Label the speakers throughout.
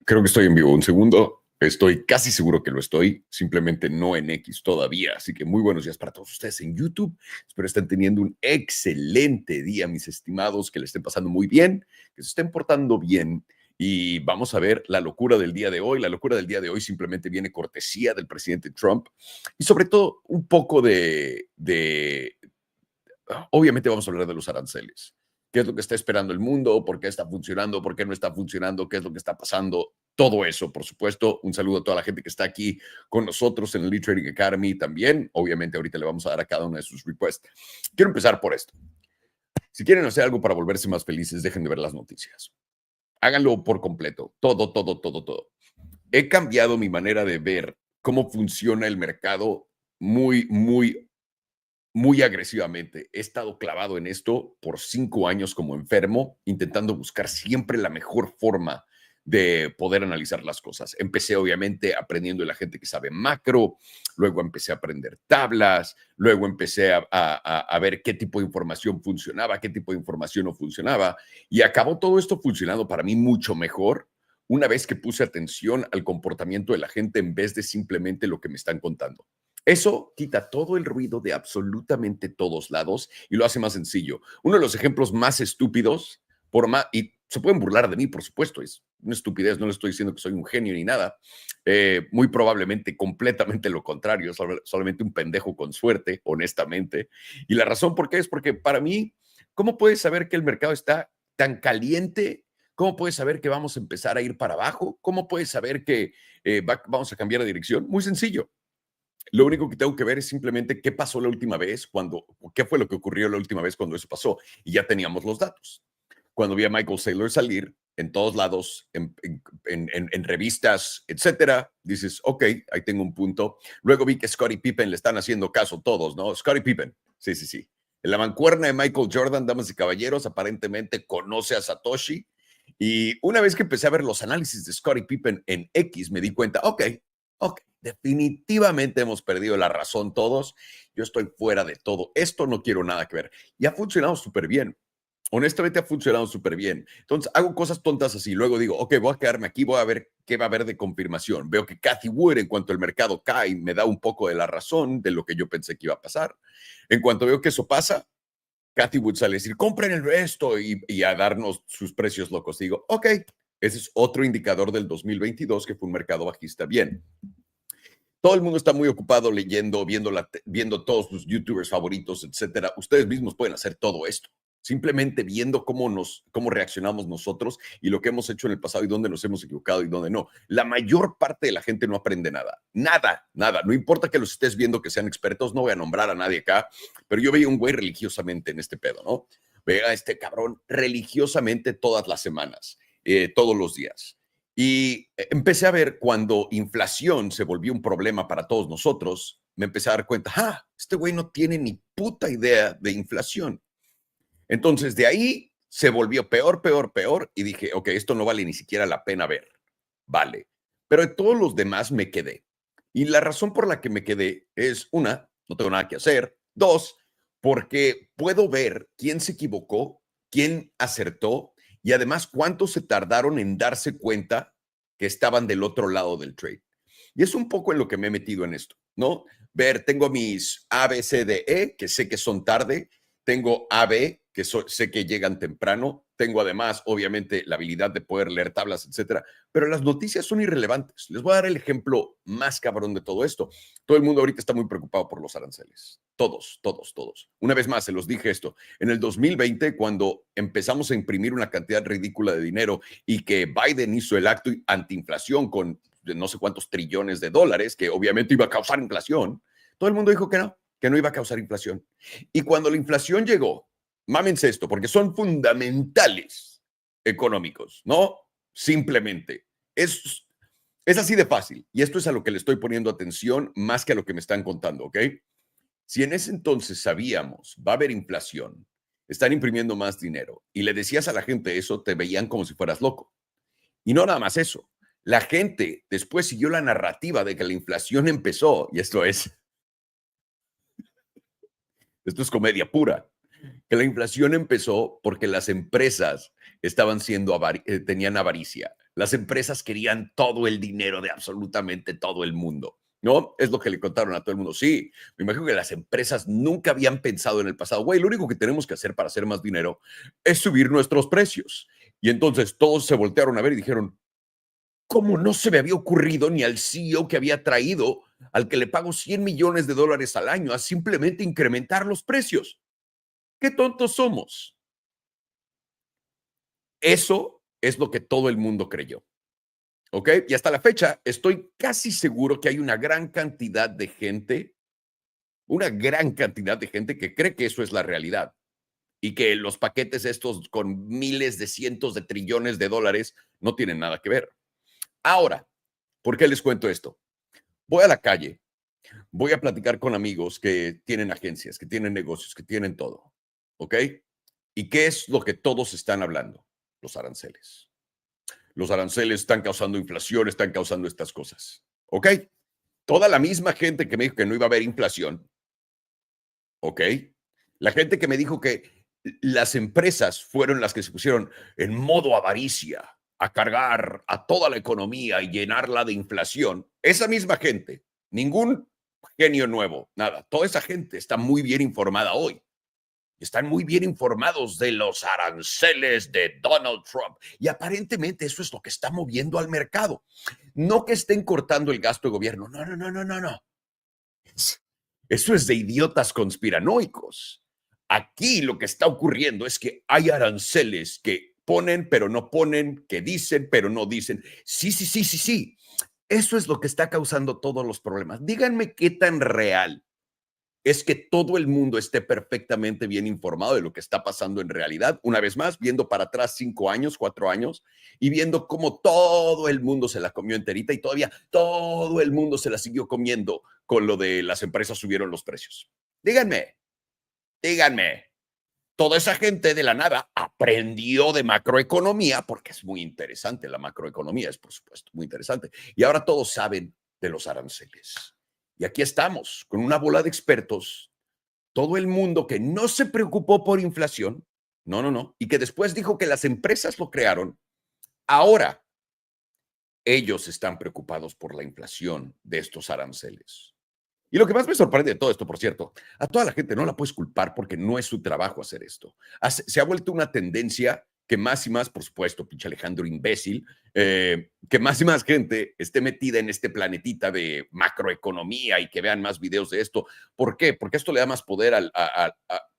Speaker 1: Creo que estoy en vivo. Un segundo. Estoy casi seguro que lo estoy, simplemente no en X todavía. Así que muy buenos días para todos ustedes en YouTube. Espero estén teniendo un excelente día, mis estimados, que le estén pasando muy bien, que se estén portando bien. Y vamos a ver la locura del día de hoy. La locura del día de hoy simplemente viene cortesía del presidente Trump y sobre todo un poco obviamente vamos a hablar de los aranceles. ¿Qué es lo que está esperando el mundo? ¿Por qué está funcionando? ¿Por qué no está funcionando? ¿Qué es lo que está pasando? Todo eso, por supuesto. Un saludo a toda la gente que está aquí con nosotros en el E-Trading Academy también. Obviamente ahorita le vamos a dar a cada uno de sus requests. Quiero empezar por esto. Si quieren hacer algo para volverse más felices, dejen de ver las noticias. Háganlo por completo. Todo, todo, todo, todo. He cambiado mi manera de ver cómo funciona el mercado muy agresivamente. He estado clavado en esto por 5 años como enfermo, intentando buscar siempre la mejor forma de poder analizar las cosas. Empecé obviamente aprendiendo de la gente que sabe macro, luego empecé a aprender tablas, luego empecé a ver qué tipo de información funcionaba, qué tipo de información no funcionaba, y acabó todo esto funcionando para mí mucho mejor una vez que puse atención al comportamiento de la gente en vez de simplemente lo que me están contando. Eso quita todo el ruido de absolutamente todos lados y lo hace más sencillo. Uno de los ejemplos más estúpidos, y se pueden burlar de mí, por supuesto, es una estupidez, no le estoy diciendo que soy un genio ni nada, muy probablemente completamente lo contrario, solamente un pendejo con suerte, honestamente. Y la razón por qué es porque para mí, ¿cómo puedes saber que el mercado está tan caliente? ¿Cómo puedes saber que vamos a empezar a ir para abajo? ¿Cómo puedes saber que vamos a cambiar de dirección? Muy sencillo. Lo único que tengo que ver es simplemente qué pasó la última vez, qué fue lo que ocurrió la última vez cuando eso pasó. Y ya teníamos los datos. Cuando vi a Michael Saylor salir en todos lados, en revistas, etcétera, dices, ok, ahí tengo un punto. Luego vi que Scottie Pippen le están haciendo caso todos, ¿no? Scottie Pippen, sí, sí, sí. En la mancuerna de Michael Jordan, damas y caballeros, aparentemente conoce a Satoshi. Y una vez que empecé a ver los análisis de Scottie Pippen en X, me di cuenta, ok, definitivamente hemos perdido la razón todos. Yo estoy fuera de todo. Esto no quiero nada que ver. Y ha funcionado súper bien. Honestamente ha funcionado súper bien. Entonces hago cosas tontas así. Luego digo, ok, voy a quedarme aquí, voy a ver qué va a haber de confirmación. Veo que Cathy Wood, en cuanto el mercado cae, me da un poco de la razón de lo que yo pensé que iba a pasar. En cuanto veo que eso pasa, Cathy Wood sale a decir, compren el resto y a darnos sus precios locos. Digo, ok, ese es otro indicador del 2022 que fue un mercado bajista bien. Todo el mundo está muy ocupado leyendo, viendo todos sus youtubers favoritos, etcétera. Ustedes mismos pueden hacer todo esto. Simplemente viendo cómo reaccionamos nosotros y lo que hemos hecho en el pasado y dónde nos hemos equivocado y dónde no. La mayor parte de la gente no aprende nada. Nada, nada. No importa que los estés viendo que sean expertos, no voy a nombrar a nadie acá, pero yo veía un güey religiosamente en este pedo, ¿no? Veía a este cabrón religiosamente todas las semanas, todos los días. Y empecé a ver cuando inflación se volvió un problema para todos nosotros, me empecé a dar cuenta, este güey no tiene ni puta idea de inflación. Entonces de ahí se volvió peor, peor, peor y dije, ok, esto no vale ni siquiera la pena ver. Vale. Pero de todos los demás me quedé. Y la razón por la que me quedé es, una, no tengo nada que hacer. Dos, porque puedo ver quién se equivocó, quién acertó y además cuántos se tardaron en darse cuenta que estaban del otro lado del trade. Y es un poco en lo que me he metido en esto, ¿no? Ver, tengo mis A, B, C, D, E, que sé que son tarde, tengo AB, que sé que llegan temprano. Tengo además, obviamente, la habilidad de poder leer tablas, etcétera. Pero las noticias son irrelevantes. Les voy a dar el ejemplo más cabrón de todo esto. Todo el mundo ahorita está muy preocupado por los aranceles. Todos, todos, todos. Una vez más, se los dije esto. En el 2020, cuando empezamos a imprimir una cantidad ridícula de dinero y que Biden hizo el acto antiinflación con no sé cuántos trillones de dólares, que obviamente iba a causar inflación, todo el mundo dijo que no iba a causar inflación. Y cuando la inflación llegó, mámense esto, porque son fundamentales económicos, ¿no? Simplemente. Es así de fácil. Y esto es a lo que le estoy poniendo atención más que a lo que me están contando, ¿ok? Si en ese entonces sabíamos, va a haber inflación, están imprimiendo más dinero, y le decías a la gente eso, te veían como si fueras loco. Y no nada más eso. La gente después siguió la narrativa de que la inflación empezó, y esto es comedia pura, que la inflación empezó porque las empresas tenían avaricia. Las empresas querían todo el dinero de absolutamente todo el mundo, ¿no? Es lo que le contaron a todo el mundo. Sí, me imagino que las empresas nunca habían pensado en el pasado, güey, lo único que tenemos que hacer para hacer más dinero es subir nuestros precios. Y entonces todos se voltearon a ver y dijeron, ¿cómo no se me había ocurrido ni al CEO que había traído al que le pago 100 millones de dólares al año a simplemente incrementar los precios? ¿Qué tontos somos? Eso es lo que todo el mundo creyó. ¿Ok? Y hasta la fecha estoy casi seguro que hay una gran cantidad de gente que cree que eso es la realidad y que los paquetes estos con miles de cientos de trillones de dólares no tienen nada que ver. Ahora, ¿por qué les cuento esto? Voy a la calle, voy a platicar con amigos que tienen agencias, que tienen negocios, que tienen todo. ¿Ok? ¿Y qué es lo que todos están hablando? Los aranceles. Los aranceles están causando inflación, están causando estas cosas. ¿Ok? Toda la misma gente que me dijo que no iba a haber inflación, ¿ok? La gente que me dijo que las empresas fueron las que se pusieron en modo avaricia a cargar a toda la economía y llenarla de inflación, esa misma gente, ningún genio nuevo, nada, toda esa gente está muy bien informada hoy. Están muy bien informados de los aranceles de Donald Trump. Y aparentemente eso es lo que está moviendo al mercado. No que estén cortando el gasto de gobierno. No, no, no, no, no, no. Eso es de idiotas conspiranoicos. Aquí lo que está ocurriendo es que hay aranceles que ponen, pero no ponen, que dicen, pero no dicen. Sí, sí, sí, sí, sí. Eso es lo que está causando todos los problemas. Díganme qué tan real es que todo el mundo esté perfectamente bien informado de lo que está pasando en realidad. Una vez más, viendo para atrás 5 años, 4 años, y viendo cómo todo el mundo se la comió enterita y todavía todo el mundo se la siguió comiendo con lo de las empresas subieron los precios. Díganme, díganme. Toda esa gente de la nada aprendió de macroeconomía, porque es muy interesante, la macroeconomía es, por supuesto, muy interesante. Y ahora todos saben de los aranceles. Y aquí estamos, con una bola de expertos, todo el mundo que no se preocupó por inflación, no, no, no, y que después dijo que las empresas lo crearon, ahora ellos están preocupados por la inflación de estos aranceles. Y lo que más me sorprende de todo esto, por cierto, a toda la gente no la puedes culpar porque no es su trabajo hacer esto. Se ha vuelto una tendencia que más y más, por supuesto, pinche Alejandro imbécil, que más y más gente esté metida en este planetita de macroeconomía y que vean más videos de esto. ¿Por qué? Porque esto le da más poder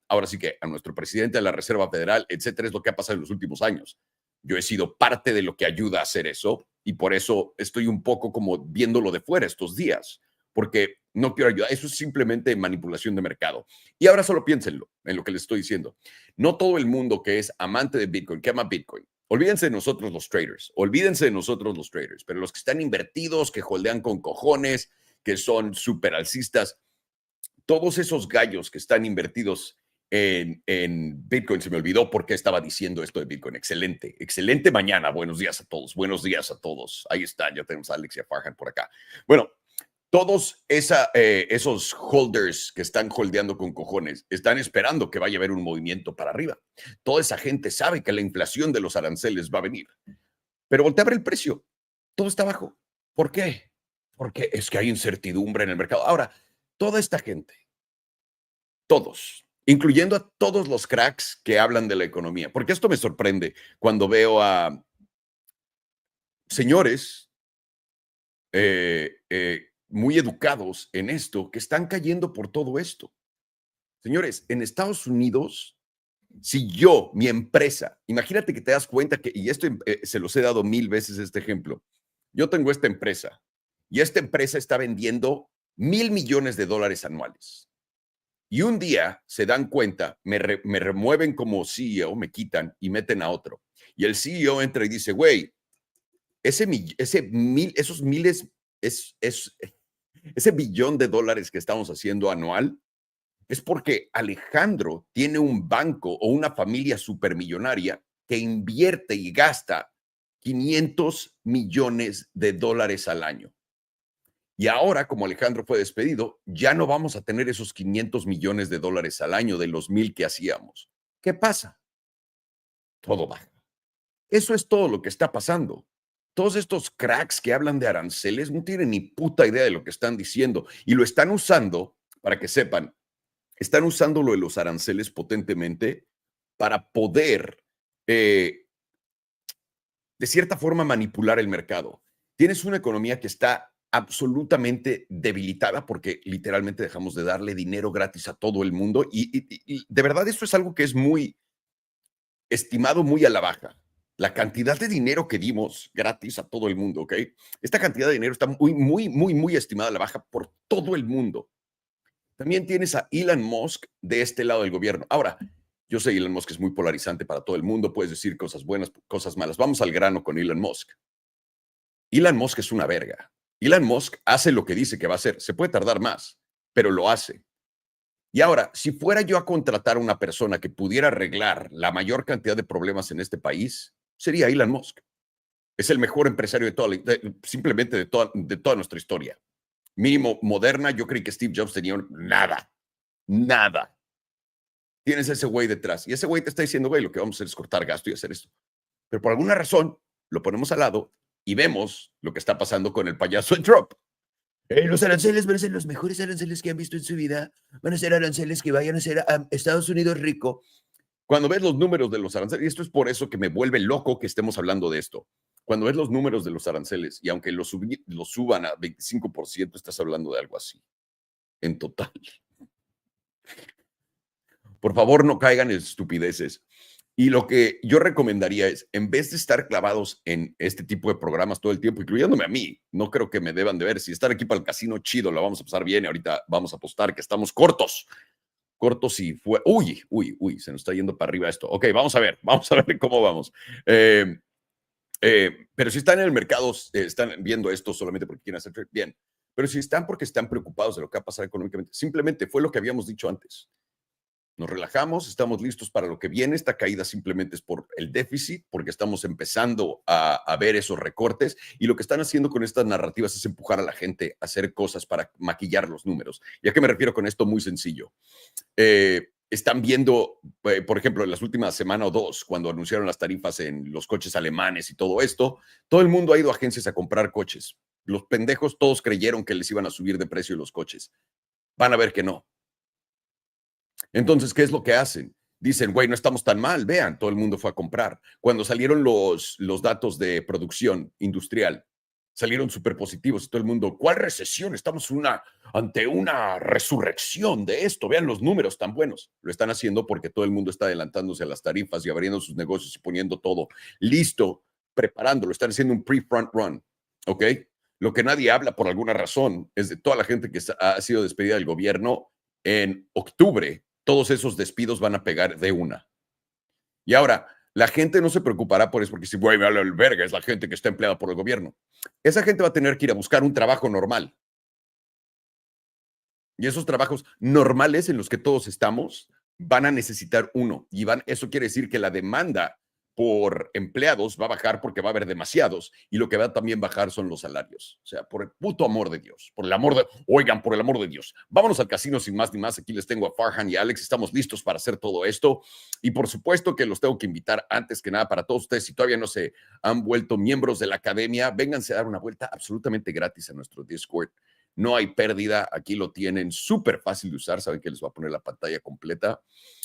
Speaker 1: ahora sí que a nuestro presidente de la Reserva Federal, etcétera, es lo que ha pasado en los últimos años. Yo he sido parte de lo que ayuda a hacer eso y por eso estoy un poco como viéndolo de fuera estos días porque no quiero ayudar. Eso es simplemente manipulación de mercado. Y ahora solo piénsenlo en lo que les estoy diciendo. No todo el mundo que es amante de Bitcoin, que ama Bitcoin, olvídense de nosotros los traders, olvídense de nosotros los traders, pero los que están invertidos, que holdean con cojones, que son súper alcistas, todos esos gallos que están invertidos en Bitcoin, se me olvidó por qué estaba diciendo esto de Bitcoin. Excelente, excelente mañana. Buenos días a todos, buenos días a todos. Ahí están, ya tenemos a Alex y a Farhan por acá. Bueno, todos esos holders que están holdeando con cojones están esperando que vaya a haber un movimiento para arriba. Toda esa gente sabe que la inflación de los aranceles va a venir, pero voltea a ver el precio. Todo está bajo. ¿Por qué? Porque es que hay incertidumbre en el mercado. Ahora, toda esta gente, todos, incluyendo a todos los cracks que hablan de la economía, porque esto me sorprende cuando veo a señores muy educados en esto que están cayendo por todo esto. Señores, en Estados Unidos, si yo, mi empresa, imagínate que te das cuenta que, y esto se los he dado 1000 veces este ejemplo, yo tengo esta empresa y esta empresa está vendiendo $1,000 millones anuales. Y un día se dan cuenta, me remueven como CEO, me quitan y meten a otro. Y el CEO entra y dice, güey, esos miles, ese billón de dólares que estamos haciendo anual, es porque Alejandro tiene un banco o una familia supermillonaria que invierte y gasta $500 millones al año. Y ahora, como Alejandro fue despedido, ya no vamos a tener esos $500 millones al año de los 1000 que hacíamos. ¿Qué pasa? Todo baja. Eso es todo lo que está pasando. todos estos cracks que hablan de aranceles no tienen ni puta idea de lo que están diciendo y lo están usando, para que sepan, están usando lo de los aranceles potentemente para poder, de cierta forma, manipular el mercado. Tienes una economía que está absolutamente debilitada porque literalmente dejamos de darle dinero gratis a todo el mundo y de verdad esto es algo que es muy estimado, muy a la baja. La cantidad de dinero que dimos gratis a todo el mundo, ¿ok? Esta cantidad de dinero está muy estimada a la baja por todo el mundo. También tienes a Elon Musk de este lado del gobierno. Ahora, yo sé, Elon Musk es muy polarizante para todo el mundo, puedes decir cosas buenas, cosas malas. Vamos al grano con Elon Musk. Elon Musk es una verga. Elon Musk hace lo que dice que va a hacer. Se puede tardar más, pero lo hace. Y ahora, si fuera yo a contratar a una persona que pudiera arreglar la mayor cantidad de problemas en este país, sería Elon Musk. Es el mejor empresario simplemente de toda nuestra historia. Mínimo moderna, yo creí que Steve Jobs tenía nada. Nada. Tienes ese güey detrás. Y ese güey te está diciendo, güey, lo que vamos a hacer es cortar gasto y hacer esto. Pero por alguna razón, lo ponemos al lado y vemos lo que está pasando con el payaso de Trump. Los aranceles van a ser los mejores aranceles que han visto en su vida. Van a ser aranceles que vayan a ser a Estados Unidos rico. Cuando ves los números de los aranceles, y esto es por eso que me vuelve loco que estemos hablando de esto. Cuando ves los números de los aranceles, y aunque los suban a 25%, estás hablando de algo así, en total. Por favor, no caigan en estupideces. Y lo que yo recomendaría es, en vez de estar clavados en este tipo de programas todo el tiempo, incluyéndome a mí, no creo que me deban de ver. Si estar aquí para el casino, chido, la vamos a pasar bien. Y ahorita vamos a apostar que estamos cortos. Cortos y fue. Uy, se nos está yendo para arriba esto. Ok, vamos a ver cómo vamos. Pero si están en el mercado, están viendo esto solamente porque quieren hacer trade, bien. Pero si están porque están preocupados de lo que va a pasar económicamente, simplemente fue lo que habíamos dicho antes. Nos relajamos, estamos listos para lo que viene. Esta caída simplemente es por el déficit, porque estamos empezando a ver esos recortes y lo que están haciendo con estas narrativas es empujar a la gente a hacer cosas para maquillar los números. ¿Y a qué me refiero con esto? Muy sencillo. Están viendo, por ejemplo, en las últimas semana o dos, cuando anunciaron las tarifas en los coches alemanes y todo esto, todo el mundo ha ido a agencias a comprar coches. Los pendejos todos creyeron que les iban a subir de precio los coches. Van a ver que no. Entonces, ¿qué es lo que hacen? Dicen, güey, no estamos tan mal, vean, todo el mundo fue a comprar. Cuando salieron los datos de producción industrial, salieron súper positivos y todo el mundo, ¿cuál recesión? Estamos ante una resurrección de esto, vean los números tan buenos. Lo están haciendo porque todo el mundo está adelantándose a las tarifas y abriendo sus negocios y poniendo todo listo, preparándolo, están haciendo un pre-front run, ¿ok? Lo que nadie habla por alguna razón es de toda la gente que ha sido despedida del gobierno en octubre. Todos esos despidos van a pegar de una. Y ahora, la gente no se preocupará por eso, porque si, güey, me habla el verga, es la gente que está empleada por el gobierno. Esa gente va a tener que ir a buscar un trabajo normal. Y esos trabajos normales en los que todos estamos van a necesitar uno. Y eso quiere decir que la demanda por empleados va a bajar porque va a haber demasiados. Y lo que va a también bajar son los salarios. O sea, por el puto amor de Dios. Por el amor de... Oigan, por el amor de Dios. Vámonos al casino sin más ni más. Aquí les tengo a Farhan y a Alex. Estamos listos para hacer todo esto. Y por supuesto que los tengo que invitar antes que nada para todos ustedes. Si todavía no se han vuelto miembros de la academia, vénganse a dar una vuelta absolutamente gratis a nuestro Discord. No hay pérdida, aquí lo tienen, súper fácil de usar, saben que les voy a poner la pantalla completa.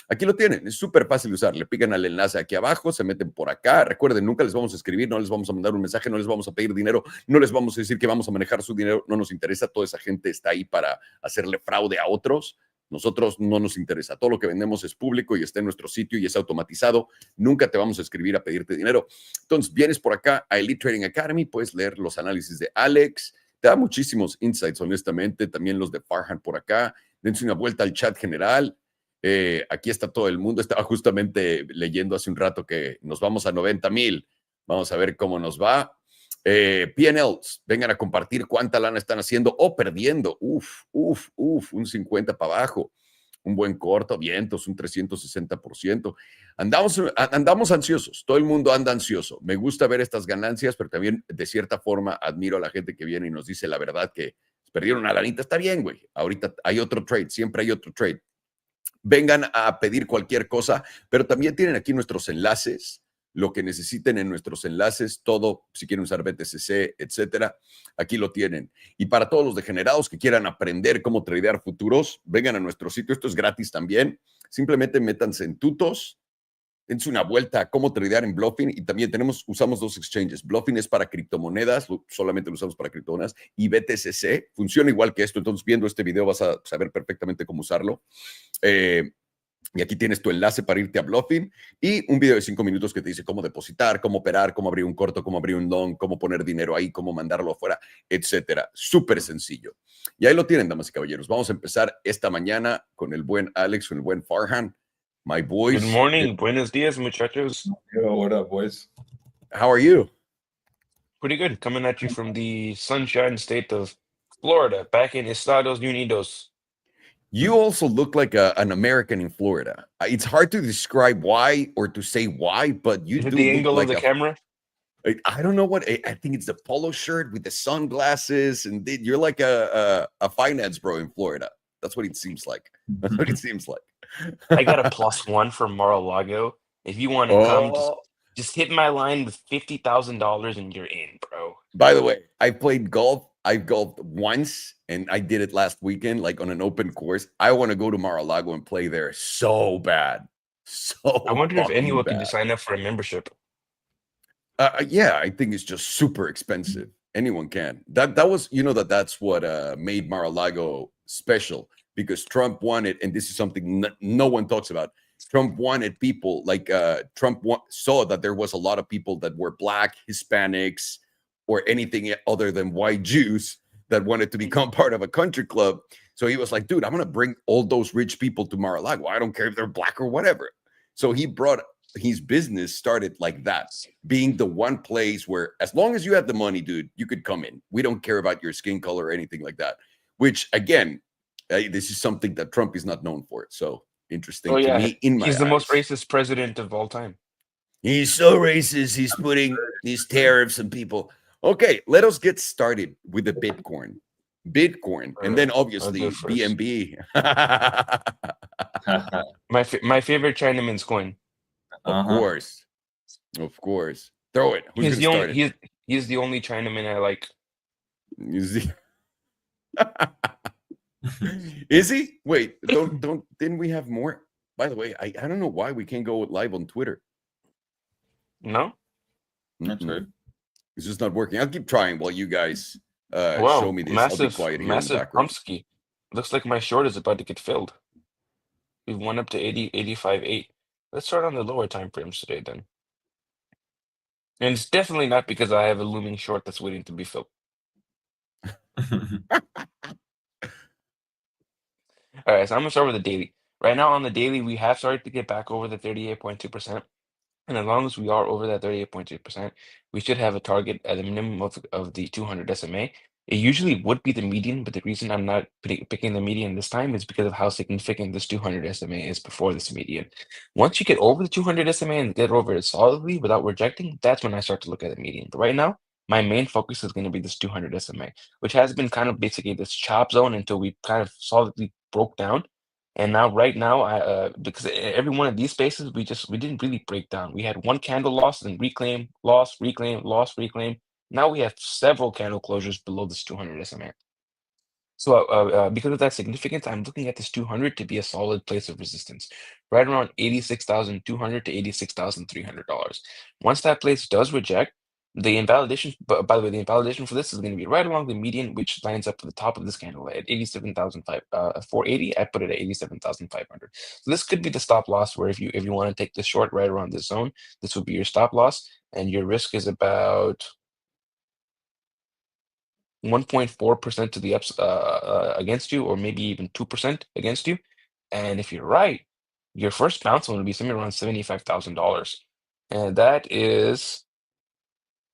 Speaker 1: Aquí lo tienen, es súper fácil de usar, le pican al enlace aquí abajo, se meten por acá, recuerden, nunca les vamos a escribir, no les vamos a mandar un mensaje, no les vamos a pedir dinero, no les vamos a decir que vamos a manejar su dinero, no nos interesa, toda esa gente está ahí para hacerle fraude a otros. Nosotros no nos interesa, todo lo que vendemos es público y está en nuestro sitio y es automatizado, nunca te vamos a escribir a pedirte dinero. Entonces, vienes por acá a Elite Trading Academy, puedes leer los análisis de Alex, te da muchísimos insights, honestamente, también los de Farhan por acá. Dense una vuelta al chat general. Aquí está todo el mundo. Estaba justamente leyendo hace un rato que nos vamos a 90,000. Vamos a ver cómo nos va. P&Ls, vengan a compartir cuánta lana están haciendo o perdiendo. Un 50 para abajo. Un buen corto, vientos, un 360%. Andamos ansiosos, todo el mundo anda ansioso. Me gusta ver estas ganancias, pero también de cierta forma admiro a la gente que viene y nos dice la verdad que perdieron una lanita. Está bien, güey. Ahorita hay otro trade, siempre hay otro trade. Vengan a pedir cualquier cosa, pero también tienen aquí nuestros enlaces lo que necesiten en nuestros enlaces, todo, si quieren usar BTCC, etcétera, aquí lo tienen. Y para todos los degenerados que quieran aprender cómo tradear futuros, vengan a nuestro sitio, esto es gratis también. Simplemente métanse en Tutos, dense una vuelta a cómo tradear en Bluffing y también usamos dos exchanges. Bluffing es para criptomonedas, solamente lo usamos para criptomonedas, y BTCC funciona igual que esto. Entonces, viendo este video vas a saber perfectamente cómo usarlo. Y aquí tienes tu enlace para irte a Bluffing y un video de 5 minutos que te dice cómo depositar, cómo operar, cómo abrir un corto, cómo abrir un long, cómo poner dinero ahí, cómo mandarlo afuera, etcétera. Súper sencillo. Y ahí lo tienen, damas y caballeros. Vamos a empezar esta mañana con el buen Alex, con el buen Farhan. My boys.
Speaker 2: Good morning. Buenos dias, muchachos.
Speaker 3: Yo, what up, boys?
Speaker 1: How are you?
Speaker 2: Pretty good. Coming at you from the sunshine state of Florida, back in Estados Unidos.
Speaker 1: You also look like an American in Florida. It's hard to describe why or to say why, but you
Speaker 2: Is it
Speaker 1: do
Speaker 2: the
Speaker 1: look
Speaker 2: angle
Speaker 1: like
Speaker 2: of the camera?
Speaker 1: I don't know what I think it's the polo shirt with the sunglasses, and you're like a finance bro in Florida. That's what it seems like. That's what it seems like.
Speaker 2: I got a +1 for Mar-a-Lago. If you want to come, just hit my line with $50,000 and you're in, bro.
Speaker 1: By the way, I played golf. I golfed once, and I did it last weekend, like on an open course. I want to go to Mar-a-Lago and play there so bad. So
Speaker 2: I wonder if anyone
Speaker 1: bad.
Speaker 2: can just sign up for a membership.
Speaker 1: Yeah, I think it's just super expensive. Anyone can. That was, that's what made Mar-a-Lago special, because Trump wanted, and this is something no one talks about. Trump wanted people like saw that there was a lot of people that were Black, Hispanics, or anything other than white Jews that wanted to become part of a country club. So he was like, dude, I'm going to bring all those rich people to Mar-a-Lago. I don't care if they're Black or whatever. So he brought his business started like that, being the one place where as long as you have the money, dude, you could come in. We don't care about your skin color or anything like that, which again, this is something that Trump is not known for. So interesting to me in my
Speaker 2: He's the
Speaker 1: eyes.
Speaker 2: most racist president of all time.
Speaker 1: He's so racist. He's putting these tariffs on people. Okay, let us get started with the Bitcoin. And then obviously BNB.
Speaker 2: My favorite Chinaman's coin.
Speaker 1: Of course. Throw it. Who's
Speaker 2: He's
Speaker 1: gonna start it?
Speaker 2: He's the only Chinaman I like.
Speaker 1: Is he? Wait, didn't we have more? By the way, I don't know why we can't go live on Twitter.
Speaker 2: No?
Speaker 3: That's right.
Speaker 1: It's just not working. I'll keep trying while you guys show me this. I'll be quiet here in the background.
Speaker 2: Pumpsky. Looks like my short is about to get filled. We've won up to 85.8. Let's start on the lower time frames today then. And it's definitely not because I have a looming short that's waiting to be filled. All right, so I'm gonna start with the daily. Right now on the daily, we have started to get back over the 38.2%. And as long as we are over that 38.2%, we should have a target at a minimum of the 200 SMA. It usually would be the median, but the reason I'm not picking the median this time is because of how significant this 200 SMA is before this median. Once you get over the 200 SMA and get over it solidly without rejecting, that's when I start to look at the median. But right now, my main focus is going to be this 200 SMA, which has been kind of basically this chop zone until we kind of solidly broke down. And now, right now, because every one of these spaces, we didn't really break down. We had one candle loss and reclaim, loss, reclaim, loss, reclaim. Now we have several candle closures below this 200 SMA. So because of that significance, I'm looking at this 200 to be a solid place of resistance, right around $86,200 to $86,300. Once that place does reject, the invalidation, by the way, the invalidation for this is going to be right along the median, which lines up to the top of this candle at 87,480. I put it at 87,500. So this could be the stop loss, where if you want to take this short right around this zone, this would be your stop loss, and your risk is about 1.4% to the ups against you, or maybe even 2% against you. And if you're right, your first bounce will be somewhere around $75,000, and that is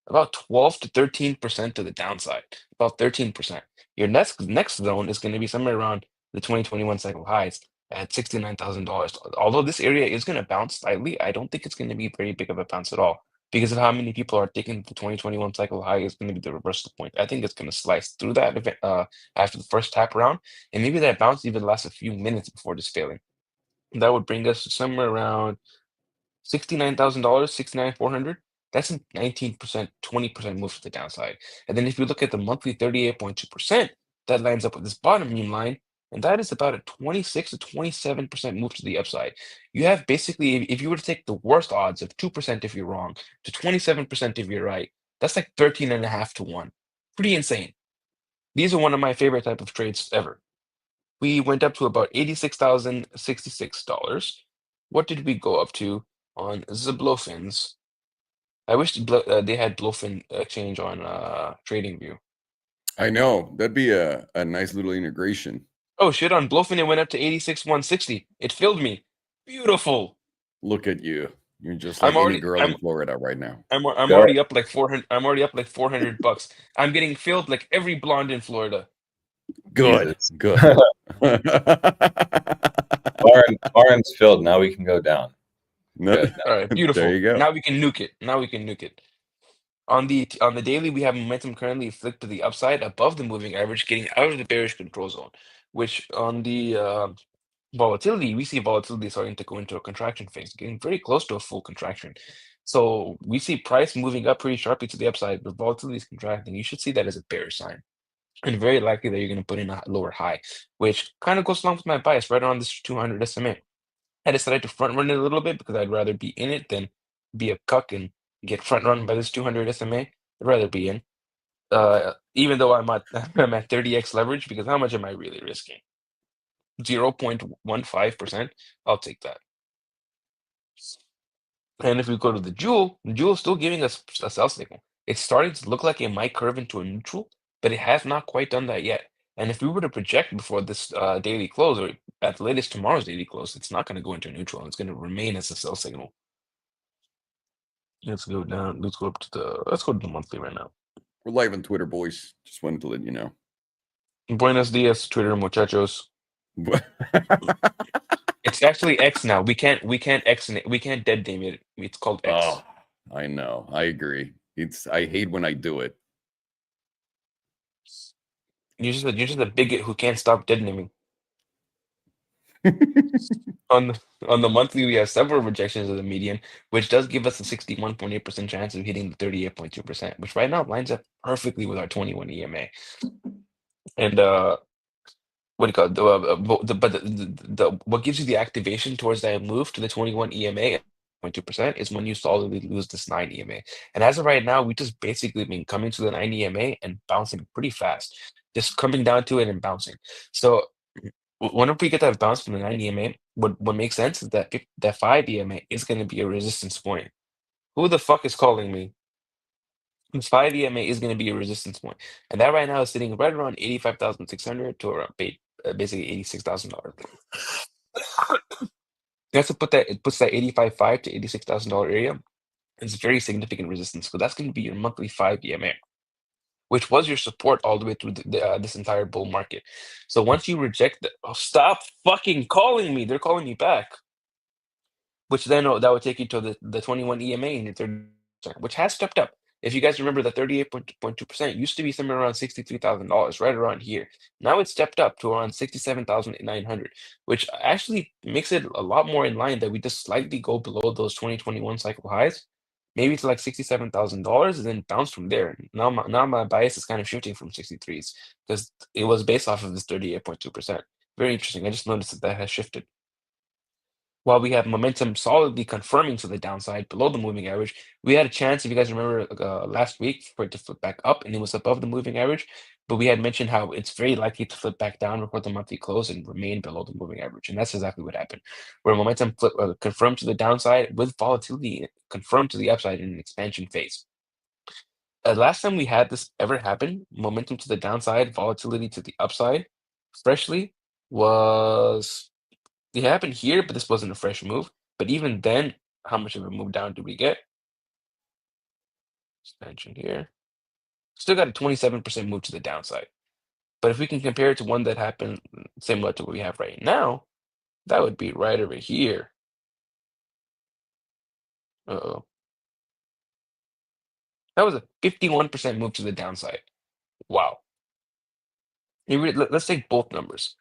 Speaker 2: about 12 to 13% to the downside, about 13%. Your next zone is going to be somewhere around the 2021 cycle highs at $69,000. Although this area is going to bounce slightly, I don't think it's going to be very big of a bounce at all, because of how many people are thinking the 2021 cycle high is going to be the reversal point. I think it's going to slice through that event, after the first tap round, and maybe that bounce even lasts a few minutes before just failing. That would bring us somewhere around $69,000, 69,400. That's a 19%, 20% move to the downside. And then if you look at the monthly 38.2%, that lines up with this bottom mean line, and that is about a 26 to 27% move to the upside. You have basically, if you were to take the worst odds of 2% if you're wrong to 27% if you're right, that's like 13.5 to 1. Pretty insane. These are one of my favorite type of trades ever. We went up to about $86,066. What did we go up to on Zblofins? I wish they had Blofin exchange on TradingView.
Speaker 1: I know. That'd be a nice little integration.
Speaker 2: Oh shit, on Blofin it went up to 86,160. It filled me. Beautiful.
Speaker 1: Look at you. You're just
Speaker 2: I'm
Speaker 1: like any
Speaker 2: already
Speaker 1: girl
Speaker 2: I'm
Speaker 1: in Florida right now.
Speaker 2: I'm
Speaker 3: Go.
Speaker 2: already up like 400. I'm already up like $400. I'm getting filled like every blonde in Florida.
Speaker 1: Good.
Speaker 3: Jesus.
Speaker 1: Good.
Speaker 3: Barn's filled. Now we can go down.
Speaker 1: No,
Speaker 3: Good.
Speaker 2: All right,
Speaker 1: there
Speaker 2: beautiful.
Speaker 1: you go.
Speaker 2: Now we can nuke it. Now we can nuke it. On the daily, we have momentum currently flipped to the upside above the moving average, getting out of the bearish control zone. Which on the volatility, we see volatility starting to go into a contraction phase, getting very close to a full contraction. So we see price moving up pretty sharply to the upside, but volatility is contracting. You should see that as a bearish sign. And very likely that you're going to put in a lower high, which kind of goes along with my bias right around this 200 SMA. I decided to front run it a little bit because I'd rather be in it than be a cuck and get front run by this 200 SMA. I'd rather be in. Even though I'm at I'm at 30x leverage, because how much am I really risking? 0.15%. I'll take that. And if we go to the Jewel is still giving us a sell signal. It's starting to look like it might curve into a neutral, but it has not quite done that yet. And if we were to project before this daily close, or at the latest tomorrow's daily close, it's not going to go into a neutral. It's going to remain as a sell signal. Let's go down. Let's go to the monthly right now.
Speaker 1: We're live on Twitter, boys. Just wanted to let you know.
Speaker 2: Buenos dias, Twitter muchachos. It's actually X now. We can't X it. We can't dead name it. It's called X.
Speaker 1: Oh, I know. I agree. I hate when I do it.
Speaker 2: You're just a bigot who can't stop dead naming. On the monthly, we have several rejections of the median, which does give us a 61.8% chance of hitting the 38.2%, which right now lines up perfectly with our 21 EMA. And what do you call it? What gives you the activation towards that move to the 21 EMA 0.2% is when you solidly lose this 9 EMA. And as of right now, we just basically been coming to the 9 EMA and bouncing pretty fast, just coming down to it and bouncing. So whenever we get that bounce from the 9 EMA, what makes sense is that that 5 EMA is going to be a resistance point. Who the fuck is calling me? 5 EMA is going to be a resistance point, and that right now is sitting right around 85,600 to around basically $86,000. That's to put that it puts that 85.5 to $86,000 area. It's a very significant resistance, so that's going to be your monthly 5 EMA, which was your support all the way through this entire bull market. So once you reject the, oh, stop fucking calling me. They're calling me back. Which then that would take you to the 21 EMA and your 30%, which has stepped up. If you guys remember, the 38.2% used to be somewhere around $63,000, right around here. Now it's stepped up to around 67,900, which actually makes it a lot more in line that we just slightly go below those 2021 cycle highs, maybe to like $67,000, and then bounce from there. Now my bias is kind of shifting from 63s because it was based off of this 38.2%. Very interesting. I just noticed that has shifted. While we have momentum solidly confirming to the downside below the moving average, we had a chance, if you guys remember last week, for it to flip back up, and it was above the moving average. But we had mentioned how it's very likely to flip back down before the monthly close and remain below the moving average. And that's exactly what happened, where momentum confirmed to the downside with volatility confirmed to the upside in an expansion phase. Last time we had this ever happen, momentum to the downside, volatility to the upside, freshly, was it happened here, but this wasn't a fresh move. But even then, how much of a move down did we get? Expansion here. Still got a 27% move to the downside. But if we can compare it to one that happened similar to what we have right now, that would be right over here. Uh-oh. That was a 51% move to the downside. Wow. Let's take both numbers,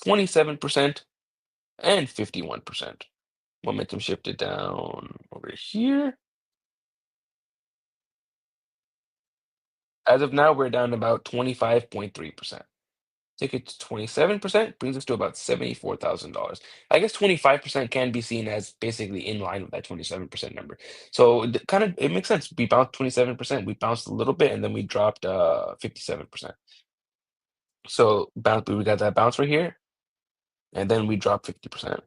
Speaker 2: 27% and 51%. Momentum shifted down over here. As of now, we're down about 25.3%. Take it to 27%, brings us to about $74,000. I guess 25% can be seen as basically in line with that 27% number. So kind of it makes sense. We bounced 27%, we bounced a little bit, and then we dropped 57%. So we got that bounce right here, and then we dropped 50%.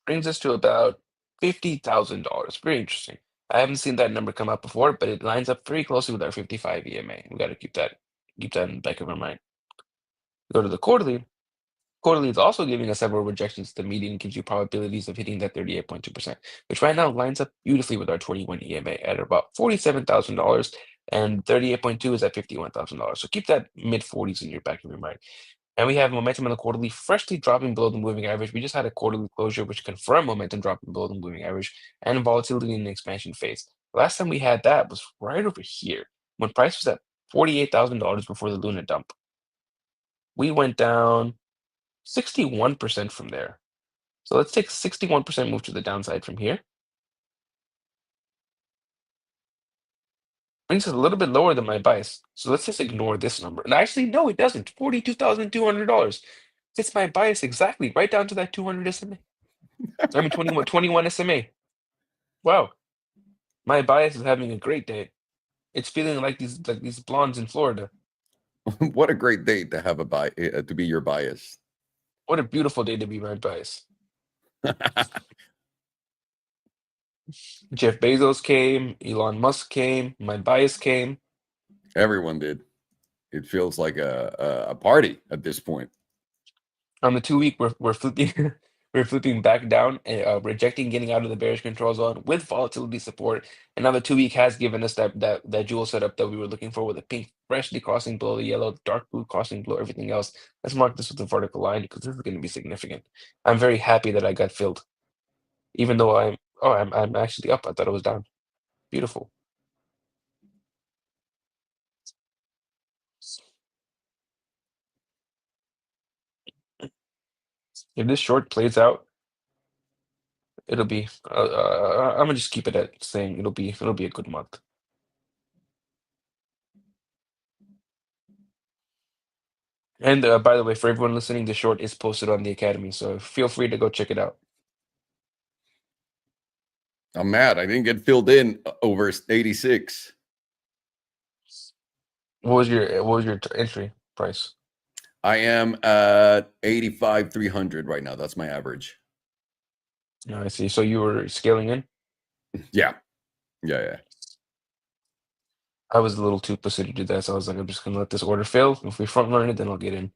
Speaker 2: Brings us to about $50,000. Very interesting. I haven't seen that number come up before, but it lines up very closely with our 55 EMA. We got to keep that in the back of our mind. Go to the quarterly. Quarterly is also giving us several rejections. The median gives you probabilities of hitting that 38.2%, which right now lines up beautifully with our 21 EMA at about $47,000, and 38.2 is at $51,000. So keep that mid 40s in your back of your mind. And we have momentum on the quarterly freshly dropping below the moving average. We just had a quarterly closure, which confirmed momentum dropping below the moving average and volatility in the expansion phase. Last time we had that was right over here when price was at $48,000 before the Luna dump. We went down 61% from there. So let's take 61% move to the downside from here. Brings us a little bit lower than my bias. So let's just ignore this number. And actually, no, it doesn't. $42,200. Fits my bias exactly, right down to that 200 SMA. I mean, 21 SMA. Wow. My bias is having a great day. It's feeling like these blondes in Florida.
Speaker 1: What a great day to have to be your bias.
Speaker 2: What a beautiful day to be my bias. Jeff Bezos came, Elon Musk came, my bias came.
Speaker 1: Everyone did. It feels like a party at this point.
Speaker 2: On the 2-week, we're flipping we're flipping back down and rejecting getting out of the bearish control zone with volatility support. And now the 2-week has given us that jewel setup that we were looking for, with a pink freshly crossing below the yellow, dark blue crossing below everything else. Let's mark this with a vertical line because this is going to be significant. I'm very happy that I got filled, even though I'm actually up. I thought it was down. Beautiful. If this short plays out, it'll be. I'm gonna just keep it at saying it'll be a good month. And by the way, for everyone listening, the short is posted on the Academy, so feel free to go check it out.
Speaker 1: I'm mad. I didn't get filled in over 86.
Speaker 2: What was your entry price?
Speaker 1: I am at 85,300 right now. That's my average.
Speaker 2: No, I see. So you were scaling in?
Speaker 1: Yeah.
Speaker 2: I was a little too pussy to do that, so I was like, I'm just gonna let this order fail. If we front run it, then I'll get in.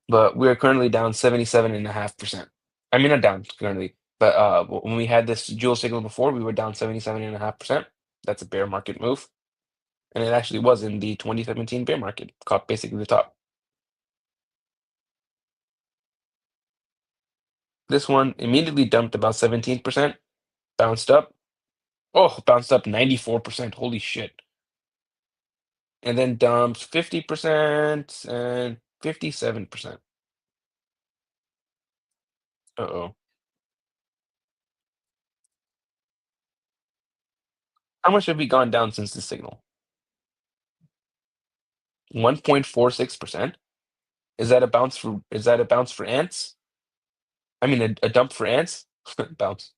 Speaker 2: But we are currently down 77.5%. I mean, not down currently, but when we had this jewel signal before, we were down 77.5%. That's a bear market move. And it actually was in the 2017 bear market, caught basically the top. This one immediately dumped about 17%, bounced up. Oh, bounced up 94%. Holy shit. And then dumped 50% and 57%. Uh-oh. How much have we gone down since the signal? 1.46%? Is that a bounce for ants? I mean a dump for ants? Bounce.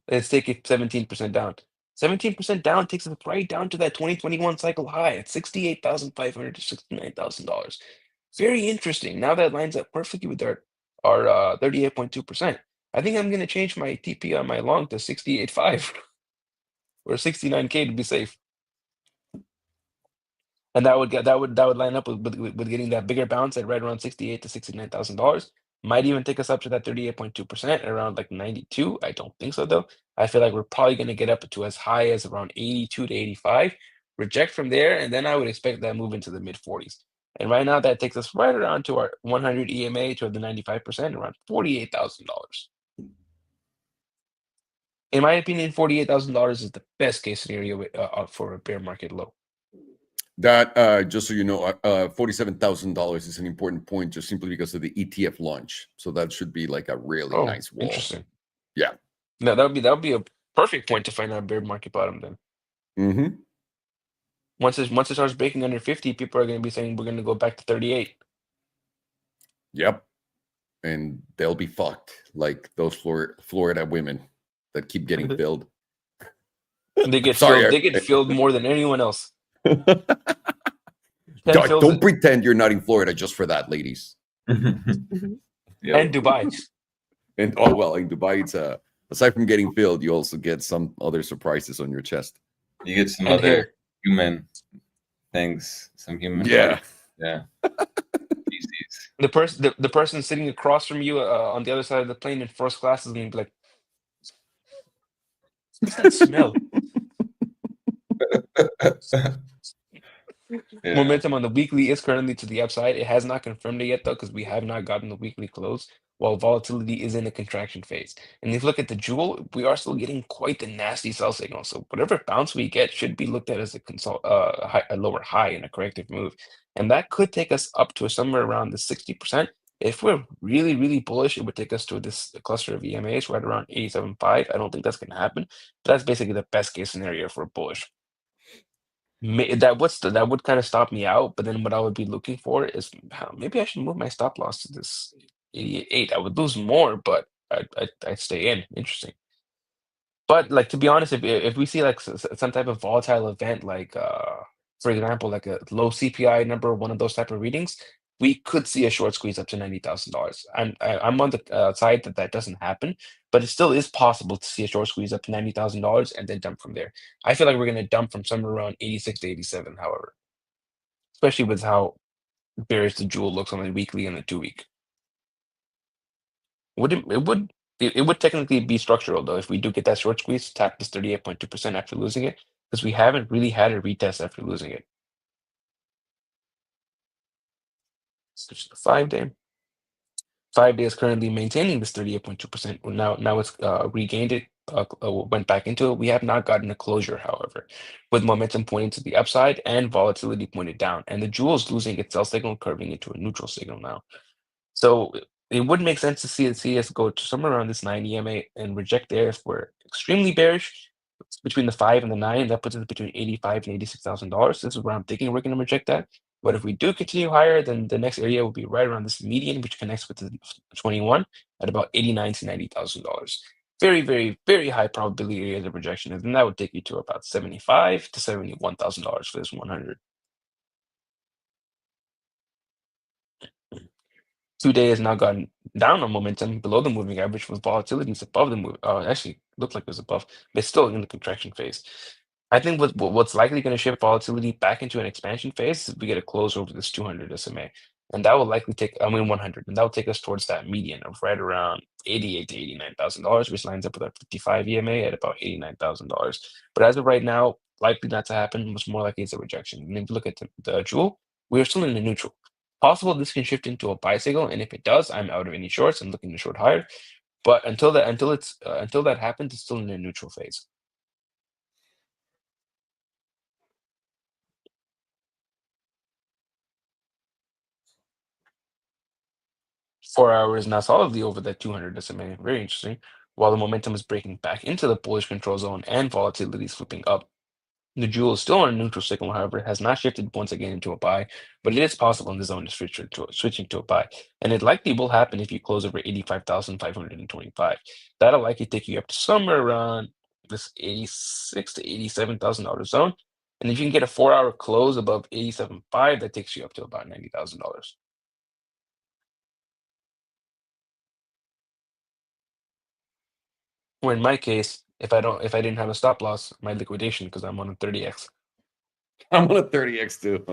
Speaker 2: Let's take it 17% down. 17% down takes us right down to that 2021 cycle high at $68,500 to $69,000. Very interesting. Now that lines up perfectly with our 38.2%. I think I'm gonna change my TP on my long to 68.5 or 69K to be safe. And that would line up with getting that bigger bounce at right around $68,000 to $69,000. Might even take us up to that 38.2% around like 92. I don't think so though. I feel like we're probably going to get up to as high as around 82 to 85. Reject from there, and then I would expect that move into the mid 40s. And right now that takes us right around to our 100 EMA to the 95%, around $48,000. In my opinion, $48,000 is the best case scenario for a bear market low.
Speaker 1: That, just so you know, $47,000 is an important point just simply because of the ETF launch. So that should be like a really
Speaker 2: Oh,
Speaker 1: nice wall.
Speaker 2: interesting.
Speaker 1: Yeah.
Speaker 2: No, that would be a perfect point to find out bear market bottom then.
Speaker 1: Mm-hmm.
Speaker 2: Once it starts breaking under 50, people are going to be saying we're going to go back to 38.
Speaker 1: Yep. And they'll be fucked like those Florida women that keep getting filled.
Speaker 2: They get
Speaker 1: Sorry,
Speaker 2: filled. They get filled more than anyone else.
Speaker 1: Don't pretend you're not in Florida just for that, ladies.
Speaker 3: Yo.
Speaker 2: And Dubai.
Speaker 1: And well, in Dubai, it's aside from getting filled, you also get some other surprises on your chest.
Speaker 3: You get some
Speaker 2: And
Speaker 3: other
Speaker 2: hair.
Speaker 3: human things, some human.
Speaker 1: Yeah.
Speaker 3: Yeah. Species.
Speaker 2: The person sitting across from you on the other side of the plane in first class is going to be like, what's that smell?
Speaker 3: Yeah.
Speaker 2: Momentum on the weekly is currently to the upside. It has not confirmed it yet, though, because we have not gotten the weekly close, while volatility is in the contraction phase. And if you look at the jewel, we are still getting quite the nasty sell signal. So whatever bounce we get should be looked at as a lower high and a corrective move. And that could take us up to somewhere around the 60%. If we're really, really bullish, it would take us to this cluster of EMAs right around 87.5. I don't think that's going to happen. But that's basically the best case scenario for bullish. That would kind of stop me out, but then what I would be looking for is maybe I should move my stop loss to this 88. I would lose more, but I'd stay in. Interesting. But like to be honest, if we see like some type of volatile event, like for example, like a low CPI number, one of those type of readings, we could see a short squeeze up to $90,000. I'm on the side that doesn't happen, but it still is possible to see a short squeeze up to $90,000 and then dump from there. I feel like we're gonna dump from somewhere around 86 to 87, however, especially with how bearish the jewel looks on the weekly and the 2 week. It would technically be structural though if we do get that short squeeze, tap this 38.2% after losing it, because we haven't really had a retest after losing it. Switch to the 5-day. 5-day is currently maintaining this 38.2%. Well, now it's regained it, went back into it. We have not gotten a closure, however, with momentum pointing to the upside and volatility pointed down, and the jewel is losing its sell signal, curving into a neutral signal now. So it would make sense to see us go to somewhere around this 9 EMA and reject there if we're extremely bearish. Between the 5 and the 9, that puts us between $85,000 and $86,000. This is where I'm thinking we're going to reject that. But if we do continue higher, then the next area will be right around this median, which connects with the 21 at about $89,000 to $90,000. Very, very, very high probability area of rejection, and then that would take you to about $75,000 to $71,000 for this 100. 2-day has now gone down on momentum below the moving average, with volatility is above the move. Actually, looked like it was above, but it's still in the contraction phase. I think what's likely going to shift volatility back into an expansion phase is if we get a close over this 200 SMA, and that will likely take 100, and that will take us towards that median of right around $88,000 to $89,000, which lines up with our 55 EMA at about $89,000. But as of right now, likely not to happen. Much more likely it's a rejection. And if you look at the jewel, we are still in the neutral. Possible this can shift into a buy signal, and if it does, I'm out of any shorts and looking to short higher. But until that happens, it's still in a neutral phase. Four hours now solidly over that 200 SMA. Very interesting. While the momentum is breaking back into the bullish control zone and volatility is flipping up. The jewel is still on a neutral signal, however, it has not shifted once again into a buy, but it is possible in the zone to switching to a buy. And it likely will happen if you close over 85,525. That'll likely take you up to somewhere around this 86 to $87,000 zone. And if you can get a 4-hour close above 87.5, that takes you up to about $90,000. Or in my case, if I didn't have a stop loss, my liquidation because I'm on a 30x.
Speaker 1: I'm on a 30x too.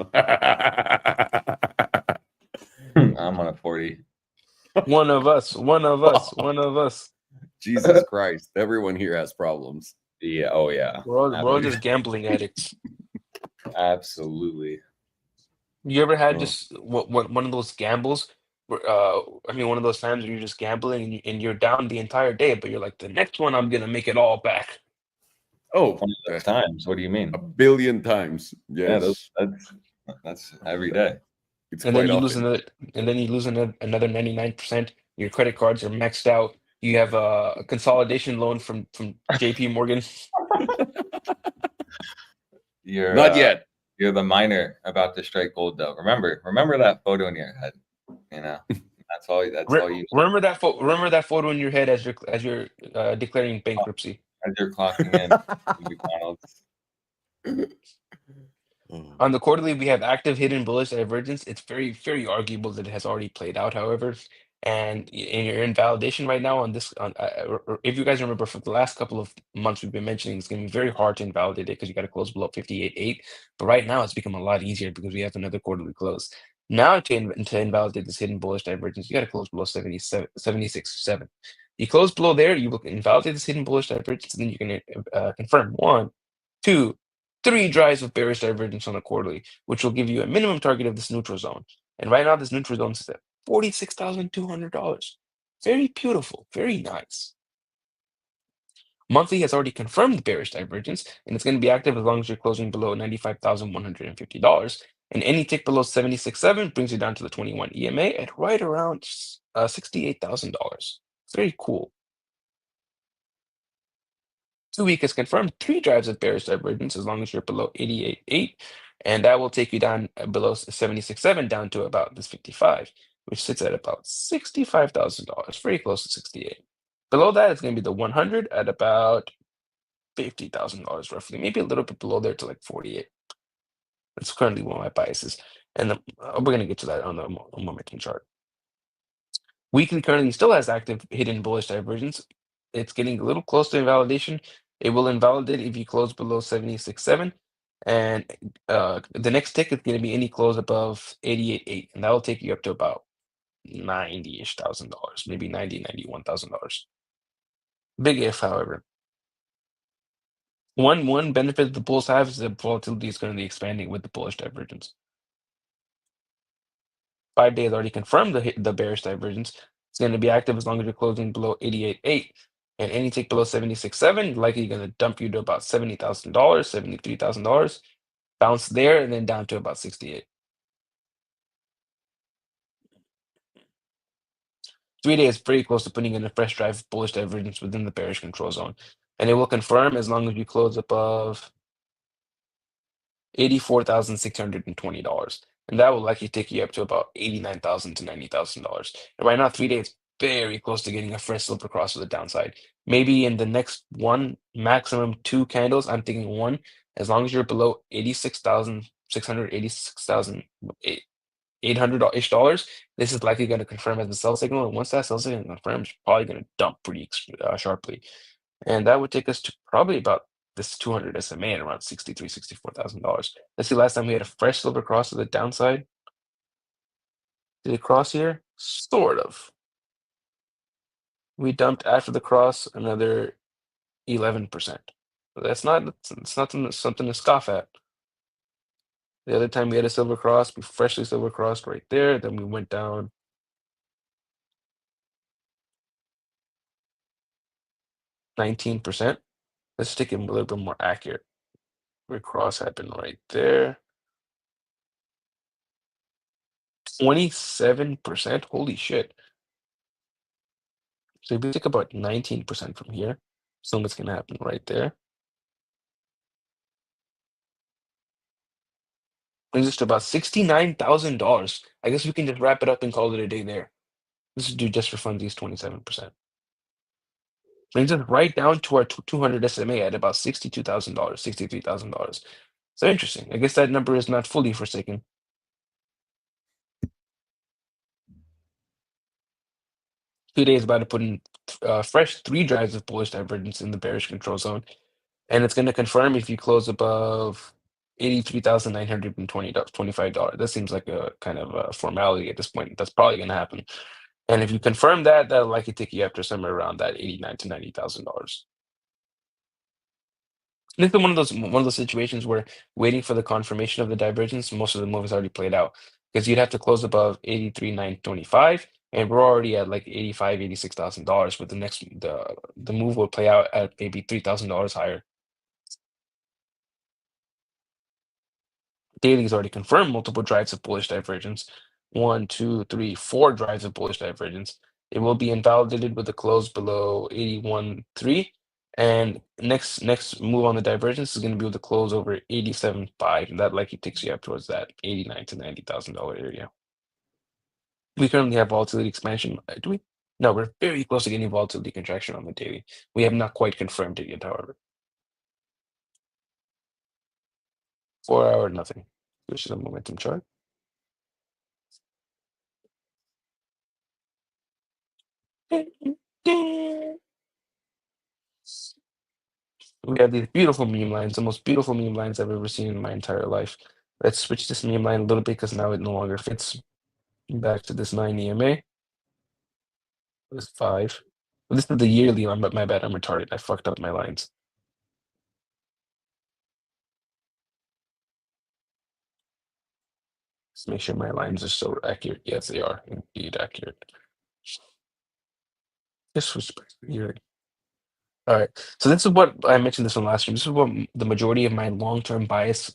Speaker 3: I'm on a 40.
Speaker 2: One of us.
Speaker 1: Jesus Christ. Everyone here has problems.
Speaker 3: Yeah. Oh yeah.
Speaker 2: We're all just gambling addicts.
Speaker 3: Absolutely.
Speaker 2: You ever had just one of those gambles where, one of those times where you're just gambling and you're down the entire day, but you're like, the next one I'm gonna make it all back.
Speaker 1: Oh,
Speaker 3: One of those times. What do you mean?
Speaker 1: a billion times.
Speaker 3: Yeah,
Speaker 1: Yes.
Speaker 3: that's every day.
Speaker 1: It's
Speaker 2: And then
Speaker 1: quite
Speaker 2: you lose
Speaker 1: often.
Speaker 2: another 99%. Your credit cards are maxed out. You have a consolidation loan from JP Morgan.
Speaker 3: You're
Speaker 1: Not yet.
Speaker 3: you're the miner about to strike gold, though. Remember that photo in your head. You know, that's all you
Speaker 2: Remember that photo in your head as you're declaring bankruptcy.
Speaker 3: as you're clocking in McDonald's.
Speaker 2: On the quarterly, we have active hidden bullish divergence. It's very, very arguable that it has already played out, however. And you're in validation right now on this. If you guys remember, for the last couple of months, we've been mentioning it's going to be very hard to invalidate it because you got to close below 58.8. But right now, it's become a lot easier because we have another quarterly close. Now, to invalidate this hidden bullish divergence, you got to close below 76.7. You close below there, you will invalidate this hidden bullish divergence, and then you can confirm 1, 2, 3 drives of bearish divergence on a quarterly, which will give you a minimum target of this neutral zone. And right now, this neutral zone is at $46,200. Very beautiful, very nice. Monthly has already confirmed the bearish divergence, and it's going to be active as long as you're closing below $95,150. And any tick below 76.7 brings you down to the 21 EMA at right around $68,000. Very cool. 2 week has confirmed 3 drives of bearish divergence as long as you're below 88.8, and that will take you down below 76.7 down to about this 55, which sits at about $65,000, very close to 68. Below that, it's going to be the 100 at about $50,000 roughly, maybe a little bit below there to like 48. That's currently one of my biases, and we're going to get to that on the momentum chart. Weekly currently still has active hidden bullish divergence. It's getting a little close to invalidation. It will invalidate if you close below 76.7. And the next tick is going to be any close above 88.8. And that will take you up to about $90-ish thousand, maybe $91,000. Big if, however. One benefit the bulls have is that volatility is going to be expanding with the bullish divergence. 5 days already confirmed the bearish divergence. It's going to be active as long as you're closing below 88.8. And any tick below 76.7, likely going to dump you to about $70,000, $73,000. Bounce there and then down to about 68. 3 days pretty close to putting in a fresh drive of bullish divergence within the bearish control zone. And it will confirm as long as you close above $84,620. And that will likely take you up to about $89,000 to $90,000. And right now, 3 days very close to getting a fresh silver cross to the downside. Maybe in the next one, maximum 2 candles, I'm thinking 1, as long as you're below $86,600, $800-ish, this is likely going to confirm as a sell signal. And once that sell signal confirms, you're probably going to dump pretty sharply. And that would take us to probably about this 200 SMA at around $64,000. Let's see, last time we had a fresh silver cross to the downside. Did it cross here? Sort of. We dumped after the cross another 11%. That's not something to scoff at. The other time we had a silver cross, we freshly silver crossed right there. Then we went down 19%. Let's take it a little bit more accurate. Where cross happened right there. 27%. Holy shit. So if we take about 19% from here, so what's gonna happen right there? Brings us to about $69,000. I guess we can just wrap it up and call it a day there. Let's do just for fun these 27%. Brings us right down to our 200 SMA at about $62,000, $63,000. So interesting. I guess that number is not fully forsaken. Today is about to put in fresh 3 drives of bullish divergence in the bearish control zone. And it's going to confirm if you close above $83,925. That seems like a kind of a formality at this point. That's probably going to happen. And if you confirm that, that'll likely take you up to somewhere around that $89,000 to $90,000. This is one of those situations where waiting for the confirmation of the divergence, most of the move has already played out because you'd have to close above 83,925, and we're already at like $86,000. But the move will play out at maybe $3,000 higher. Daily's already confirmed multiple drives of bullish divergence. 1, 2, 3, 4 drives of bullish divergence. It will be invalidated with a close below 81.3. And next move on the divergence is going to be with a close over 87.5, and that likely takes you up towards that $89,000 to $90,000 area. We currently have volatility expansion. Do we? No, we're very close to getting volatility contraction on the daily. We have not quite confirmed it yet, however. 4 hour, nothing. Which is a momentum chart. We have these beautiful meme lines, the most beautiful meme lines I've ever seen in my entire life. Let's switch this meme line a little bit because now it no longer fits. Back to this 9 EMA. This 5. Well, this is the yearly one, but my bad, I'm retarded. I fucked up my lines. Let's make sure my lines are so accurate. Yes, they are indeed accurate. This was yearly. All right, so this is what I mentioned this one last year. This is what the majority of my long-term bias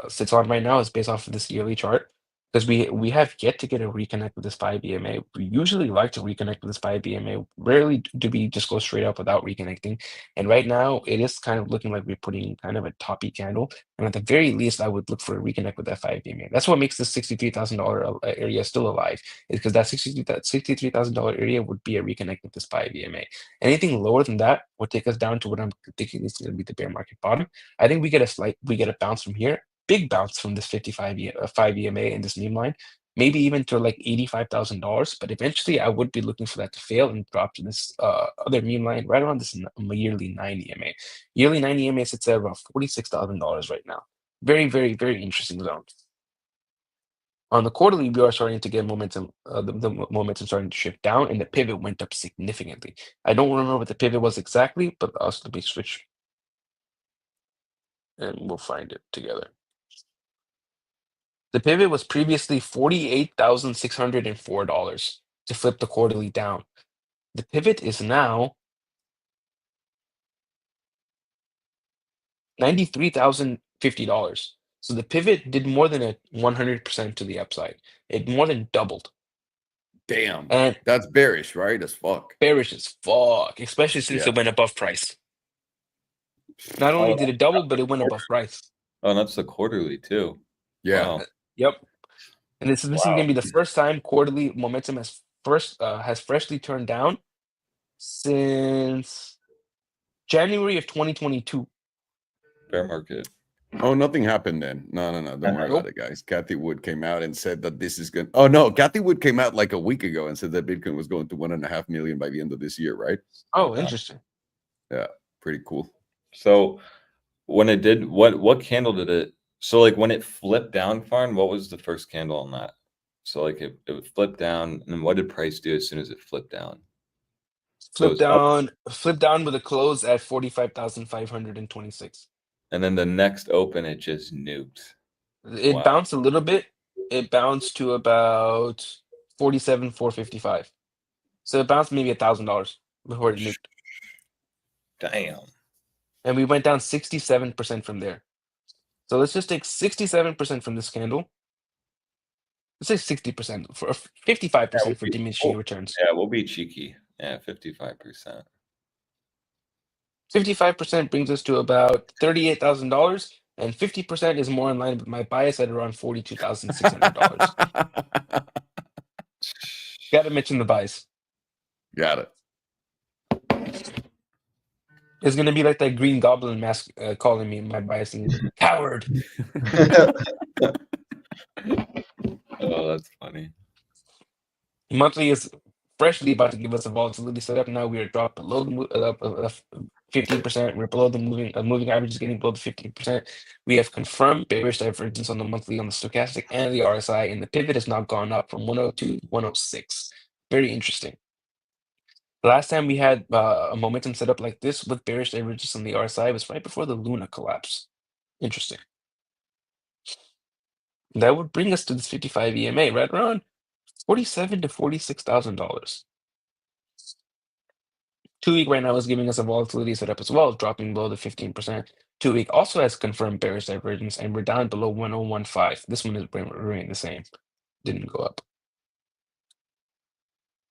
Speaker 2: sits on right now, is based off of this yearly chart, because we have yet to get a reconnect with this 5 EMA. We usually like to reconnect with this 5 EMA. Rarely do we just go straight up without reconnecting. And right now, it is kind of looking like we're putting kind of a toppy candle. And at the very least, I would look for a reconnect with that 5 EMA. That's what makes this $63,000 area still alive, is because that $63,000 area would be a reconnect with this 5 EMA. Anything lower than that would take us down to what I'm thinking is going to be the bear market bottom. I think we get a bounce from here, big bounce from this 5 EMA in this meme line, maybe even to like $85,000. But eventually, I would be looking for that to fail and drop to this other meme line right around this yearly 9 EMA. Yearly 9 EMA sits at about $46,000 right now. Very, very, very interesting zone. On the quarterly, we are starting to get momentum, the momentum starting to shift down, and the pivot went up significantly. I don't remember what the pivot was exactly, but let me switch, and we'll find it together. The pivot was previously $48,604 to flip the quarterly down. The pivot is now $93,050. So the pivot did more than a 100% to the upside. It more than doubled.
Speaker 1: Damn.
Speaker 2: And
Speaker 1: that's bearish, right? As fuck.
Speaker 2: Bearish as fuck, especially since it went above price. Not only did it double, but it went above price.
Speaker 3: Oh, that's the quarterly too.
Speaker 1: Yeah.
Speaker 3: Wow.
Speaker 2: Yep. And this is going to be the first time quarterly momentum has freshly turned down since January of 2022.
Speaker 3: Bear market.
Speaker 1: Oh, nothing happened then. No. Don't worry about it, guys. Kathy Wood came out and said that this is good. Oh, no. Kathy Wood came out like a week ago and said that Bitcoin was going to 1.5 million by the end of this year, right?
Speaker 2: Oh, interesting.
Speaker 1: Yeah, pretty cool.
Speaker 3: So when it did, what candle did it? So like when it flipped down, Farn, what was the first candle on that? So like it would flip down, and what did price do as soon as it flipped down?
Speaker 2: Flip down with a close at 45,526.
Speaker 3: And then the next open, it just nuked.
Speaker 2: It bounced a little bit. It bounced to about 47,455. So it bounced maybe $1,000 before it nuked.
Speaker 3: Damn.
Speaker 2: And we went down 67% from there. So let's just take 67% from this candle. Let's say 60% for 55% for diminishing returns.
Speaker 3: Yeah, we'll be cheeky. Yeah, 55%.
Speaker 2: 55% brings us to about $38,000, and 50% is more in line with my bias at around $42,600. Got to mention the bias.
Speaker 1: Got it.
Speaker 2: It's gonna be like that Green Goblin mask calling me my biasing coward.
Speaker 3: Oh, that's funny.
Speaker 2: Monthly is freshly about to give us a volatility setup. Now we are dropped below the 15%. We're below the moving average is getting below the 15%. We have confirmed bearish divergence on the monthly, on the stochastic and the RSI, and the pivot has now gone up from 102 to 106. Very interesting. The last time we had a momentum set up like this with bearish divergence on the RSI was right before the Luna collapse. Interesting. That would bring us to this 55 EMA right around $47,000 to $46,000. 2 week right now is giving us a volatility setup as well, dropping below the 15%. 2-week also has confirmed bearish divergence, and we're down below 1015. This one is remain the same. Didn't go up.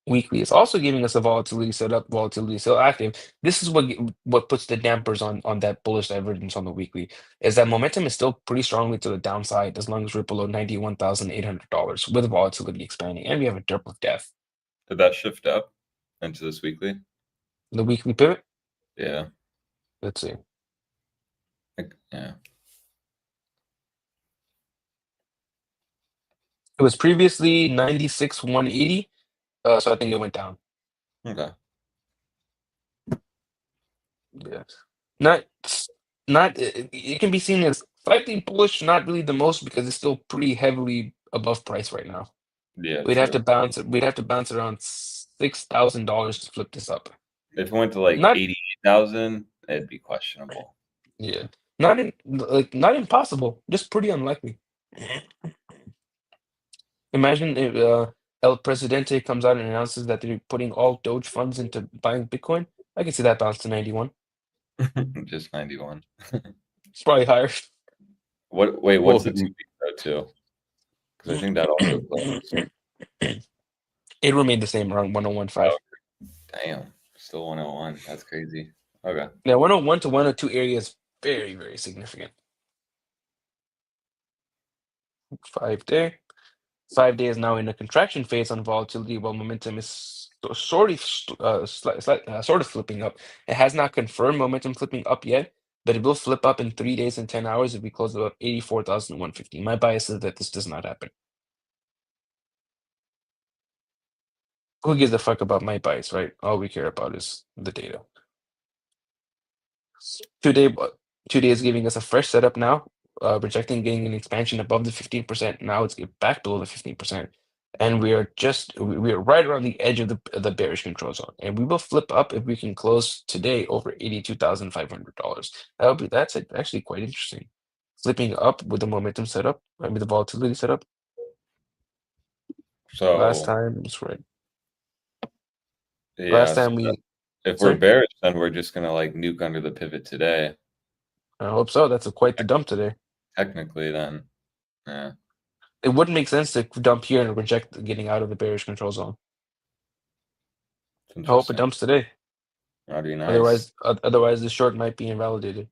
Speaker 2: Weekly is also giving us a volatility setup, volatility still active. This is what puts the dampers on that bullish divergence on the weekly, is that momentum is still pretty strongly to the downside as long as we're below $91,800 with volatility expanding, and we have a derp of death.
Speaker 3: Did that shift up into this weekly?
Speaker 2: The weekly pivot,
Speaker 3: Yeah.
Speaker 2: let's see.
Speaker 3: Yeah.
Speaker 2: It was previously 96,180, so I think it went down.
Speaker 3: Okay.
Speaker 2: Yeah, not it can be seen as slightly bullish, not really the most because it's still pretty heavily above price right now.
Speaker 3: Yeah.
Speaker 2: We'd have to
Speaker 3: True.
Speaker 2: bounce. We'd have to bounce around $6,000 to flip this up.
Speaker 3: If it went to like
Speaker 2: Not
Speaker 3: 88,000, it'd be questionable.
Speaker 2: yeah, not impossible, just pretty unlikely. Imagine if El Presidente comes out and announces that they're putting all Doge funds into buying Bitcoin. I can see that bounce to 91.
Speaker 3: Just 91.
Speaker 2: It's probably higher.
Speaker 3: Wait,
Speaker 1: Well,
Speaker 3: what's the 2 week though too? Because I think that also closed.
Speaker 2: It remained the same around 1015.
Speaker 3: Oh, damn. Still 101. That's crazy. Okay.
Speaker 2: Now 101 to 102 area is very, very significant. 5 day. 5 day is now in a contraction phase on volatility while momentum is sort of flipping up. It has not confirmed momentum flipping up yet, but it will flip up in 3 days and 10 hours if we close above 84,150. My bias is that this does not happen. Who gives a fuck about my bias, right? All we care about is the data. 2 day is giving us a fresh setup now, rejecting getting an expansion above the 15%. Now it's back below the 15%. And we are right around the edge of the bearish control zone. And we will flip up if we can close today over $82,500. That's actually quite interesting. Flipping up with the momentum setup, I mean the volatility setup.
Speaker 3: So
Speaker 2: Last time was right.
Speaker 3: yeah,
Speaker 2: Last
Speaker 3: so
Speaker 2: time we
Speaker 3: if
Speaker 2: sorry?
Speaker 3: we're bearish, then we're just gonna like nuke under the pivot today.
Speaker 2: I hope so. That's quite the dump today.
Speaker 3: Technically, then, yeah.
Speaker 2: It wouldn't make sense to dump here and reject getting out of the bearish control zone.
Speaker 3: It's
Speaker 2: I hope it
Speaker 3: interesting.
Speaker 2: dumps today.
Speaker 3: That'd be nice.
Speaker 2: Otherwise, the short might be invalidated.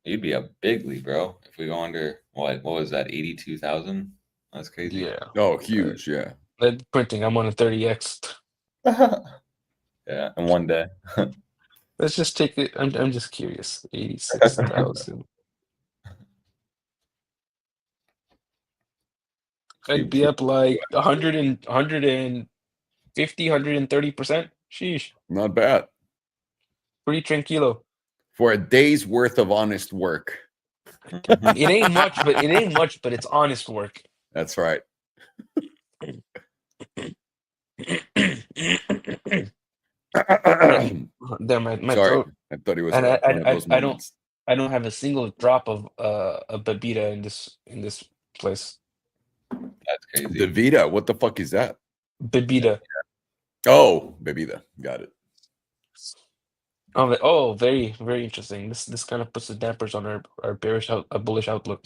Speaker 3: You'd be a bigly, bro. If we go under what was that, 82,000? That's crazy.
Speaker 2: Yeah.
Speaker 1: Oh, huge. Yeah.
Speaker 2: That printing, I'm on a 30x.
Speaker 3: Yeah, in one day.
Speaker 2: Let's just take it. I'm just curious. 86,000. I'd be up like 150, 130%. Sheesh.
Speaker 1: Not bad.
Speaker 2: Pretty tranquilo.
Speaker 1: For a day's worth of honest work.
Speaker 2: It ain't much, but it's honest work.
Speaker 1: That's right.
Speaker 2: There, my
Speaker 1: Sorry,
Speaker 2: throat.
Speaker 1: I thought he was
Speaker 2: And
Speaker 1: one of those moments.
Speaker 2: I don't have a single drop of a Babita in this place.
Speaker 3: That's crazy.
Speaker 1: The Vita, what the fuck is that?
Speaker 2: Babita.
Speaker 1: Oh, Bebida. Got it.
Speaker 2: Oh, very, very interesting. This kind of puts the dampers on our bullish outlook.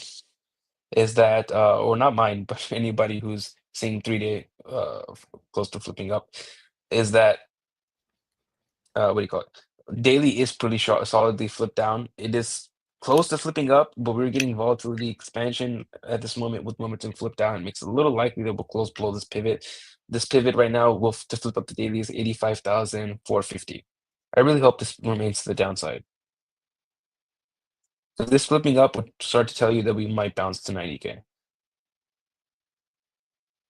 Speaker 2: Is that or not mine, but anybody who's seeing 3 day close to flipping up, is that what do you call it? Daily is pretty solidly flipped down. It is close to flipping up, but we're getting volatility expansion at this moment with momentum flip down. It makes it a little likely that we'll close below this pivot. This pivot right now to flip up the daily is 85,450. I really hope this remains to the downside. So this flipping up would start to tell you that we might bounce to 90K.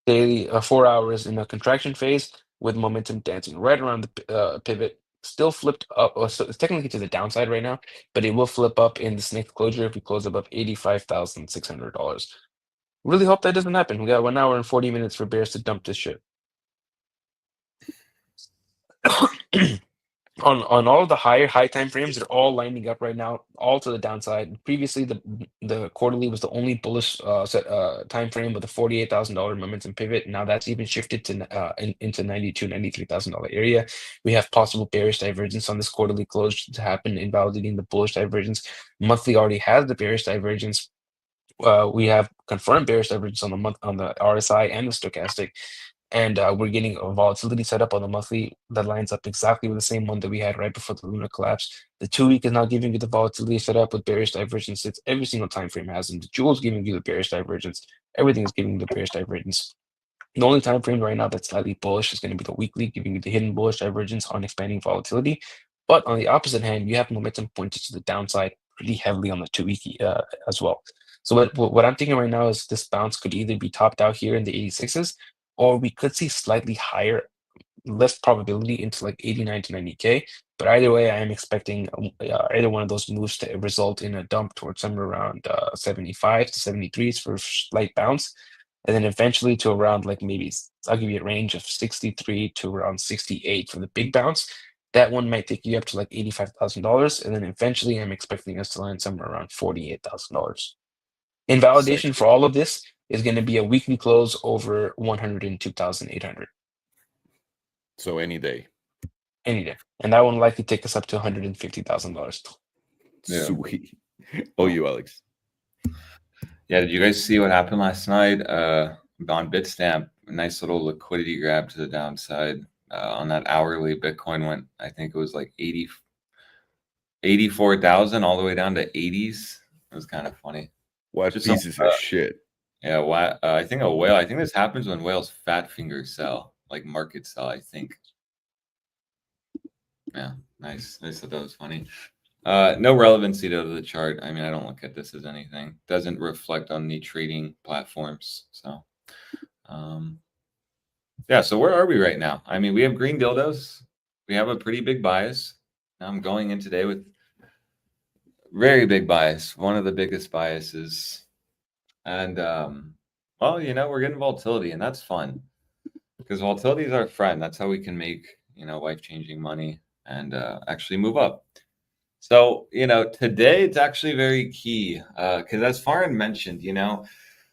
Speaker 2: Daily 4 hours in a contraction phase with momentum dancing right around the pivot. Still flipped up, so it's technically to the downside right now, but it will flip up in this next closure if we close above $85,600. Really hope that doesn't happen. We got 1 hour and 40 minutes for bears to dump this shit. on all of the high time frames, they're all lining up right now, all to the downside. Previously, the quarterly was the only bullish time frame with a $48,000 momentum pivot. Now that's even shifted to into $93,000 area. We have possible bearish divergence on this quarterly close to happen, invalidating the bullish divergence. Monthly already has the bearish divergence. We have confirmed bearish divergence on the month on the RSI and the stochastic. And we're getting a volatility set up on the monthly that lines up exactly with the same one that we had right before the lunar collapse. The 2-week is now giving you the volatility set up with bearish divergence. It's every single time frame has them. The jewel is giving you the bearish divergence. Everything is giving you the bearish divergence. The only time frame right now that's slightly bullish is going to be the weekly, giving you the hidden bullish divergence on expanding volatility. But on the opposite hand, you have momentum pointed to the downside pretty heavily on the 2-week as well. So what I'm thinking right now is this bounce could either be topped out here in the 86s, or we could see slightly higher, less probability into like 89 to 90K. But either way, I am expecting either one of those moves to result in a dump towards somewhere around 75 to 73s for a slight bounce. And then eventually to around like maybe, I'll give you a range of 63 to around 68 for the big bounce. That one might take you up to like $85,000. And then eventually I'm expecting us to land somewhere around $48,000. Invalidation for all of this is going to be a weekly close over 102,800.
Speaker 1: So any day.
Speaker 2: Any day. And that one will likely take us up to $150,000.
Speaker 3: Yeah.
Speaker 1: Sweet. Oh, you, Alex.
Speaker 3: Yeah, did you guys see what happened last night on Bitstamp? A nice little liquidity grab to the downside on that hourly. Bitcoin went, I think it was like 84,000 all the way down to 80s. It was kind of funny.
Speaker 1: What pieces of shit.
Speaker 3: Yeah, I think a whale. I think this happens when whales fat finger sell, like market sell, I think. Yeah, nice. I thought that was funny. No relevancy to the chart. I mean, I don't look at this as anything. Doesn't reflect on the trading platforms. So, yeah. So where are we right now? I mean, we have green dildos. We have a pretty big bias. I'm going in today with very big bias. One of the biggest biases. And well, you know, we're getting volatility, and that's fun because volatility is our friend. That's how we can make, you know, life-changing money and actually move up. So, you know, today it's actually very key because as Farhan mentioned, you know,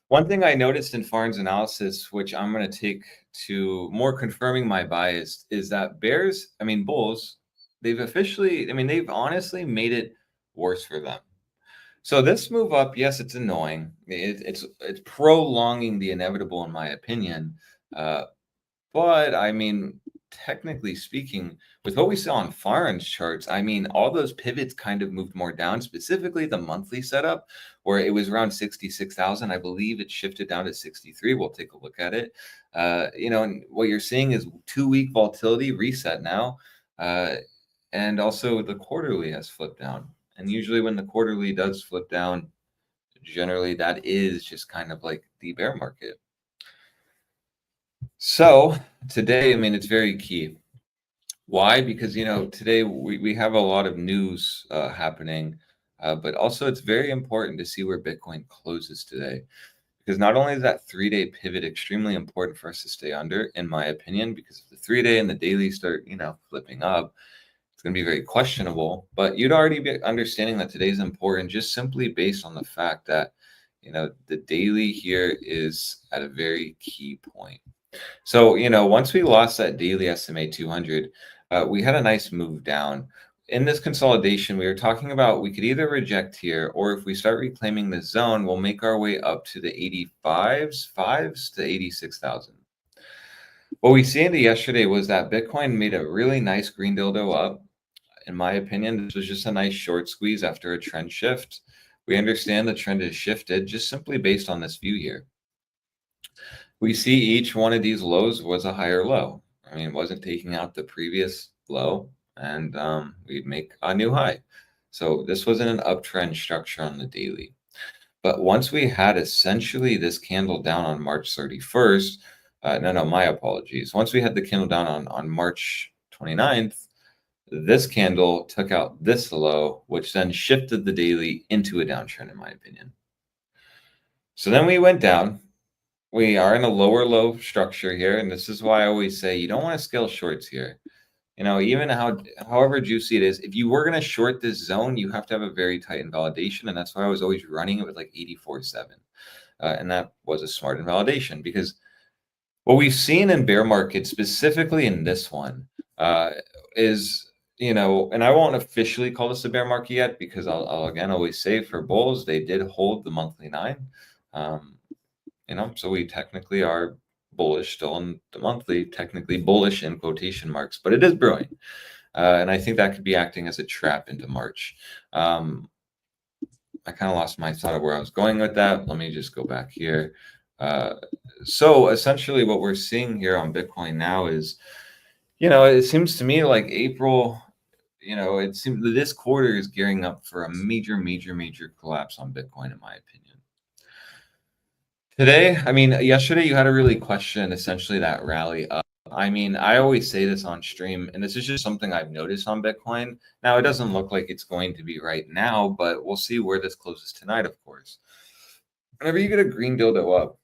Speaker 3: one thing I noticed in Farhan's analysis, which I'm going to take to more confirming my bias, is that bulls, they've honestly made it worse for them. So this move up, yes, it's annoying. It's prolonging the inevitable, in my opinion. But I mean, technically speaking, with what we saw on Farhan's charts, I mean, all those pivots kind of moved more down, specifically the monthly setup, where it was around 66,000. I believe it shifted down to 63. We'll take a look at it. You know, and what you're seeing is 2-week volatility reset now. And also the quarterly has flipped down. And usually when the quarterly does flip down, generally that is just kind of like the bear market. So today, I mean, it's very key. Why? Because, you know, today we have a lot of news happening, but also it's very important to see where Bitcoin closes today. Because not only is that 3-day pivot extremely important for us to stay under, in my opinion, because if the 3-day and the daily start, you know, flipping up, it's going to be very questionable. But you'd already be understanding that today's important just simply based on the fact that, you know, the daily here is at a very key point. So, you know, once we lost that daily SMA 200, we had a nice move down. In this consolidation, we were talking about we could either reject here, or if we start reclaiming the zone, we'll make our way up to the 5s to 86,000. What we seen yesterday was that Bitcoin made a really nice green dildo up. In my opinion, this was just a nice short squeeze after a trend shift. We understand the trend has shifted just simply based on this view here. We see each one of these lows was a higher low. I mean, it wasn't taking out the previous low, and we'd make a new high. So this wasn't an uptrend structure on the daily. But once we had essentially this candle down on March 31st, my apologies. Once we had the candle down on March 29th, this candle took out this low, which then shifted the daily into a downtrend, in my opinion. So then we went down. We are in a lower low structure here, and this is why I always say you don't want to scale shorts here. You know, even however juicy it is, if you were going to short this zone, you have to have a very tight invalidation. And that's why I was always running it with like 84.7. And that was a smart invalidation, because what we've seen in bear markets, specifically in this one, is, you know, and I won't officially call this a bear market yet, because I'll again always say for bulls, they did hold the monthly 9. You know, so we technically are bullish still on the monthly, technically bullish in quotation marks, but it is brewing. And I think that could be acting as a trap into March. I kind of lost my thought of where I was going with that. Let me just go back here. So essentially what we're seeing here on Bitcoin now is, you know, it seems to me like April, you know, it seems that this quarter is gearing up for a major collapse on Bitcoin, in my opinion. Today, I mean, yesterday you had to really question essentially that rally up. I mean, I always say this on stream, and this is just something I've noticed on Bitcoin. Now, it doesn't look like it's going to be right now, but we'll see where this closes tonight, of course. Whenever you get a green dildo up,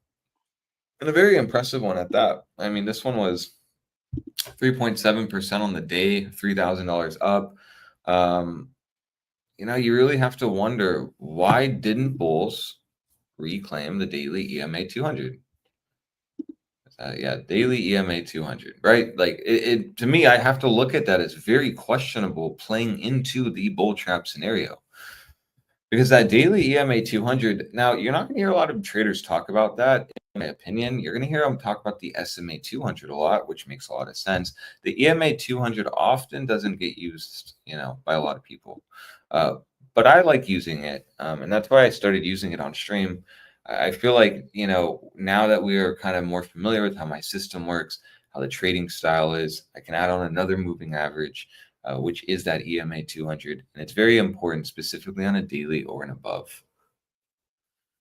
Speaker 3: and a very impressive one at that. I mean, this one was 3.7% on the day, $3,000 up. You know, you really have to wonder, why didn't bulls reclaim the daily EMA 200? Yeah, daily EMA 200, right? Like it to me, I have to look at that as very questionable playing into the bull trap scenario. Because that daily EMA 200, now you're not going to hear a lot of traders talk about that, in my opinion. You're going to hear them talk about the SMA 200 a lot, which makes a lot of sense. The EMA 200 often doesn't get used, you know, by a lot of people. But I like using it, and that's why I started using it on stream. I feel like, you know, now that we are kind of more familiar with how my system works, how the trading style is, I can add on another moving average, which is that EMA 200. And it's very important, specifically on a daily or an above.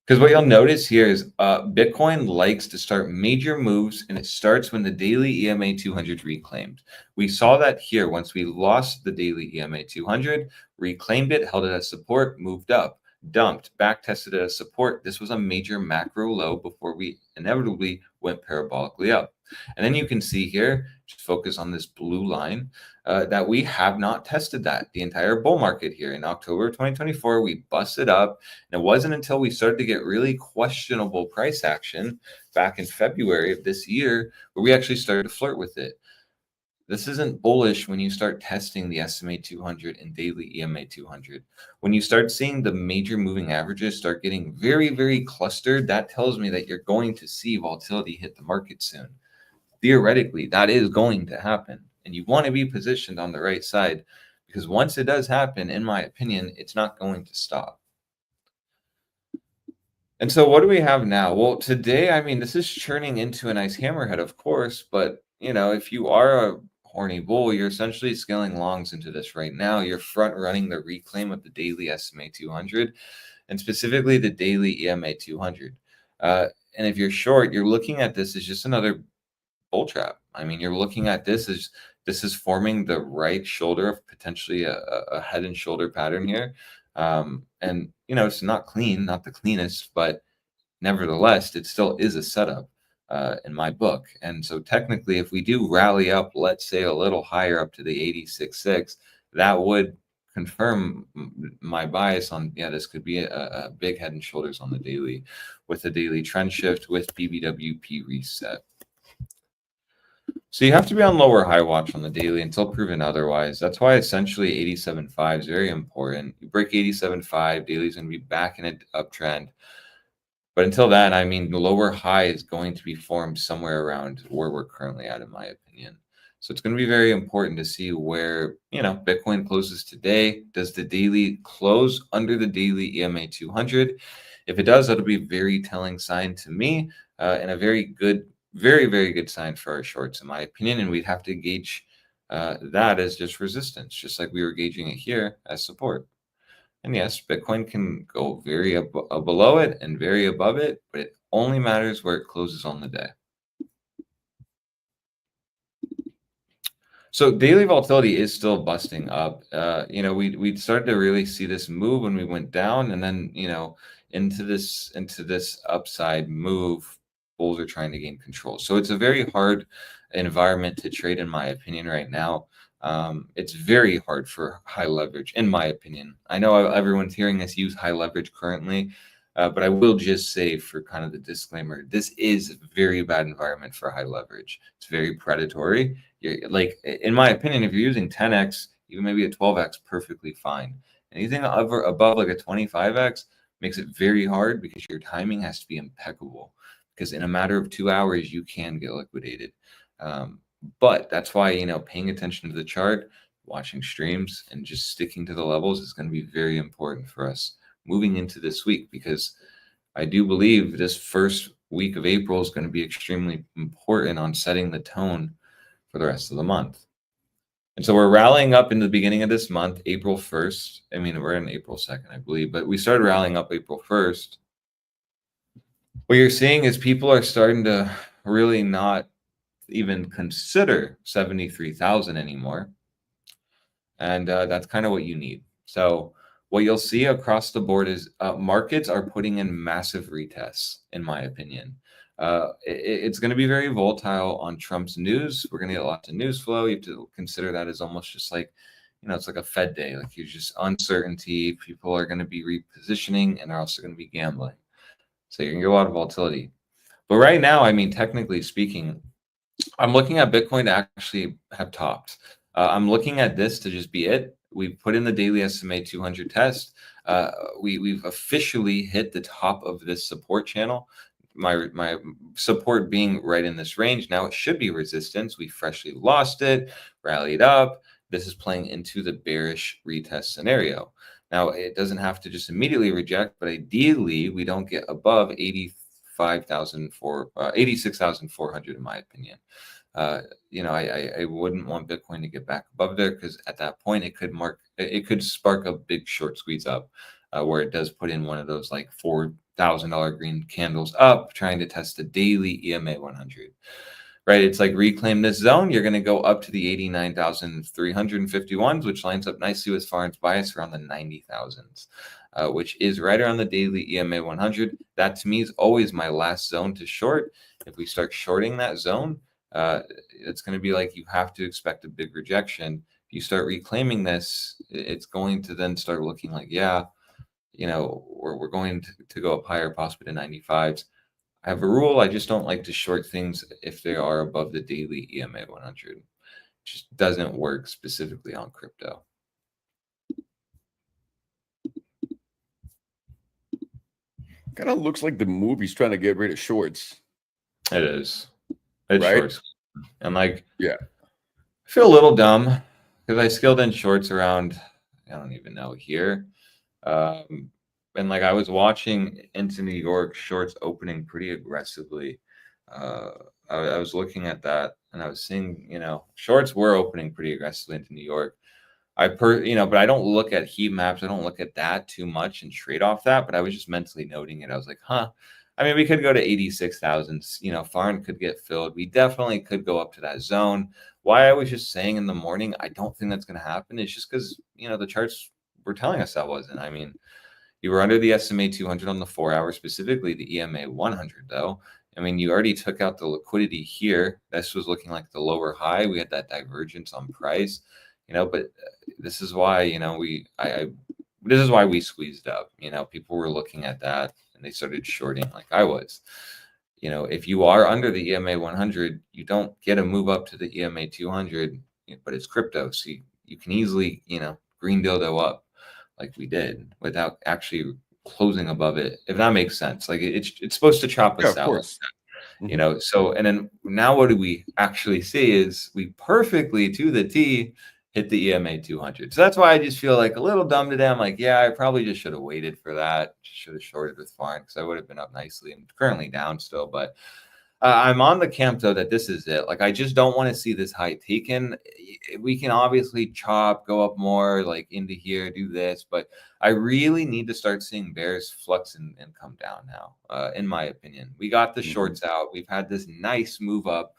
Speaker 3: Because what you'll notice here is Bitcoin likes to start major moves, and it starts when the daily EMA 200 reclaimed. We saw that here once we lost the daily EMA 200, reclaimed it, held it as support, moved up, dumped, back tested it as support. This was a major macro low before we inevitably went parabolically up. And then you can see here, just focus on this blue line, that we have not tested that the entire bull market here. In October 2024, we busted up, and it wasn't until we started to get really questionable price action back in February of this year where we actually started to flirt with it. This isn't bullish when you start testing the SMA 200 and daily EMA 200. When you start seeing the major moving averages start getting very clustered, that tells me that you're going to see volatility hit the market soon. Theoretically, that is going to happen, and you want to be positioned on the right side, because once it does happen, in my opinion, it's not going to stop. And so what do we have now? Well, today, I mean, this is churning into a nice hammerhead, of course, but, you know, if you are a horny bull, you're essentially scaling longs into this right now. You're front running the reclaim of the daily SMA 200, and specifically the daily EMA 200. And if you're short, you're looking at this as just another bull trap. I mean, you're looking at this as this is forming the right shoulder of potentially a head and shoulder pattern here. And, you know, it's not clean, not the cleanest, but nevertheless, it still is a setup in my book. And so technically, if we do rally up, let's say a little higher up to the 86.6, that would confirm my bias on, yeah, this could be a big head and shoulders on the daily with a daily trend shift with BBWP reset. So you have to be on lower high watch on the daily until proven otherwise. That's why essentially 87.5 is very important. You break 87.5, daily's going to be back in an uptrend. But until then, I mean, the lower high is going to be formed somewhere around where we're currently at, in my opinion. So it's going to be very important to see where, you know, Bitcoin closes today. Does the daily close under the daily EMA 200? If it does, that'll be a very telling sign to me, and a very good, very good sign for our shorts, in my opinion. And we'd have to gauge that as just resistance, just like we were gauging it here as support. And yes, Bitcoin can go very below it and very above it, but it only matters where it closes on the day. So daily volatility is still busting up. You know, we started to really see this move when we went down, and then, you know, into this upside move, bulls are trying to gain control. So it's a very hard environment to trade, in my opinion, right now. It's very hard for high leverage, in my opinion. I know everyone's hearing us use high leverage currently, but I will just say, for kind of the disclaimer, this is a very bad environment for high leverage. It's very predatory. Like, in my opinion, if you're using 10x, even maybe a 12x, perfectly fine. Anything above like a 25x makes it very hard because your timing has to be impeccable. Because in a matter of 2 hours, you can get liquidated. But that's why, paying attention to the chart, watching streams, and just sticking to the levels is going to be very important for us moving into this week, because I do believe this first week of April is going to be extremely important on setting the tone for the rest of the month. And so we're rallying up in the beginning of this month, April 1st. I mean, we're in April 2nd, I believe, but we started rallying up April 1st. What you're seeing is people are starting to really not even consider 73,000 anymore. And that's kind of what you need. So what you'll see across the board is markets are putting in massive retests, in my opinion. It's going to be very volatile on Trump's news. We're going to get lots of news flow. You have to consider that as almost just like, it's like a Fed day. Like, you're just uncertainty. People are going to be repositioning, and they're also going to be gambling. So you're going to get a lot of volatility. But right now, I mean, technically speaking, I'm looking at Bitcoin to actually have topped. I'm looking at this to just be it. We put in the daily SMA 200 test. We've officially hit the top of this support channel. My support being right in this range. Now it should be resistance. We freshly lost it, rallied up. This is playing into the bearish retest scenario. Now it doesn't have to just immediately reject, but ideally we don't get above 86,400 in my opinion. I wouldn't want Bitcoin to get back above there, because at that point it could spark a big short squeeze up, where it does put in one of those like $4,000 green candles up, trying to test the daily EMA 100. Right, it's like reclaim this zone. You're going to go up to the 89,351s, which lines up nicely with Farn's bias around the 90,000s. Which is right around the daily EMA 100. That to me is always my last zone to short. If we start shorting that zone, it's going to be like, you have to expect a big rejection. If you start reclaiming this, it's going to then start looking like, we're going to go up higher, possibly to 95s. I have a rule. I just don't like to short things if they are above the daily EMA 100. It just doesn't work specifically on crypto.
Speaker 1: Kind of looks like the movie's trying to get rid of shorts.
Speaker 3: It is. It's
Speaker 1: right?
Speaker 3: shorts. And I
Speaker 1: I
Speaker 3: feel a little dumb because I skilled in shorts around, I don't even know, here. And I was watching into New York shorts opening pretty aggressively. I was looking at that and I was seeing, shorts were opening pretty aggressively into New York. But I don't look at heat maps. I don't look at that too much and trade off that. But I was just mentally noting it. I was like, I mean, we could go to 86,000. Farn could get filled. We definitely could go up to that zone. Why I was just saying in the morning, I don't think that's going to happen. It's just because, the charts were telling us that wasn't. I mean, you were under the SMA 200 on the 4 hour, specifically the EMA 100, though. I mean, you already took out the liquidity here. This was looking like the lower high. We had that divergence on price. But this is why, this is why we squeezed up. People were looking at that and they started shorting like I was. If you are under the EMA 100, you don't get a move up to the EMA 200, but it's crypto. So you can easily, green dildo up like we did without actually closing above it, if that makes sense. Like it's supposed to chop us out.
Speaker 1: course.
Speaker 3: So, and then now what do we actually see is we perfectly to the T hit the EMA 200. So that's why I just feel like a little dumb today. I'm like, I probably just should have waited for that. Just should have shorted with Farn because I would have been up nicely and currently down still. But I'm on the camp, though, that this is it. I just don't want to see this high taken. We can obviously chop, go up more, into here, do this. But I really need to start seeing bears flux and come down now, in my opinion. We got the shorts out. We've had this nice move up.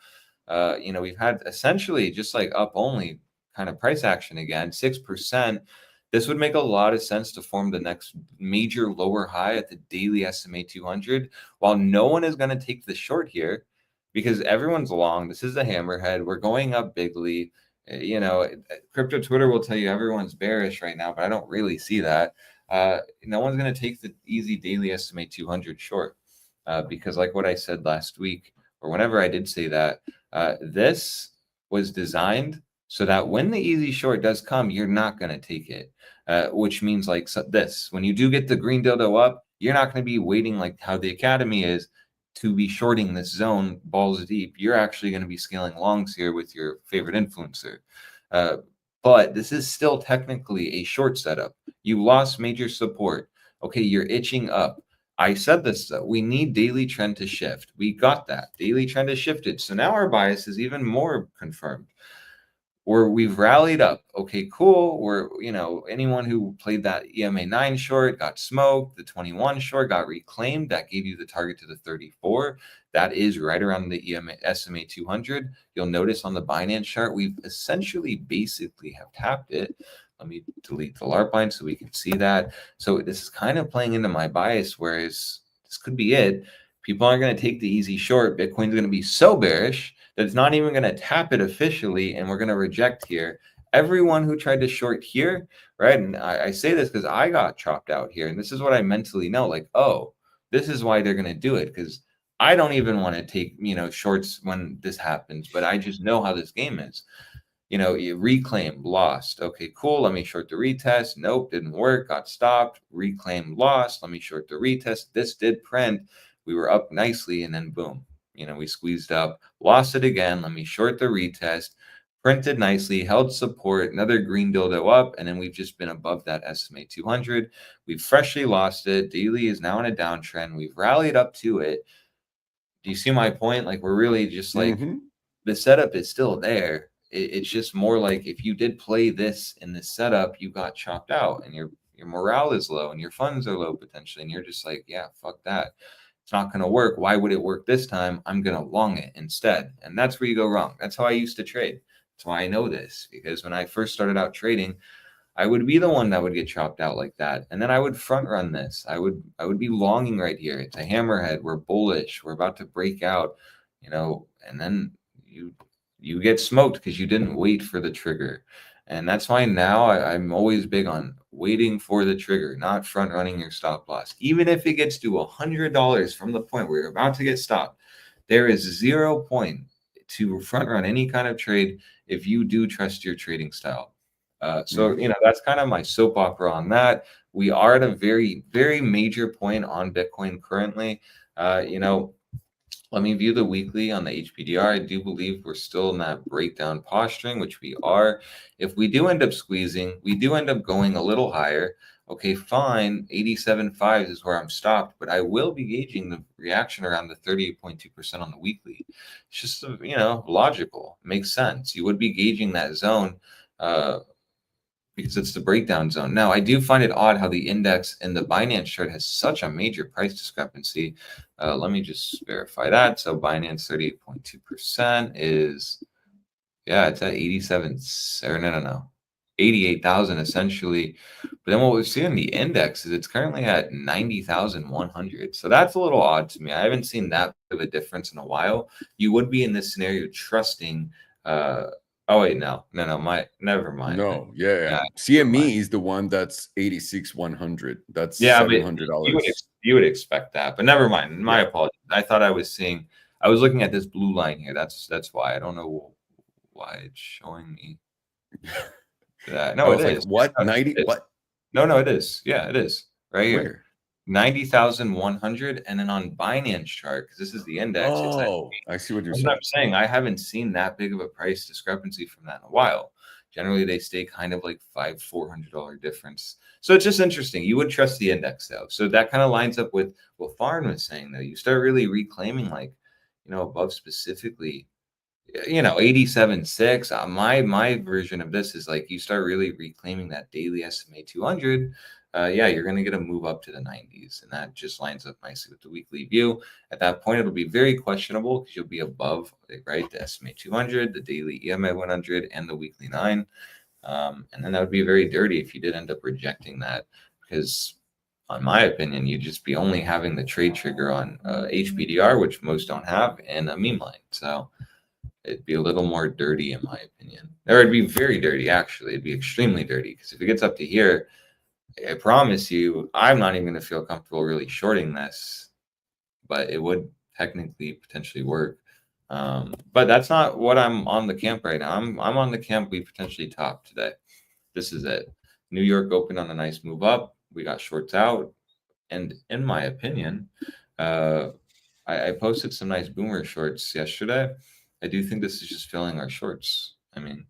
Speaker 3: We've had essentially just up only kind of price action again, 6%. This would make a lot of sense to form the next major lower high at the daily SMA 200. While no one is going to take the short here, because everyone's long. This is a hammerhead. We're going up bigly. You know, crypto Twitter will tell you everyone's bearish right now, but I don't really see that. No one's going to take the easy daily estimate 200 short because like what I said last week, or whenever I did say that, this was designed so that when the easy short does come, you're not going to take it, which means like this, when you do get the green dildo up, you're not going to be waiting like how the academy is to be shorting this zone balls deep. You're actually going to be scaling longs here with your favorite influencer. But this is still technically a short setup. You lost major support. Okay, you're itching up. I said this though, we need daily trend to shift. We got that. Daily trend has shifted. So now our bias is even more confirmed. We've rallied up. Okay, cool. Anyone who played that EMA 9 short got smoked. The 21 short got reclaimed. That gave you the target to the 34. That is right around the SMA 200. You'll notice on the Binance chart, we've essentially basically have tapped it. Let me delete the LARP line so we can see that. So this is kind of playing into my bias, whereas this could be it. People aren't going to take the easy short. Bitcoin's going to be so bearish that it's not even going to tap it officially, and we're going to reject here. Everyone who tried to short here, right? And I say this because I got chopped out here, and this is what I mentally know. Like, oh, this is why they're going to do it, because I don't even want to take, shorts when this happens, but I just know how this game is. You reclaim, lost. Okay, cool. Let me short the retest. Nope, didn't work. Got stopped. Reclaim, lost. Let me short the retest. This did print. We were up nicely, and then boom. We squeezed up, lost it again. Let me short the retest. Printed nicely, held support, another green dildo up, and then we've just been above that SMA 200. We've freshly lost it. Daily is now in a downtrend. We've rallied up to it. Do you see my point? Like, we're really just like, the setup is still there. It's just more like if you did play this in this setup, you got chopped out, and your morale is low, and your funds are low potentially, and you're just like, yeah, fuck that. It's not going to work. Why would it work this time? I'm going to long it instead. And that's where you go wrong. That's how I used to trade. That's why I know this, because when I first started out trading, I would be the one that would get chopped out like that. And then I would front run this. I would be longing right here. It's a hammerhead. We're bullish. We're about to break out, and then you get smoked because you didn't wait for the trigger. And that's why now I'm always big on waiting for the trigger, not front running your stop loss. Even if it gets to $100 from the point where you're about to get stopped, there is 0 point to front run any kind of trade if you do trust your trading style. So that's kind of my soap opera on that. We are at a very, very major point on Bitcoin currently. Let me view the weekly on the HPDR. I do believe we're still in that breakdown posturing, which we are. If we do end up squeezing, we do end up going a little higher. Okay, fine. 87.5 is where I'm stopped, but I will be gauging the reaction around the 38.2% on the weekly. It's just, logical. It makes sense. You would be gauging that zone because it's the breakdown zone. Now, I do find it odd how the index in the Binance chart has such a major price discrepancy. Let me just verify that. So Binance 38.2% is, it's at 87, or no, 88,000 essentially. But then what we see in the index is it's currently at 90,100. So that's a little odd to me. I haven't seen that big of a difference in a while. You would be in this scenario trusting, oh wait, no, never mind.
Speaker 1: No, yeah. CME is the one that's 86,100. That's $700.
Speaker 3: You would expect that, but never mind. My apologies. I thought I was looking at this blue line here. That's why. I don't know why it's showing me that. No, it is.
Speaker 1: Like, what? 90? What?
Speaker 3: No, it is. Yeah, it is. Right here.
Speaker 1: Where?
Speaker 3: 90,100, and then on Binance chart, because this is the index.
Speaker 1: Oh, I see what you're saying.
Speaker 3: I'm saying I haven't seen that big of a price discrepancy from that in a while. Generally, they stay kind of like $400 difference. So it's just interesting. You would trust the index though. So that kind of lines up with what Farn was saying though. You start really reclaiming above specifically, 87.6. My version of this is like you start really reclaiming that daily SMA 200. You're going to get a move up to the 90s, and that just lines up nicely with the weekly view. At that point, it'll be very questionable because you'll be above, right, the SMA 200, the daily EMA 100, and the weekly 9. And then that would be very dirty if you did end up rejecting that, because on my opinion, you'd just be only having the trade trigger on HBDR, which most don't have, and a meme line. So it'd be a little more dirty in my opinion. Or it'd be very dirty, actually. It'd be extremely dirty, because if it gets up to here, I promise you, I'm not even going to feel comfortable really shorting this, but it would technically potentially work. But that's not what I'm on the camp right now. I'm on the camp we potentially top today. This is it. New York opened on a nice move up. We got shorts out. And in my opinion, I posted some nice boomer shorts yesterday. I do think this is just filling our shorts. I mean,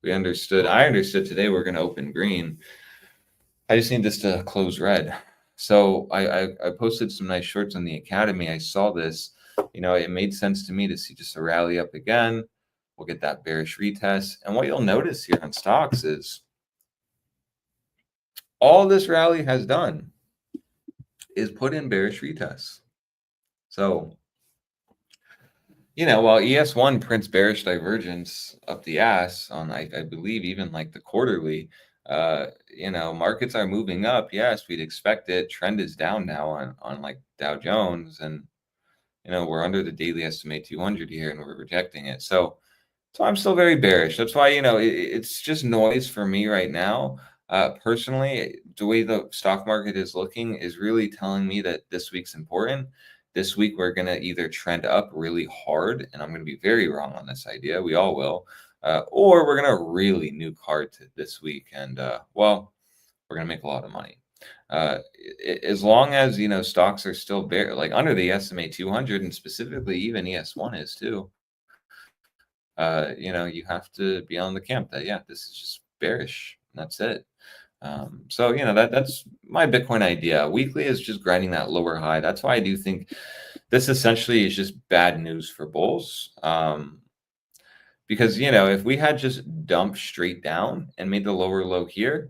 Speaker 3: I understood today we're going to open green. I just need this to close red. So I posted some nice shorts on the Academy. I saw this, it made sense to me to see just a rally up again. We'll get that bearish retest. And what you'll notice here on stocks is all this rally has done is put in bearish retests. So, while ES1 prints bearish divergence up the ass on, I believe, even like the quarterly, markets are moving up. Yes, we'd expect it. Trend is down now on like Dow Jones, and we're under the daily estimate 200 here, and we're rejecting it. So I'm still very bearish. That's why it's just noise for me right now. Personally, the way the stock market is looking is really telling me that this week's important. This week we're gonna either trend up really hard, and I'm gonna be very wrong on this idea. We all will. Or we're going to really nuke hard to this week, and we're going to make a lot of money. As long as stocks are still like under the SMA 200, and specifically even ES1 is too. You have to be on the camp that this is just bearish, and that's it. So that's my Bitcoin idea. Weekly is just grinding that lower high. That's why I do think this essentially is just bad news for bulls. Because, if we had just dumped straight down and made the lower low here,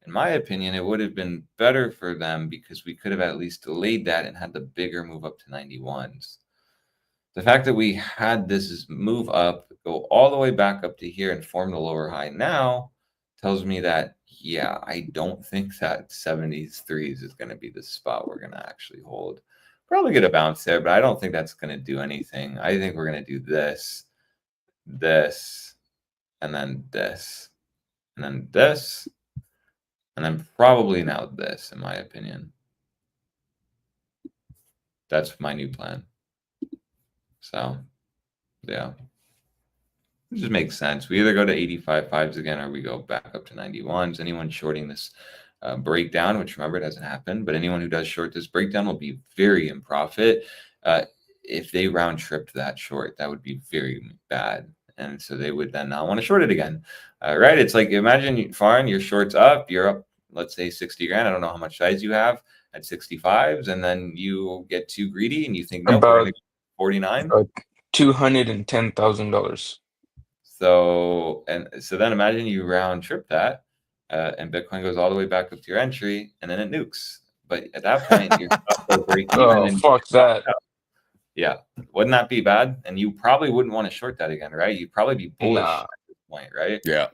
Speaker 3: in my opinion, it would have been better for them, because we could have at least delayed that and had the bigger move up to 91s. The fact that we had this move up, go all the way back up to here and form the lower high now tells me that, I don't think that 73s is going to be the spot we're going to actually hold. Probably get a bounce there, but I don't think that's going to do anything. I think we're going to do this, and then this, and then this, and then probably now this, in my opinion. That's my new plan. So, it just makes sense. We either go to 85.5s again, or we go back up to 91s. Anyone shorting this breakdown, which remember, it doesn't happen, but anyone who does short this breakdown will be very in profit. If they round tripped that short, that would be very bad. And so they would then not want to short it again, right? It's like, imagine, Farn, your short's up, you're up, let's say 60 grand. I don't know how much size you have at 65s, and then you get too greedy and you think, nope, we're going to 49.
Speaker 2: $210,000.
Speaker 3: So then imagine you round trip that, and Bitcoin goes all the way back up to your entry, and then it nukes. But at that point, you're still break even.
Speaker 2: Oh, fuck that.
Speaker 3: Yeah, wouldn't that be bad? And you probably wouldn't want to short that again, right? You'd probably be bullish at this point, right?
Speaker 1: Yeah.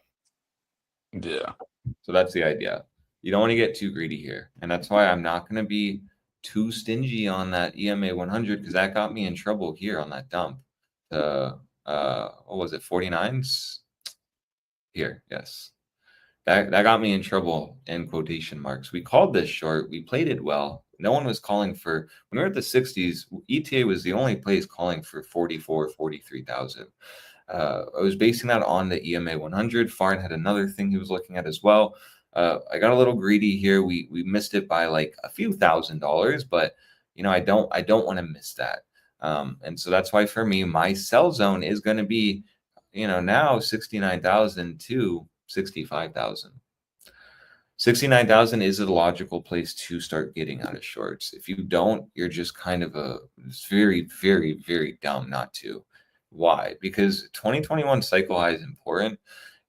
Speaker 3: So that's the idea. You don't want to get too greedy here, and that's why I'm not going to be too stingy on that EMA 100, because that got me in trouble here on that dump. What was it, 49s? Here, yes. That got me in trouble, in quotation marks. We called this short. We played it well. No one was calling for, when we were at the 60s, ETA was the only place calling for 44, 43,000. I was basing that on the EMA 100. Farn had another thing he was looking at as well. I got a little greedy here. We missed it by like a few $1,000s, but I don't want to miss that. And so that's why for me, my sell zone is going to be, now 69,000 to 65,000. 69,000 is a logical place to start getting out of shorts. If you don't, you're just kind of it's very, very, very dumb not to. Why? Because 2021 cycle high is important.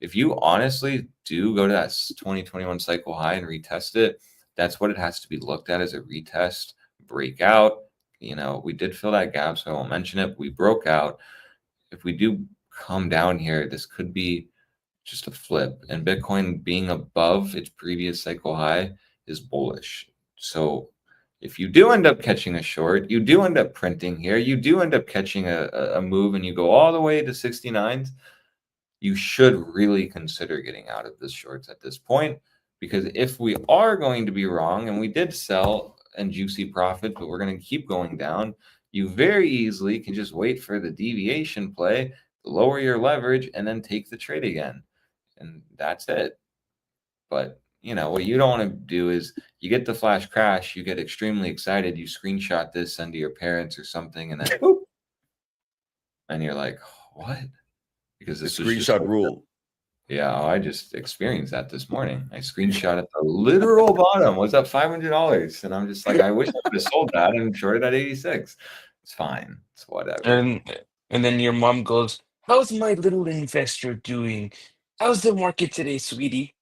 Speaker 3: If you honestly do go to that 2021 cycle high and retest it, that's what it has to be looked at, as a retest, breakout. We did fill that gap, so I won't mention it. We broke out. If we do come down here, this could be just a flip, and Bitcoin being above its previous cycle high is bullish. So if you do end up catching a short, you do end up printing here, you do end up catching a move and you go all the way to 69s, you should really consider getting out of this shorts at this point. Because if we are going to be wrong and we did sell and juicy profit, but we're going to keep going down, you very easily can just wait for the deviation play, lower your leverage, and then take the trade again. And that's it. But you know what you don't want to do is you get the flash crash, you get extremely excited, you screenshot this, send to your parents or something, and then boop, and you're like, what? Because
Speaker 1: The
Speaker 3: this was just
Speaker 1: screenshot rule.
Speaker 3: yeah, I just experienced that this morning. I screenshot at the literal bottom was up $500, and I'm just like, I wish I would have sold that and shorted at 86. It's fine. It's whatever.
Speaker 2: And then your mom goes, "How's my little investor doing? How's the market today, sweetie?"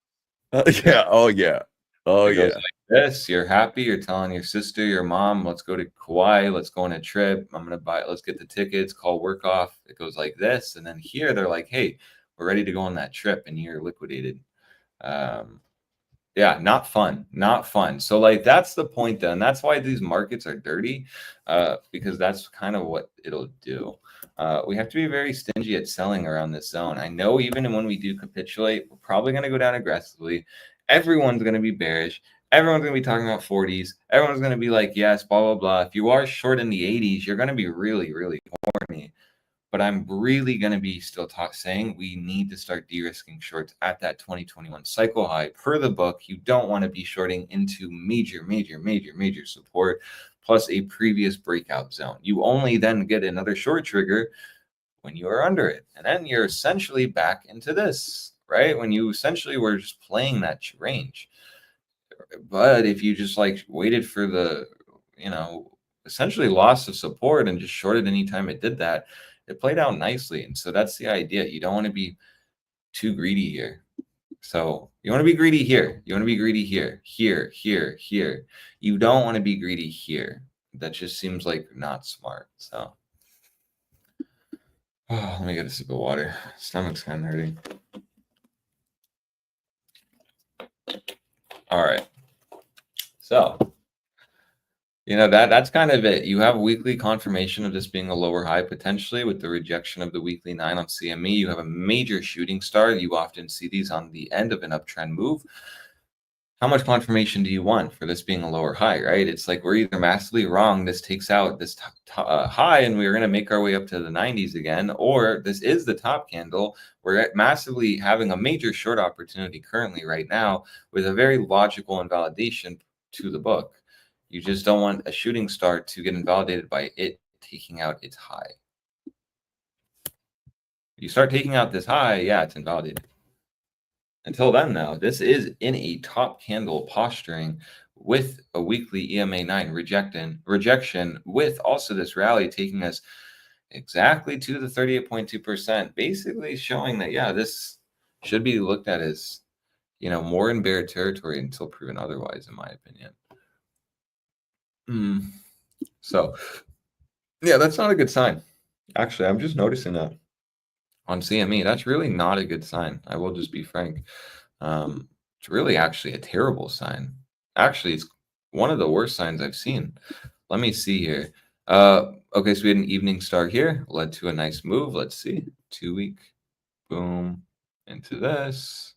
Speaker 1: Yeah. Oh yeah. Oh
Speaker 3: It goes
Speaker 1: yeah.
Speaker 3: like this. You're happy. You're telling your sister, your mom, let's go to Kauai. Let's go on a trip. I'm gonna buy. Let's get the tickets. Call work off. It goes like this, and then here they're like, hey, we're ready to go on that trip, and you're liquidated. Yeah, not fun, not fun. So like that's the point then. That's why these markets are dirty, because that's kind of what it'll do. We have to be very stingy at selling around this zone. I know even when we do capitulate, we're probably going to go down aggressively. Everyone's going to be bearish. Everyone's going to be talking about 40s. Everyone's going to be like, yes, blah, blah, blah. If you are short in the 80s, you're going to be really, really horny. But I'm really going to be still saying we need to start de-risking shorts at that 2021 cycle high. Per the book, you don't want to be shorting into major support plus a previous breakout zone. You only then get another short trigger when you are under it. And then you're essentially back into this, right? When you essentially were just playing that range. But if you just like waited for the, essentially loss of support and just shorted anytime it did that, it played out nicely. And so that's the idea. You don't want to be too greedy here. So you want to be greedy here. You want to be greedy here, here. You don't want to be greedy here. That just seems like not smart. So let me get a sip of water. Stomach's kind of hurting. All right. So that's kind of it. You have weekly confirmation of this being a lower high potentially with the rejection of the weekly 9 on CME. You have a major shooting star. You often see these on the end of an uptrend move. How much confirmation do you want for this being a lower high, right? It's like we're either massively wrong, this takes out this high and we're going to make our way up to the 90s again, or this is the top candle. We're massively having a major short opportunity currently right now with a very logical invalidation to the book. You just don't want a shooting star to get invalidated by it taking out its high. You start taking out this high, yeah, it's invalidated. Until then, though, this is in a top candle posturing with a weekly EMA 9 rejection with also this rally taking us exactly to the 38.2%, basically showing that, yeah, this should be looked at as, more in bear territory until proven otherwise, in my opinion. So, yeah, that's not a good sign. Actually, I'm just noticing that on CME. That's really not a good sign. I will just be frank. It's really actually a terrible sign. Actually, it's one of the worst signs I've seen. Let me see here. Okay, so we had an evening star here, led to a nice move. Let's see. 2 week. Boom. Into this.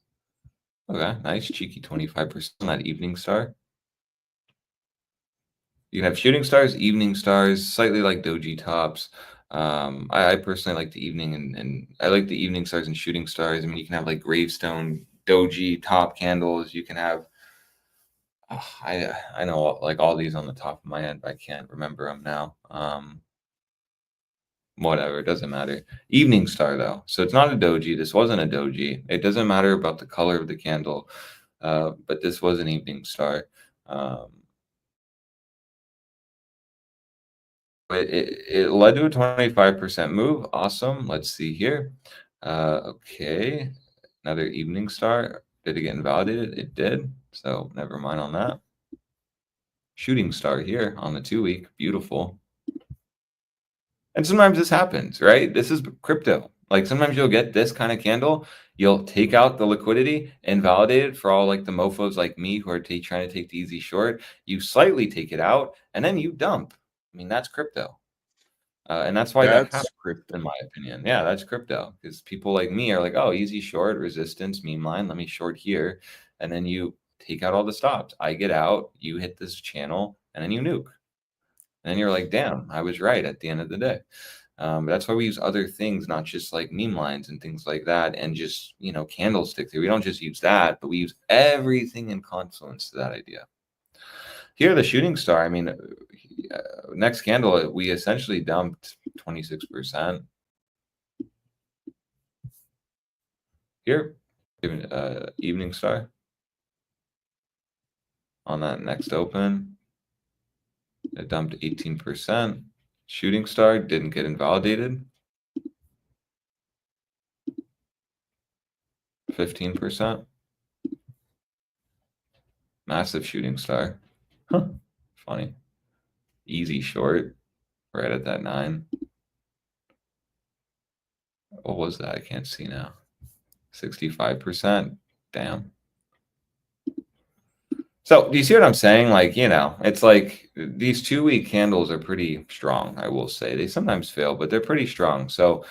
Speaker 3: Okay, nice cheeky 25% on that evening star. You can have shooting stars, evening stars, slightly like doji tops. I personally like the evening and I like the evening stars and shooting stars. I mean, you can have like gravestone, doji top candles. You can have, I know like all these on the top of my head, but I can't remember them now. Whatever, it doesn't matter. Evening star though, so it's not a doji. This wasn't a doji. It doesn't matter about the color of the candle, but this was an evening star. It led to a 25% move. Awesome. Let's see here. Okay. Another evening star. Did it get invalidated? It did. So never mind on that. Shooting star here on the 2 week. Beautiful. And sometimes this happens, right? This is crypto. Like sometimes you'll get this kind of candle, you'll take out the liquidity, invalidate it for all like the mofos like me who are trying to take the easy short. You slightly take it out and then you dump. I mean, that's crypto. And that's why that happens,
Speaker 1: That's crypto.
Speaker 3: in my opinion. Yeah, that's crypto. Because people like me are like, oh, easy short, resistance, meme line, let me short here. And then you take out all the stops. I get out, you hit this channel, and then you nuke. And then you're like, damn, I was right at the end of the day. That's why we use other things, not just like meme lines and things like that, and just, you know, candlestick theory. We don't just use that, but we use everything in confluence to that idea. Here, the shooting star, I mean, next candle, we essentially dumped 26%. Here, evening star on that next open, it dumped 18%. Shooting star didn't get invalidated. 15%. Massive shooting star. Huh. Funny. Easy short right at that 9. What was that? I can't see now. 65%. Damn. So do you see what I'm saying? Like, you know, it's like these 2-week candles are pretty strong, I will say. They sometimes fail, but they're pretty strong. So,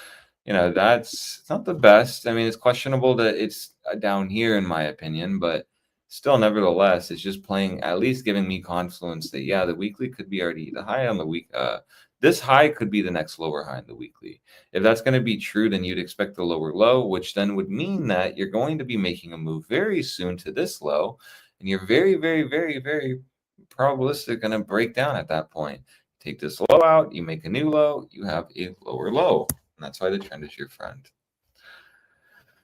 Speaker 3: you know, it's not the best. I mean, it's questionable that it's down here, in my opinion, but still, nevertheless, it's just playing, at least giving me confluence that, yeah, the weekly could be already the high on the week. This high could be the next lower high in the weekly. If that's going to be true, then you'd expect the lower low, which then would mean that you're going to be making a move very soon to this low. And you're very, very, very, very probabilistic going to break down at that point. Take this low out, you make a new low, you have a lower low. And that's why the trend is your friend.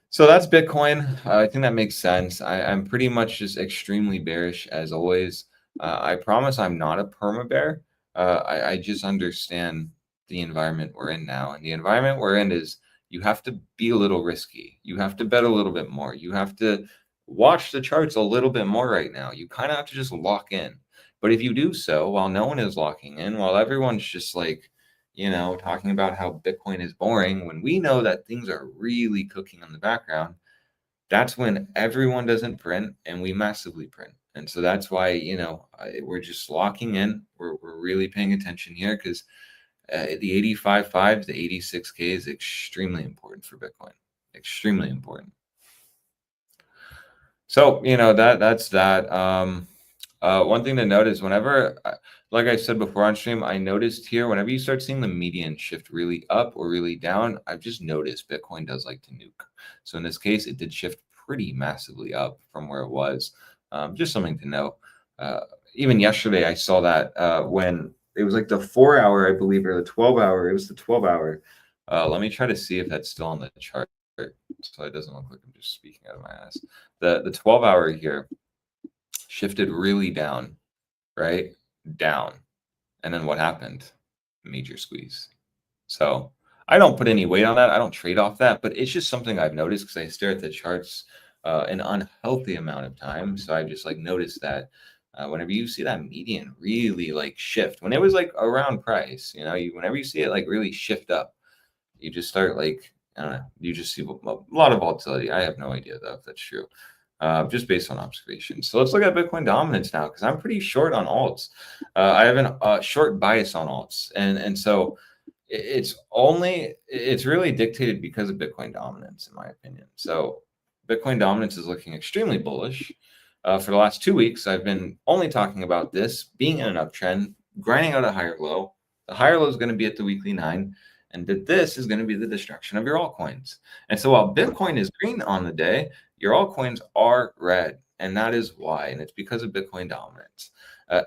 Speaker 3: So that's Bitcoin. I think that makes sense. I'm pretty much just extremely bearish as always. I promise I'm not a perma bear. I just understand the environment we're in now. And the environment we're in is you have to be a little risky. You have to bet a little bit more. You have to watch the charts a little bit more right now. You kind of have to just lock in. But if you do so while no one is locking in, while everyone's just like, you know, talking about how Bitcoin is boring, when we know that things are really cooking in the background, that's when everyone doesn't print and we massively print. And so that's why, you know, we're just locking in. We're really paying attention here because the 85.5, the 86K is extremely important for Bitcoin. Extremely important. So, you know, that's that. One thing to note is whenever, like I said before on stream, I noticed here, whenever you start seeing the median shift really up or really down, I've just noticed Bitcoin does like to nuke. So in this case, it did shift pretty massively up from where it was. Just something to know. Even yesterday, I saw that when it was like the 4-hour, I believe, or the 12-hour. It was the 12-hour. Let me try to see if that's still on the chart, so it doesn't look like I'm just speaking out of my ass. The 12-hour here shifted really down, right? Down. And then what happened? Major squeeze. So I don't put any weight on that. I don't trade off that, but it's just something I've noticed because I stare at the charts an unhealthy amount of time. So I just like noticed that whenever you see that median really like shift, when it was like around price, you know, whenever you see it like really shift up, you just start like, I don't know, you just see a lot of volatility. I have no idea though if that's true. Just based on observation. So let's look at Bitcoin dominance now, because I'm pretty short on alts. I have a short bias on alts, and so it's really dictated because of Bitcoin dominance, in my opinion. So Bitcoin dominance is looking extremely bullish. For the last 2 weeks, I've been only talking about this being in an uptrend, grinding out a higher low. The higher low is going to be at the weekly 9. And that this is going to be the destruction of your altcoins. And so while Bitcoin is green on the day, your altcoins are red. And that is why. And it's because of Bitcoin dominance.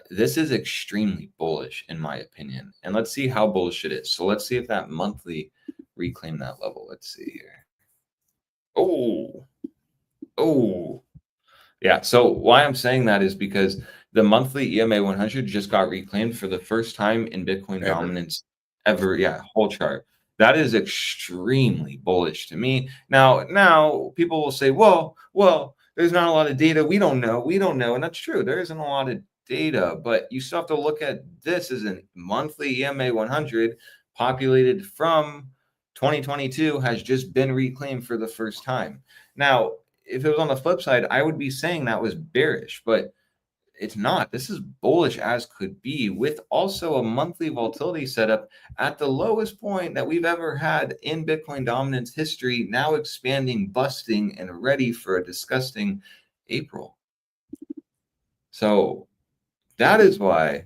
Speaker 3: This is extremely bullish, in my opinion. And let's see how bullish it is. So let's see if that monthly reclaimed that level. Let's see here. Oh. Yeah. So why I'm saying that is because the monthly EMA 100 just got reclaimed for the first time in Bitcoin dominance ever. Yeah, whole chart. That is extremely bullish to me. Now people will say, well, there's not a lot of data. We don't know. And that's true. There isn't a lot of data, but you still have to look at this as a monthly EMA 100 populated from 2022 has just been reclaimed for the first time. Now, if it was on the flip side, I would be saying that was bearish, but it's not. This is bullish as could be, with also a monthly volatility setup at the lowest point that we've ever had in Bitcoin dominance history, now expanding, busting, and ready for a disgusting April. So that is why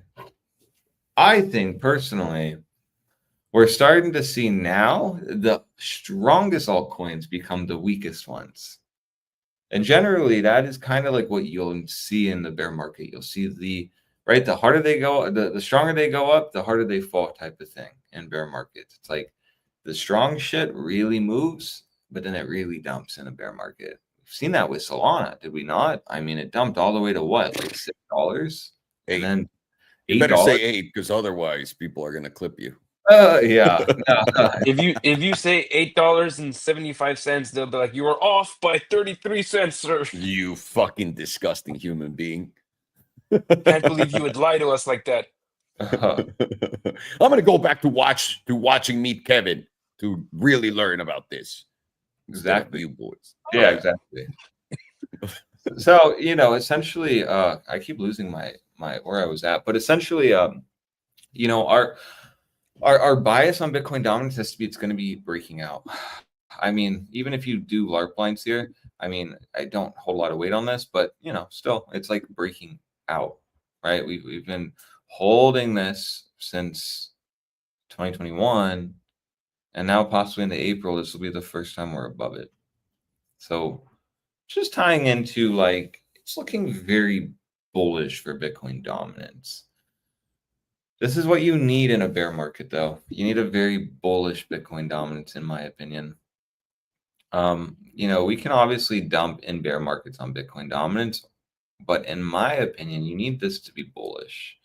Speaker 3: I think personally, we're starting to see now the strongest altcoins become the weakest ones. And generally, that is kind of like what you'll see in the bear market. You'll see the harder they go, the stronger they go up, the harder they fall type of thing in bear markets. It's like the strong shit really moves, but then it really dumps in a bear market. We've seen that with Solana, did we not? I mean, it dumped all the way to what, like $6? And then
Speaker 1: you better say 8, because otherwise people are going to clip you.
Speaker 3: Yeah.
Speaker 2: If you say $8.75, they'll be like, you are off by 33 cents, sir.
Speaker 1: You fucking disgusting human being.
Speaker 2: Can't believe you would lie to us like that.
Speaker 1: I'm going to go back to watching Meet Kevin to really learn about this.
Speaker 3: Exactly.
Speaker 1: You boys.
Speaker 3: Yeah, exactly. So, essentially, I keep losing my where I was at, but essentially, our bias on Bitcoin dominance has to be, it's going to be breaking out. I mean, even if you do LARP blinds here, I mean, I don't hold a lot of weight on this, but still, it's like breaking out, right? We've been holding this since 2021, and now possibly into April, this will be the first time we're above it. So just tying into, like, it's looking very bullish for Bitcoin dominance. This is what you need in a bear market, though. You need a very bullish Bitcoin dominance, in my opinion. We can obviously dump in bear markets on Bitcoin dominance, but in my opinion, you need this to be bullish.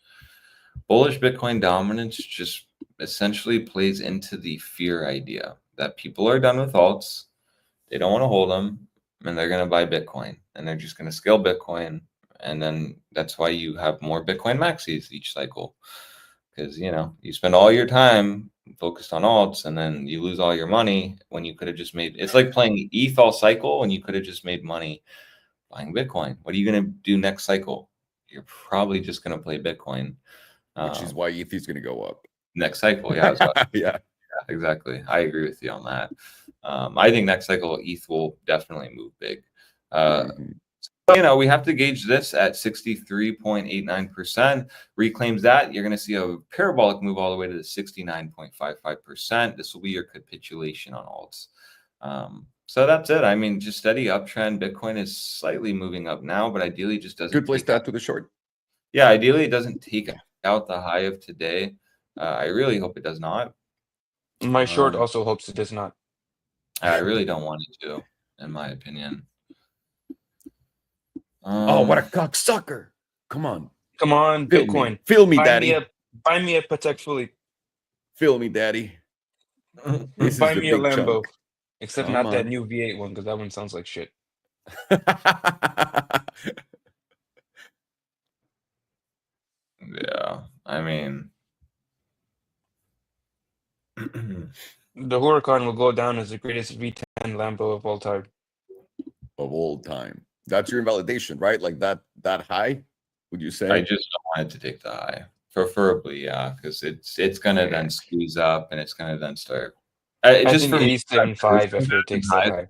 Speaker 3: Bullish Bitcoin dominance just essentially plays into the fear idea that people are done with alts, they don't want to hold them, and they're going to buy Bitcoin, and they're just going to scale Bitcoin, and then that's why you have more Bitcoin maxis each cycle. Because, you spend all your time focused on alts, and then you lose all your money when you could have just made, it's like playing ETH all cycle when you could have just made money buying Bitcoin. What are you going to do next cycle? You're probably just going to play Bitcoin.
Speaker 1: Which is why ETH is going to go up.
Speaker 3: Next cycle, yeah. Yeah, exactly. I agree with you on that. I think next cycle ETH will definitely move big. We have to gauge this at 63.89%. Reclaims that, you're going to see a parabolic move all the way to the 69.55%. This will be your capitulation on alts. So that's it. I mean, just steady uptrend. Bitcoin is slightly moving up now, but ideally just doesn't.
Speaker 1: Good place to add to the short.
Speaker 3: Yeah, ideally it doesn't take out the high of today. I really hope it does not.
Speaker 2: My short also hopes it does not.
Speaker 3: I really don't want it to, in my opinion.
Speaker 1: Oh, what a cocksucker. Come on.
Speaker 2: Come on,
Speaker 1: Feel
Speaker 2: Bitcoin.
Speaker 1: Me. Feel me, daddy.
Speaker 2: Buy me a Patek Philippe.
Speaker 1: Feel me, daddy.
Speaker 2: Buy me a Lambo. Chunk. Except
Speaker 3: Come
Speaker 2: not
Speaker 3: on.
Speaker 2: that new V8 one, because that one sounds like shit.
Speaker 3: Yeah, I mean...
Speaker 2: The Huracan will go down as the greatest V10 Lambo of all time.
Speaker 1: Of all time. That's your invalidation, right? Like that high, would you say?
Speaker 3: I just don't want it to take the high. Preferably, yeah, because it's gonna then squeeze up, and it's gonna then start.
Speaker 2: I think 87.5 after it takes that high.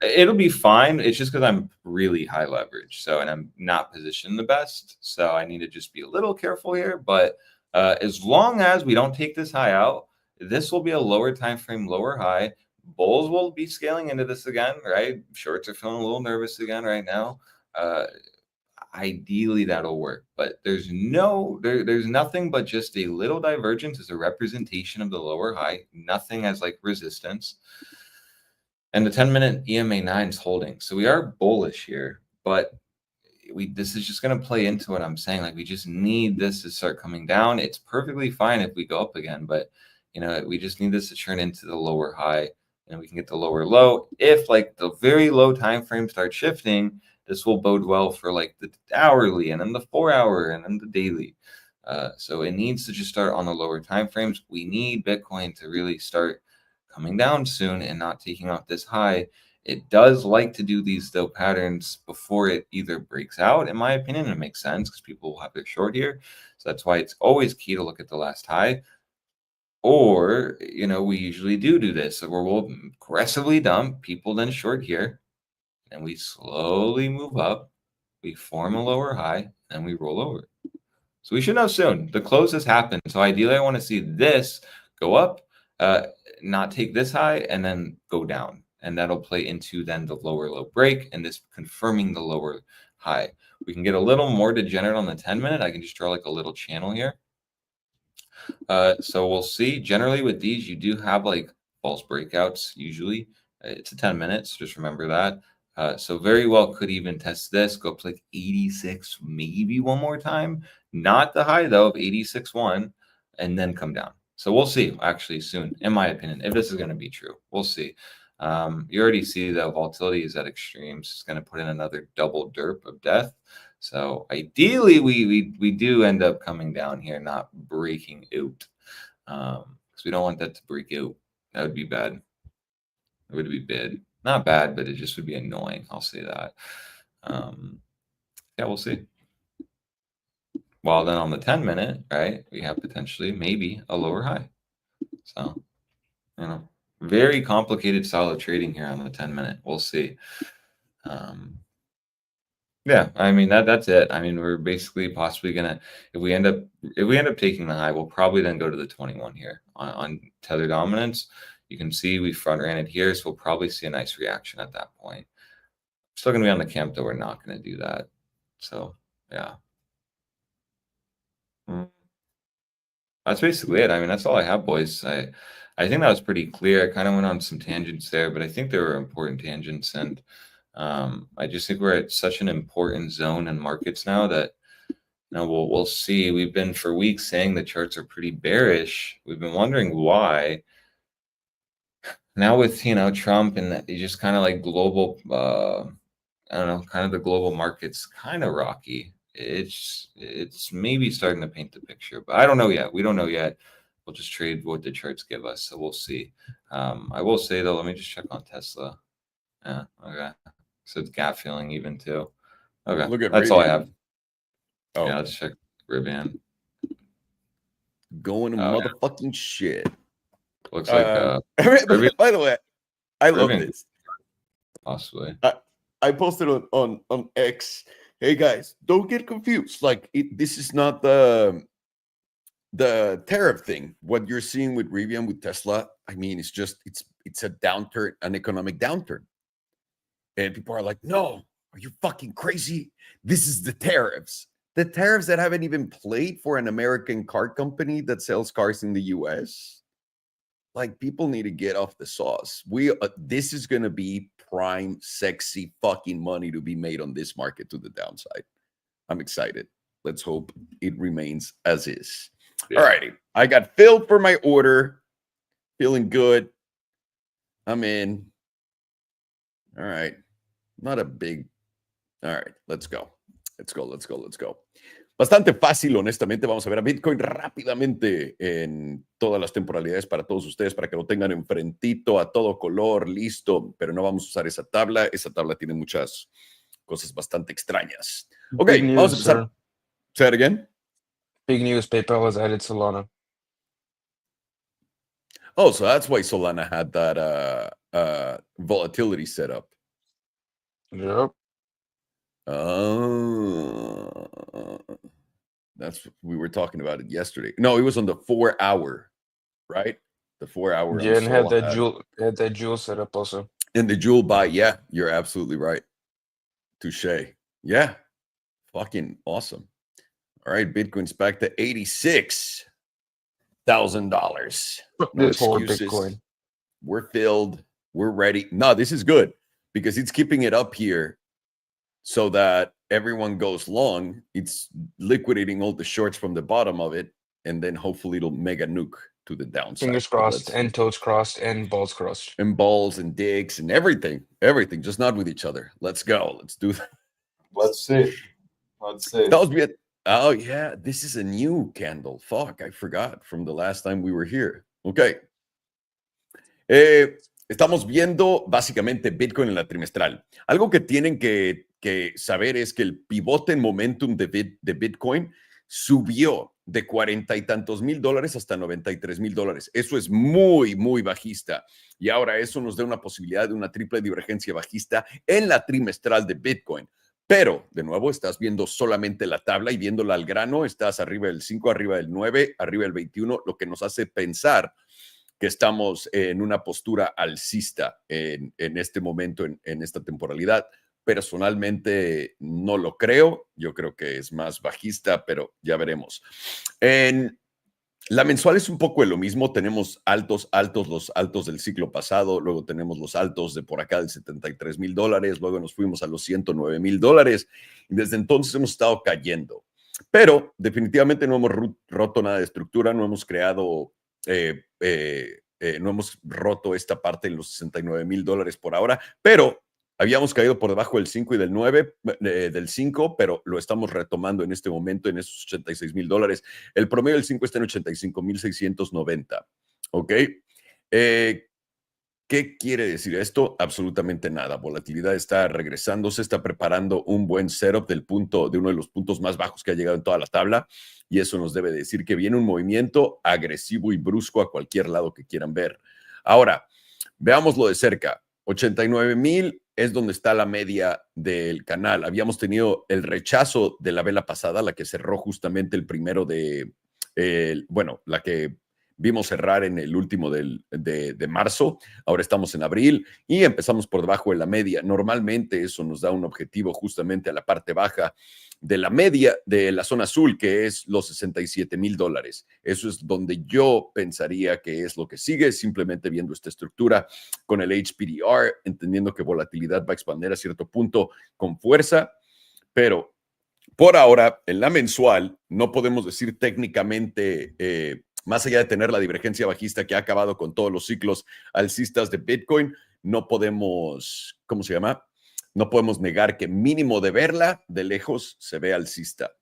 Speaker 3: It'll be fine. It's just because I'm really high leverage, and I'm not positioned the best, so I need to just be a little careful here. But as long as we don't take this high out, this will be a lower time frame, lower high. Bulls will be scaling into this again, right? Shorts are feeling a little nervous again right now. Ideally, that'll work, but there's nothing but just a little divergence as a representation of the lower high. Nothing as like resistance. And the 10-minute EMA 9 is holding. So we are bullish here, but this is just going to play into what I'm saying. Like, we just need this to start coming down. It's perfectly fine if we go up again, but we just need this to turn into the lower high, and we can get the lower low. If like the very low time frame starts shifting, this will bode well for like the hourly, and then the 4-hour, and then the daily. So it needs to just start on the lower time frames. We need Bitcoin to really start coming down soon and not taking out this high. It does like to do these though patterns before it either breaks out, in my opinion. It makes sense because people will have their short here. So that's why it's always key to look at the last high. Or, we usually do this, where we'll aggressively dump, people then short here, and we slowly move up. We form a lower high, and we roll over. So we should know soon. The close has happened. So ideally, I want to see this go up, not take this high, and then go down. And that'll play into then the lower low break, and this confirming the lower high. We can get a little more degenerate on the 10-minute. I can just draw like a little channel here. So we'll see. Generally with these, you do have like false breakouts. Usually it's a 10 minutes. Just remember that. So very well could even test this, go up to like 86, maybe one more time. Not the high though of 86.1, and then come down. So we'll see actually soon, in my opinion, if this is going to be true. We'll see. You already see the volatility is at extremes. It's going to put in another double derp of death. So ideally, we do end up coming down here, not breaking out, because we don't want that to break out. That would be bad. It would be bad. Not bad, but it just would be annoying. I'll say that. Yeah, we'll see. Well, then on the 10-minute, right, we have potentially maybe a lower high. So, very complicated style of trading here on the 10-minute. We'll see. Yeah, I mean that's it. I mean, we're basically possibly gonna, if we end up taking the high, we'll probably then go to the 21 here on tether dominance. You can see we front ran it here, so we'll probably see a nice reaction at that point. Still gonna be on the camp though. We're not gonna do that. So yeah, that's basically it. I mean, that's all I have, boys. I think that was pretty clear. I kind of went on some tangents there, but I think they were important tangents, and I just think we're at such an important zone in markets now that we'll see. We've been for weeks saying the charts are pretty bearish. We've been wondering why. Now with Trump and just kind of like global, I don't know, kind of the global markets kind of rocky. It's maybe starting to paint the picture, but I don't know yet. We don't know yet. We'll just trade what the charts give us, so we'll see. I will say though, let me just check on Tesla. Yeah, okay. So it's gap filling even too. Okay,
Speaker 1: Look at
Speaker 3: that's
Speaker 1: Rivian.
Speaker 3: all I have.
Speaker 1: Oh,
Speaker 3: yeah, let's check Rivian.
Speaker 1: Going to motherfucking shit.
Speaker 3: Looks like
Speaker 1: Rivian, by the way, I love
Speaker 3: Rivian,
Speaker 1: this.
Speaker 3: Possibly.
Speaker 1: I posted on X. Hey guys, don't get confused. Like this is not the tariff thing. What you're seeing with Rivian, with Tesla, I mean, it's a downturn, an economic downturn. And people are like, no, are you fucking crazy? This is the tariffs. The tariffs that haven't even played for an American car company that sells cars in the US. Like, people need to get off the sauce. This is going to be prime, sexy fucking money to be made on this market to the downside. I'm excited. Let's hope it remains as is. Yeah. All righty. I got filled for my order. Feeling good. I'm in. All right. Not a big. All right. Let's go. Bastante fácil, honestamente. Vamos a ver a Bitcoin rápidamente en todas las temporalidades para todos ustedes, para que lo tengan enfrentito, a todo color, listo. Pero no vamos a usar esa tabla. Esa tabla tiene muchas cosas bastante extrañas. Ok, vamos a empezar.
Speaker 2: Sir.
Speaker 1: Say it again.
Speaker 2: Big news, PayPal has added Solana.
Speaker 1: Oh, so that's why Solana had that volatility set up.
Speaker 2: Yep.
Speaker 1: That's we were talking about it yesterday. No, it was on the 4-hour, right? The 4-hour.
Speaker 2: Yeah, and had that jewel set up also.
Speaker 1: And the jewel buy, yeah, you're absolutely right. Touche. Yeah. Fucking awesome. All right, Bitcoin's back to $86,000. No excuses. Bitcoin. We're filled. We're ready. No, this is good because it's keeping it up here so that everyone goes long. It's liquidating all the shorts from the bottom of it, and then hopefully it'll mega nuke to the downside.
Speaker 2: Fingers crossed, and toes crossed, and balls crossed.
Speaker 1: And balls and dicks and everything, just not with each other. Let's go. Let's do that.
Speaker 3: Let's see.
Speaker 1: That was it. Oh, yeah. This is a new candle. Fuck, I forgot from the last time we were here. Okay. Estamos viendo básicamente Bitcoin en la trimestral. Algo que tienen que saber es que el pivote en momentum de Bitcoin subió de 40 y tantos mil dólares hasta 93 mil dólares. Eso es muy, muy bajista. Y ahora eso nos da una posibilidad de una triple divergencia bajista en la trimestral de Bitcoin. Pero, de nuevo, estás viendo solamente la tabla y viéndola al grano, estás arriba del 5, arriba del 9, arriba del 21, lo que nos hace pensar que estamos en una postura alcista en este momento, en esta temporalidad. Personalmente no lo creo, yo creo que es más bajista, pero ya veremos. En la mensual es un poco de lo mismo, tenemos altos, los altos del ciclo pasado, luego tenemos los altos de por acá de 73 mil dólares, luego nos fuimos a los 109 mil dólares y desde entonces hemos estado cayendo. Pero definitivamente no hemos roto nada de estructura, no hemos creado no hemos roto esta parte en los 69 mil dólares por ahora, pero habíamos caído por debajo del 5 y del 9, del 5, pero lo estamos retomando en este momento en esos 86 mil dólares. El promedio del 5 está en 85 mil 690. ¿Ok? ¿Qué quiere decir esto? Absolutamente nada. Volatilidad está regresando, se está preparando un buen setup de uno de los puntos más bajos que ha llegado en toda la tabla, y eso nos debe decir que viene un movimiento agresivo y brusco a cualquier lado que quieran ver. Ahora, veámoslo de cerca. 89 mil es donde está la media del canal. Habíamos tenido el rechazo de la vela pasada, la que cerró justamente el primero la que vimos cerrar en el último de marzo. Ahora estamos en abril y empezamos por debajo de la media. Normalmente eso nos da un objetivo justamente a la parte baja de la media de la zona azul, que es los 67 mil dólares. Eso es donde yo pensaría que es lo que sigue, simplemente viendo esta estructura con el HPDR, entendiendo que volatilidad va a expandir a cierto punto con fuerza, pero por ahora, en la mensual, no podemos decir técnicamente, más allá de tener la divergencia bajista que ha acabado con todos los ciclos alcistas de Bitcoin, no podemos, ¿cómo se llama? No podemos negar que mínimo de verla de lejos se ve alcista.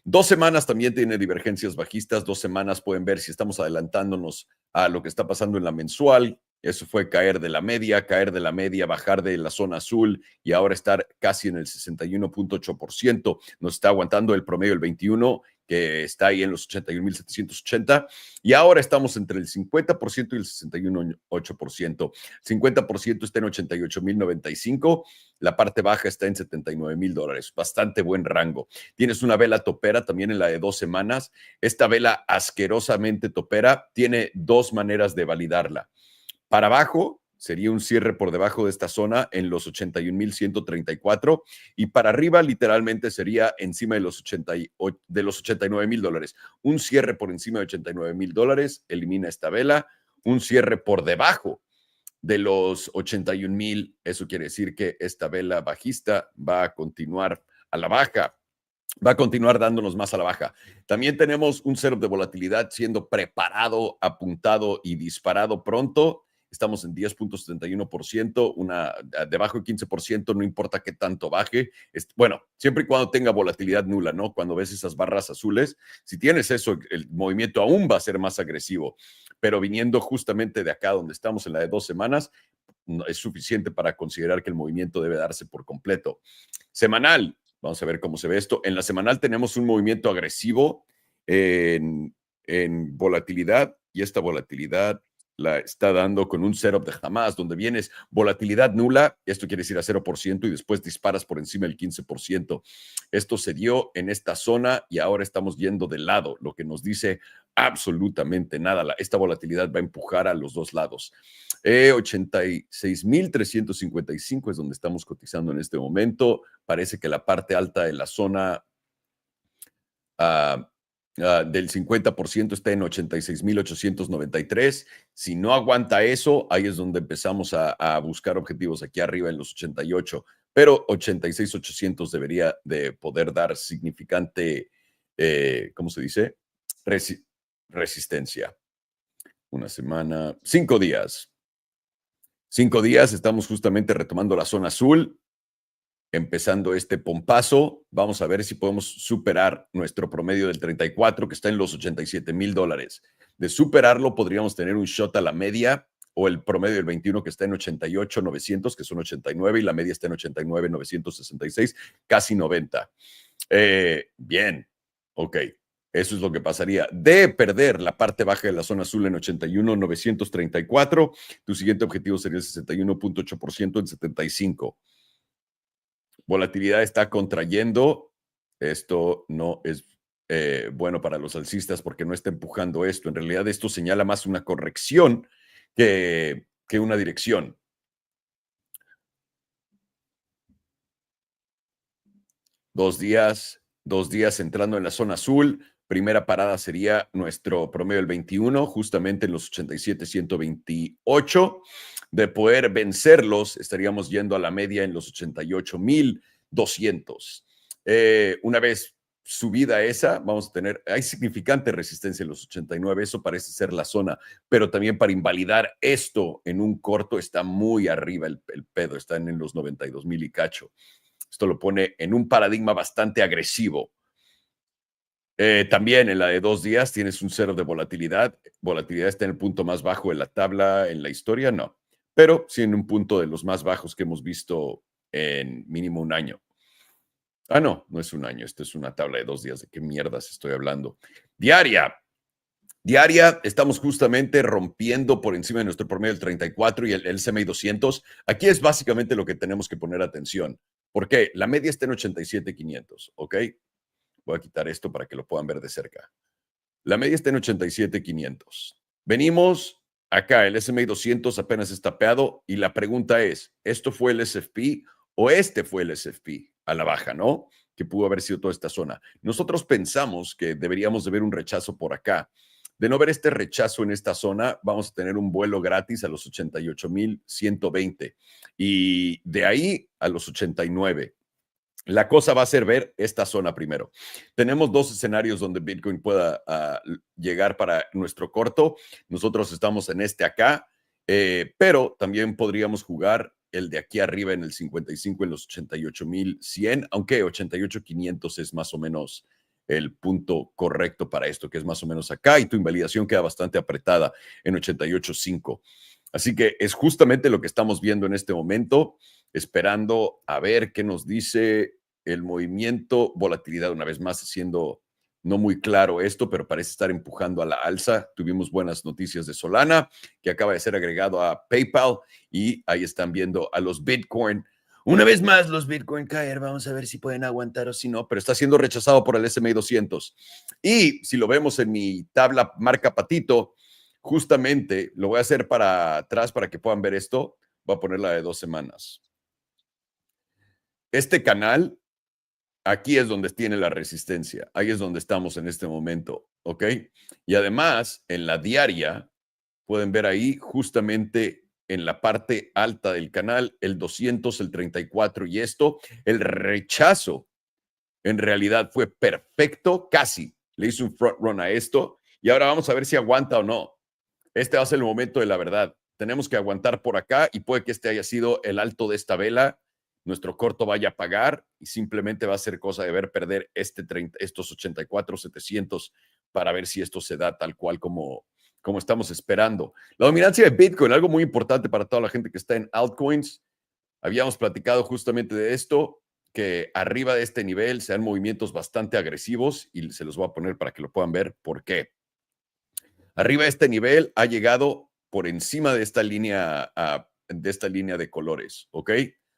Speaker 1: 2 semanas también tiene divergencias bajistas. 2 semanas pueden ver si estamos adelantándonos a lo que está pasando en la mensual. Eso fue caer de la media, bajar de la zona azul y ahora estar casi en el 61.8%. Nos está aguantando el promedio del 21, que está ahí en los 81.780. Y ahora estamos entre el 50% y el 61.8%. 50% está en 88.095. La parte baja está en 79 mil dólares. Bastante buen rango. Tienes una vela topera también en la de 2 semanas. Esta vela asquerosamente topera tiene 2 maneras de validarla. Para abajo sería un cierre por debajo de esta zona en los 81.134 y para arriba literalmente sería encima de los 89 mil dólares. Un cierre por encima de 89 mil dólares elimina esta vela. Un cierre por debajo de los 81 mil, eso quiere decir que esta vela bajista va a continuar a la baja. Va a continuar dándonos más a la baja. También tenemos un setup de volatilidad siendo preparado, apuntado y disparado pronto. Estamos en 10.71%, debajo de 15%, no importa qué tanto baje. Bueno, siempre y cuando tenga volatilidad nula, ¿no? Cuando ves esas barras azules, si tienes eso, el movimiento aún va a ser más agresivo. Pero viniendo justamente de acá donde estamos en la de 2 semanas, no, es suficiente para considerar que el movimiento debe darse por completo. Semanal. Vamos a ver cómo se ve esto. En la semanal tenemos un movimiento agresivo en volatilidad y esta volatilidad la está dando con un setup de jamás, donde vienes volatilidad nula, esto quiere decir a 0% y después disparas por encima del 15%. Esto se dio en esta zona y ahora estamos yendo de lado, lo que nos dice absolutamente nada. Esta volatilidad va a empujar a los dos lados. 86.355 es donde estamos cotizando en este momento. Parece que la parte alta de la zona del 50% está en 86.893. Si no aguanta eso, ahí es donde empezamos a buscar objetivos aquí arriba en los 88. Pero 86.800 debería de poder dar significante, ¿cómo se dice? Resistencia. Una semana, 5 días. 5 días, estamos justamente retomando la zona azul, empezando este pompazo. Vamos a ver si podemos superar nuestro promedio del 34, que está en los 87 mil dólares. De superarlo, podríamos tener un shot a la media o el promedio del 21 que está en 88,900, que son 89, y la media está en 89,966, casi 90. Bien, ok. Eso es lo que pasaría. De perder la parte baja de la zona azul en 81,934, tu siguiente objetivo sería el 61,8% en 75. Volatilidad está contrayendo. Esto no es bueno para los alcistas porque no está empujando esto. En realidad esto señala más una corrección que una dirección. Dos días entrando en la zona azul. Primera parada sería nuestro promedio del 21, justamente en los 87,128. De poder vencerlos, estaríamos yendo a la media en los 88,200. Una vez subida esa, vamos a tener, hay significante resistencia en los 89, eso parece ser la zona, pero también para invalidar esto en un corto está muy arriba el pedo, están en los 92,000 y cacho. Esto lo pone en un paradigma bastante agresivo. También en la de 2 días tienes un cero de volatilidad. Volatilidad está en el punto más bajo de la tabla en la historia, no. Pero sí en un punto de los más bajos que hemos visto en mínimo un año. Ah, no es un año. Esto es una tabla de 2 días. ¿De qué mierdas estoy hablando? Diaria, estamos justamente rompiendo por encima de nuestro promedio del 34 y el CMI 200. Aquí es básicamente lo que tenemos que poner atención. ¿Por qué? La media está en 87,500, ¿ok? Voy a quitar esto para que lo puedan ver de cerca. La media está en 87,500. Venimos acá, el SMI 200 apenas está tapeado y la pregunta es, ¿esto fue el SFP o este fue el SFP a la baja, no? Que pudo haber sido toda esta zona. Nosotros pensamos que deberíamos de ver un rechazo por acá. De no ver este rechazo en esta zona, vamos a tener un vuelo gratis a los 88,120 y de ahí a los 89. La cosa va a ser ver esta zona primero. Tenemos dos escenarios donde Bitcoin pueda llegar para nuestro corto. Nosotros estamos en este acá, pero también podríamos jugar el de aquí arriba en el 55 en los 88,100, aunque 88,500 es más o menos el punto correcto para esto, que es más o menos acá, y tu invalidación queda bastante apretada en 88,5. Así que es justamente lo que estamos viendo en este momento, esperando a ver qué nos dice el movimiento. Volatilidad, una vez más, siendo no muy claro esto, pero parece estar empujando a la alza. Tuvimos buenas noticias de Solana, que acaba de ser agregado a PayPal, y ahí están viendo a los Bitcoin. Una vez más, los Bitcoin caer. Vamos a ver si pueden aguantar o si no, pero está siendo rechazado por el S&P 200. Y si lo vemos en mi tabla marca patito, justamente lo voy a hacer para atrás para que puedan ver esto. Voy a poner la de 2 semanas. Este canal, aquí es donde tiene la resistencia. Ahí es donde estamos en este momento, ¿ok? Y además, en la diaria, pueden ver ahí justamente en la parte alta del canal, el 200, el 34 y esto, el rechazo en realidad fue perfecto, casi. Le hizo un front run a esto y ahora vamos a ver si aguanta o no. Este va a ser el momento de la verdad. Tenemos que aguantar por acá y puede que este haya sido el alto de esta vela. Nuestro corto vaya a pagar y simplemente va a ser cosa de ver perder estos 84,700 para ver si esto se da tal cual como estamos esperando. La dominancia de Bitcoin, algo muy importante para toda la gente que está en altcoins. Habíamos platicado justamente de esto, que arriba de este nivel se dan movimientos bastante agresivos y se los voy a poner para que lo puedan ver por qué. Arriba de este nivel ha llegado por encima de esta línea de colores, ¿ok?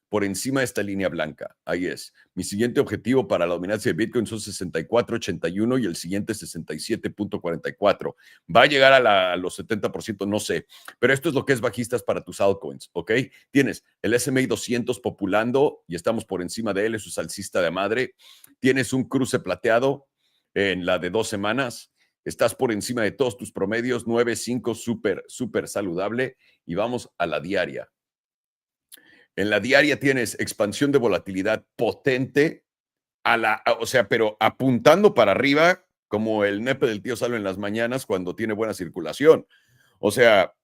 Speaker 1: Por encima de esta línea blanca. Ahí es. Mi siguiente objetivo para la dominancia de Bitcoin son 64,81 y el siguiente 67,44. ¿Va a llegar a los 70%? No sé. Pero esto es lo que es bajistas para tus altcoins, ¿ok? Tienes el S&P 200 populando y estamos por encima de él, eso es alcista de madre. Tienes un cruce plateado en la de 2 semanas. Estás por encima de todos tus promedios, 9,5, súper saludable. Y vamos a la diaria. En la diaria tienes expansión de volatilidad potente, pero apuntando para arriba, como el nepe del tío Salo en las mañanas cuando tiene buena circulación. O sea,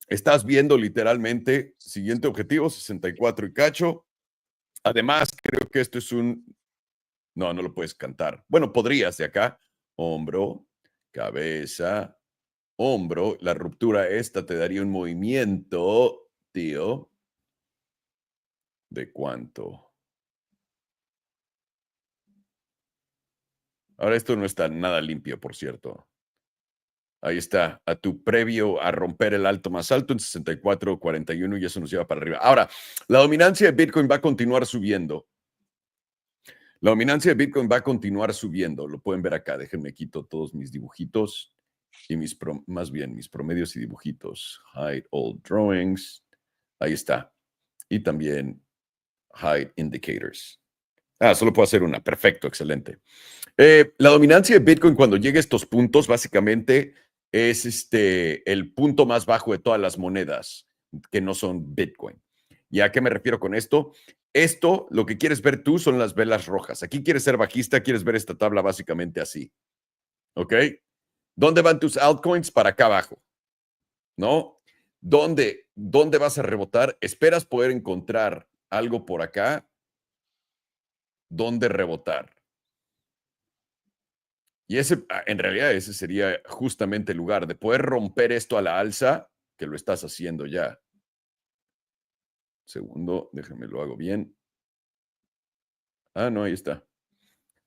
Speaker 1: estás viendo literalmente, siguiente objetivo, 64 y cacho. Además, creo que esto es no lo puedes cantar. Bueno, podrías de acá. Hombro, cabeza, hombro, la ruptura esta te daría un movimiento, tío, ¿de cuánto? Ahora esto no está nada limpio, por cierto. Ahí está, a tu previo a romper el alto más alto en 64.41 y eso nos lleva para arriba. Ahora, la dominancia de Bitcoin va a continuar subiendo. La dominancia de Bitcoin va a continuar subiendo. Lo pueden ver acá. Déjenme quito todos mis dibujitos y más bien mis promedios y dibujitos. Hide all drawings. Ahí está. Y también hide indicators. Solo puedo hacer una. Perfecto, excelente. La dominancia de Bitcoin cuando llegue a estos puntos básicamente es el punto más bajo de todas las monedas que no son Bitcoin. ¿Y a qué me refiero con esto? Esto, lo que quieres ver tú son las velas rojas. Aquí quieres ser bajista, quieres ver esta tabla básicamente así. ¿Ok? ¿Dónde van tus altcoins? Para acá abajo. ¿No? ¿Dónde vas a rebotar? ¿Esperas poder encontrar algo por acá? ¿Dónde rebotar? Y en realidad ese sería justamente el lugar de poder romper esto a la alza, que lo estás haciendo ya. Segundo, déjenme lo hago bien. No, ahí está.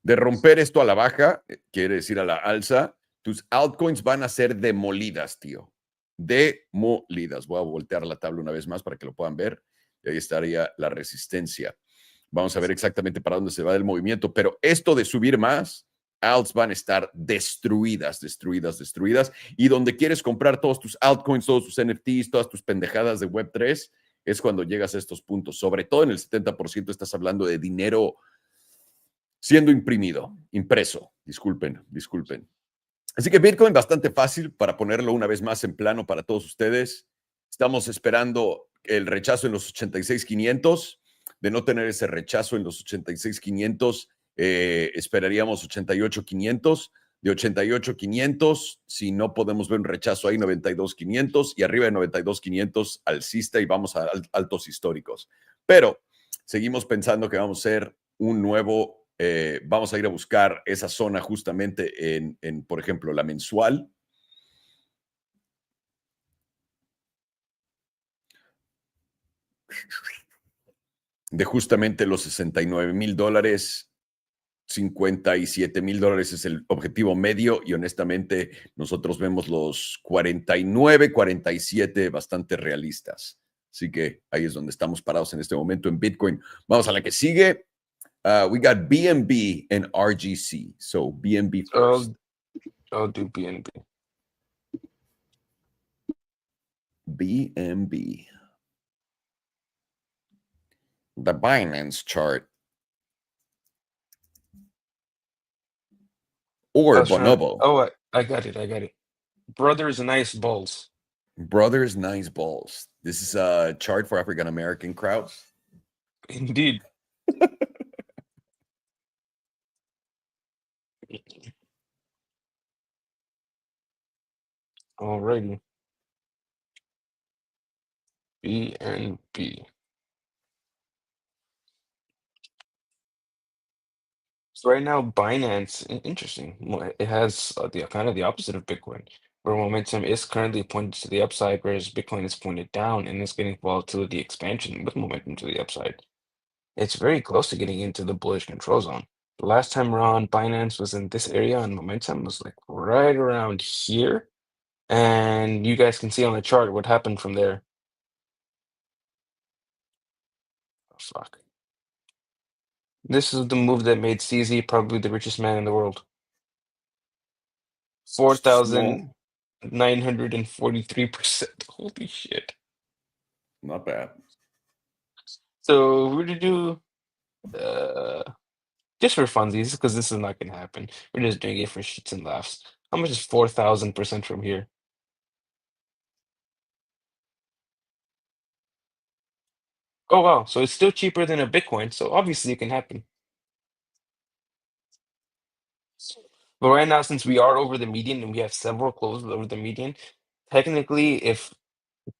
Speaker 1: De romper esto a la baja, quiere decir a la alza, tus altcoins van a ser demolidas, tío. Demolidas. Voy a voltear la tabla una vez más para que lo puedan ver. Y ahí estaría la resistencia. Vamos a ver exactamente para dónde se va el movimiento. Pero esto de subir más, alts van a estar destruidas. Y donde quieres comprar todos tus altcoins, todos tus NFTs, todas tus pendejadas de Web3, es cuando llegas a estos puntos. Sobre todo en el 70% estás hablando de dinero siendo impreso. Disculpen. Así que Bitcoin bastante fácil para ponerlo una vez más en plano para todos ustedes. Estamos esperando el rechazo en los 86.500. De no tener ese rechazo en los 86.500, esperaríamos 88.500. De 88.500, si no podemos ver un rechazo ahí, 92.500 y arriba de 92.500 alcista y vamos a altos históricos. Pero seguimos pensando que vamos a ser un nuevo, vamos a ir a buscar esa zona justamente en, por ejemplo, la mensual. De justamente los $69,000, $57,000 es el objetivo medio y honestamente nosotros vemos los 49, 47 bastante realistas. Así que ahí es donde estamos parados en este momento en Bitcoin. Vamos a la que sigue. We got BNB and RGC. So BNB first.
Speaker 2: I'll do BNB.
Speaker 1: BNB. The Binance chart. Or Bonobo.
Speaker 2: Oh, I got it. Brothers Nice Balls.
Speaker 1: Brothers Nice Balls. This is a chart for African American crowds.
Speaker 2: Indeed. Alrighty. BNB. So right now, Binance, interesting. It has the kind of the opposite of Bitcoin, where momentum is currently pointed to the upside, whereas Bitcoin is pointed down and is getting volatility expansion with momentum to the upside. It's very close to getting into the bullish control zone. The last time around, Binance was in this area and momentum was like right around here. And you guys can see on the chart what happened from there. Oh, fuck. This is the move that made CZ probably the richest man in the world. 4,943%. Holy shit.
Speaker 1: Not bad.
Speaker 2: So we're gonna do just for funsies, because this is not gonna happen. We're just doing it for shits and laughs. How much is 4,000% from here? Oh wow, so it's still cheaper than a Bitcoin, so obviously it can happen. But right now, since we are over the median and we have several closes over the median, technically, if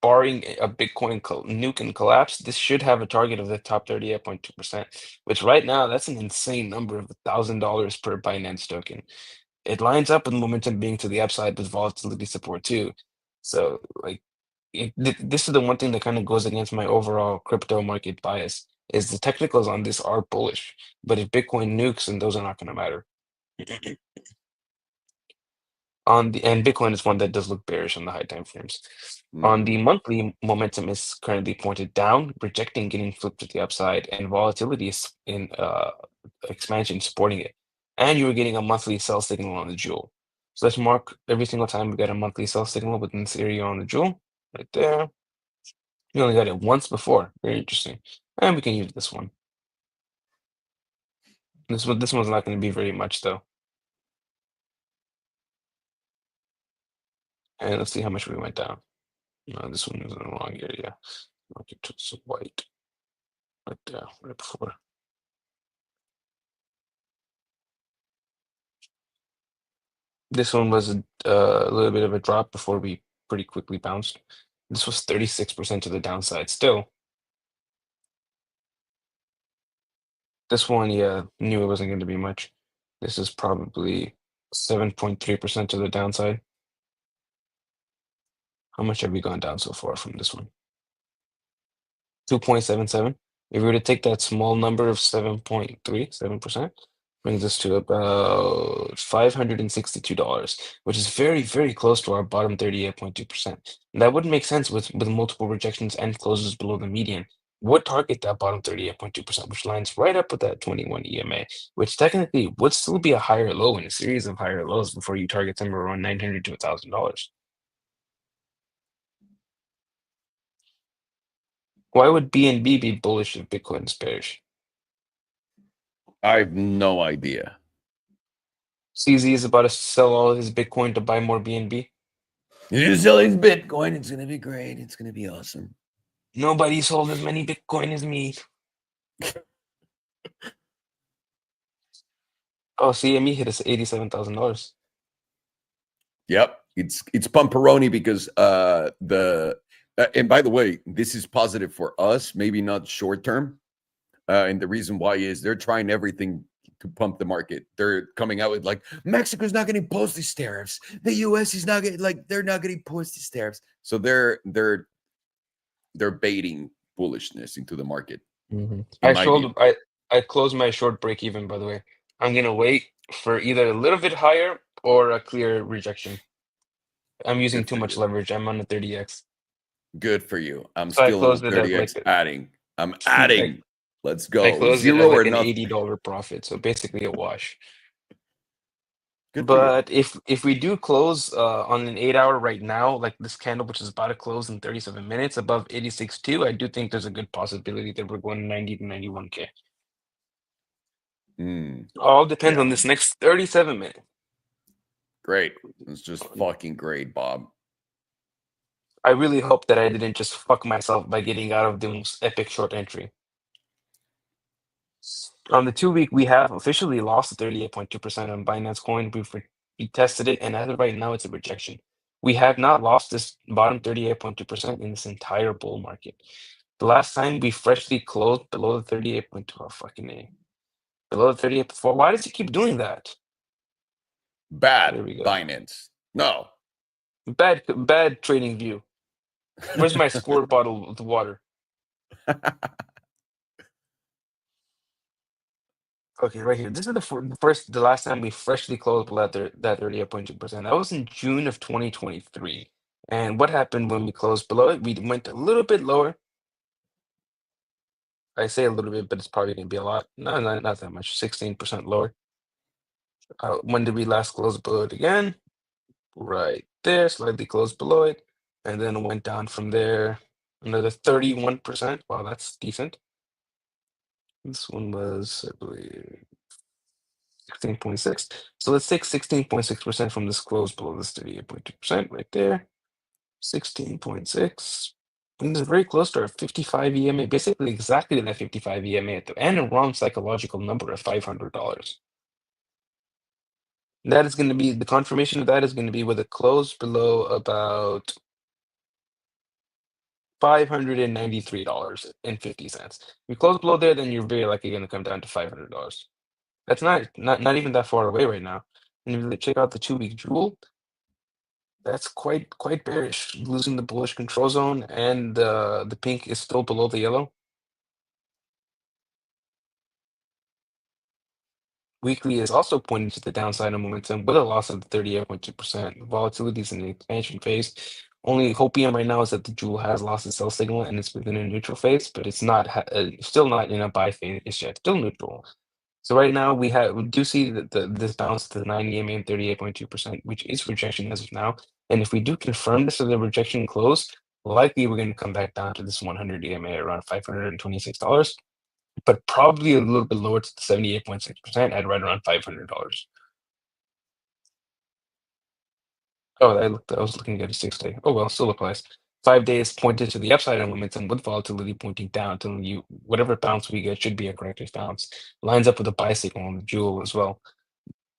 Speaker 2: barring a Bitcoin nuke and collapse, this should have a target of the top 38.2%, which right now, that's an insane number of $1,000 per Binance token. it lines up with momentum being to the upside with volatility support too. So like this is the one thing that kind of goes against my overall crypto market bias is the technicals on this are bullish, but if Bitcoin nukes, then those are not going to matter. And Bitcoin is one that does look bearish on the high time frames. On the monthly, momentum is currently pointed down, rejecting getting flipped to the upside, and volatility is in expansion supporting it. And you were getting a monthly sell signal on the jewel. So let's mark every single time we get a monthly sell signal within this area on the jewel, right there. We only got it once before. Very interesting. And we can use this one. This one's not going to be very much though. And let's see how much we went down. No, this one is in the wrong area. Market to white. Right there, right before. This one was a little bit of a drop before we pretty quickly bounced. This was 36% to the downside still. This one, yeah, knew it wasn't going to be much. This is probably 7.3% to the downside. How much have we gone down so far from this one? 2.77. If we were to take that small number of 7.37%, brings us to about $562, which is very, very close to our bottom 38.2%. That would make sense with multiple rejections and closes below the median. Would target that bottom 38.2%, which lines right up with that 21 EMA, which technically would still be a higher low in a series of higher lows before you target somewhere around $900 to $1,000. Why would BNB be bullish if Bitcoin is bearish?
Speaker 1: I have no idea.
Speaker 2: CZ is about to sell all his Bitcoin to buy more BNB.
Speaker 1: You sell his Bitcoin, it's gonna be great. It's gonna be awesome.
Speaker 2: Nobody sold as many Bitcoin as me. Oh, CME hit us $87,000.
Speaker 1: Yep, it's pumperoni because and by the way, this is positive for us, maybe not short term. And the reason why is they're trying everything to pump the market. They're coming out with like Mexico's not going to impose these tariffs. The U.S. is not going they're not going to impose these tariffs. So they're baiting bullishness into the market.
Speaker 2: I closed my short break even, by the way. I'm gonna wait for either a little bit higher or a clear rejection. I'm using too much leverage. I'm on the 30x.
Speaker 1: Good for you. I'm
Speaker 2: So I
Speaker 1: still on
Speaker 2: closed
Speaker 1: the
Speaker 2: it at
Speaker 1: 30x adding. I'm
Speaker 2: I
Speaker 1: adding. Let's
Speaker 2: I
Speaker 1: go.
Speaker 2: closed it
Speaker 1: Zero
Speaker 2: at
Speaker 1: or
Speaker 2: like an
Speaker 1: nothing.
Speaker 2: $80 profit, so basically a wash.
Speaker 1: Good for you.
Speaker 2: But if we do close on an 8-hour right now, like this candle, which is about to close in 37 minutes above 86.2, I do think there's a good possibility that we're going 90 to 91K. All depends on this next 37 minutes.
Speaker 1: Great. It's just fucking great, Bob.
Speaker 2: I really hope that I didn't just fuck myself by getting out of the most epic short entry. On the 2-week, we have officially lost 38.2% on Binance Coin. We tested it, and as of right now, it's a rejection. We have not lost this bottom 38.2% in this entire bull market. The last time we freshly closed below the 38.2, oh, fucking A. Below the 38.4. Why does he keep doing that?
Speaker 1: Bad
Speaker 2: There we go.
Speaker 1: Binance. No.
Speaker 2: Bad trading view. Where's my squirt bottle of water? Okay, right here. This is the last time we freshly closed below that 38.2%. That was in June of 2023. And what happened when we closed below it? We went a little bit lower. I say a little bit, but it's probably going to be a lot. No, not that much. 16% lower. When did we last close below it again? Right there, slightly closed below it. And then it went down from there another 31%. Wow, that's decent. This one was, I believe, 16.6. So let's take 16.6% from this close below this 38.2% right there. 16.6. And it's very close to our 55 EMA, basically exactly that 55 EMA and a wrong psychological number of $500. That is going to be the confirmation of that is going to be with a close below about $593.50. If you close below there, then you're very likely going to come down to $500. That's not even that far away right now. And if you check out the 2-week jewel, that's quite bearish, losing the bullish control zone, and the pink is still below the yellow. Weekly is also pointing to the downside of momentum with a loss of 38.2%. Volatility is in the expansion phase. Only hopium right now is that the jewel has lost its sell signal and it's within a neutral phase, but it's not still not in a buy phase. It's yet still neutral. So right now we do see that this bounce to the 90 EMA and 38.2%, which is rejection as of now. And if we do confirm this as a rejection close, likely we're going to come back down to this 100 EMA around $526. But probably a little bit lower to the 78.6% at right around $500. Oh, I was looking at a 6-day. Oh well, still applies. 5 days pointed to the upside on momentum with volatility pointing down, telling you whatever bounce we get should be a corrective bounce. Lines up with a buy signal on the jewel as well.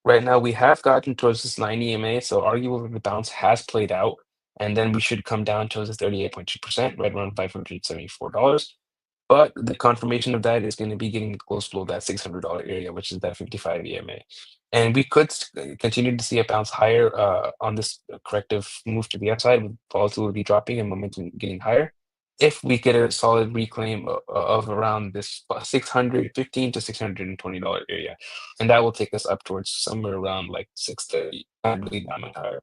Speaker 2: Right now we have gotten towards this 90 EMA, so arguably the bounce has played out, and then we should come down towards the 38.2%, right around $574. But the confirmation of that is going to be getting close below that $600 area, which is that 55 EMA. And we could continue to see a bounce higher on this corrective move to the upside with volatility dropping and momentum getting higher. If we get a solid reclaim of around this $615 to $620 area, and that will take us up towards somewhere around like 630, I believe that much higher.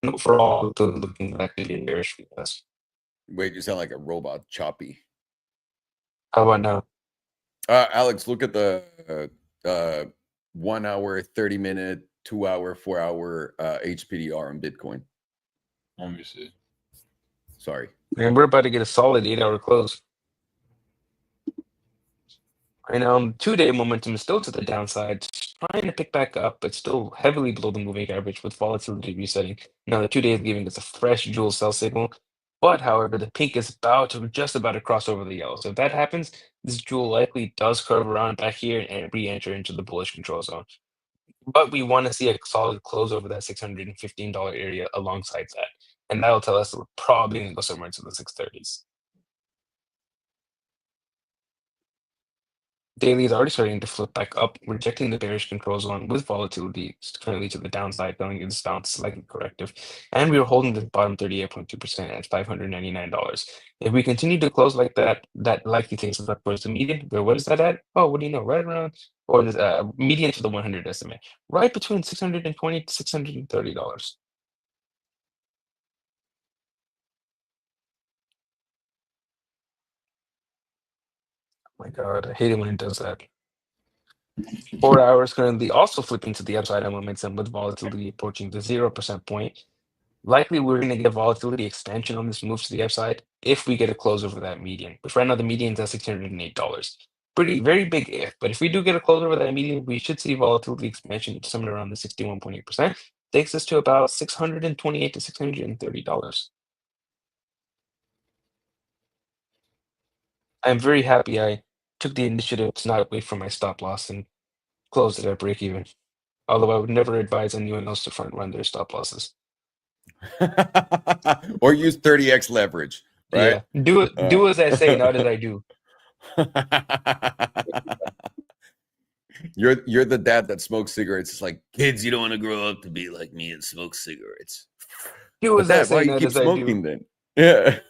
Speaker 2: And overall, looking like to be bearish with us.
Speaker 1: Wait, you sound like a robot, choppy.
Speaker 2: How about now?
Speaker 1: Alex, look at the 1 hour, 30-minute, 2 hour, 4 hour HPDR on Bitcoin.
Speaker 3: Let me see.
Speaker 1: Sorry.
Speaker 2: And we're about to get a solid 8-hour close. Right now, 2-day momentum is still to the downside, trying to pick back up, but still heavily below the moving average with volatility resetting. Now, the 2 days giving us a fresh jewel sell signal, but however, the pink is just about to cross over the yellow. So if that happens, this jewel likely does curve around back here and re-enter into the bullish control zone. But we want to see a solid close over that $615 area alongside that, and that'll tell us we're probably going to go somewhere into the 630s. Daily is already starting to flip back up, rejecting the bearish control zone with volatility currently to the downside, telling you this bounce is slightly corrective. And we are holding the bottom 38.2% at $599. If we continue to close like that, that likely takes us up towards the median. Where what is that at? Oh, what do you know? Right around, or the median to the 100 estimate, right between $620 to $630. Oh my God, I hate it when it does that. 4 hours currently also flipping to the upside on momentum with volatility approaching the 0% point. Likely we're going to get volatility expansion on this move to the upside if we get a close over that median, which right now the median is at $608. Very big if, but if we do get a close over that median, we should see volatility expansion to somewhere around the 61.8%. Takes us to about $628 to $630. I'm very happy I took the initiative to not wait for my stop loss and closed it at break even. Although I would never advise anyone else to front run their stop losses.
Speaker 1: Or use 30x leverage, right?
Speaker 2: Yeah, do as I say, not as I do.
Speaker 1: You're the dad that smokes cigarettes. It's like, kids, you don't want to grow up to be like me and smoke cigarettes.
Speaker 2: Do
Speaker 1: But
Speaker 2: as I
Speaker 1: Dad, why
Speaker 2: say,
Speaker 1: you
Speaker 2: not
Speaker 1: keep
Speaker 2: as I do.
Speaker 1: smoking then? Yeah.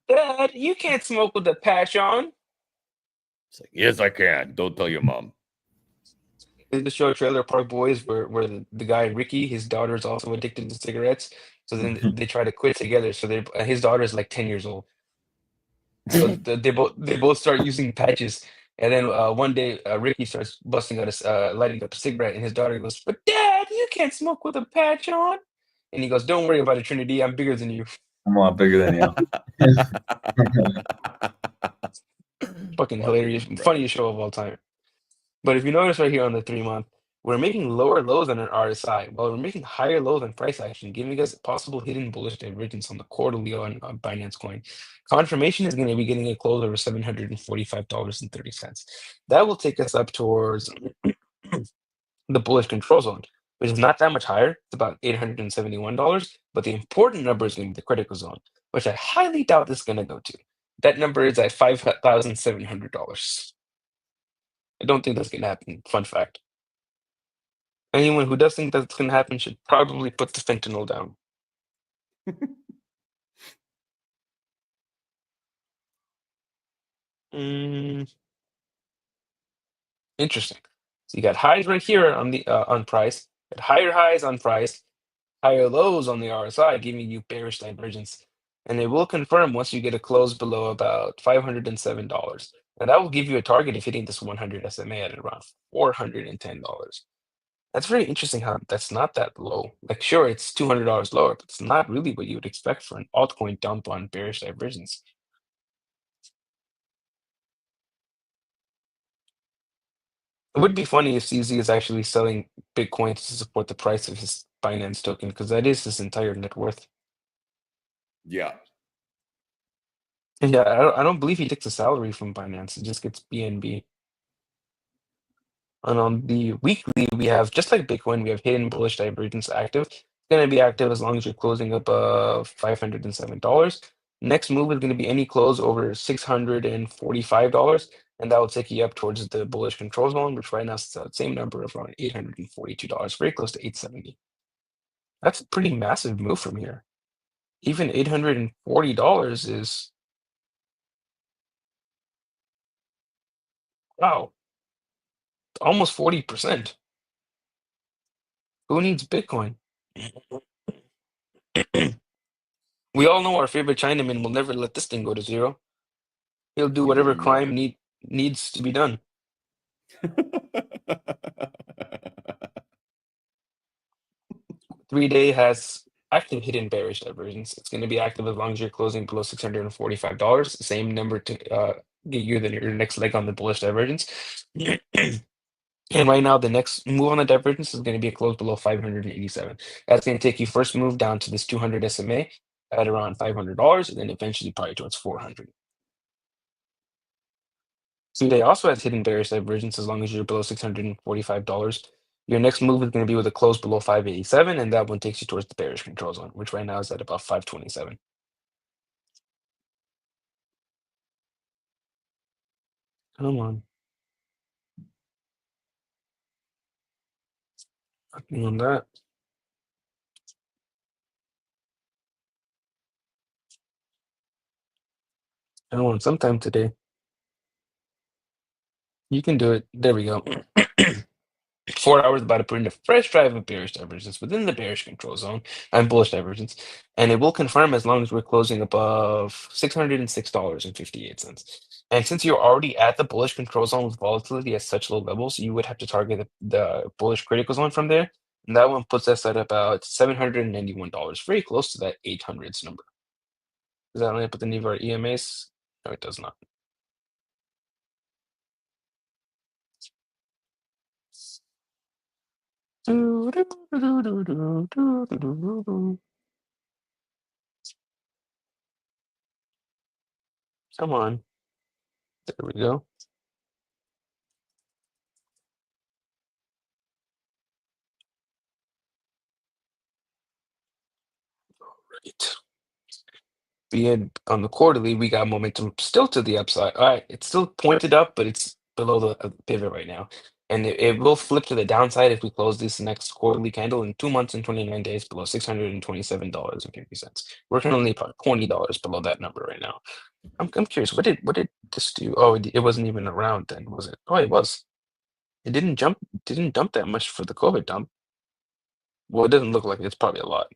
Speaker 2: Dad, you can't smoke with the patch on.
Speaker 1: It's like, yes, I can. Don't tell your mom.
Speaker 2: The show Trailer Park Boys, where the guy Ricky, his daughter is also addicted to cigarettes. So then they try to quit together. So his daughter is like 10 years old. So they both start using patches. And then one day Ricky starts busting out lighting up a cigarette, and his daughter goes, "But Dad, you can't smoke with a patch on." And he goes, "Don't worry about it, Trinity. I'm bigger than you."
Speaker 3: I'm a lot bigger than you.
Speaker 2: Fucking hilarious, funniest show of all time. But if you notice right here on the 3-month, we're making lower lows on our RSI, while we're making higher lows on price action, giving us possible hidden bullish divergence on the quarterly on Binance Coin. Confirmation is going to be getting a close over $745.30. That will take us up towards the bullish control zone, which is not that much higher. It's about $871. But the important number is going to be the critical zone, which I highly doubt this is going to go to. That number is at $5,700. I don't think that's going to happen. Fun fact. Anyone who does think that's going to happen should probably put the fentanyl down. Interesting. So you got highs right here on the on price, got higher highs on price, higher lows on the RSI, giving you bearish divergence. And it will confirm once you get a close below about $507. And that will give you a target of hitting this 100 SMA at around $410. That's very interesting how that's not that low. Like, sure, it's $200 lower, but it's not really what you would expect for an altcoin dump on bearish divergence. It would be funny if CZ is actually selling Bitcoin to support the price of his Binance token, because that is his entire net worth.
Speaker 1: Yeah.
Speaker 2: And yeah, I don't believe he takes a salary from Binance. It just gets BNB. And on the weekly, we have, just like Bitcoin, we have hidden bullish divergence active. It's going to be active as long as you're closing above $507. Next move is going to be any close over $645, and that will take you up towards the bullish control zone, which right now is the same number of around $842, very close to 870. That's a pretty massive move from here. Even $840 is, wow, almost 40%. Who needs Bitcoin? We all know our favorite Chinaman will never let this thing go to zero. He'll do whatever crime needs to be done. 3-day has active hidden bearish divergence. It's going to be active as long as you're closing below $645. The same number to get you your next leg on the bullish divergence. And right now, the next move on the divergence is going to be a close below 587. That's going to take you first move down to this 200 SMA at around $500, and then eventually probably towards 400. So they also has hidden bearish divergence as long as you're below $645. Your next move is going to be with a close below 587, and that one takes you towards the bearish control zone, which right now is at about 527. Come on. Nothing on that. Come on, sometime today. You can do it. There we go. 4 hours about to put in a fresh drive of bearish divergence within the bearish control zone and bullish divergence, and it will confirm as long as we're closing above $606.58. And since you're already at the bullish control zone with volatility at such low levels, you would have to target the bullish critical zone from there. And that one puts us at about $791, very close to that 800s number. Does that line up with any of our EMAs? No, it does not. Come on. There we go. Right. On the quarterly, we got momentum still to the upside. All right, it's still pointed up, but it's below the pivot right now. And it will flip to the downside if we close this next quarterly candle in 2 months and 29 days below $627.50. We're currently about $20 below that number right now. I'm curious, what did this do? Oh, it wasn't even around then, was it? Oh, it was. It didn't dump that much for the COVID dump. Well, it doesn't look like it. It's probably a lot.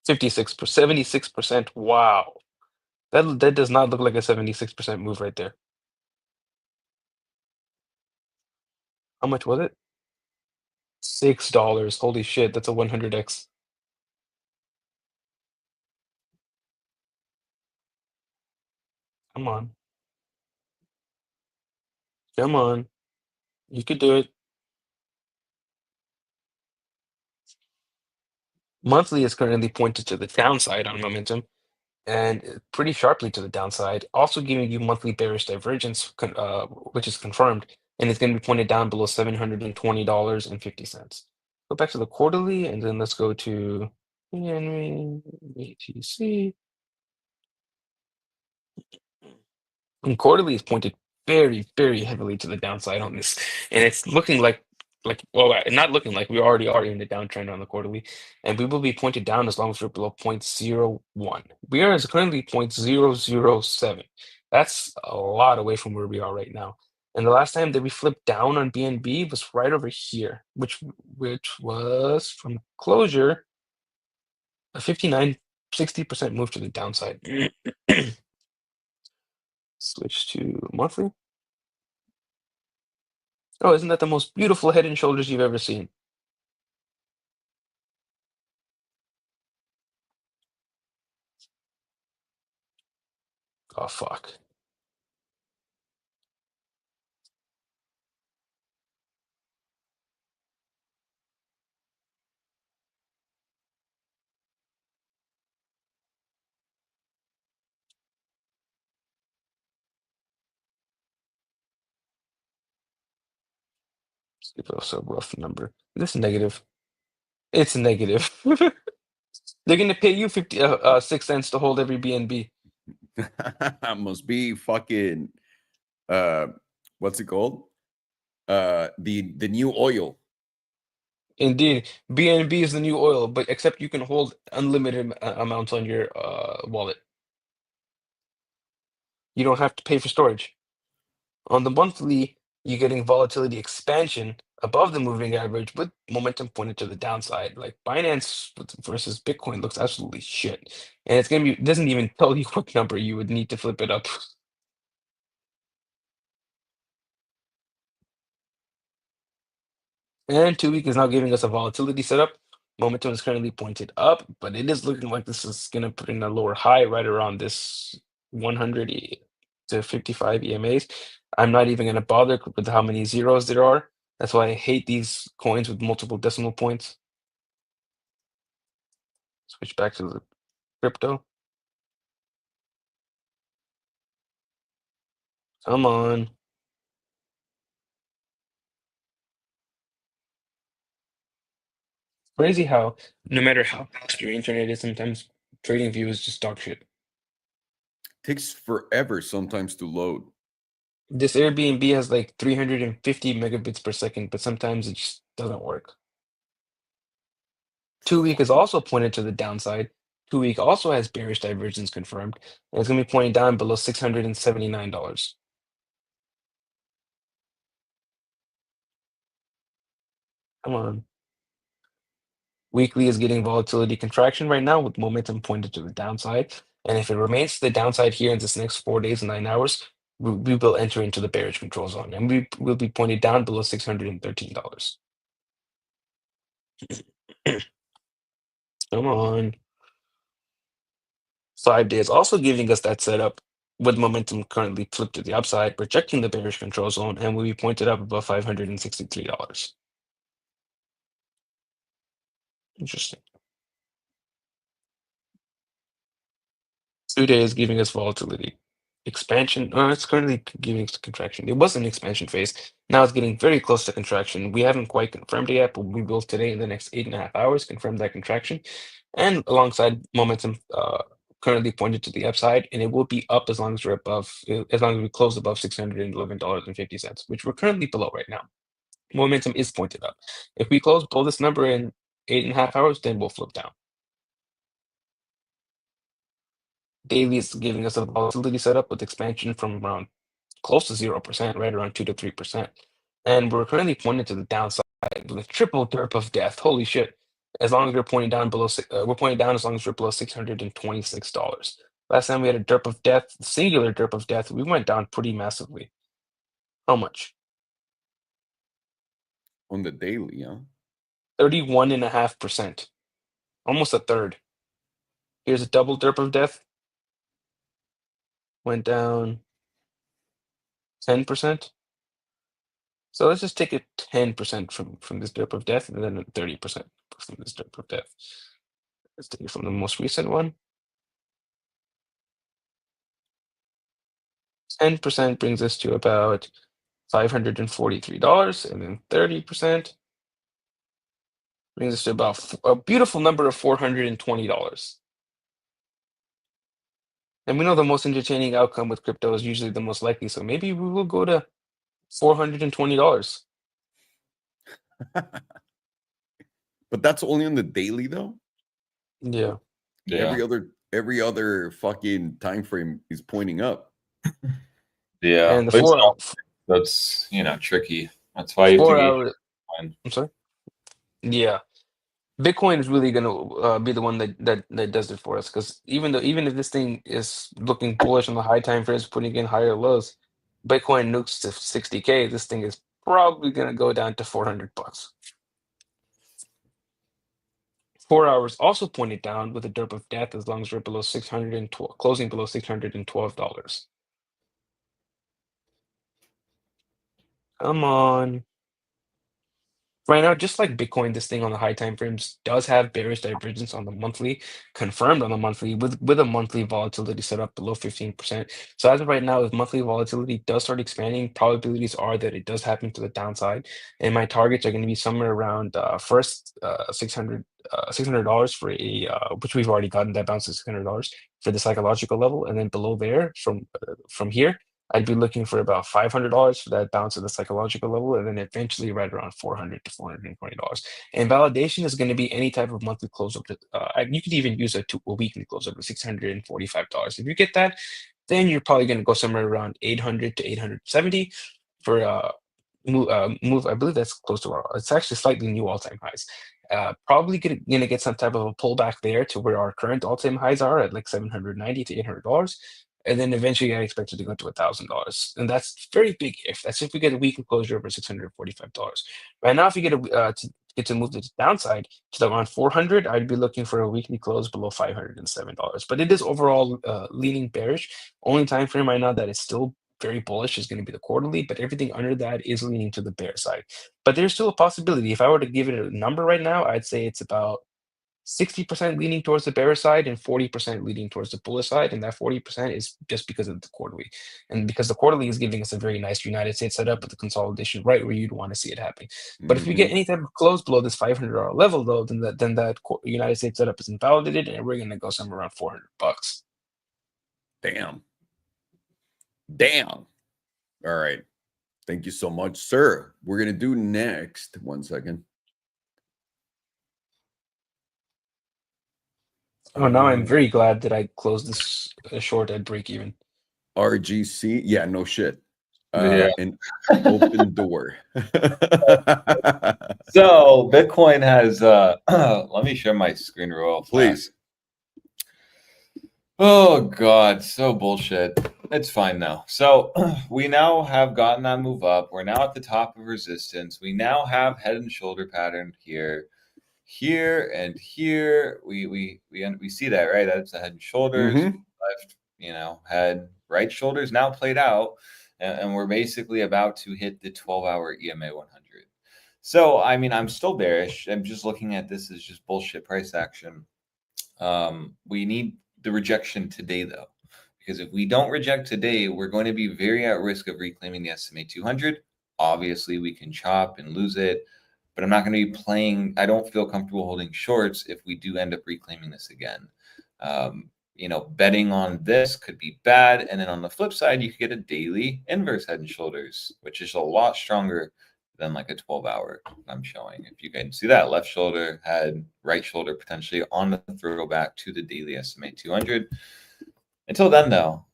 Speaker 2: 76%. Wow. That does not look like a 76% move right there. How much was it? $6. Holy shit, that's a 100x. Come on. Come on. You could do it. Monthly is currently pointed to the downside on momentum, and pretty sharply to the downside, also giving you monthly bearish divergence, which is confirmed, and it's going to be pointed down below $720.50. Go back to the quarterly, and then let's go to BTC. And quarterly is pointed very, very heavily to the downside on this, and it's looking like like, well, not looking like we already are in the downtrend on the quarterly, and we will be pointed down as long as we're below 0.01. We are currently 0.007. That's a lot away from where we are right now. And the last time that we flipped down on BNB was right over here, which was from closure a 60% move to the downside. Switch to monthly. Oh, isn't that the most beautiful head and shoulders you've ever seen? Oh, fuck. It's also a rough number. This negative. It's negative. They're gonna pay you 6 cents to hold every BNB.
Speaker 1: Must be fucking what's it called? The new oil.
Speaker 2: Indeed, BNB is the new oil, but except you can hold unlimited amounts on your wallet. You don't have to pay for storage. On the monthly, you're getting volatility expansion above the moving average with momentum pointed to the downside. Like Binance versus Bitcoin looks absolutely shit. And it's gonna be doesn't even tell you what number you would need to flip it up. And 2 week is now giving us a volatility setup. Momentum is currently pointed up, but it is looking like this is gonna put in a lower high right around this 100 to 55 EMAs. I'm not even gonna bother with how many zeros there are. That's why I hate these coins with multiple decimal points. Switch back to the crypto. Come on. Crazy how no matter how fast your internet is, sometimes trading view is just dog shit.
Speaker 1: Takes forever sometimes to load.
Speaker 2: This Airbnb has like 350 megabits per second, but sometimes it just doesn't work. 2 week is also pointed to the downside. 2 week also has bearish divergence confirmed, and it's going to be pointing down below $679. Come on. Weekly is getting volatility contraction right now with momentum pointed to the downside. And if it remains to the downside here in this next 4 days and 9 hours, we will enter into the bearish control zone, and we will be pointed down below $613. Come on. 5 days also giving us that setup with momentum currently flipped to the upside, rejecting the bearish control zone, and will be pointed up above $563. Interesting. 2 days giving us volatility. Expansion, it's currently giving us contraction. It was an expansion phase. Now it's getting very close to contraction. We haven't quite confirmed it yet, but we will today in the next 8.5 hours confirm that contraction. And alongside momentum currently pointed to the upside, and it will be up as long as we're above, as long as we close above $611.50, which we're currently below right now. Momentum is pointed up. If we close below this number in 8.5 hours, then we'll flip down. Daily is giving us a volatility setup with expansion from around close to 0%, right around 2 to 3%. And we're currently pointed to the downside with a triple derp of death. Holy shit. As long as we're pointing down below, we're pointing down as long as we're below $626. Last time we had a derp of death, singular derp of death, we went down pretty massively. How much?
Speaker 1: On the daily, huh?
Speaker 2: 31.5%. Almost a third. Here's a double derp of death. Went down 10%. So let's just take a 10% from this derp of death, and then a 30% from this derp of death. Let's take it from the most recent one. 10% brings us to about $543, and then 30% brings us to about a beautiful number of $420. And we know the most entertaining outcome with crypto is usually the most likely, so maybe we will go to $420.
Speaker 1: But that's only on the daily though.
Speaker 2: Yeah.
Speaker 3: Yeah.
Speaker 1: Every other fucking time frame is pointing up.
Speaker 3: Yeah.
Speaker 2: And the
Speaker 3: But
Speaker 2: four,
Speaker 3: that's tricky. That's why you have to
Speaker 2: 4 hour.
Speaker 3: gauge.
Speaker 2: I'm sorry. Yeah. Bitcoin is really going to be the one that does it for us, because even if this thing is looking bullish on the high time frames, putting in higher lows, Bitcoin nukes to 60K. This thing is probably going to go down to $400. 4 hours also pointed down with a derp of death as long as we're below 612, closing below $612. Come on. Right now, just like Bitcoin, this thing on the high time frames does have bearish divergence on the monthly, confirmed on the monthly, with a monthly volatility set up below 15%. So as of right now, if monthly volatility does start expanding, probabilities are that it does happen to the downside. And my targets are going to be somewhere around first $600 for a which we've already gotten that bounce to $600 for the psychological level, and then below there from here. I'd be looking for about $500 for that bounce at the psychological level, and then eventually right around $400 to $420. And validation is going to be any type of monthly close up. You could even use a weekly close up of $645. If you get that, then you're probably going to go somewhere around 800 to 870 for move. I believe that's close to it's actually slightly new all-time highs. Probably gonna get some type of a pullback there to where our current all-time highs are at like $790 to $800. And then eventually I expect it to go to $1,000. And that's very big if. That's if we get a weekly closure over $645. Right now, if you get to move to the downside to around 400, I'd be looking for a weekly close below $507. But it is overall leaning bearish. Only time frame right now that is still very bullish is going to be the quarterly, but everything under that is leaning to the bear side. But there's still a possibility. If I were to give it a number right now, I'd say it's about 60% leaning towards the bear side and 40% leaning towards the bullish side. And that 40% is just because of the quarterly. And because the quarterly is giving us a very nice United States setup with the consolidation right where you'd want to see it happen. But if we get any type of close below this $500 level, though, then that United States setup is invalidated, and we're going to go somewhere around $400.
Speaker 1: Damn. All right. Thank you so much, sir. We're going to do next. 1 second.
Speaker 2: Oh, now I'm very glad that I closed this short at break even.
Speaker 1: RGC. Yeah, no shit.
Speaker 3: Yeah.
Speaker 1: And Opendoor.
Speaker 3: So Bitcoin has let me share my screen real fast.
Speaker 1: Please.
Speaker 3: Oh God, so bullshit. It's fine now. So we now have gotten that move up. We're now at the top of resistance. We now have head and shoulder pattern here, and here. We see that, right? That's the head and shoulders. Left, head, right shoulders now played out, and we're basically about to hit the 12-hour EMA 100. So I mean, I'm still bearish. I'm just looking at this as just bullshit price action. We need the rejection today, though, because if we don't reject today, we're going to be very at risk of reclaiming the SMA 200. Obviously, we can chop and lose it, but I'm not going to be playing. I don't feel comfortable holding shorts if we do end up reclaiming this again. Betting on this could be bad. And then on the flip side, you could get a daily inverse head and shoulders, which is a lot stronger than like a 12-hour I'm showing. If you can see that left shoulder, head, right shoulder potentially on the throwback to the daily SMA 200. Until then, though,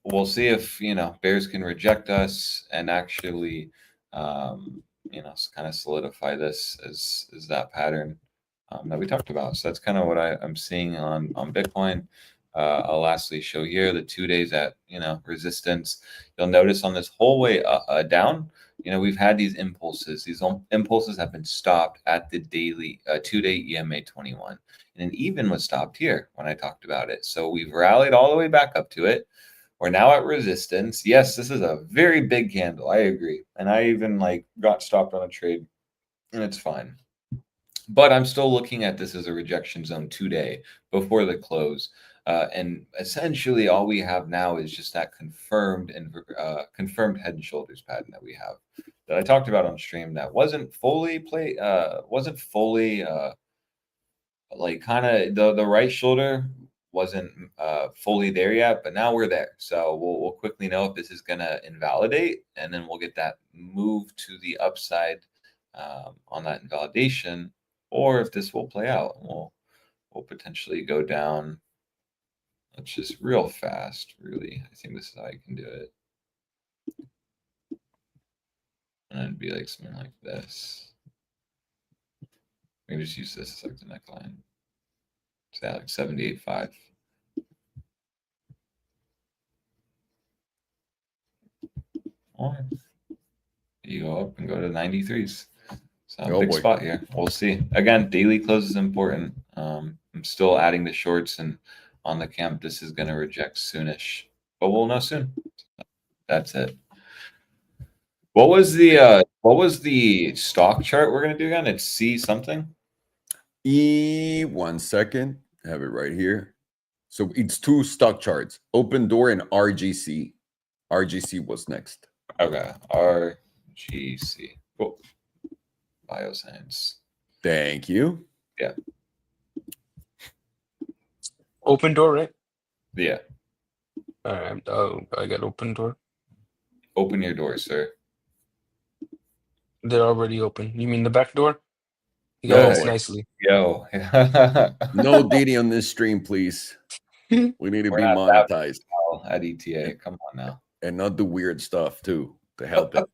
Speaker 3: we'll see if bears can reject us and actually kind of solidify this as that pattern that we talked about. So that's kind of what I'm seeing on Bitcoin. I'll lastly show here the 2 days at resistance. You'll notice on this whole way down, we've had these impulses. These impulses have been stopped at the daily 2-day EMA 21, and it even was stopped here when I talked about it. So we've rallied all the way back up to it. We're now at resistance. Yes, this is a very big candle. I agree, and I even got stopped on a trade, and it's fine. But I'm still looking at this as a rejection zone today before the close. And essentially all we have now is just that confirmed head and shoulders pattern that we have that I talked about on stream that wasn't fully kind of the right shoulder wasn't fully there yet, but now we're there. So we'll quickly know if this is going to invalidate, and then we'll get that move to the upside on that invalidation, or if this will play out. We'll potentially go down. Let's just real fast, really. I think this is how I can do it. And it'd be like something like this. We can just use this as like the neckline. Say like 78.5. You go up and go to 93s. So
Speaker 1: Oh,
Speaker 3: big
Speaker 1: boy.
Speaker 3: spot here. We'll see. Again, daily close is important. I'm still adding the shorts, and on the camp, this is going to reject soonish, but we'll know soon. That's it. What was the stock chart we're going to do again? It's C something.
Speaker 1: 1 second. I have it right here. So it's 2 stock charts, Opendoor and RGC. RGC was next.
Speaker 3: Okay, RGC. Cool. Bioscience.
Speaker 1: Thank you.
Speaker 3: Yeah.
Speaker 2: Opendoor, right?
Speaker 3: Yeah.
Speaker 2: All right. I got Opendoor.
Speaker 3: Open your door, sir.
Speaker 2: They're already open. You mean the back door? You
Speaker 1: No,
Speaker 2: got this
Speaker 1: boy.
Speaker 2: nicely.
Speaker 3: Yo.
Speaker 1: No Diddy on this stream, please. We need to
Speaker 3: We're
Speaker 1: be
Speaker 3: not that
Speaker 1: monetized
Speaker 3: well at ETA. Come on now.
Speaker 1: and not do weird stuff too to help it.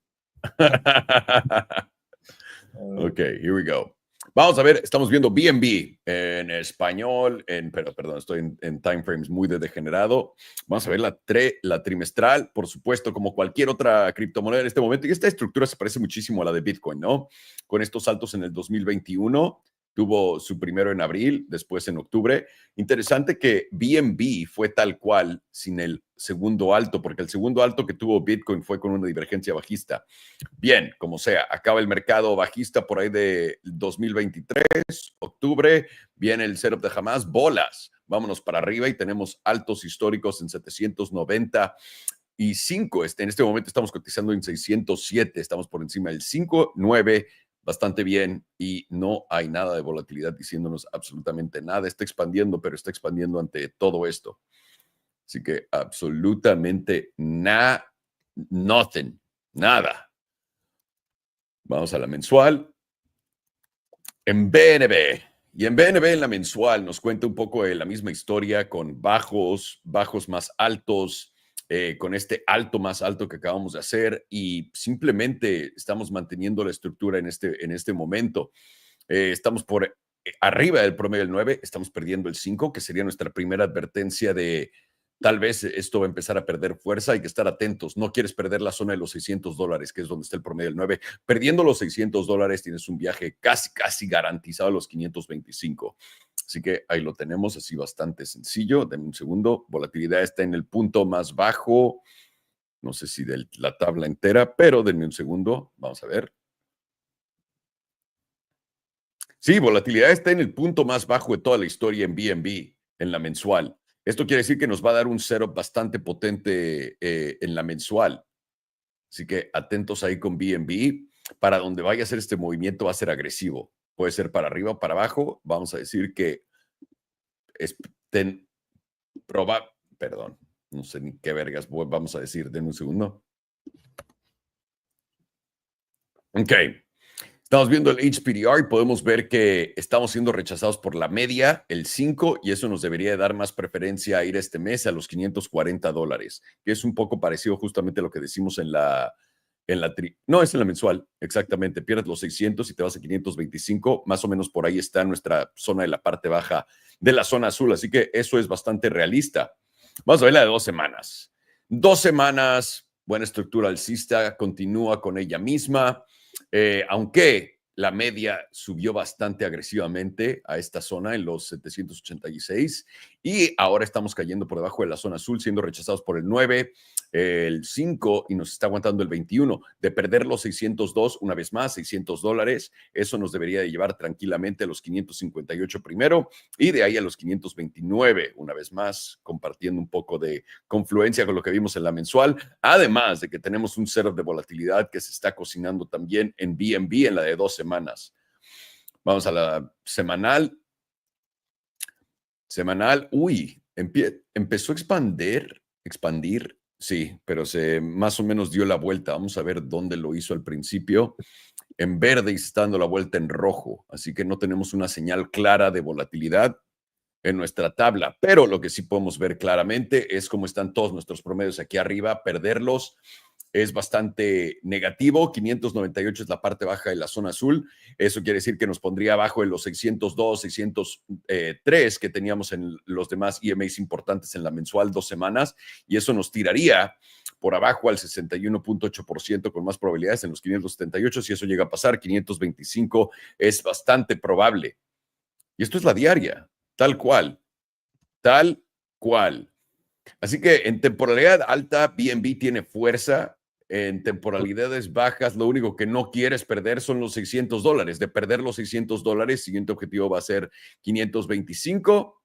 Speaker 1: Ok, here we go. Vamos a ver, estamos viendo BNB en español, pero perdón, estoy en time frames muy de degenerado. Vamos a ver la trimestral, por supuesto, como cualquier otra criptomoneda en este momento. Y esta estructura se parece muchísimo a la de Bitcoin, ¿no? Con estos saltos en el 2021. Tuvo su primero en abril, después en octubre. Interesante que BNB fue tal cual sin el segundo alto, porque el segundo alto que tuvo Bitcoin fue con una divergencia bajista. Bien, como sea, acaba el mercado bajista por ahí de 2023, octubre, viene el setup de Hamas, bolas, vámonos para arriba y tenemos altos históricos en 795. En este momento estamos cotizando en 607, estamos por encima del 5.9, bastante bien, y no hay nada de volatilidad diciéndonos absolutamente nada. Está expandiendo, pero está expandiendo ante todo esto. Así que absolutamente nothing, nada. Vamos a la mensual. En BNB. Y en BNB, en la mensual, nos cuenta un poco de la misma historia con bajos más altos, con este alto más alto que acabamos de hacer, y simplemente estamos manteniendo la estructura en este momento. Estamos por arriba del promedio del 9, estamos perdiendo el 5, que sería nuestra primera advertencia de tal vez esto va a empezar a perder fuerza. Hay que estar atentos. No quieres perder la zona de los $600, que es donde está el promedio del 9. Perdiendo los $600, tienes un viaje casi garantizado a los 525. Así que ahí lo tenemos, así bastante sencillo. Denme un segundo. Volatilidad está en el punto más bajo. No sé si de la tabla entera, pero denme un segundo. Vamos a ver. Sí, volatilidad está en el punto más bajo de toda la historia en BNB, en la mensual. Esto quiere decir que nos va a dar un setup bastante potente en la mensual. Así que atentos ahí con BNB. Para donde vaya a ser este movimiento va a ser agresivo. Puede ser para arriba o para abajo. Vamos a decir que perdón, no sé ni qué vergas vamos a decir. Denme un segundo. Ok. Estamos viendo el HPDR y podemos ver que estamos siendo rechazados por la media, el 5, y eso nos debería dar más preferencia a ir este mes a los $540, que es un poco parecido justamente a lo que decimos no, es en la mensual, exactamente. Pierdes los 600 y te vas a 525, más o menos por ahí está nuestra zona de la parte baja de la zona azul, así que eso es bastante realista. Vamos a ver la de 2 semanas. 2 semanas, buena estructura alcista, continúa con ella misma. Aunque la media subió bastante agresivamente a esta zona en los 786 y ahora estamos cayendo por debajo de la zona azul, siendo rechazados por el 9, el 5 y nos está aguantando el 21. De perder los 602 una vez más, $600, eso nos debería de llevar tranquilamente a los 558 primero y de ahí a los 529 una vez más, compartiendo un poco de confluencia con lo que vimos en la mensual, además de que tenemos un setup de volatilidad que se está cocinando también en BNB en la de 2 semanas. Vamos a la semanal. Empezó a expandir, sí, pero se más o menos dio la vuelta. Vamos a ver dónde lo hizo al principio. en verde y se está dando la vuelta en rojo. Así que no tenemos una señal clara de volatilidad en nuestra tabla. Pero lo que sí podemos ver claramente es cómo están todos nuestros promedios aquí arriba. Perderlos es bastante negativo. 598 es la parte baja de la zona azul. Eso quiere decir que nos pondría abajo en los 602, 603 que teníamos en los demás EMAs importantes en la mensual 2 semanas. Y eso nos tiraría por abajo al 61.8% con más probabilidades en los 578. Si eso llega a pasar, 525 es bastante probable. Y esto es la diaria, tal cual, tal cual. Así que en temporalidad alta, BNB tiene fuerza. En temporalidades bajas, lo único que no quieres perder son los $600. De perder los $600, siguiente objetivo va a ser 525.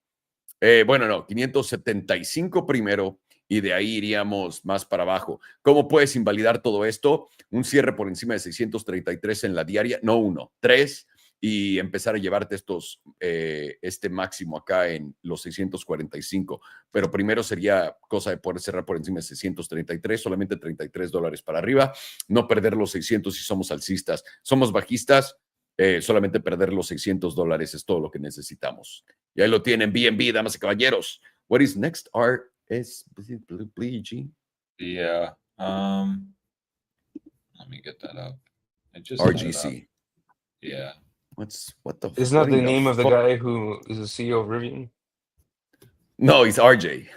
Speaker 1: Bueno, no, 575 primero y de ahí iríamos más para abajo. ¿Cómo puedes invalidar todo esto? Un cierre por encima de 633 en la diaria, no uno, 3, y empezar a llevarte este máximo acá en los 645. Pero primero sería cosa de poder cerrar por encima de 633, solamente $33 para arriba, no perder los 600 si somos alcistas. Somos bajistas, solamente perder los $600 es todo lo que necesitamos. Y ahí lo tienen, BNB, damas y caballeros. What is next? RSBG?
Speaker 3: Yeah. Let me get that up. I just had it up.
Speaker 1: RGC.
Speaker 3: Yeah.
Speaker 1: What the?
Speaker 2: Isn't that the name of the guy who is the CEO of Rivian?
Speaker 1: No, he's RJ.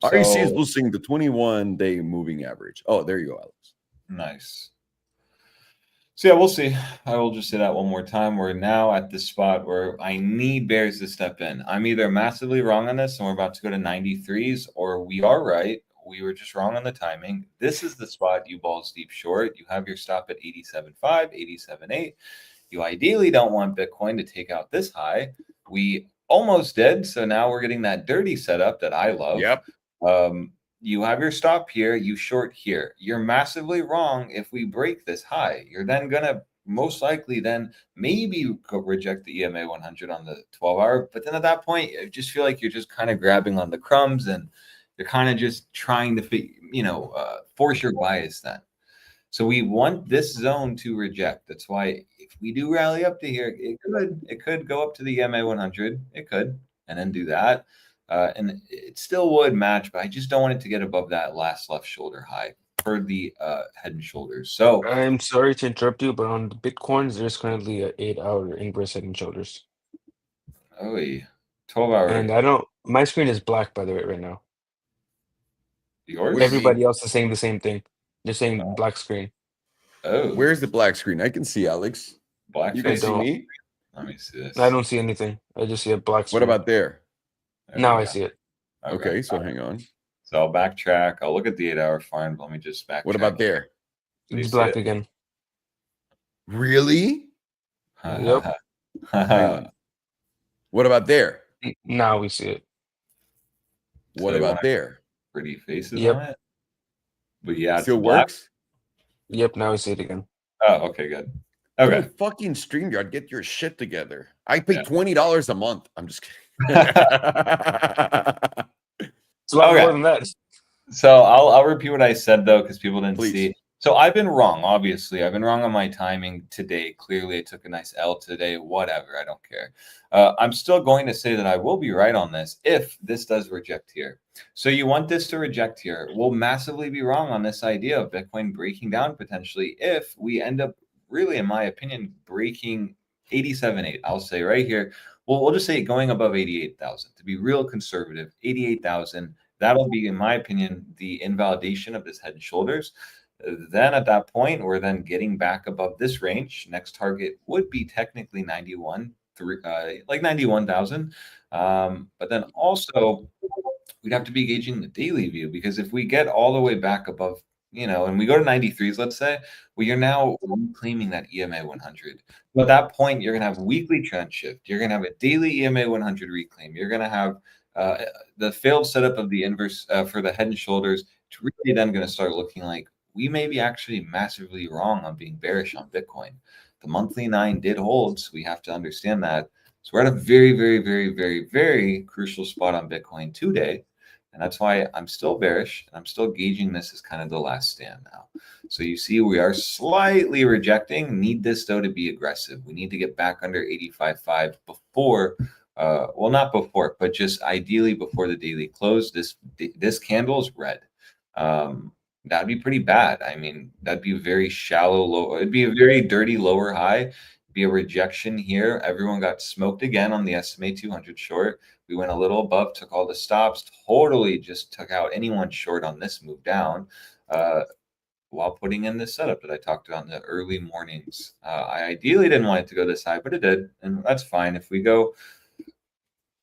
Speaker 1: REC is
Speaker 3: So
Speaker 1: losing the 21-day moving average. Oh, there you go, Alex.
Speaker 3: nice. So yeah, we'll see. I will just say that one more time. We're now at this spot where I need bears to step in. I'm either massively wrong on this and we're about to go to 93s, or we are right. We were just wrong on the timing. This is the spot you balls deep short. You have your stop at 87.5, 87.8. You ideally don't want Bitcoin to take out this high. We almost did. So now we're getting that dirty setup that I love.
Speaker 1: Yep.
Speaker 3: You have your stop here, you short here. You're massively wrong if we break this high. You're then going to most likely then maybe reject the EMA 100 on the 12-hour. But then at that point, I just feel like you're just kind of grabbing on the crumbs and you're kind of just trying to, force your bias then. So we want this zone to reject. That's why if we do rally up to here, it could go up to the EMA 100. It could, and then do that. And it still would match, but I just don't want it to get above that last left shoulder high for the head and shoulders. So
Speaker 2: I'm sorry to interrupt you, but on the Bitcoins, there's currently an 8-hour inverse head and shoulders.
Speaker 3: Oh, 12-hour.
Speaker 2: And my screen is black, by the way, right now.
Speaker 3: Yours?
Speaker 2: Everybody else is saying the same thing. They're saying black screen.
Speaker 3: Oh,
Speaker 1: Where's the black screen? I can see Alex.
Speaker 3: black
Speaker 1: You can
Speaker 3: face.
Speaker 1: see me?
Speaker 3: Let me see this.
Speaker 2: I don't see anything. I just see a black screen.
Speaker 1: What about there?
Speaker 3: There
Speaker 2: Now
Speaker 3: we
Speaker 2: I
Speaker 3: go.
Speaker 2: see it.
Speaker 1: Okay, so hang on.
Speaker 3: So I'll backtrack. I'll look at the 8-hour fine, but let me just backtrack.
Speaker 1: What about there?
Speaker 3: Do you
Speaker 2: It's
Speaker 3: see
Speaker 2: black
Speaker 3: it?
Speaker 2: again.
Speaker 1: Really?
Speaker 2: Yep.
Speaker 1: Hang on. What about there?
Speaker 2: Now we see it.
Speaker 1: What
Speaker 3: So you
Speaker 1: about
Speaker 3: want
Speaker 1: there?
Speaker 3: pretty faces
Speaker 2: Yep.
Speaker 3: on it? But yeah, it's
Speaker 1: Still
Speaker 3: black.
Speaker 1: works?
Speaker 2: Yep, now we see it again.
Speaker 3: Oh, okay, good. Okay.
Speaker 1: Oh, fucking StreamYard, get your shit together. I pay
Speaker 3: Yeah.
Speaker 1: $20 a month. I'm just kidding.
Speaker 2: It's a lot
Speaker 3: Okay.
Speaker 2: more than that.
Speaker 3: So I'll repeat what I said though, because people didn't
Speaker 1: Please.
Speaker 3: see. So I've been wrong. Obviously, I've been wrong on my timing today. Clearly, I took a nice L today. Whatever, I don't care. I'm still going to say that I will be right on this if this does reject here. So you want this to reject here. We'll massively be wrong on this idea of Bitcoin breaking down potentially if we end up really, in my opinion, breaking 87.8. I'll say right here. Well, we'll just say going above 88,000 to be real conservative. 88,000. That'll be, in my opinion, the invalidation of this head and shoulders. Then at that point, we're then getting back above this range. Next target would be technically 91,000. But then also we'd have to be gauging the daily view, because if we get all the way back above, and we go to 93s, let's say, well, you're now reclaiming that EMA 100. But at that point, you're going to have weekly trend shift. You're going to have a daily EMA 100 reclaim. You're going to have the failed setup of the inverse for the head and shoulders. It's really then going to start looking like we may be actually massively wrong on being bearish on Bitcoin. The monthly 9 did hold, so we have to understand that. So we're at a very, very, very, very, very crucial spot on Bitcoin today. And that's why I'm still bearish, and I'm still gauging this as kind of the last stand now. So you see we are slightly rejecting. Need this though to be aggressive. We need to get back under 85.5 before, well, not before, but just ideally before the daily close. This candle is red. That'd be pretty bad. I mean, that'd be a very shallow low. It'd be a very dirty lower high. It'd be a rejection here. Everyone got smoked again on the SMA 200 short. We went a little above, took all the stops, totally just took out anyone short on this move down, while putting in this setup that I talked about in the early mornings. I ideally didn't want it to go this high, but it did, and that's fine. If we go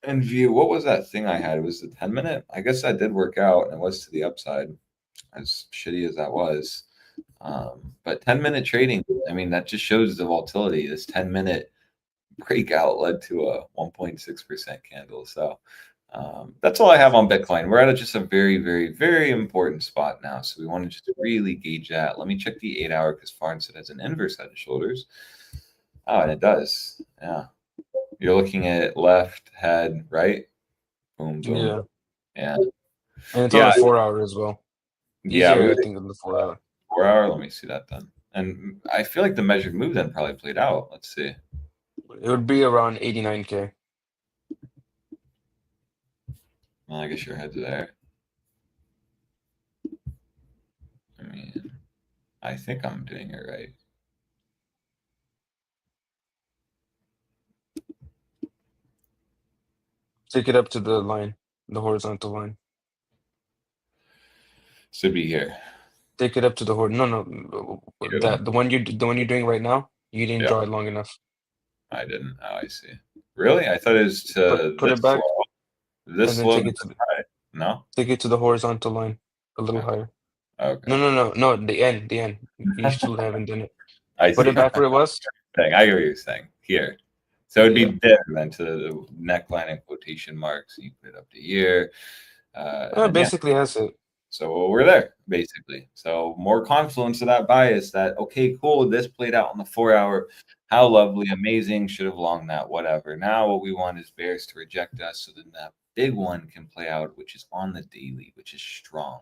Speaker 3: and view, what was that thing I had? It was the 10-minute. I guess that did work out, and it was to the upside, as shitty as that was. But 10-minute trading, I mean, that just shows the volatility. This 10-minute breakout led to a 1.6% candle. So that's all I have on Bitcoin. We're at just a very, very, very important spot now. So we want to just really gauge that. Let me check the 8-hour because Farnsworth has an inverse head and shoulders. Oh, and it does. Yeah. You're looking at left, head, right? Boom, boom.
Speaker 2: Yeah.
Speaker 3: Yeah.
Speaker 2: And it's on the 4-hour as well.
Speaker 3: Yeah.
Speaker 2: Easier, I think, on the 4-hour.
Speaker 3: 4-hour. Let me see that then. And I feel like the measured move then probably played out. Let's see.
Speaker 2: It would be around 89K.
Speaker 3: Well, I guess your head's there. I mean, I think I'm doing it right.
Speaker 2: Take it up to the line, the horizontal line.
Speaker 3: Should be here.
Speaker 2: Take it up to the no.
Speaker 3: Here.
Speaker 2: The one you're doing right now. You didn't draw it long enough.
Speaker 3: I didn't. Oh, I see. Really? I thought it was to
Speaker 2: put it back.
Speaker 3: This
Speaker 2: and
Speaker 3: low.
Speaker 2: Take it to
Speaker 3: no.
Speaker 2: Take it to the horizontal line, a little higher.
Speaker 3: Okay.
Speaker 2: No. The end. You still haven't done it.
Speaker 3: I
Speaker 2: Put it back where it was.
Speaker 3: I get what you're saying. Here. So it'd be there then to the neckline and quotation marks. You put it up to here.
Speaker 2: Basically has it.
Speaker 3: So we're there, basically. So more confluence of that bias that, okay, cool, this played out on the 4-hour. How lovely, amazing, should have longed that, whatever. Now what we want is bears to reject us so then that big one can play out, which is on the daily, which is strong.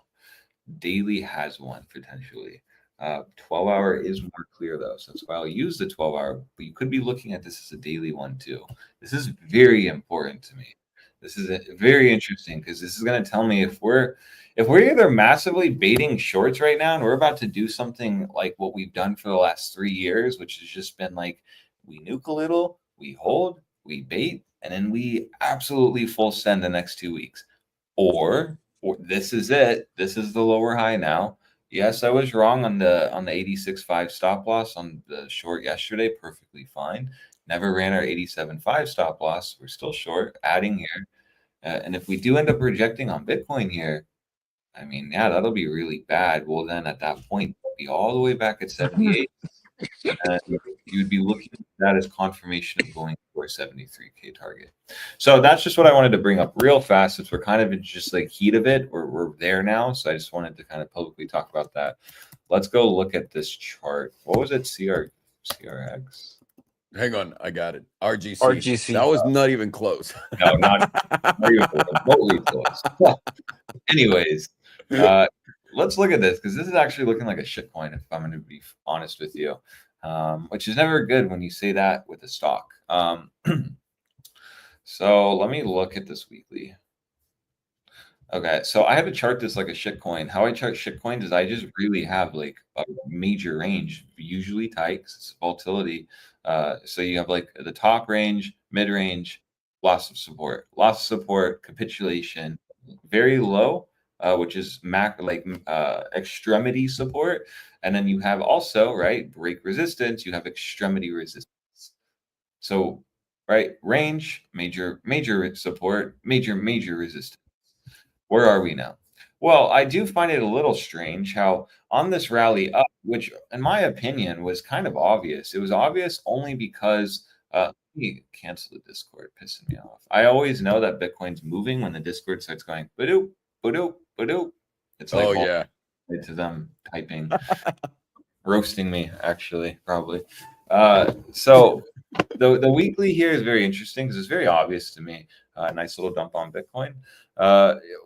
Speaker 3: Daily has one potentially. 12-hour is more clear though, so that's why I'll use the 12-hour, but you could be looking at this as a daily one too. This is very important to me. This is very interesting because this is going to tell me if we're either massively baiting shorts right now and we're about to do something like what we've done for the last 3 years, which has just been like we nuke a little, we hold, we bait, and then we absolutely full send the next 2 weeks. Or this is it. This is the lower high now. Yes, I was wrong on the 86.5 stop loss on the short yesterday. Perfectly fine. Never ran our 87.5 stop loss. We're still short, adding here. And if we do end up rejecting on Bitcoin here, I mean, yeah, that'll be really bad. Well, then at that point, we'll be all the way back at 78. And you'd be looking at that as confirmation of going for a 73K target. So that's just what I wanted to bring up real fast. Since we're kind of in just like heat of it, we're there now. So I just wanted to kind of publicly talk about that. Let's go look at this chart. What was it? CRX?
Speaker 1: Hang on, I got it. RGC. That was not even close.
Speaker 3: No, not even remotely close. Anyways, let's look at this because this is actually looking like a shitcoin, if I'm going to be honest with you, which is never good when you say that with a stock. So let me look at this weekly. Okay, so I have to chart this like a shitcoin. How I chart shitcoins is I just really have like a major range, usually tight because it's volatility. So you have like the top range, mid range, loss of support, capitulation, very low, which is extremity support, and then you have also break resistance. You have extremity resistance. So range, major support, major resistance. Where are we now? Well, I do find it a little strange how on this rally up, which in my opinion was kind of obvious. It was obvious only because let me cancel the Discord, pissing me off. I always know that Bitcoin's moving when the Discord starts going ba-doop, ba-doop, ba-doop. It's like to them typing, roasting me actually, probably. So the weekly here is very interesting because it's very obvious to me. Nice little dump on Bitcoin.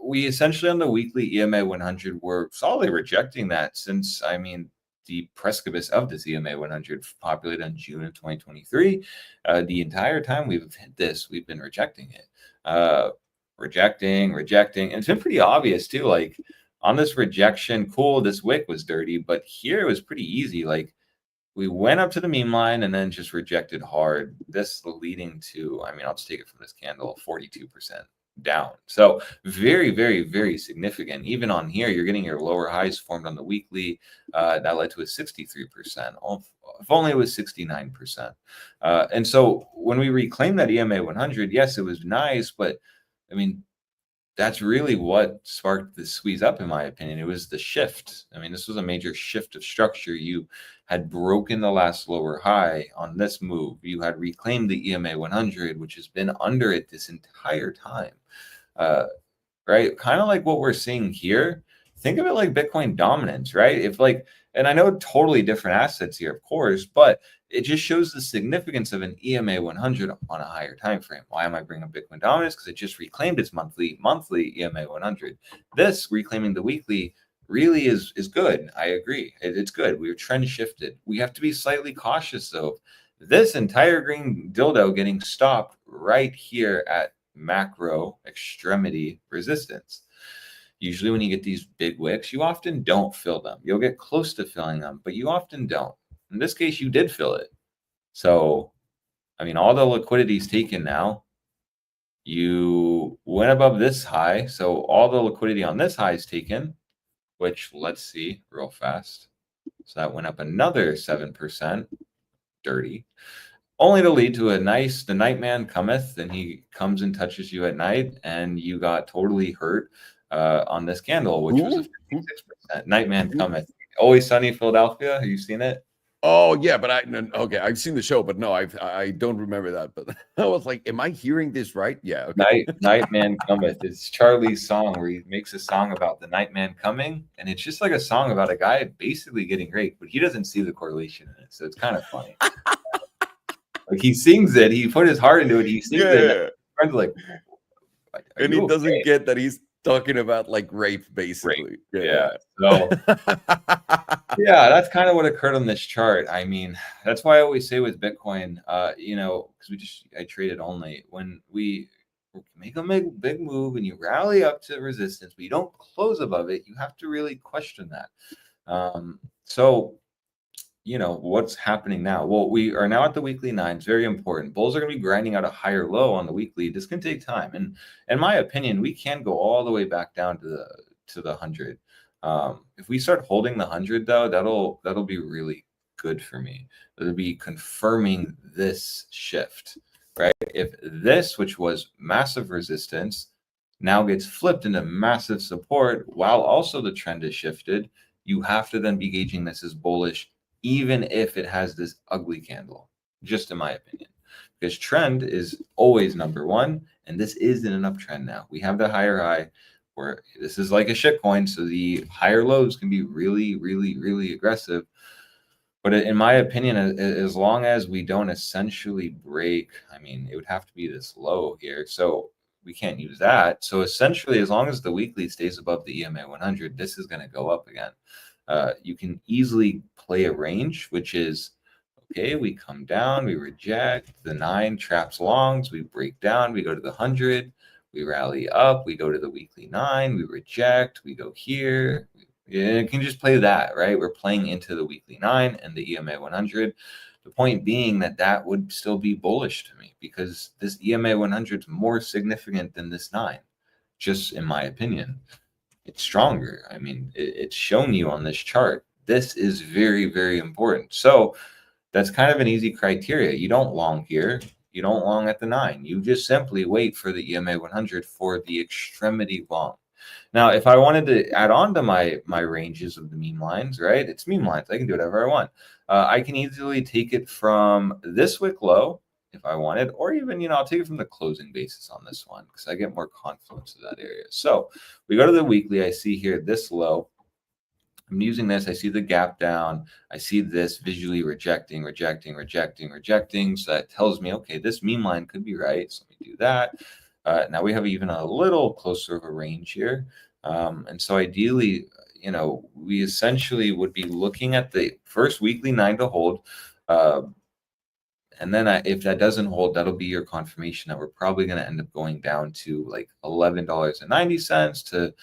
Speaker 3: We essentially on the weekly EMA 100 were solidly rejecting that since, I mean, the precipice of this EMA 100 populated in June of 2023. The entire time we've hit this, we've been rejecting it. Rejecting. And it's been pretty obvious too. Like on this rejection, cool, this wick was dirty, but here it was pretty easy. Like we went up to the meme line and then just rejected hard. This leading to, I mean, I'll just take it from this candle, 42% down. So very, very, very significant. Even on here, you're getting your lower highs formed on the weekly. That led to a 63%. If only it was 69%. And so when we reclaimed that EMA 100, yes, it was nice, but I mean, that's really what sparked the squeeze up, in my opinion. It was the shift. I mean, this was a major shift of structure. You had broken the last lower high on this move. You had reclaimed the EMA 100, which has been under it this entire time. Right? Kind of like what we're seeing here. Think of it like Bitcoin dominance, right? If like, and I know totally different assets here, of course, but it just shows the significance of an EMA 100 on a higher time frame. Why am I bringing up Bitcoin dominance? Because it just reclaimed its monthly EMA 100. This reclaiming the weekly really is good. I agree. It's good. We were trend shifted. We have to be slightly cautious though. This entire green dildo getting stopped right here at macro extremity resistance. Usually when you get these big wicks, you often don't fill them. You'll get close to filling them, but you often don't. In this case, you did fill it. So, I mean, all the liquidity is taken now. You went above this high. So all the liquidity on this high is taken, which let's see real fast. So that went up another 7%. Dirty. Only to lead to a nice, the Nightman cometh, and he comes and touches you at night, and you got totally hurt on this candle, which was a 56%. Nightman cometh. Always Sunny, Philadelphia. Have you seen it?
Speaker 1: Oh yeah, but I've seen the show, but no, I don't remember that. But I was like, am I hearing this right? Yeah. Okay.
Speaker 3: Nightman cometh. It's Charlie's song where he makes a song about the Nightman coming, and it's just like a song about a guy basically getting raped, but he doesn't see the correlation in it, so it's kind of funny. Like he sings it, he put his heart into it, he sings it, and like,
Speaker 1: and he doesn't get that he's talking about like rape, basically.
Speaker 3: Rape. Yeah. So yeah, that's kind of what occurred on this chart. I mean, that's why I always say with Bitcoin, you know, because I traded only when we make a big move and you rally up to resistance, but you don't close above it, you have to really question that. So you know, what's happening now? Well, we are now at the weekly 9. It's very important. Bulls are going to be grinding out a higher low on the weekly. This can take time. And in my opinion, we can go all the way back down to the 100. If we start holding the 100 though, that'll be really good for me. It'll be confirming this shift, right? If this, which was massive resistance, now gets flipped into massive support while also the trend is shifted, you have to then be gauging this as bullish, even if it has this ugly candle, just in my opinion, because trend is always number one. And this is in an uptrend now. We have the higher high where this is like a shit coin. So the higher lows can be really, really, really aggressive. But in my opinion, as long as we don't essentially break, I mean, it would have to be this low here. So we can't use that. So essentially, as long as the weekly stays above the EMA 100, this is going to go up again. You can easily play a range, which is, okay, we come down, we reject, the 9 traps longs, we break down, we go to the 100, we rally up, we go to the weekly 9, we reject, we go here. You can just play that, right? We're playing into the weekly 9 and the EMA 100. The point being that would still be bullish to me because this EMA 100 is more significant than this 9, just in my opinion. It's stronger. I mean, it's shown you on this chart. This is very, very important. So that's kind of an easy criteria. You don't long here. You don't long at the 9. You just simply wait for the EMA 100 for the extremity long. Now, if I wanted to add on to my ranges of the meme lines, right? It's meme lines. I can do whatever I want. I can easily take it from this wick low if I wanted, or even, you know, I'll take it from the closing basis on this one because I get more confluence in that area. So we go to the weekly. I see here this low. I'm using this. I see the gap down. I see this visually rejecting. So that tells me, okay, this meme line could be right. So let me do that. Now we have even a little closer of a range here. And so ideally, we essentially would be looking at the first weekly 9 to hold. And then if that doesn't hold, that'll be your confirmation that we're probably going to end up going down to like $11.90 to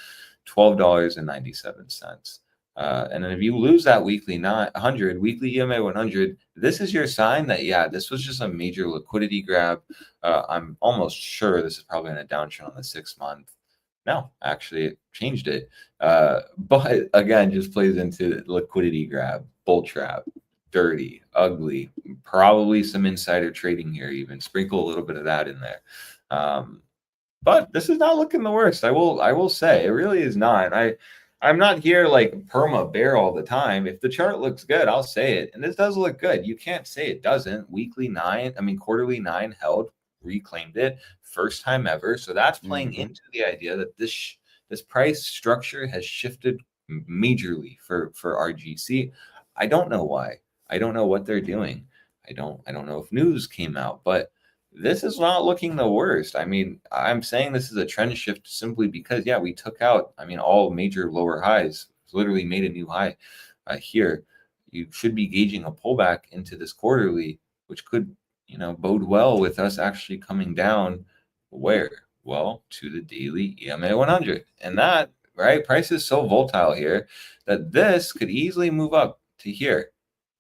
Speaker 3: $12.97. And then if you lose that weekly 100, weekly EMA 100, this is your sign that, yeah, this was just a major liquidity grab. I'm almost sure this is probably in a downtrend on the 6 month. No, actually, it changed it. But again, just plays into liquidity grab, bull trap, dirty, ugly, probably some insider trading here, even sprinkle a little bit of that in there. But this is not looking the worst. I will say it really is not. I'm not here like perma bear all the time. If the chart looks good, I'll say it. And this does look good. You can't say it doesn't. Quarterly 9 held, reclaimed it, first time ever. So that's playing into the idea that this price structure has shifted majorly for RGC. I don't know why. I don't know what they're doing. I don't know if news came out, but this is not looking the worst. I mean, I'm saying this is a trend shift simply because, yeah, we took out, all major lower highs, literally made a new high here. You should be gauging a pullback into this quarterly, which could, bode well with us actually coming down where? Well, to the daily EMA 100. And that, right, price is so volatile here that this could easily move up to here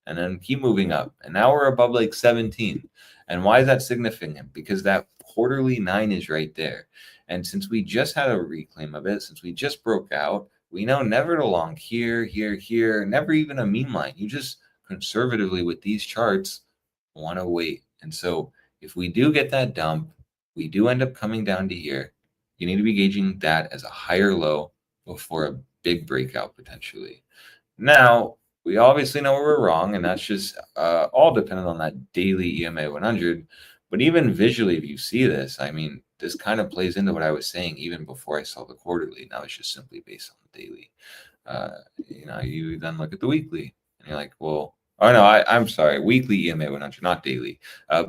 Speaker 3: and then keep moving up. And now we're above like 17. And why is that significant? Because that quarterly 9 is right there. And since we just had a reclaim of it, since we just broke out, we know never to long here, never even a mean line. You just conservatively with these charts want to wait. And so if we do get that dump, we do end up coming down to here. You need to be gauging that as a higher low before a big breakout potentially. Now, we obviously know we're wrong, and that's just all dependent on that daily EMA 100. But even visually, if you see this, this kind of plays into what I was saying even before I saw the quarterly. Now it's just simply based on the daily. You then look at the weekly, and you're like, well, oh no, I'm sorry, weekly EMA 100, not daily.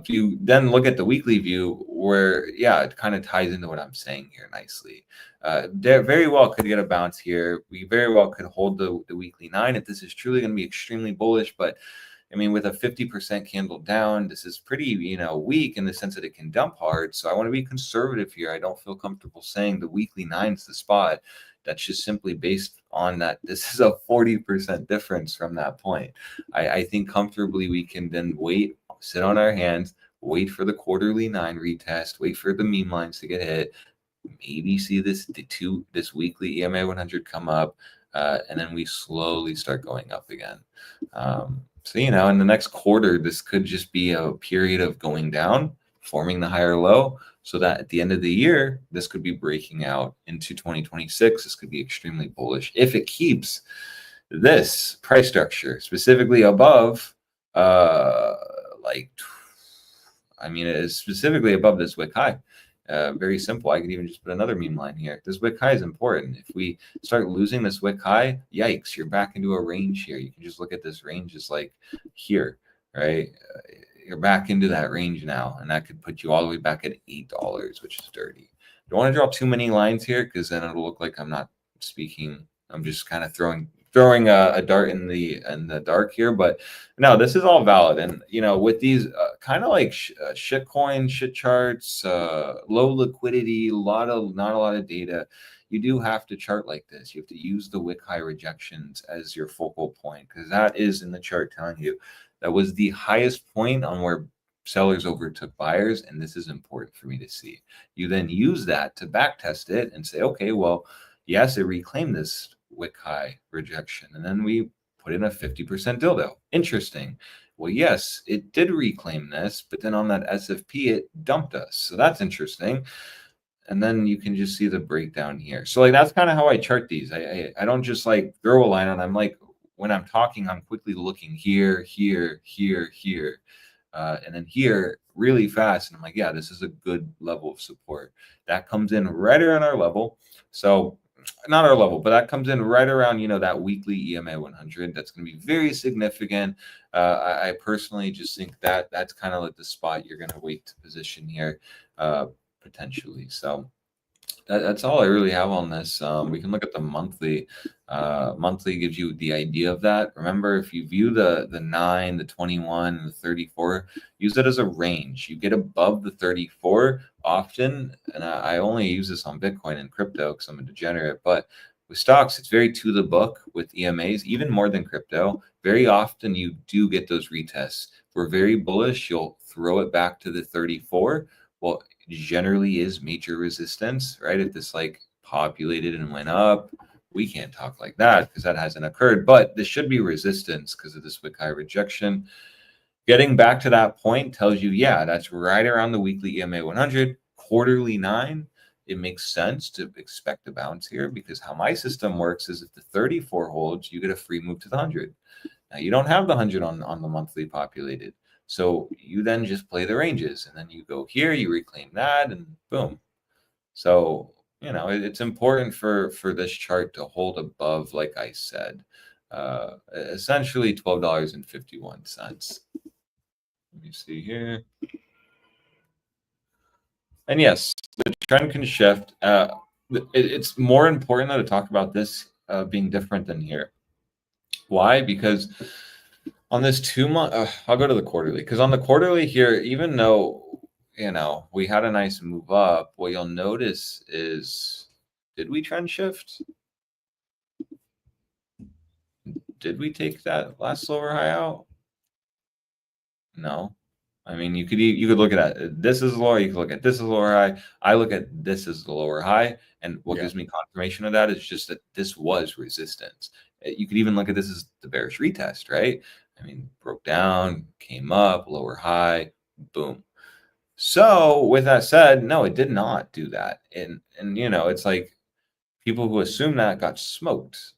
Speaker 3: You then look at the weekly view where, yeah, it kind of ties into what I'm saying here nicely. There very well could get a bounce here. We very well could hold the weekly 9 if this is truly going to be extremely bullish. But with a 50% candle down, this is pretty, weak in the sense that it can dump hard. So I want to be conservative here. I don't feel comfortable saying the weekly 9's the spot. That's just simply based on that. This is a 40% difference from that point. I think comfortably we can then wait, sit on our hands, wait for the quarterly 9 retest, wait for the meme lines to get hit, maybe see this weekly EMA 100 come up, and then we slowly start going up again. So, in the next quarter, this could just be a period of going down, forming the higher low, so that at the end of the year, this could be breaking out into 2026. This could be extremely bullish if it keeps this price structure specifically above, it is specifically above this wick high. Very simple. I could even just put another meme line here. This wick high is important. If we start losing this wick high, yikes, you're back into a range here. You can just look at this range as like here, right? You're back into that range now, and that could put you all the way back at $8, which is dirty. Don't want to draw too many lines here because then it'll look like I'm not speaking. I'm just kind of throwing a dart in the dark here. But no, this is all valid. And with these kind of like shit coin, shit charts, low liquidity, not a lot of data, you do have to chart like this. You have to use the wick high rejections as your focal point, because that is in the chart telling you that was the highest point on where sellers overtook buyers, and this is important for me to see. You then use that to back test it and say, okay, well, yes, it reclaimed this wick high rejection, and then we put in a 50% dildo. Interesting. Well, yes, it did reclaim this, but then on that SFP, it dumped us. So that's interesting. And then you can just see the breakdown here. So that's kind of how I chart these. I don't just throw a line on. I'm when I'm talking, I'm quickly looking here, and then here really fast. And I'm like, yeah, this is a good level of support. That comes in right around our level. So not our level, but that comes in right around, that weekly EMA 100. That's going to be very significant. I personally just think that that's kind of like the spot you're going to wait to position here. potentially. So that's all I really have on this. We can look at the monthly. Monthly gives you the idea of that. Remember, if you view the 9, the 21, and the 34, use it as a range. You get above the 34 often, and I only use this on Bitcoin and crypto because I'm a degenerate, but with stocks, it's very to the book with EMAs, even more than crypto. Very often you do get those retests. If we're very bullish, you'll throw it back to the 34. Well, generally is major resistance, right? If this like populated and went up, we can't talk like that because that hasn't occurred, but this should be resistance because of this wick high rejection. Getting back to that point tells you, yeah, that's right around the weekly EMA 100, quarterly 9. It makes sense to expect a bounce here because how my system works is if the 34 holds, you get a free move to the 100. Now you don't have the 100 on the monthly populated. So you then just play the ranges and then you go here, you reclaim that and boom. So, you know, it's important for this chart to hold above, like I said, essentially $12.51. Let me see here. And yes, the trend can shift. It's more important though to talk about this being different than here. Why? Because on this 2-month, I'll go to the quarterly, because on the quarterly here, even though, you know, we had a nice move up, what you'll notice is, did we trend shift? Did we take that last lower high out? No. I mean, you could look at it. This is lower. You could look at this as lower high. I look at this as the lower high, and what gives me confirmation of that is just that this was resistance. You could even look at this as the bearish retest, right? I mean, broke down, came up, lower high, boom. So with that said, no, it did not do that, and you know, it's like people who assume that got smoked.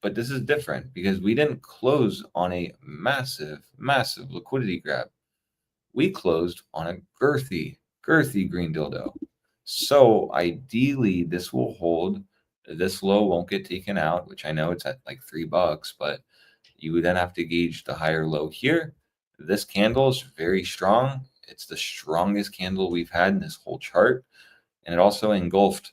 Speaker 3: But this is different because we didn't close on a massive liquidity grab. We closed on a girthy green dildo. So ideally, this will hold. This low won't get taken out, which I know it's at like $3, but you would then have to gauge the higher low here. This candle is very strong. It's the strongest candle we've had in this whole chart. And it also engulfed,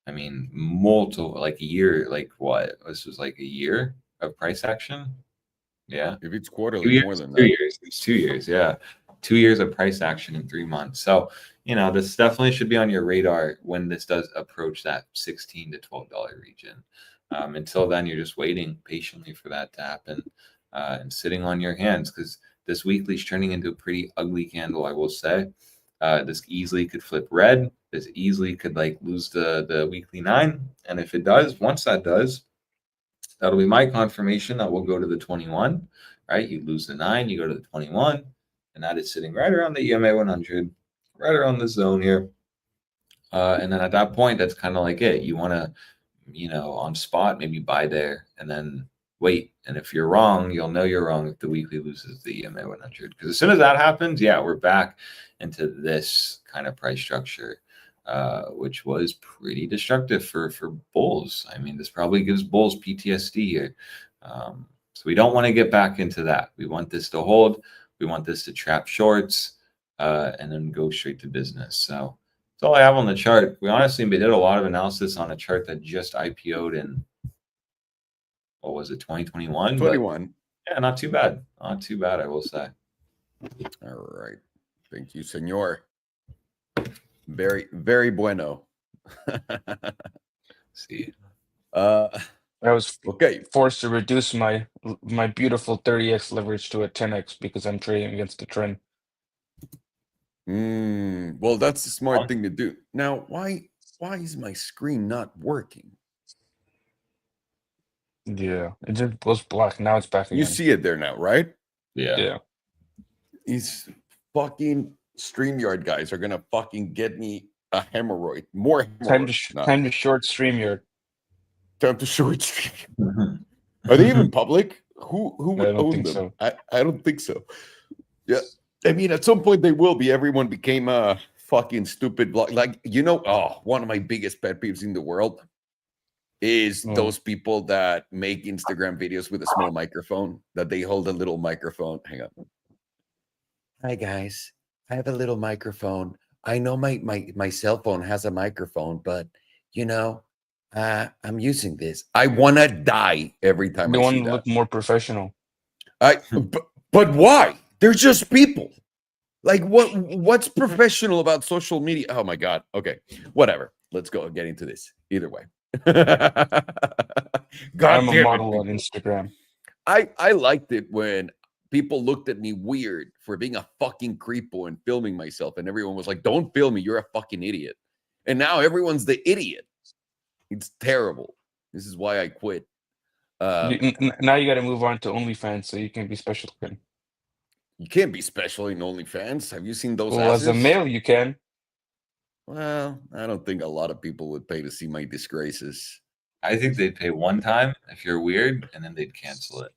Speaker 3: I mean, multiple, like a year, like what? This was like a year of price action. Yeah.
Speaker 1: If it's quarterly, more than that.
Speaker 3: 2 years. It's 2 years. Yeah. 2 years of price action in 3 months. So, you know, this definitely should be on your radar when this does approach that $16 to $12 region. Until then, you're just waiting patiently for that to happen and sitting on your hands because this weekly is turning into a pretty ugly candle, I will say. This easily could flip red. This easily could like lose the weekly 9. And if it does, once that does, that'll be my confirmation that we'll go to the 21, right? You lose the 9, you go to the 21, and that is sitting right around the EMA 100, right around the zone here. And then at that point, that's kind of like it. You want to, you know, on spot, maybe buy there and then wait. And if you're wrong, you'll know you're wrong if the weekly loses the EMA 100. Because as soon as that happens, yeah, we're back into this kind of price structure, which was pretty destructive for bulls. I mean, this probably gives bulls PTSD here. So we don't want to get back into that. We want this to hold. We want this to trap shorts and then go straight to business. So that's all I have on the chart. We honestly did a lot of analysis on a chart that just IPO'd in, what was it, 2021?
Speaker 1: 21.
Speaker 3: Yeah, not too bad. Not too bad, I will say.
Speaker 1: All right. Thank you, senor. Very, very bueno.
Speaker 3: See.
Speaker 2: I was
Speaker 1: Okay.
Speaker 2: forced to reduce my beautiful 30x leverage to a 10x because I'm trading against the trend.
Speaker 1: Well, that's a smart thing to do. Now, why is my screen not working?
Speaker 2: Yeah, it just goes black. Now it's back again.
Speaker 1: You see it there now, right?
Speaker 2: Yeah.
Speaker 1: These fucking StreamYard guys are gonna fucking get me a hemorrhoid. More hemorrhoids.
Speaker 2: Time to short StreamYard.
Speaker 1: Time to short StreamYard. Are they even public? Who would
Speaker 2: don't
Speaker 1: own
Speaker 2: think
Speaker 1: them?
Speaker 2: so.
Speaker 1: I don't think so. Yeah. I mean, at some point they will be. Everyone became a fucking stupid blog. Like, you know, one of my biggest pet peeves in the world is those people that make Instagram videos with a small microphone, that they hold a little microphone. Hang on. Hi, guys. I have a little microphone. I know my cell phone has a microphone, but you know, I'm using this. I want to die every time
Speaker 2: They
Speaker 1: I
Speaker 2: want
Speaker 1: see
Speaker 2: to
Speaker 1: that.
Speaker 2: look more professional.
Speaker 1: But why? They're just people. Like what's professional about social media? Oh my God. Okay. Whatever. Let's go get into this. Either way. God
Speaker 2: I'm a
Speaker 1: damn it,
Speaker 2: model on
Speaker 1: people.
Speaker 2: Instagram.
Speaker 1: I liked it when people looked at me weird for being a fucking creepo and filming myself, and everyone was like, "Don't film me, you're a fucking idiot." And now everyone's the idiot. It's terrible. This is why I quit.
Speaker 2: Now you got to move on to OnlyFans so you can be special again.
Speaker 1: You can't be special in OnlyFans. Have you seen those
Speaker 2: Well, as a
Speaker 1: asses?
Speaker 2: male, you can.
Speaker 1: Well, I don't think a lot of people would pay to see my disgraces.
Speaker 3: I think they'd pay one time if you're weird, and then they'd cancel it.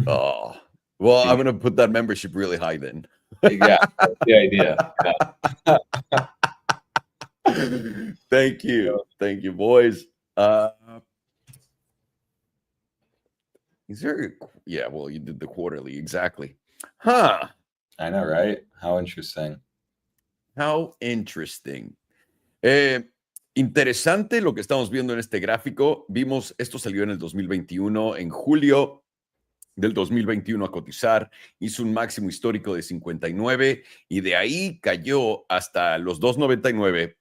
Speaker 1: Oh, well,
Speaker 3: Yeah.
Speaker 1: I'm gonna put that membership really high then.
Speaker 3: Yeah, that's the idea.
Speaker 1: Thank you, boys. Is there? Yeah, well, you did the quarterly exactly. Huh?
Speaker 3: I know, right? How interesting.
Speaker 1: How interesting. Interesante lo que estamos viendo en este gráfico. Vimos, esto salió en el 2021, en julio del 2021 a cotizar, hizo un máximo histórico de 59 y de ahí cayó hasta los 2.99.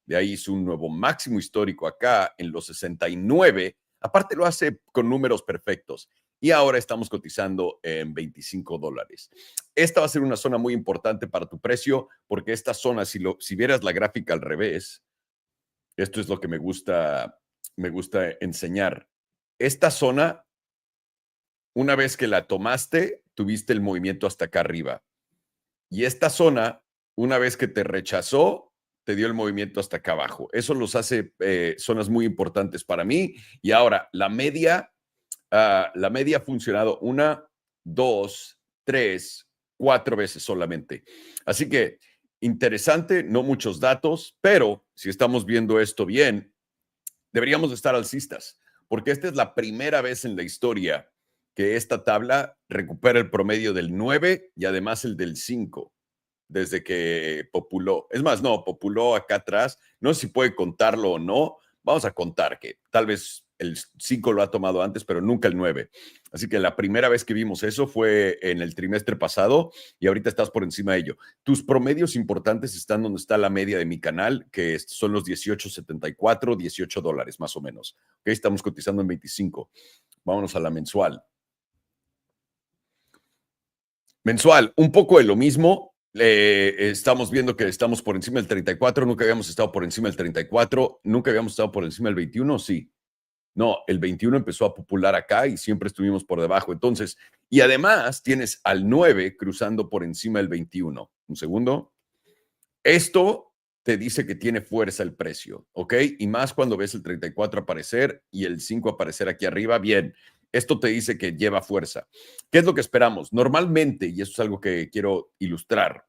Speaker 1: De ahí hizo un nuevo máximo histórico acá en los 69. Aparte lo hace con números perfectos. Y ahora estamos cotizando en $25. Esta va a ser una zona muy importante para tu precio, porque esta zona, si vieras la gráfica al revés, esto es lo que me gusta enseñar. Esta zona, una vez que la tomaste, tuviste el movimiento hasta acá arriba. Y esta zona, una vez que te rechazó, te dio el movimiento hasta acá abajo. Eso los hace zonas muy importantes para mí. Y ahora, la media ha funcionado 1, 2, 3, 4 veces solamente. Así que interesante, no muchos datos, pero si estamos viendo esto bien, deberíamos estar alcistas, porque esta es la primera vez en la historia que esta tabla recupera el promedio del 9 y además el del 5 desde que populó. Es más, no, populó acá atrás. No sé si puede contarlo o no. Vamos a contar que tal vez el 5 lo ha tomado antes, pero nunca el 9. Así que la primera vez que vimos eso fue en el trimestre pasado y ahorita estás por encima de ello. Tus promedios importantes están donde está la media de mi canal, que son los 18.74, $18 más o menos. Okay, estamos cotizando en 25. Vámonos a la mensual. Mensual, un poco de lo mismo. Estamos viendo que estamos por encima del 34, nunca habíamos estado por encima del 34, nunca habíamos estado por encima del 21, sí. No, el 21 empezó a popular acá y siempre estuvimos por debajo. Entonces, y además tienes al 9 cruzando por encima del 21. Un segundo. Esto te dice que tiene fuerza el precio, ¿ok? Y más cuando ves el 34 aparecer y el 5 aparecer aquí arriba, bien. Esto te dice que lleva fuerza. ¿Qué es lo que esperamos? Normalmente, y eso es algo que quiero ilustrar,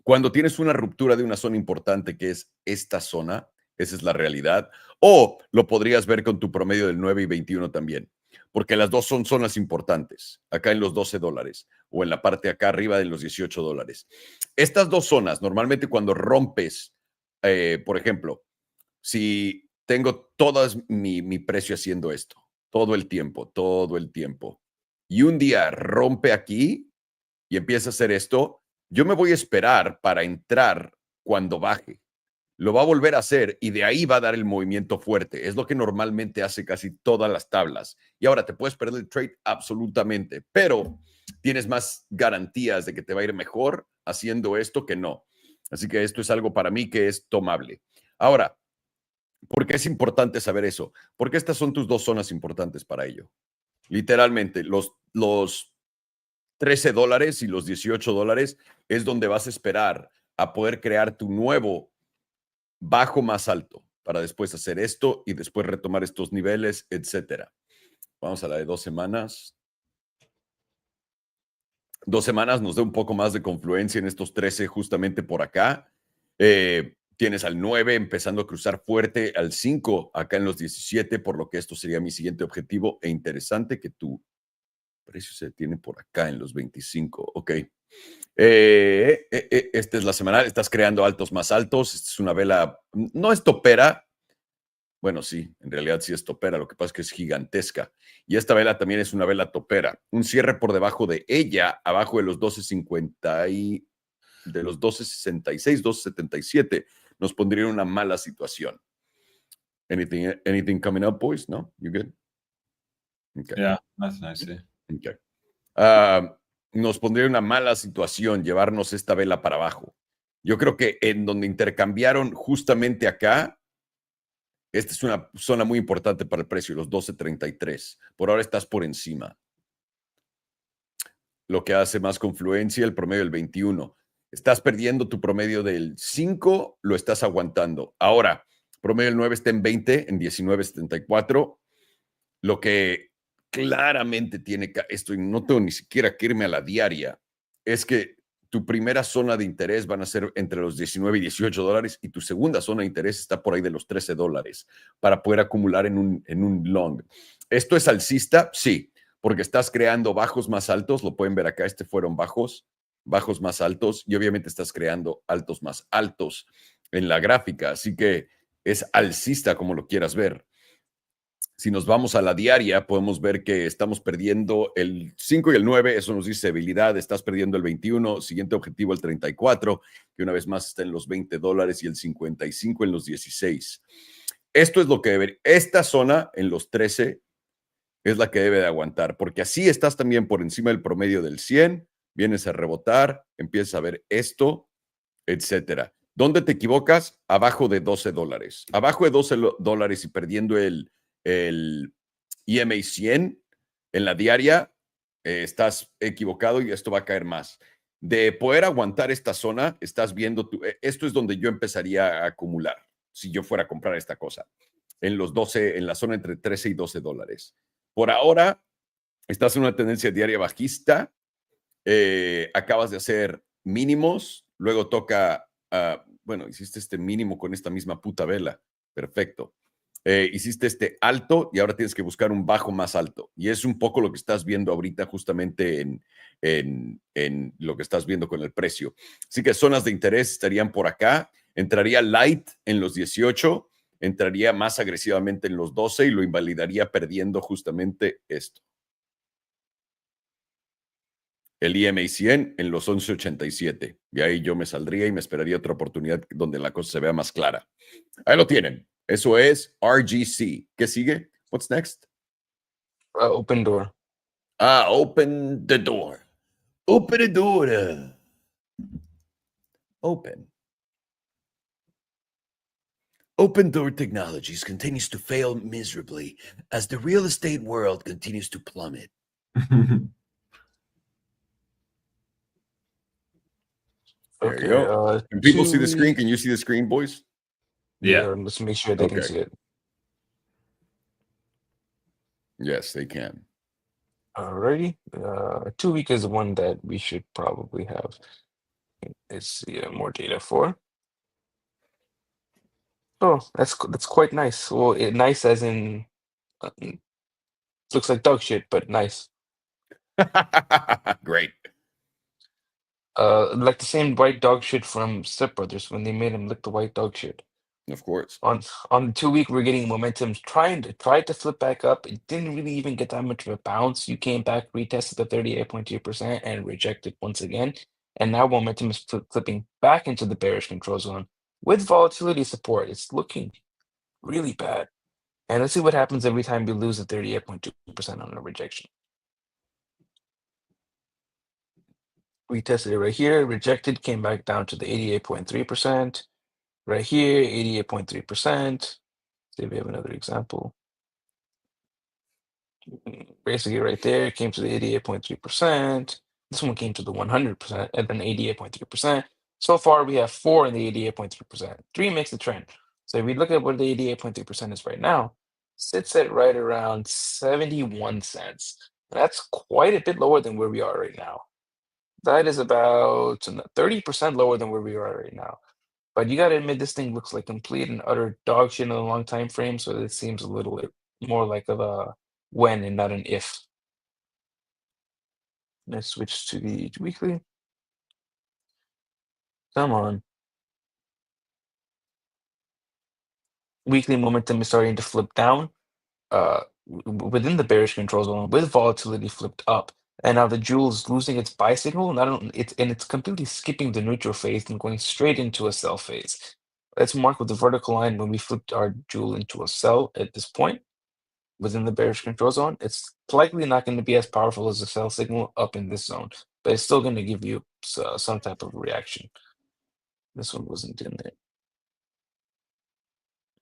Speaker 1: cuando tienes una ruptura de una zona importante que es esta zona, esa es la realidad, o lo podrías ver con tu promedio del 9 y 21 también, porque las dos son zonas importantes, acá en los $12 o en la parte acá arriba de los $18. Estas dos zonas, normalmente cuando rompes, por ejemplo, si tengo todo mi precio haciendo esto, todo el tiempo, y un día rompe aquí y empieza a hacer esto, yo me voy a esperar para entrar cuando baje. Lo va a volver a hacer y de ahí va a dar el movimiento fuerte. Es lo que normalmente hace casi todas las tablas. Y ahora te puedes perder el trade absolutamente, pero tienes más garantías de que te va a ir mejor haciendo esto que no. Así que esto es algo para mí que es tomable. Ahora, ¿por qué es importante saber eso? Porque estas son tus dos zonas importantes para ello. Literalmente, los $13 y los $18 es donde vas a esperar a poder crear tu nuevo bajo más alto para después hacer esto y después retomar estos niveles, etcétera. Vamos a la de 2 semanas. 2 semanas nos da un poco más de confluencia en estos 13 justamente por acá. Tienes al 9 empezando a cruzar fuerte, al 5 acá en los 17, por lo que esto sería mi siguiente objetivo e interesante que tu precio se detiene por acá en los 25. Ok. Esta es la semanal. Estás creando altos más altos. Esta es una vela, no es topera. Bueno, sí, en realidad sí es topera. Lo que pasa es que es gigantesca. Y esta vela también es una vela topera. Un cierre por debajo de ella, abajo de los 12.50 y de los 12.66, 12.77, nos pondría en una mala situación. Anything coming up, boys? No? You good? Okay.
Speaker 3: Yeah, that's nice.
Speaker 1: Okay. Nos pondría en una mala situación llevarnos esta vela para abajo. Yo creo que en donde intercambiaron justamente acá, esta es una zona muy importante para el precio, los 12.33. Por ahora estás por encima. Lo que hace más confluencia, el promedio del 21. Estás perdiendo tu promedio del 5, lo estás aguantando. Ahora, promedio del 9 está en 20, en 19.74. Lo que claramente tiene esto, y no tengo ni siquiera que irme a la diaria, es que tu primera zona de interés van a ser entre los 19 y 18 dólares y tu segunda zona de interés está por ahí de los 13 dólares para poder acumular en un long. ¿Esto es alcista? Sí, porque estás creando bajos más altos, lo pueden ver acá, fueron bajos más altos y obviamente estás creando altos más altos en la gráfica, así que es alcista como lo quieras ver. Si nos vamos a la diaria, podemos ver que estamos perdiendo el 5 y el 9, eso nos dice debilidad, estás perdiendo el 21, siguiente objetivo el 34, que una vez más está en los 20 dólares y el 55 en los 16. Esto es lo que debe, esta zona en los 13 es la que debe de aguantar, porque así estás también por encima del promedio del 100, vienes a rebotar, empiezas a ver esto, etcétera. ¿Dónde te equivocas? Abajo de 12 dólares. Abajo de 12 dólares y perdiendo el EMA 100 en la diaria, estás equivocado y esto va a caer más. De poder aguantar esta zona, estás viendo, esto es donde yo empezaría a acumular, si yo fuera a comprar esta cosa, en los 12, en la zona entre 13 y 12 dólares. Por ahora, estás en una tendencia diaria bajista, acabas de hacer mínimos, luego toca, bueno, hiciste este mínimo con esta misma puta vela, perfecto. Hiciste este alto y ahora tienes que buscar un bajo más alto. Y es un poco lo que estás viendo ahorita justamente en lo que estás viendo con el precio. Así que zonas de interés estarían por acá. Entraría light en los 18, entraría más agresivamente en los 12 y lo invalidaría perdiendo justamente esto. El EMA 100 en los 11.87. Y ahí yo me saldría y me esperaría otra oportunidad donde la cosa se vea más clara. Ahí lo tienen. Eso es RGC. ¿Qué sigue? What's next?
Speaker 2: Opendoor.
Speaker 1: Open the door. Open the door. Open. Opendoor Technologies continues to fail miserably as the real estate world continues to plummet. There
Speaker 2: Okay.
Speaker 1: you go. Can people see the screen? Can you see the screen, boys?
Speaker 2: Yeah. Let's make sure they can
Speaker 1: Okay.
Speaker 2: see it.
Speaker 1: Yes, they can.
Speaker 2: Alrighty. 2 week is the one that we should probably have. Let's see more data for. Oh, that's quite nice. Well, nice as in looks like dog shit, but nice.
Speaker 1: Great.
Speaker 2: Like the same white dog shit from Step Brothers when they made him lick the white dog shit.
Speaker 1: Of course.
Speaker 2: On the 2 week, we're getting momentum, tried to flip back up. It didn't really even get that much of a bounce. You came back, retested the 38.2% and rejected once again. And now momentum is flipping back into the bearish control zone with volatility support. It's looking really bad. And let's see what happens every time we lose the 38.2% on a rejection. Retested it right here, rejected, came back down to the 88.3%. Right here, 88.3%. See if we have another example. Basically right there, it came to the 88.3%. This one came to the 100% and then 88.3%. So far, we have 4 in the 88.3%. 3 makes the trend. So if we look at what the 88.3% is right now, sits at right around 71 cents. That's quite a bit lower than where we are right now. That is about 30% lower than where we are right now. But you got to admit, this thing looks like complete and utter dog shit in a long time frame. So it seems a little bit more like of a when and not an if. Let's switch to the weekly. Come on. Weekly momentum is starting to flip down within the bearish control zone with volatility flipped up. And now the jewel is losing its buy signal. It's completely skipping the neutral phase and going straight into a sell phase. Let's mark with the vertical line when we flipped our jewel into a sell at this point within the bearish control zone. It's likely not going to be as powerful as the sell signal up in this zone, but it's still going to give you some type of reaction. This one wasn't in there.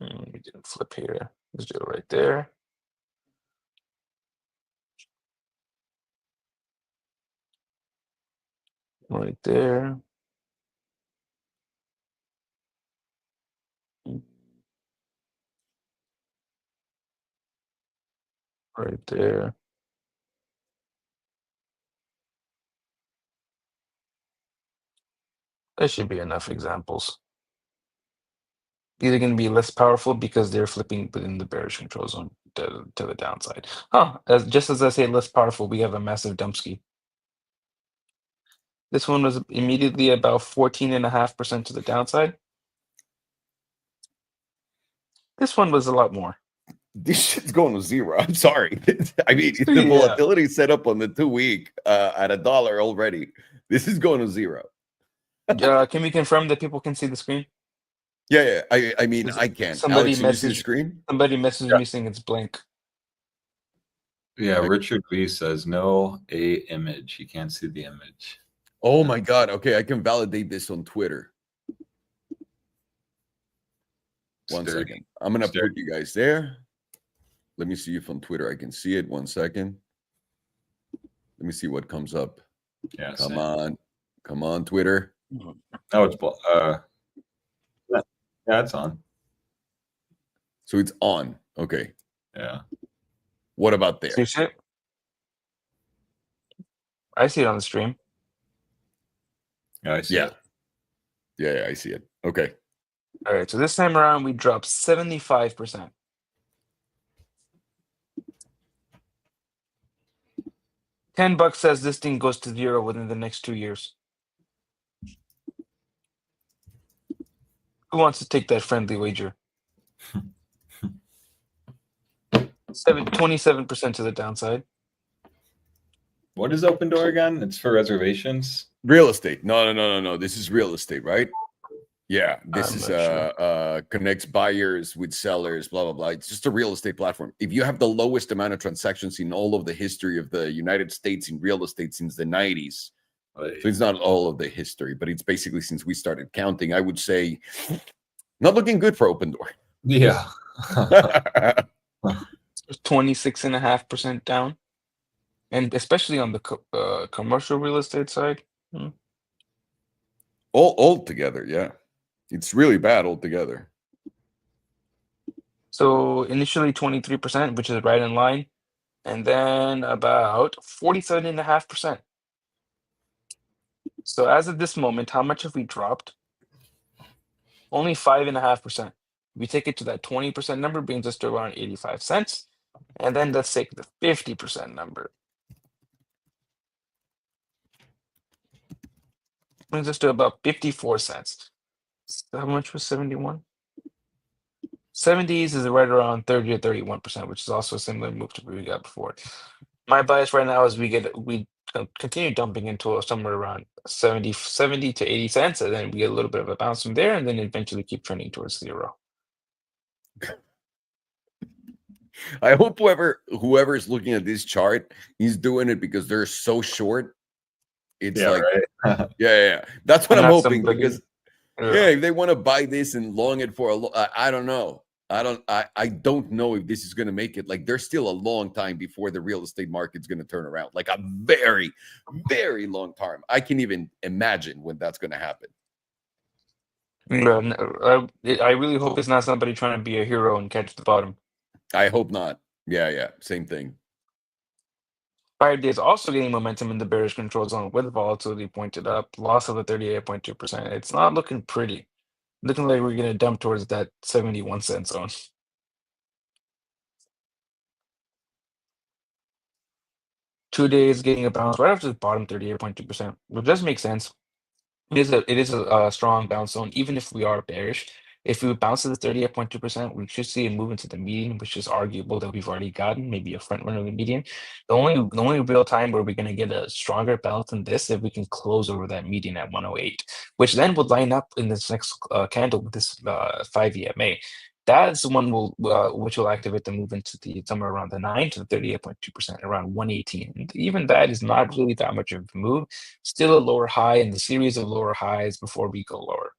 Speaker 2: We didn't flip here. Let's do it right there. Right there. Right there. That should be enough examples. These are going to be less powerful because they're flipping within the bearish control zone to the downside. Just as I say less powerful, we have a massive dumpski. This one was immediately about 14.5% to the downside. This one was a lot more.
Speaker 1: This shit's going to zero. I'm sorry. I mean, the
Speaker 2: Yeah.
Speaker 1: volatility set up on the 2-week at $1 already. This is going to zero.
Speaker 2: Can we confirm that people can see the screen?
Speaker 1: Yeah. I mean, I can.
Speaker 2: Somebody
Speaker 1: Alex, can you see the screen?
Speaker 2: Somebody messaged me saying it's blank.
Speaker 3: Yeah, Richard Lee says no image. You can't see the image.
Speaker 1: Oh my God. Okay, I can validate this on Twitter. One second. I'm going to put you guys there. Let me see if on Twitter I can see it. 1 second. Let me see what comes up.
Speaker 3: Yeah.
Speaker 1: Come on, Twitter.
Speaker 3: Oh, it's yeah, it's on.
Speaker 1: So it's on. Okay.
Speaker 3: Yeah.
Speaker 1: What about there?
Speaker 2: See it? I see it on the stream.
Speaker 3: Yeah, I see it.
Speaker 1: Yeah, I see it. Okay.
Speaker 2: All right, so this time around we dropped 75%. $10 says this thing goes to zero within the next 2 years. Who wants to take that friendly wager? 27% to the downside.
Speaker 3: What is Opendoor again? It's for reservations.
Speaker 1: Real estate. No. This is real estate, right? Yeah. This is connects buyers with sellers, blah, blah, blah. It's just a real estate platform. If you have the lowest amount of transactions in all of the history of the United States in real estate since the 90s, so it's not all of the history, but it's basically since we started counting, I would say not looking good for Opendoor.
Speaker 3: Yeah.
Speaker 2: 26.5% down. And especially on the commercial real estate side.
Speaker 1: All together, yeah. It's really bad altogether.
Speaker 2: So initially 23%, which is right in line, and then about 47.5%. So as of this moment, how much have we dropped? Only 5.5%. We take it to that 20% number, brings us to around 85 cents. And then let's take the 50% number. Brings us to about 54 cents. So how much was 71? 70s is right around 30 to 31%, which is also a similar move to what we got before. My bias right now is we continue dumping into somewhere around 70 to 80 cents, and then we get a little bit of a bounce from there, and then eventually keep trending towards zero.
Speaker 1: I hope whoever is looking at this chart, he's doing it because they're so short. It's
Speaker 3: right.
Speaker 1: yeah. That's what I'm hoping because if they want to buy this and long it for I don't know. I don't know if this is going to make it. Like there's still a long time before the real estate market's going to turn around. Like a very, very long time. I can't even imagine when that's going to happen.
Speaker 2: I really hope it's not somebody trying to be a hero and catch the bottom.
Speaker 1: I hope not. Yeah. Same thing.
Speaker 2: 5 days also gaining momentum in the bearish control zone with volatility pointed up, loss of the 38.2%. It's not looking pretty. Looking like we're going to dump towards that 71 cent zone. 2 days getting a bounce right after the bottom 38.2%, which does make sense. It is a strong bounce zone, even if we are bearish. If we bounce to the 38.2%, we should see a move into the median, which is arguable that we've already gotten, maybe a front runner of the median. The only real time where we're going to get a stronger bounce than this if we can close over that median at 108, which then would line up in this next candle with this 5 EMA. That's the one which will activate the move into the somewhere around the 9 to the 38.2%, around 118. And even that is not really that much of a move. Still a lower high in the series of lower highs before we go lower.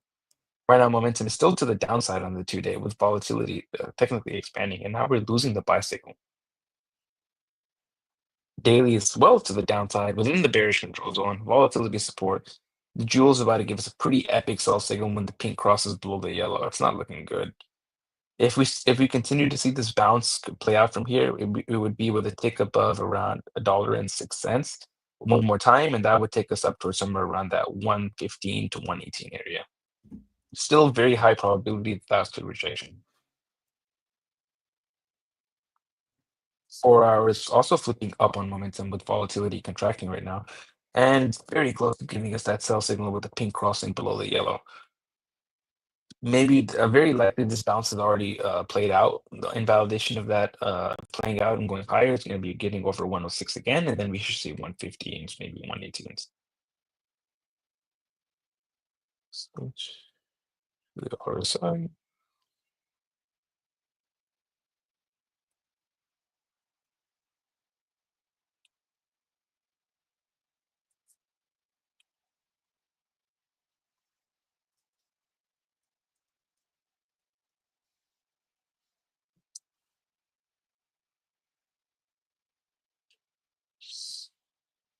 Speaker 2: Right now, momentum is still to the downside on the 2-day with volatility technically expanding, and now we're losing the buy signal. Daily is well to the downside within the bearish control zone, volatility support. The jewel is about to give us a pretty epic sell signal when the pink crosses below the yellow. It's not looking good. If we continue to see this bounce play out from here, it would be with a tick above around $1.06 one more time, and that would take us up towards somewhere around that 115 to 118 area. Still very high probability that's the rejection. 4 hours also flipping up on momentum with volatility contracting right now, and very close to giving us that sell signal with the pink crossing below the yellow. Maybe very likely this bounce has already played out. The invalidation of that playing out and going higher is going to be getting over 106 again, and then we should see 115s, maybe 118s. Switch to the RSI.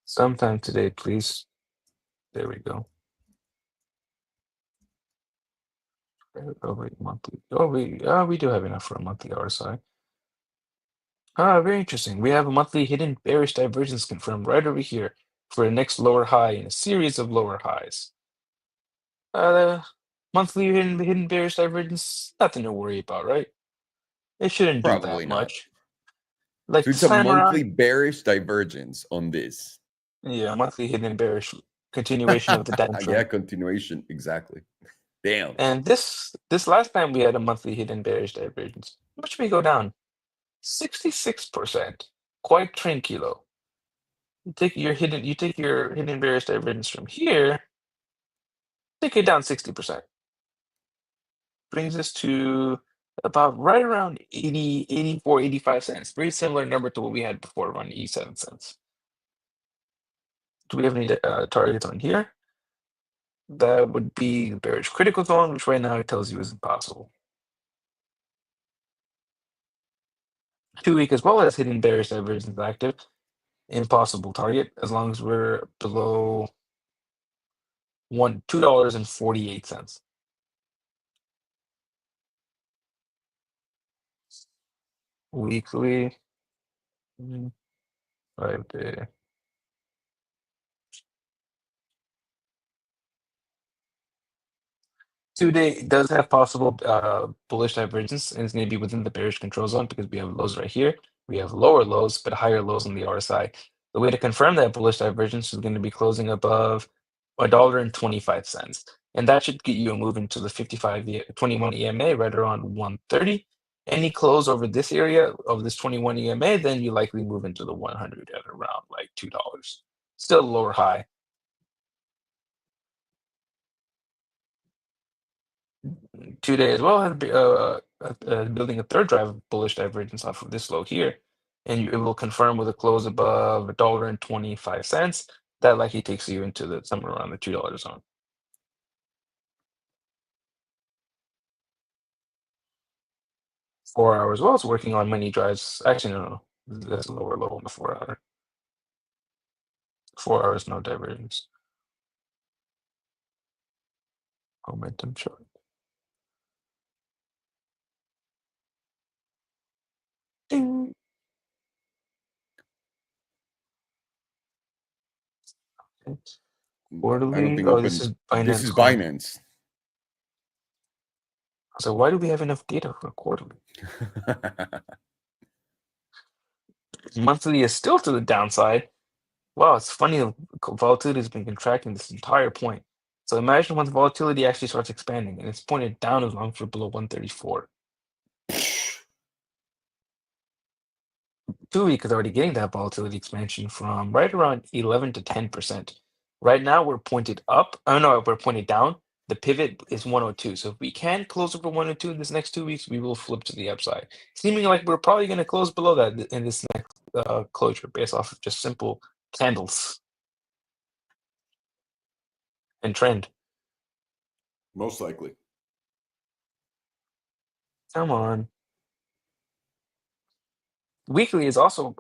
Speaker 2: Sometime today, please. There we go. Oh, wait, monthly. Oh, we do have enough for a monthly RSI. Very interesting. We have a monthly hidden bearish divergence confirmed right over here for the next lower high in a series of lower highs. Monthly hidden bearish divergence, nothing to worry about, right? It shouldn't do
Speaker 1: Probably
Speaker 2: that
Speaker 1: not.
Speaker 2: much. Like
Speaker 1: So it's
Speaker 2: this
Speaker 1: a
Speaker 2: time
Speaker 1: monthly
Speaker 2: around,
Speaker 1: bearish divergence on this.
Speaker 2: yeah, monthly hidden bearish continuation of the downtrend.
Speaker 1: Yeah, continuation. Exactly. Damn.
Speaker 2: And this last time we had a monthly hidden bearish divergence. How much did we go down? 66%. Quite tranquilo. You take your hidden bearish divergence from here, take it down 60%. Brings us to about right around 80, 84, 85 cents. Very similar number to what we had before, around 87 cents. Do we have any targets on here? That would be the bearish critical zone, which right now it tells you is impossible. 2-week as well as hidden bearish divergence active. Impossible target as long as we're below $2.48. Weekly, 5-day. 2-day does have possible bullish divergence, and it's going to be within the bearish control zone because we have lows right here. We have lower lows, but higher lows on the RSI. The way to confirm that bullish divergence is going to be closing above $1.25, and that should get you a move into the 21 EMA right around 130. Any close over this area of this 21 EMA, then you likely move into the 100 at around like $2. Still a lower high. 2 days as well has building a third drive of bullish divergence off of this low here, and it will confirm with a close above $1.25. That likely takes you into the somewhere around the $2 zone. 4 hours. Well, it's working on many drives. Actually, no, that's a lower low on the 4 hour. 4 hours, no divergence. Momentum chart. Ding. Okay.
Speaker 1: I don't
Speaker 2: Quarterly.
Speaker 1: think
Speaker 2: Oh,
Speaker 1: open.
Speaker 2: this is Binance.
Speaker 1: This is
Speaker 2: coin.
Speaker 1: Binance.
Speaker 2: So why do we have enough data for quarterly? Monthly is still to the downside. Wow, it's funny. Volatility has been contracting this entire point. So imagine when the volatility actually starts expanding and it's pointed down as long as we're below 134. 2 week is already getting that volatility expansion from right around 11 to 10%. Right now we're pointed up. Oh no, we're pointed down. The pivot is 102. So if we can close over 102 in this next 2 weeks, we will flip to the upside. Seeming like we're probably going to close below that in this next closure based off of just simple candles and trend.
Speaker 1: Most likely.
Speaker 2: Come on. Weekly is also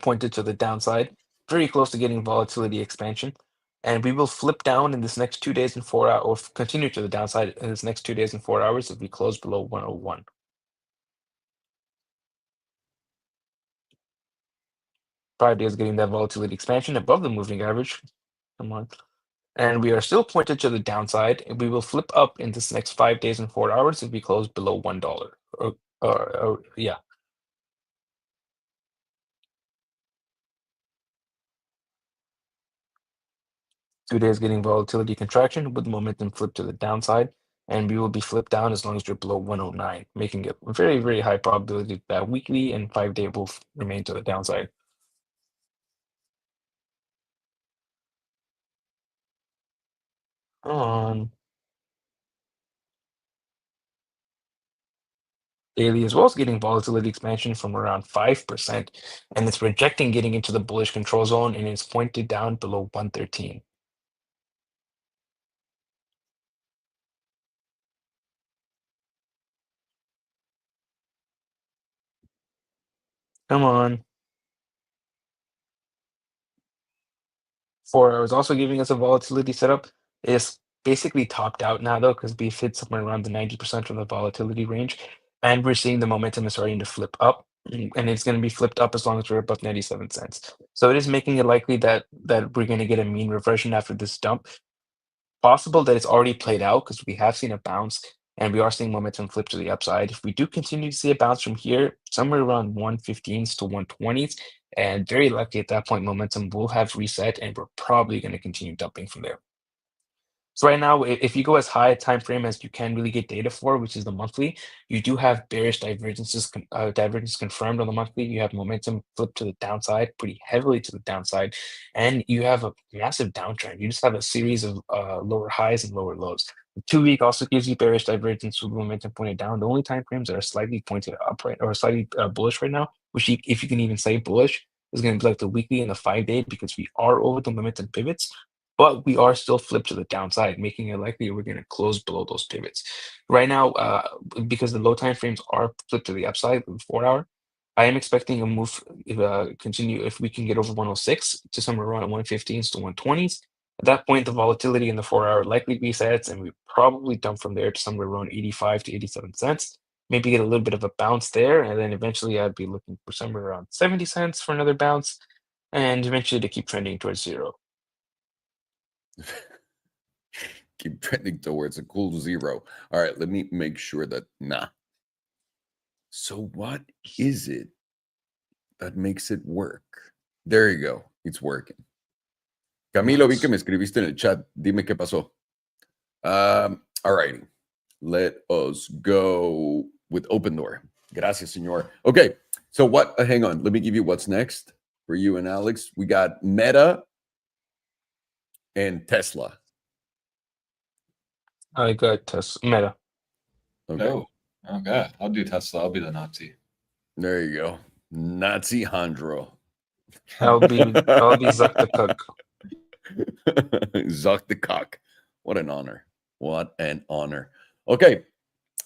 Speaker 2: pointed to the downside, very close to getting volatility expansion. And we will flip down in this next 2 days and 4 hours, or continue to the downside in this next 2 days and 4 hours if we close below 101. Friday is getting that volatility expansion above the moving average. Come on. And we are still pointed to the downside. And we will flip up in this next 5 days and 4 hours if we close below $1. Yeah. Today is getting volatility contraction with momentum flip to the downside, and we will be flipped down as long as we're below 109, making it a very, very high probability that weekly and 5-day will remain to the downside. Daily as well as getting volatility expansion from around 5%, and it's rejecting getting into the bullish control zone, and it's pointed down below 113. Come on. 4 hours also giving us a volatility setup. It's basically topped out now though, because we've hit somewhere around the 90% of the volatility range, and we're seeing the momentum is starting to flip up, and it's going to be flipped up as long as we're above 97 cents. So it is making it likely that we're going to get a mean reversion after this dump. Possible that it's already played out because we have seen a bounce and we are seeing momentum flip to the upside. If we do continue to see a bounce from here, somewhere around 115s to 120s, and very likely at that point, momentum will have reset and we're probably going to continue dumping from there. So right now, if you go as high a time frame as you can really get data for, which is the monthly, you do have bearish divergence confirmed on the monthly. You have momentum flip to the downside, pretty heavily to the downside, and you have a massive downtrend. You just have a series of lower highs and lower lows. The 2 week also gives you bearish divergence with momentum pointed down. The only time frames that are slightly pointed up or slightly bullish right now, which if you can even say bullish, is going to be like the weekly and the 5-day because we are over the momentum pivots, but we are still flipped to the downside, making it likely we're going to close below those pivots. Right now, because the low time frames are flipped to the upside with 4 hour, I am expecting a move continue if we can get over 106 to somewhere around 115s to 120s. At that point, the volatility in the 4 hour likely resets, and we probably dump from there to somewhere around 85 to 87 cents. Maybe get a little bit of a bounce there, and then eventually I'd be looking for somewhere around 70 cents for another bounce, and eventually to keep trending towards zero.
Speaker 1: Keep trending towards a cool zero. All right, let me make sure that, So what is it that makes it work? There you go. It's working. Camilo, vi que me escribiste en el chat. Dime qué pasó. All righty. Let us go with Opendoor. Gracias, señor. Okay, so what? Hang on. Let me give you what's next for you and Alex. We got Meta and Tesla.
Speaker 2: I got Meta.
Speaker 1: Okay.
Speaker 3: Oh, okay. I'll do Tesla. I'll be the Nazi.
Speaker 1: There you go. Nazi Handro.
Speaker 2: I'll be Zuck the Cook.
Speaker 1: Zuck the Cock. What an honor. What an honor. Ok.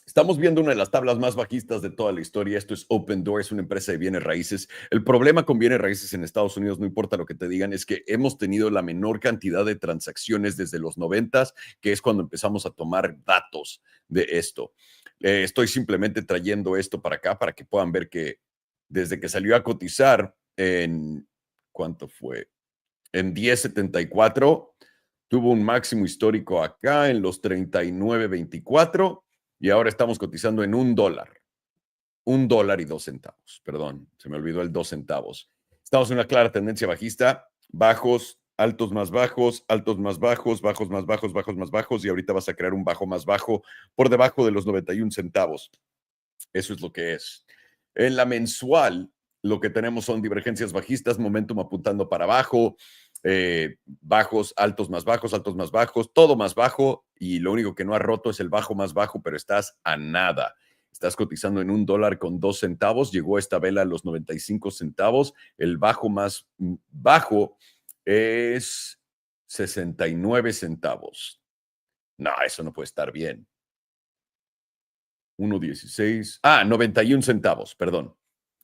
Speaker 1: Estamos viendo una de las tablas más bajistas de toda la historia. Esto es Opendoor, es una empresa de bienes raíces. El problema con bienes raíces en Estados Unidos, no importa lo que te digan, es que hemos tenido la menor cantidad de transacciones desde los 90s, que es cuando empezamos a tomar datos de esto. Estoy simplemente trayendo esto para acá para que puedan ver que desde que salió a cotizar en, ¿cuánto fue? En 10.74, tuvo un máximo histórico acá en los 39.24 y ahora estamos cotizando en $1. $1.02. Perdón, se me olvidó el 2 centavos. Estamos en una clara tendencia bajista. bajos, altos más bajos, altos más bajos, bajos más bajos, bajos más bajos, y ahorita vas a crear un bajo más bajo por debajo de los 91 centavos. Eso es lo que es. En la mensual, lo que tenemos son divergencias bajistas, momentum apuntando para abajo, bajos, altos más bajos, todo más bajo, y lo único que no ha roto es el bajo más bajo, pero estás a nada. Estás cotizando en $1.02. Llegó esta vela a los 95 centavos. El bajo más bajo es 69 centavos. No, eso no puede estar bien. 1.16. 91 centavos, perdón.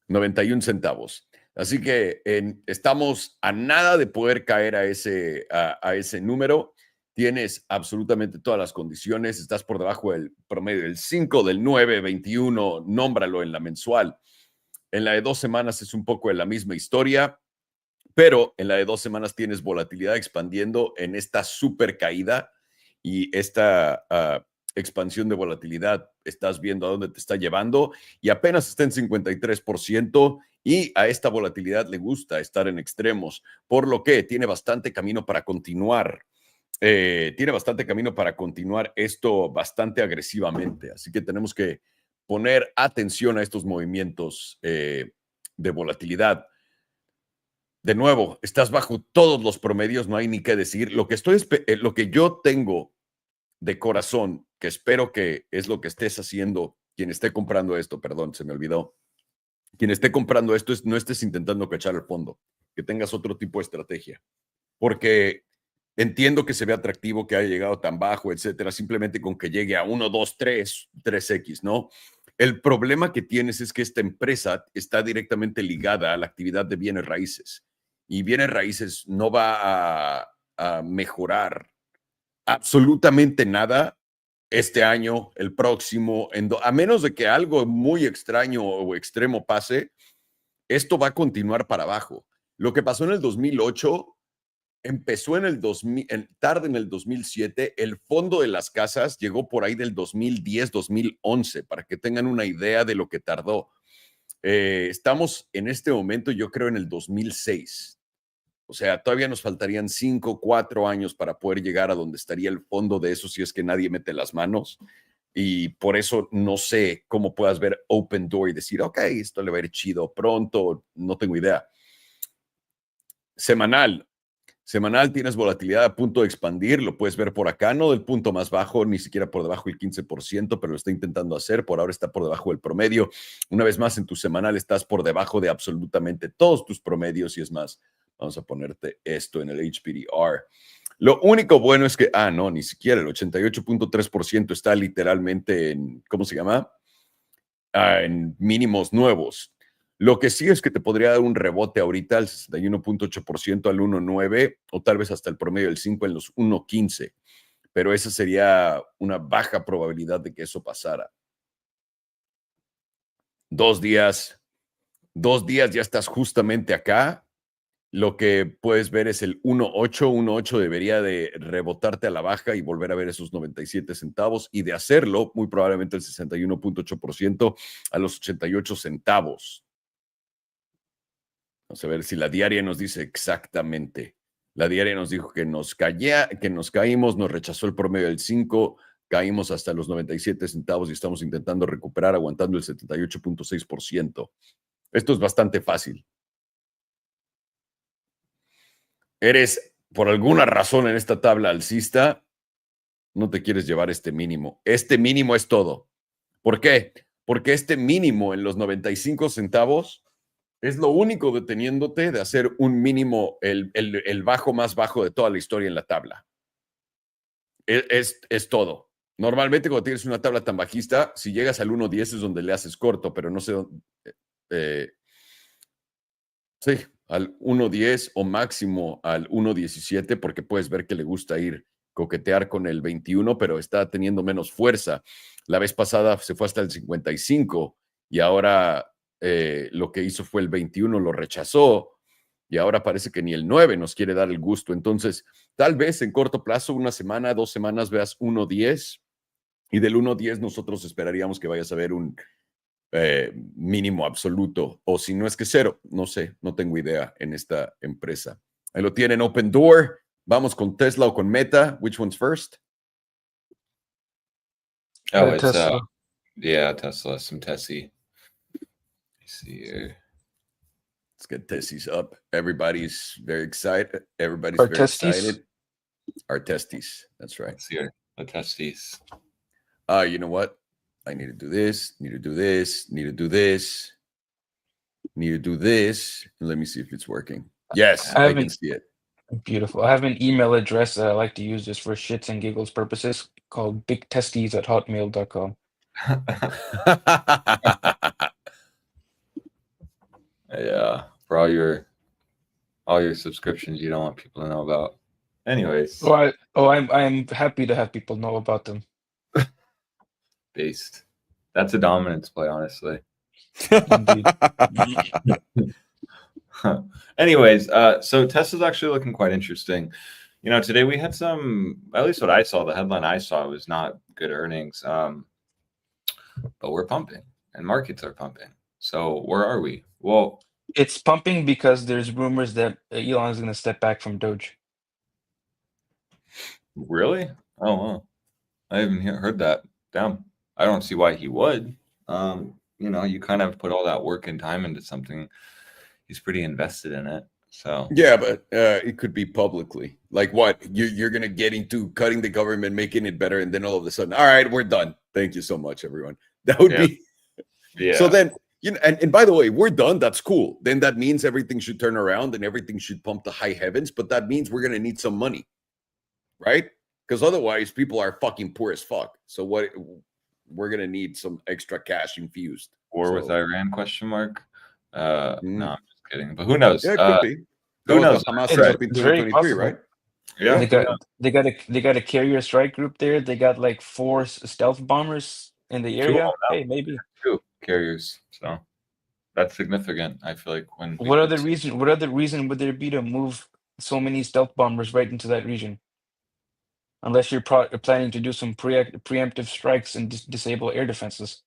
Speaker 1: 91 centavos. Así que estamos a nada de poder caer a ese número. Tienes absolutamente todas las condiciones. Estás por debajo del promedio del 5, del 9, 21. Nómbralo en la mensual. En la de 2 semanas es un poco de la misma historia, pero en la de 2 semanas tienes volatilidad expandiendo en esta super caída, y esta expansión de volatilidad estás viendo a dónde te está llevando, y apenas está en 53%, y a esta volatilidad le gusta estar en extremos, por lo que tiene bastante camino para continuar. Tiene bastante camino para continuar esto bastante agresivamente. Así que tenemos que poner atención a estos movimientos de volatilidad. De nuevo, estás bajo todos los promedios, no hay ni qué decir. Lo que yo tengo de corazón, que espero que es lo que estés haciendo, quien esté comprando esto, perdón, se me olvidó. Quien esté comprando esto, no estés intentando cachar el fondo, que tengas otro tipo de estrategia. Porque entiendo que se ve atractivo que haya llegado tan bajo, etcétera, simplemente con que llegue a 1, 2, 3X, ¿no? El problema que tienes es que esta empresa está directamente ligada a la actividad de bienes raíces, y bienes raíces no va a mejorar absolutamente nada este año, el próximo, a menos de que algo muy extraño o extremo pase. Esto va a continuar para abajo. Lo que pasó en el 2008 empezó en el 2000, tarde en el 2007. El fondo de las casas llegó por ahí del 2010, 2011, para que tengan una idea de lo que tardó. Estamos en este momento, yo creo, en el 2006. O sea, todavía nos faltarían 5, 4 años para poder llegar a donde estaría el fondo de eso, si es que nadie mete las manos. Y por eso no sé cómo puedas ver Opendoor y decir, ok, esto le va a ir chido pronto. No tengo idea. Semanal. Semanal tienes volatilidad a punto de expandir, lo puedes ver por acá, no del punto más bajo, ni siquiera por debajo del 15%, pero lo está intentando hacer. Por ahora está por debajo del promedio. Una vez más, en tu semanal estás por debajo de absolutamente todos tus promedios, y es más, vamos a ponerte esto en el HPDR. Lo único bueno es que, no, ni siquiera el 88.3% está literalmente en, ¿cómo se llama? En mínimos nuevos. Lo que sí es que te podría dar un rebote ahorita al 61.8%, al 1.9, o tal vez hasta el promedio del 5 en los 1.15. Pero esa sería una baja probabilidad de que eso pasara. 2 días. 2 días ya estás justamente acá. Lo que puedes ver es el 1.8. 1.8 debería de rebotarte a la baja y volver a ver esos 97 centavos. Y de hacerlo, muy probablemente el 61.8% a los 88 centavos. Vamos a ver si la diaria nos dice exactamente. La diaria nos dijo que nos caímos, nos rechazó el promedio del 5, caímos hasta los 97 centavos y estamos intentando recuperar, aguantando el 78.6%. Esto es bastante fácil. Eres, por alguna razón en esta tabla alcista, no te quieres llevar este mínimo. Este mínimo es todo. ¿Por qué? Porque este mínimo en los 95 centavos es lo único deteniéndote de hacer un mínimo, el bajo más bajo de toda la historia en la tabla. Es todo. Normalmente cuando tienes una tabla tan bajista, si llegas al 1.10 es donde le haces corto, pero no sé dónde. Sí, al 1.10 o máximo al 1.17, porque puedes ver que le gusta coquetear con el 21, pero está teniendo menos fuerza. La vez pasada se fue hasta el 55 y ahora lo que hizo fue el 21, lo rechazó, y ahora parece que ni el 9 nos quiere dar el gusto. Entonces, tal vez en corto plazo, 1 semana, 2 semanas, veas 1.10, y del 1.10 nosotros esperaríamos que vayas a ver un mínimo absoluto, o si no es que 0, no sé, no tengo idea en esta empresa. Ahí lo tienen, Opendoor. Vamos con Tesla o con Meta. Which one's first?
Speaker 3: Oh, it's
Speaker 2: Tesla.
Speaker 3: yeah, Tesla, some Tessie. See here.
Speaker 1: Let's get Tessies up. Everybody's very excited. Everybody's
Speaker 2: Our
Speaker 1: very
Speaker 2: testes?
Speaker 1: excited. Our testes. That's right.
Speaker 3: Let's see here. The testes.
Speaker 1: You know what? I need to do this, need to do this, need to do this, need to do this. And let me see if it's working. Yes, I can see it.
Speaker 2: Beautiful. I have an email address that I like to use just for shits and giggles purposes called bigtestes@hotmail.com.
Speaker 3: Yeah, for all your subscriptions you don't want people to know about. Anyways,
Speaker 2: I'm happy to have people know about them.
Speaker 3: based. That's a dominance play, honestly.
Speaker 2: Indeed.
Speaker 3: Anyways, so Tesla's actually looking quite interesting. You know, today we had some, at least what I saw, the headline I saw was not good earnings. But we're pumping and markets are pumping. So where are we? Well,
Speaker 2: It's pumping because there's rumors that Elon is going to step back from Doge.
Speaker 3: really? Oh, well, I haven't heard that. Damn. I don't see why he would. You know, you kind of put all that work and time into something. He's pretty invested in it. So
Speaker 1: yeah, but it could be publicly. Like what? You're gonna get into cutting the government, making it better, and then all of a sudden, all right, we're done. Thank you so much, everyone. That would be
Speaker 3: yeah.
Speaker 1: So then, you know, and by the way, we're done. That's cool. Then that means everything should turn around and everything should pump to high heavens. But that means we're gonna need some money, right? Because otherwise, people are fucking poor as fuck. So what? We're gonna need some extra cash infused.
Speaker 3: War with
Speaker 1: So,
Speaker 3: Iran? Question mark. No, I'm just kidding. But who knows?
Speaker 1: yeah, it could be.
Speaker 3: Who knows?
Speaker 1: Hamas
Speaker 2: It's
Speaker 1: set up in
Speaker 2: very
Speaker 1: 2023,
Speaker 2: possible.
Speaker 1: right?
Speaker 3: Yeah.
Speaker 2: They got a carrier strike group there. They got like 4 stealth bombers in the
Speaker 3: Two of
Speaker 2: area.
Speaker 3: them now.
Speaker 2: Hey, maybe.
Speaker 3: 2 carriers. So that's significant. I feel like when
Speaker 2: What other reason would there be to move so many stealth bombers right into that region? Unless you're planning to do some preemptive strikes and disable air defenses.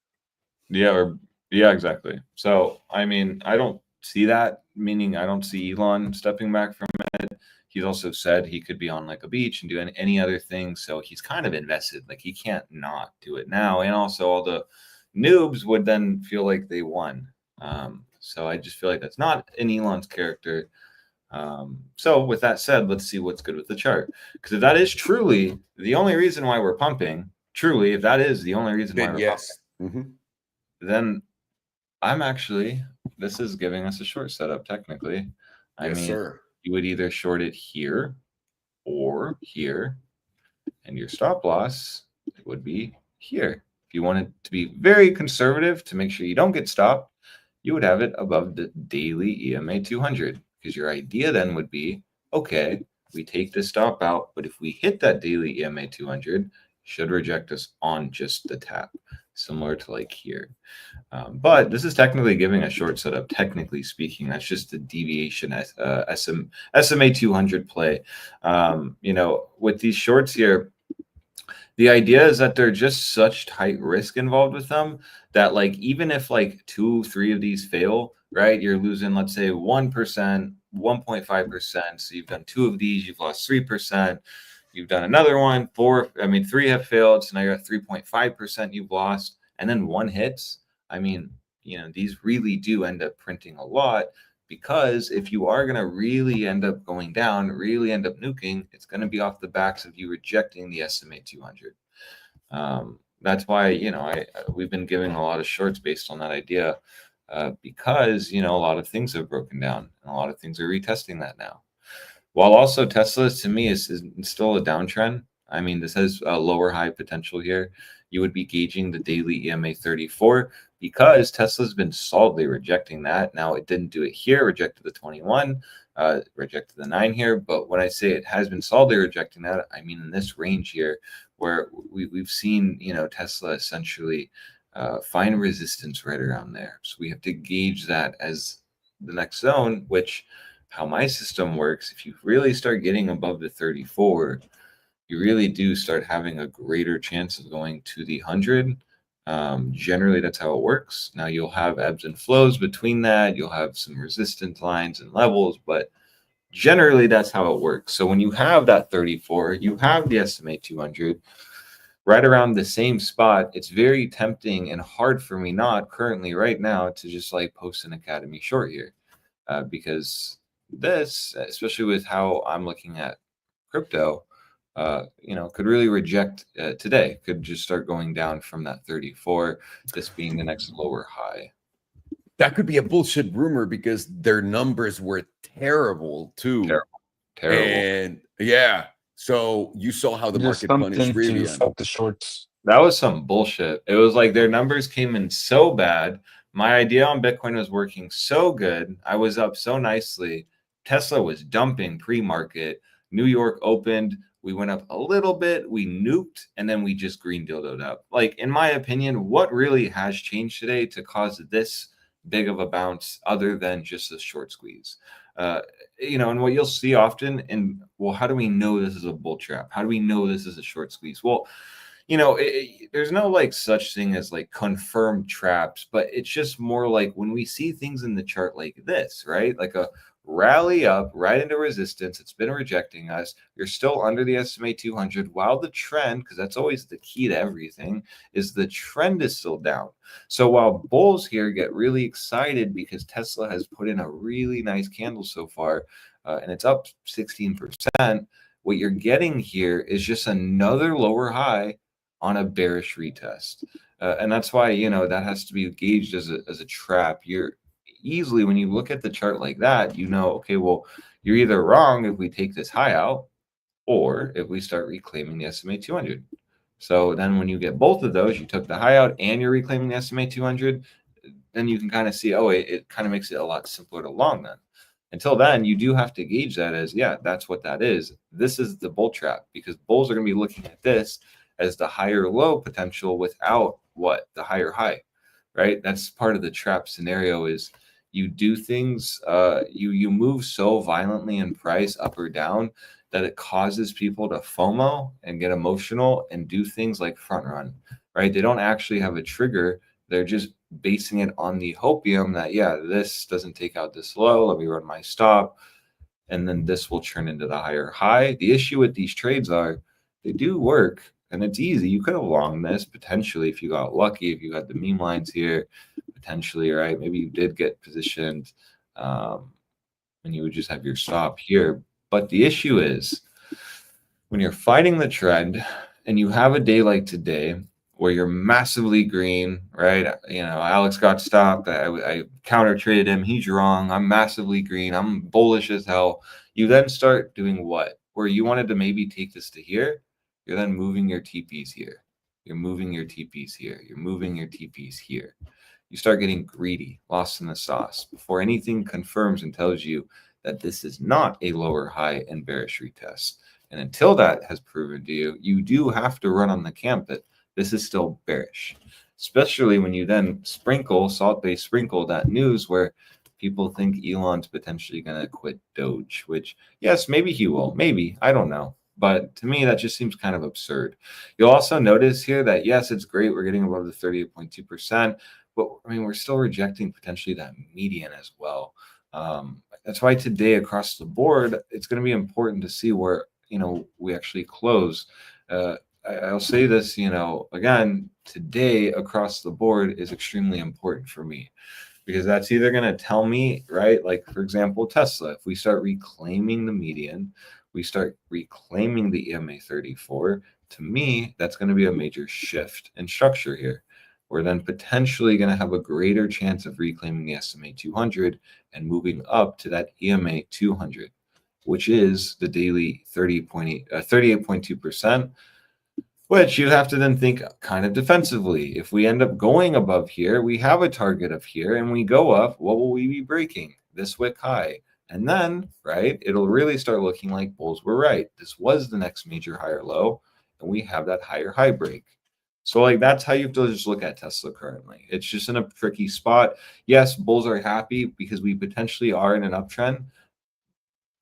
Speaker 3: Yeah, exactly. So I mean, I don't see that, meaning I don't see Elon stepping back from it. He's also said he could be on like a beach and do any other thing. So he's kind of invested. Like he can't not do it now. And also all the noobs would then feel like they won. So I just feel like that's not in Elon's character. So with that said, let's see what's good with the chart. Because if that is truly the only reason why we're pumping, truly, if that is the only reason why we're pumping, then I'm actually, this is giving us a short setup technically. I mean,
Speaker 1: sir.
Speaker 3: You would either short it here or here, and your stop loss would be here. If you wanted to be very conservative to make sure you don't get stopped, you would have it above the daily EMA 200, because your idea then would be, okay, we take this stop out, but if we hit that daily EMA 200, should reject us on just the tap, similar to like here. But this is technically giving a short setup, technically speaking. That's just the deviation as SMA 200 play. You know, with these shorts here, the idea is that they're just such tight risk involved with them that like even if like 2-3 of these fail, right, you're losing, let's say 1%, 1.5%. So you've done 2 of these, you've lost 3%. You've done another one, 3 have failed. So now you're at 3.5% you've lost, and then 1 hits. I mean, you know, these really do end up printing a lot, because if you are going to really end up going down, really end up nuking, it's going to be off the backs of you rejecting the SMA 200. That's why, you know, we've been giving a lot of shorts based on that idea, because, you know, a lot of things have broken down and a lot of things are retesting that now. While also Tesla, to me, is still a downtrend. I mean, this has a lower high potential here. You would be gauging the daily EMA 34, because Tesla's been solidly rejecting that. Now, it didn't do it here, rejected the 21, rejected the 9 here. But when I say it has been solidly rejecting that, I mean in this range here, where we've seen, you know, Tesla essentially find resistance right around there. So we have to gauge that as the next zone, which, how my system works, if you really start getting above the 34, you really do start having a greater chance of going to the 100. Generally, that's how it works. Now, you'll have ebbs and flows between that. You'll have some resistance lines and levels, but Generally, that's how it works. So when you have that 34, you have the SMA 200 right around the same spot. It's very tempting and hard for me not currently right now to just like post an Academy short here, because this, especially with how I'm looking at crypto, could really reject today, could just start going down from that 34, this being the next lower high.
Speaker 1: That could be a bullshit rumor because their numbers were terrible too.
Speaker 3: Terrible.
Speaker 1: And yeah, so you saw how the
Speaker 2: Just
Speaker 1: market punished
Speaker 2: something to
Speaker 1: Rivian.
Speaker 2: fuck the shorts.
Speaker 3: That was some bullshit. It was like their numbers came in so bad. My idea on Bitcoin was working so good. I was up so nicely. Tesla was dumping pre-market. New York opened. We went up a little bit. We nuked, and then we just green dildoed up. Like, in my opinion, what really has changed today to cause this big of a bounce other than just a short squeeze? And what you'll see often, and well, how do we know this is a bull trap? How do we know this is a short squeeze? Well, there's no like such thing as like confirmed traps, but it's just more like when we see things in the chart like this, right? Like a rally up right into resistance. It's been rejecting us. You're still under the SMA 200 while the trend, because that's always the key to everything, is the trend is still down. So while bulls here get really excited because Tesla has put in a really nice candle so far, and it's up 16%, what you're getting here is just another lower high on a bearish retest. And that's why, that has to be gauged as a trap. You're easily, when you look at the chart like that, okay, well, you're either wrong if we take this high out or if we start reclaiming the SMA 200. So then when you get both of those, you took the high out and you're reclaiming the SMA 200, then you can kind of see, it kind of makes it a lot simpler to long then. Until then, you do have to gauge that as, yeah, that's what that is. This is the bull trap, because bulls are going to be looking at this as the higher low potential without the higher high, right? That's part of the trap scenario. Is you do things, you move so violently in price up or down that it causes people to FOMO and get emotional and do things like front run, right? They don't actually have a trigger. They're just basing it on the hopium that, yeah, this doesn't take out this low. Let me run my stop. And then this will turn into the higher high. The issue with these trades are they do work and it's easy. You could have long this potentially if you got lucky, if you got the meme lines here, potentially, right? Maybe you did get positioned and you would just have your stop here. But the issue is when you're fighting the trend and you have a day like today where you're massively green, right? Alex got stopped. I counter traded him. He's wrong. I'm massively green. I'm bullish as hell. You then start doing what? Where you wanted to maybe take this to here, you're then moving your TPs here. You're moving your TPs here. You're moving your TPs here. You start getting greedy, lost in the sauce before anything confirms and tells you that this is not a lower high and bearish retest. And until that has proven to you, you do have to run on the camp that this is still bearish, especially when you then salt-based sprinkle that news where people think Elon's potentially going to quit Doge, which, yes, maybe he will. Maybe. I don't know. But to me, that just seems kind of absurd. You'll also notice here that, yes, it's great. We're getting above the 38.2%, but we're still rejecting potentially that median as well. That's why today across the board, it's going to be important to see where, we actually close. I'll say this, again, today across the board is extremely important for me because that's either going to tell me, right? Like, for example, Tesla, if we start reclaiming the median, we start reclaiming the EMA 34, to me, that's going to be a major shift in structure here. We're then potentially going to have a greater chance of reclaiming the SMA 200 and moving up to that EMA 200, which is the daily 38.2%, which you have to then think kind of defensively. If we end up going above here, we have a target of here, and we go up, what will we be breaking? This wick high. And then, right, it'll really start looking like bulls were right. This was the next major higher low, and we have that higher high break. So like that's how you have to just look at Tesla currently. It's just in a tricky spot. Yes, bulls are happy because we potentially are in an uptrend,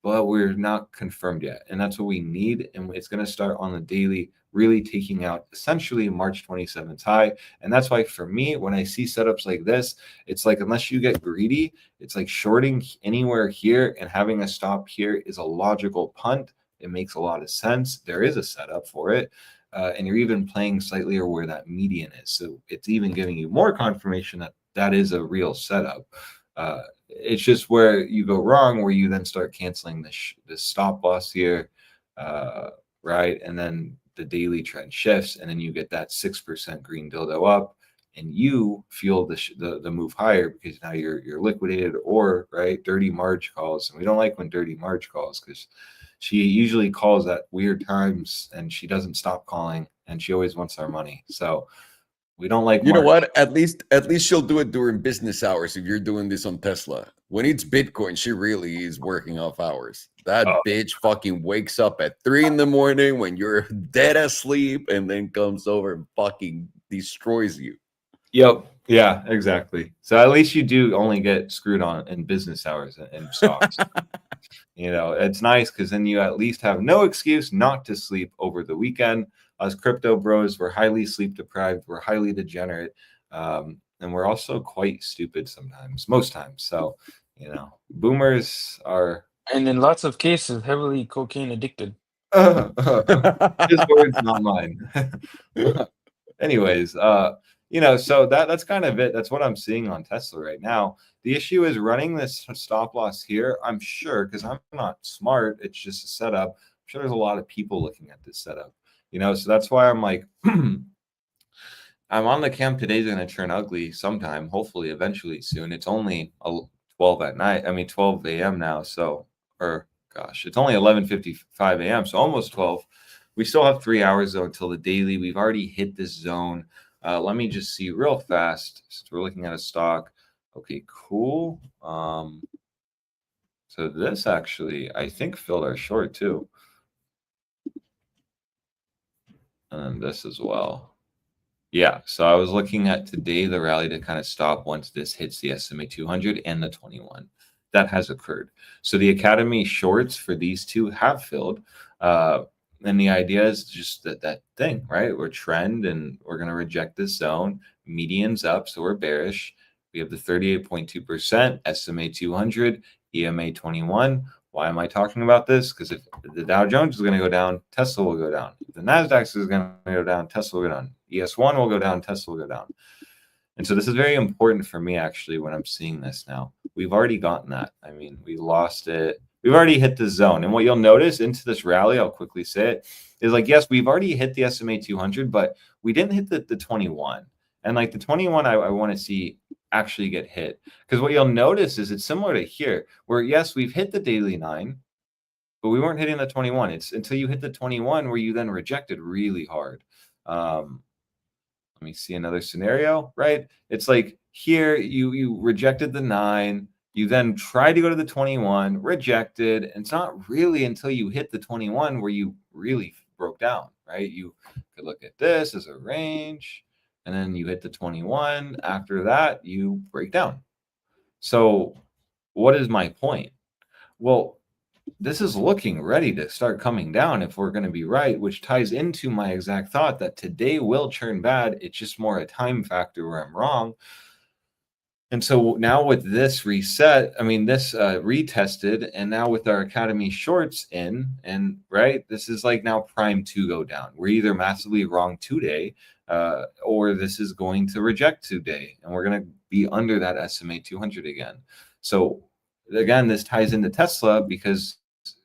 Speaker 3: but we're not confirmed yet. And that's what we need. And it's going to start on the daily, really taking out essentially March 27th high. And that's why for me, when I see setups like this, it's like, unless you get greedy, it's like shorting anywhere here and having a stop here is a logical punt. It makes a lot of sense. There is a setup for it. And you're even playing slightly or where that median is. So it's even giving you more confirmation that that is a real setup. It's just where you go wrong, where you then start canceling the stop loss here, right? And then the daily trend shifts, and then you get that 6% green dildo up, and you feel the move higher because now you're liquidated or right dirty Marge calls, and we don't like when dirty Marge calls because she usually calls at weird times and she doesn't stop calling, and she always wants our money. So we don't like.
Speaker 1: You know what? At least she'll do it during business hours. If you're doing this on Tesla, when it's Bitcoin, she really is working off hours. That bitch fucking wakes up at 3 a.m. when you're dead asleep, and then comes over and fucking destroys you.
Speaker 3: Yep. Yeah. Exactly. So at least you do only get screwed on in business hours and stocks. You know, it's nice because then you at least have no excuse not to sleep over the weekend. Us crypto bros, we're highly sleep deprived, we're highly degenerate, and we're also quite stupid sometimes, most times. So, you know, boomers are,
Speaker 2: And in lots of cases, heavily cocaine addicted.
Speaker 3: his words, not mine. Anyways, you know, so that's kind of it. That's what I'm seeing on Tesla right now. The issue is running this stop loss here. I'm sure, because I'm not smart, it's just a setup. I'm sure there's a lot of people looking at this setup. You know, so that's why I'm like, I'm on the camp today's going to turn ugly sometime, hopefully, eventually, soon. It's only 12 at night. I mean, 12 a.m. now. So, or gosh, it's only 11:55 a.m. So almost 12. We still have 3 hours though until the daily. We've already hit this zone. Let me just see real fast. Since we're looking at a stock. Okay, cool. So this actually, I think, filled our short too. And this as well. Yeah, so I was looking at today the rally to kind of stop once this hits the SMA 200 and the 21. That has occurred. So the Academy shorts for these two have filled. And the idea is just that thing, right? We're trend and we're going to reject this zone. Median's up, so we're bearish. We have the 38.2%, SMA 200, EMA 21. Why am I talking about this? Because if the Dow Jones is going to go down, Tesla will go down. If the NASDAQ is going to go down, Tesla will go down. ES1 will go down, Tesla will go down. And so this is very important for me, actually, when I'm seeing this now. We've already gotten that. I mean, we lost it. We've already hit the zone. And what you'll notice into this rally, I'll quickly say it, is like, yes, we've already hit the SMA 200, but we didn't hit the 21. And like the 21, I want to see actually get hit. Because what you'll notice is it's similar to here, where yes, we've hit the daily 9, but we weren't hitting the 21. It's until you hit the 21 where you then rejected really hard. Let me see another scenario, right? It's like here you rejected the 9, you then tried to go to the 21, rejected, and it's not really until you hit the 21 where you really broke down, right? You could look at this as a range, and then you hit the 21. After that, you break down. So what is my point? Well, this is looking ready to start coming down if we're going to be right, which ties into my exact thought that today will turn bad. It's just more a time factor where I'm wrong. And so now with this reset, I mean, this retested, and now with our Academy shorts in, and right, this is like now prime to go down. We're either massively wrong today, or this is going to reject today, and we're going to be under that SMA 200 again. So again, this ties into Tesla because,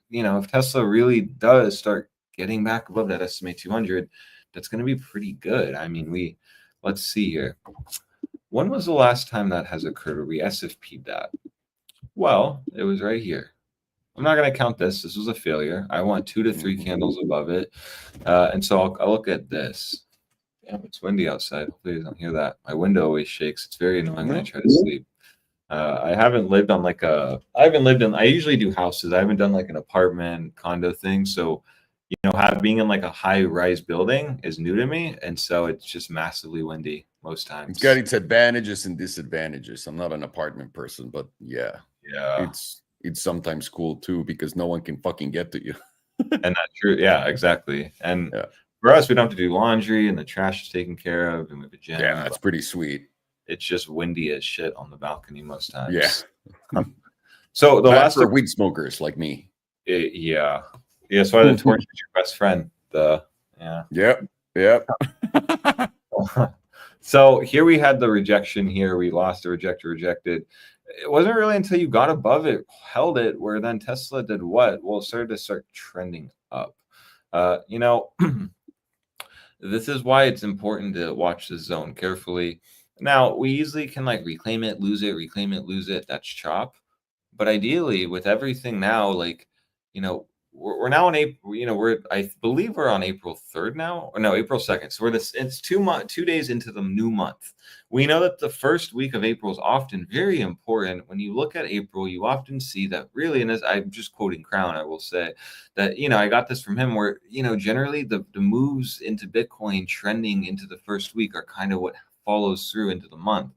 Speaker 3: you know, if Tesla really does start getting back above that SMA 200, that's going to be pretty good. I mean, let's see here. When was the last time that has occurred where we SFP'd that? Well, it was right here. I'm not going to count this. This was a failure. I want 2 to 3 candles above it. And so I'll look at this. Damn, it's windy outside. Hopefully you don't hear that. My window always shakes. It's very annoying when I try to sleep. I haven't lived on I usually do houses. I haven't done like an apartment condo thing. So, you know, being in like a high rise building is new to me. And so it's just massively windy most times.
Speaker 1: It's got its advantages and disadvantages. I'm not an apartment person, but yeah, it's sometimes cool too, because no one can fucking get to you.
Speaker 3: And that's true. Yeah, exactly. And
Speaker 1: Yeah.
Speaker 3: for us, we don't have to do laundry, and the trash is taken care of, and we have a gym.
Speaker 1: Yeah, that's pretty sweet.
Speaker 3: It's just windy as shit on the balcony most times.
Speaker 1: Yeah.
Speaker 3: So the
Speaker 1: Bad
Speaker 3: last
Speaker 1: for weed smokers like me.
Speaker 3: yeah. That's why the torch is your best friend.
Speaker 1: Yep.
Speaker 3: So here we had the rejection here. We lost the rejected. It wasn't really until you got above it, held it, where then Tesla did what? Well, it started to start trending up. This is why it's important to watch the zone carefully. Now, we easily can like reclaim it, lose it, reclaim it, lose it. That's chop. But ideally, with everything now, like, we're now on April, I believe we're on April 3rd now, or no, April 2nd. So it's 2 days into the new month. We know that the first week of April is often very important. When you look at April, you often see that really, and as I'm just quoting Crown, I will say that, I got this from him where, generally the moves into Bitcoin trending into the first week are kind of what follows through into the month.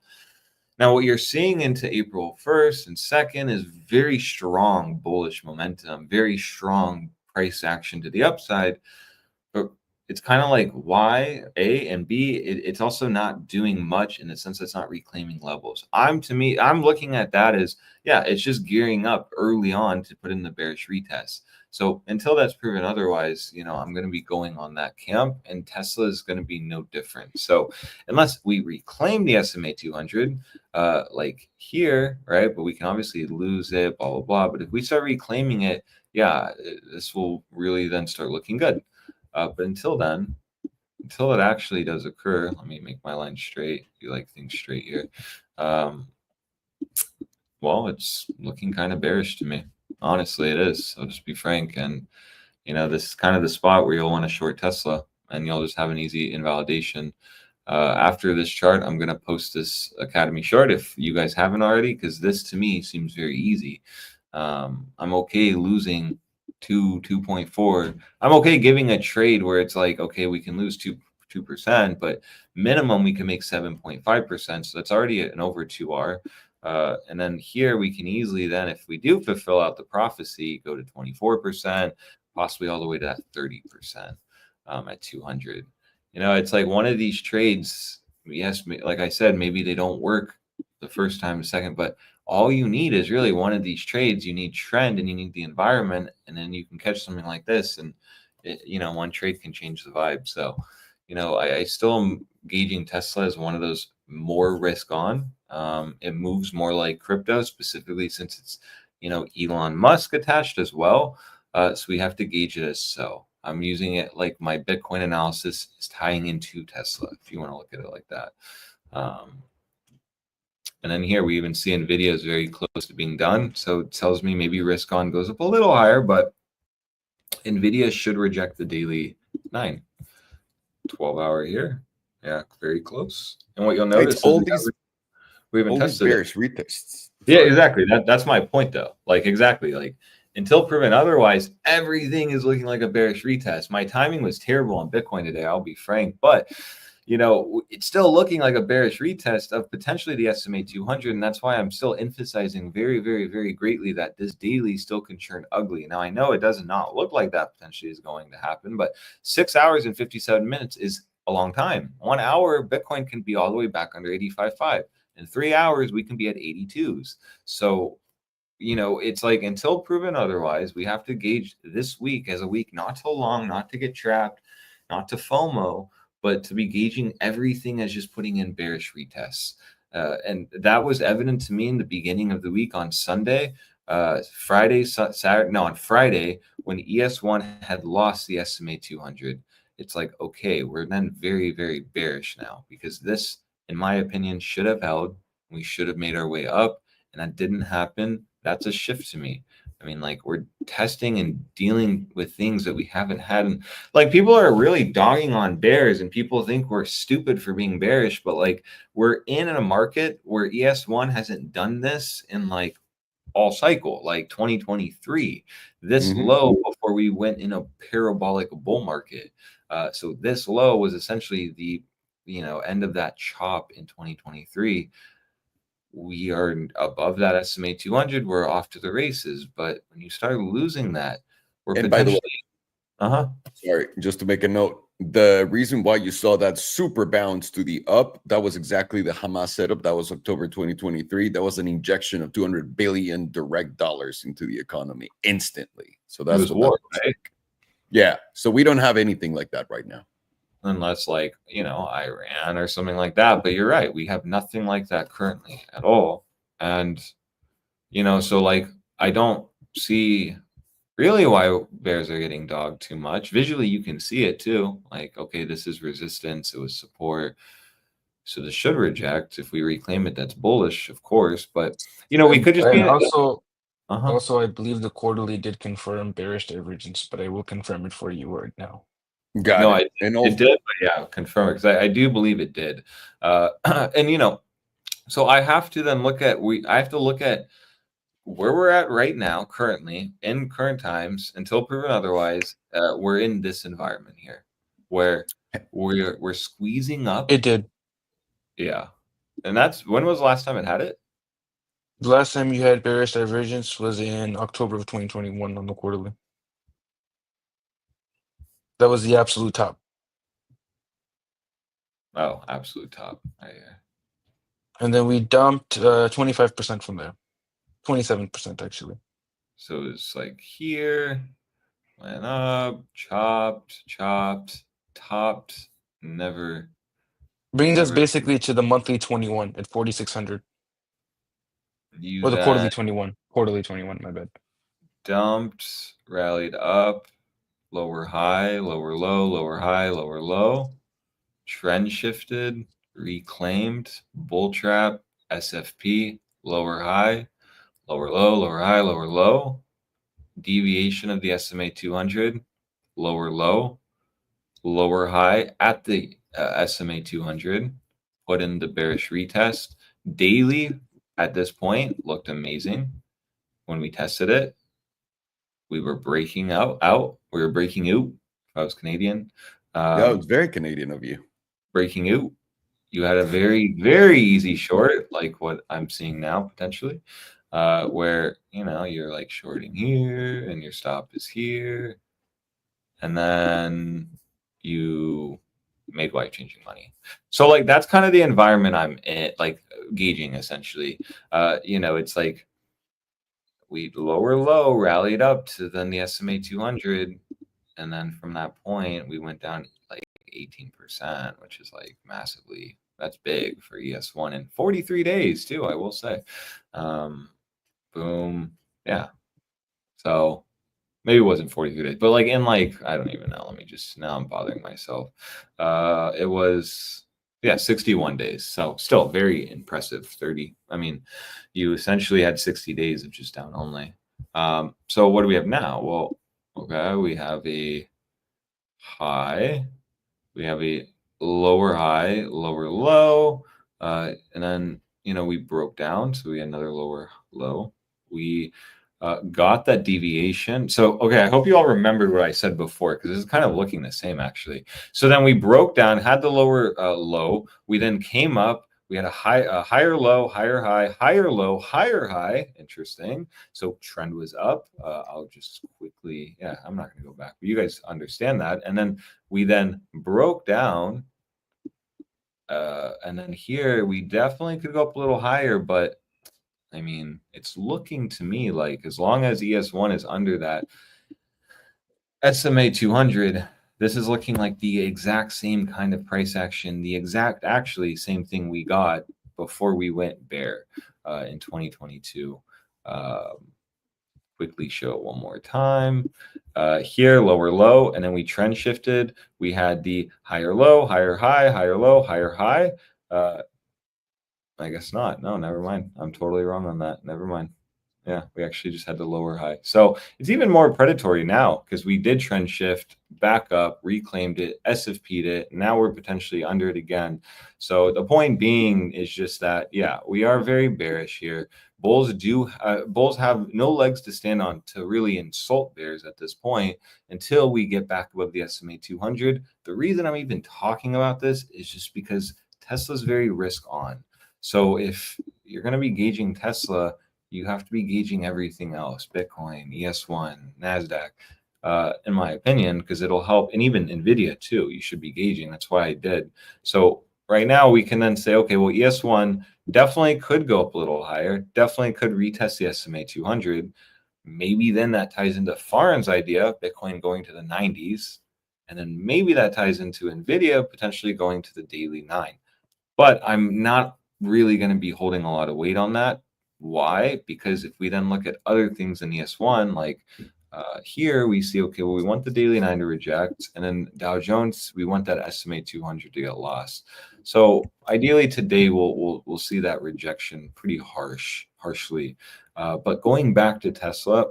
Speaker 3: Now, what you're seeing into April 1st and 2nd is very strong bullish momentum, very strong price action to the upside. But it's kind of like why, A, and B, it's also not doing much in the sense it's not reclaiming levels. I'm looking at that as, it's just gearing up early on to put in the bearish retest. So until that's proven otherwise, I'm going to be going on that camp, and Tesla is going to be no different. So unless we reclaim the SMA 200, like here, right? But we can obviously lose it, blah, blah, blah. But if we start reclaiming it, this will really then start looking good. But until then, until it actually does occur, let me make my line straight. You like things straight here. Well, it's looking kind of bearish to me. Honestly, it is. I'll just be frank. And, this is kind of the spot where you'll want to short Tesla, and you'll just have an easy invalidation. After this chart, I'm going to post this Academy short if you guys haven't already, because this to me seems very easy. I'm okay losing 2.4. I'm okay giving a trade where it's like, okay, we can lose 2%, but minimum we can make 7.5%. So that's already an over 2R. And then here we can easily then, if we do fulfill out the prophecy, go to 24%, possibly all the way to that 30% at 200. It's like one of these trades. Yes, like I said, maybe they don't work the first time, the second, but all you need is really one of these trades. You need trend and you need the environment, and then you can catch something like this, and one trade can change the vibe. So, I still am gauging Tesla as one of those more risk on. It moves more like crypto, specifically since it's Elon Musk attached as well. So we have to gauge it as so. I'm using it like my Bitcoin analysis is tying into Tesla, if you want to look at it like that. And then here we even see NVIDIA is very close to being done. So it tells me maybe risk on goes up a little higher, but NVIDIA should reject the daily 9. 12-hour here. Yeah, very close. And what you'll notice
Speaker 1: it's all
Speaker 3: is we haven't tested
Speaker 1: bearish retests.
Speaker 3: Yeah, exactly. That's my point, though. Like, exactly. Like, until proven otherwise, everything is looking like a bearish retest. My timing was terrible on Bitcoin today, I'll be frank, but it's still looking like a bearish retest of potentially the SMA 200, and that's why I'm still emphasizing very, very, very greatly that this daily still can turn ugly. Now, I know it does not look like that potentially is going to happen, but 6 hours and 57 minutes is a long time. 1 hour, Bitcoin can be all the way back under 85.5. In 3 hours, we can be at 82s. So, it's like until proven otherwise, we have to gauge this week as a week not to long, not to get trapped, not to FOMO, but to be gauging everything as just putting in bearish retests. And that was evident to me in the beginning of the week on Sunday, on Friday, when ES1 had lost the SMA 200. It's like, okay, we're then very, very bearish now, because this, in my opinion, should have held. We should have made our way up, and that didn't happen. That's a shift to me. I mean, like, we're testing and dealing with things that we haven't had. And like, people are really dogging on bears, and people think we're stupid for being bearish, but like, we're in a market where ES1 hasn't done this in like all cycle, like 2023, this low before we went in a parabolic bull market. So this low was essentially the end of that chop in 2023. we are above that SMA 200, we're off to the races. But when you start losing that, we're
Speaker 1: And by the way,
Speaker 3: potentially
Speaker 1: sorry, just to make a note, the reason why you saw that super bounce to the up, that was exactly the Hamas setup. That was October 2023. That was an injection of 200 billion direct dollars into the economy instantly. So
Speaker 3: it
Speaker 1: that's
Speaker 3: was
Speaker 1: what
Speaker 3: war,
Speaker 1: that looks
Speaker 3: right?
Speaker 1: like. Yeah. So we don't have anything like that right now.
Speaker 3: Unless like, Iran or something like that. But you're right, we have nothing like that currently at all. And so like I don't see really why bears are getting dogged too much. Visually you can see it too, like, okay, this is resistance, it was support, so this should reject. If we reclaim it, that's bullish, of course, but we could just be
Speaker 2: And
Speaker 3: in it.
Speaker 2: also, I believe the quarterly did confirm bearish divergence, but I will confirm it for you right now.
Speaker 1: Got
Speaker 3: No,
Speaker 1: it. And
Speaker 3: it did, but yeah, confirm it, because I do believe it did. And so I have to then I have to look at where we're at right now, currently, in current times, until proven otherwise. We're in this environment here where we're squeezing up.
Speaker 2: It did.
Speaker 3: Yeah. And that's, when was the last time it had it?
Speaker 2: The last time you had bearish divergence was in October of 2021 on the quarterly. That was the absolute top.
Speaker 3: Oh, absolute top.
Speaker 2: And then we dumped 25% from there. 27% actually.
Speaker 3: So it's like here, went up, chopped, topped, never.
Speaker 2: Brings us basically to the monthly 21 at 4,600. Or the quarterly 21. Quarterly 21, my bad.
Speaker 3: Dumped, rallied up, lower high, lower low, lower high, lower low. Trend shifted, reclaimed, bull trap, SFP, lower high, lower low, lower high, lower low. Deviation of the SMA 200, lower low, lower high at the SMA 200. Put in the bearish retest. Daily at this point looked amazing. When we tested it, we were breaking out. We were breaking out. If I was Canadian.
Speaker 1: yeah, it's very Canadian of you.
Speaker 3: Breaking out. You had a very, very easy short, like what I'm seeing now potentially, where you're like shorting here and your stop is here, and then you made life-changing money. So like that's kind of the environment I'm in, like gauging essentially. It's like we lower low, rallied up to then the SMA 200, and then from that point we went down like 18%, which is like massively. That's big for ES1 in 43 days too, I will say. Boom, yeah. So maybe it wasn't 43 days, but like in like, I don't even know. Now I'm bothering myself. It was, 61 days. So still very impressive. 30. I mean, you essentially had 60 days of just down only. So what do we have now? Well, okay, we have a high. We have a lower high, lower low. And then, we broke down. So we had another lower low. We got that deviation. So, okay, I hope you all remembered what I said before, because this is kind of looking the same actually. So then we broke down, had the lower low. We then came up. We had a higher low, higher high, higher low, higher high. Interesting. So trend was up. I'll just quickly, I'm not going to go back, but you guys understand that. And then we then broke down. And then here we definitely could go up a little higher, but I mean, it's looking to me like as long as ES1 is under that SMA 200, this is looking like the exact same kind of price action, actually same thing we got before we went bear in 2022. Quickly show it one more time. Here, lower low, and then we trend shifted. We had the higher low, higher high, higher low, higher high. I guess not. No, never mind. I'm totally wrong on that. Never mind. Yeah, we actually just had the lower high. So it's even more predatory now because we did trend shift back up, reclaimed it, SFP'd it. Now we're potentially under it again. So the point being is just that, we are very bearish here. Bulls have no legs to stand on to really insult bears at this point until we get back above the SMA 200. The reason I'm even talking about this is just because Tesla's very risk on. So if you're going to be gauging Tesla, you have to be gauging everything else, Bitcoin, ES1, NASDAQ, in my opinion, because it'll help. And even NVIDIA too, you should be gauging. That's why I did. So right now we can then say, okay, well, ES1 definitely could go up a little higher, definitely could retest the SMA 200. Maybe then that ties into Farn's idea of Bitcoin going to the 90s. And then maybe that ties into NVIDIA potentially going to the daily 9. But I'm not really going to be holding a lot of weight on that. Why? Because if we then look at other things in ES1, like here we see, okay, well, we want the daily 9 to reject, and then Dow Jones, we want that SMA 200 to get lost. So ideally today we'll see that rejection pretty harshly. But going back to Tesla,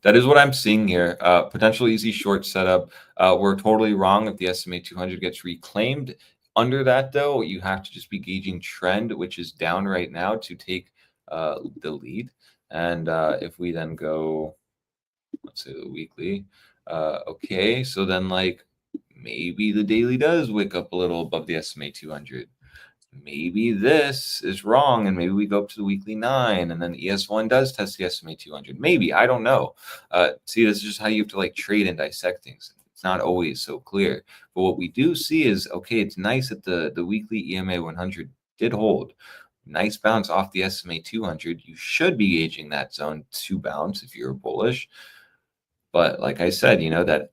Speaker 3: that is what I'm seeing here. Potential easy short setup. We're totally wrong if the SMA 200 gets reclaimed. Under that, though, you have to just be gauging trend, which is down right now, to take the lead. And if we then go, let's say the weekly, okay, so then like maybe the daily does wick up a little above the SMA 200. Maybe this is wrong, and maybe we go up to the weekly 9, and then ES1 does test the SMA 200. Maybe, I don't know. See, this is just how you have to like trade and dissect things. It's not always so clear. But what we do see is, okay, it's nice that the weekly EMA 100 did hold. Nice bounce off the SMA 200. You should be gauging that zone to bounce if you're bullish. But like I said, you know, that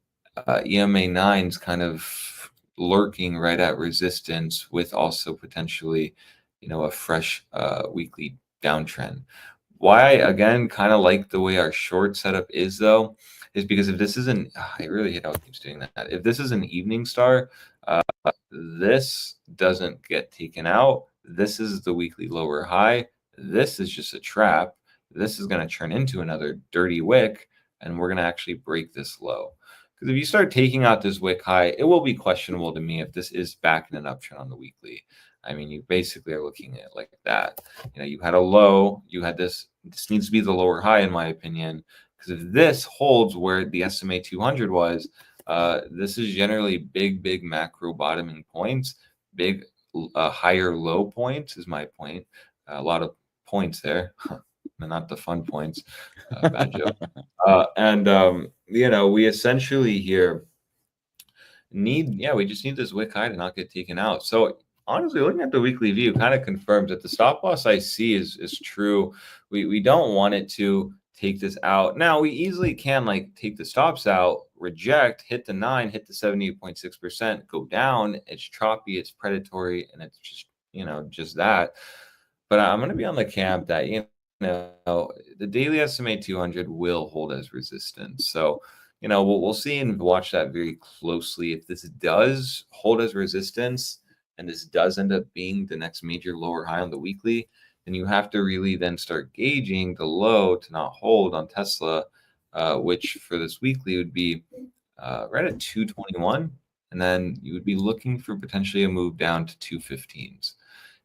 Speaker 3: EMA 9 is kind of lurking right at resistance with also potentially, you know, a fresh weekly downtrend. Why, again, kind of like the way our short setup is, though, is because if this isn't, I really hate how it keeps doing that. If this is an evening star, this doesn't get taken out. This is the weekly lower high. This is just a trap. This is going to turn into another dirty wick, and we're going to actually break this low. Because if you start taking out this wick high, it will be questionable to me if this is back in an uptrend on the weekly. I mean, you basically are looking at it like that. You know, you had a low, you had this needs to be the lower high, in my opinion, because if this holds where the SMA 200 was, this is generally big macro bottoming points, big higher low points is my point. A lot of points there, not the fun points. Bad joke. You know, we essentially here we just need this wick high to not get taken out. So honestly, looking at the weekly view kind of confirms that the stop loss I see is true. We don't want it to take this out. Now we easily can like take the stops out, reject, hit the 9, hit the 78.6%, go down. It's choppy, it's predatory, and it's just, you know, just that. But I'm going to be on the camp that, you know, the daily SMA 200 will hold as resistance. So, you know, we'll see and watch that very closely. If this does hold as resistance and this does end up being the next major lower high on the weekly, then you have to really then start gauging the low to not hold on Tesla, which for this weekly would be right at 221. And then you would be looking for potentially a move down to 215s.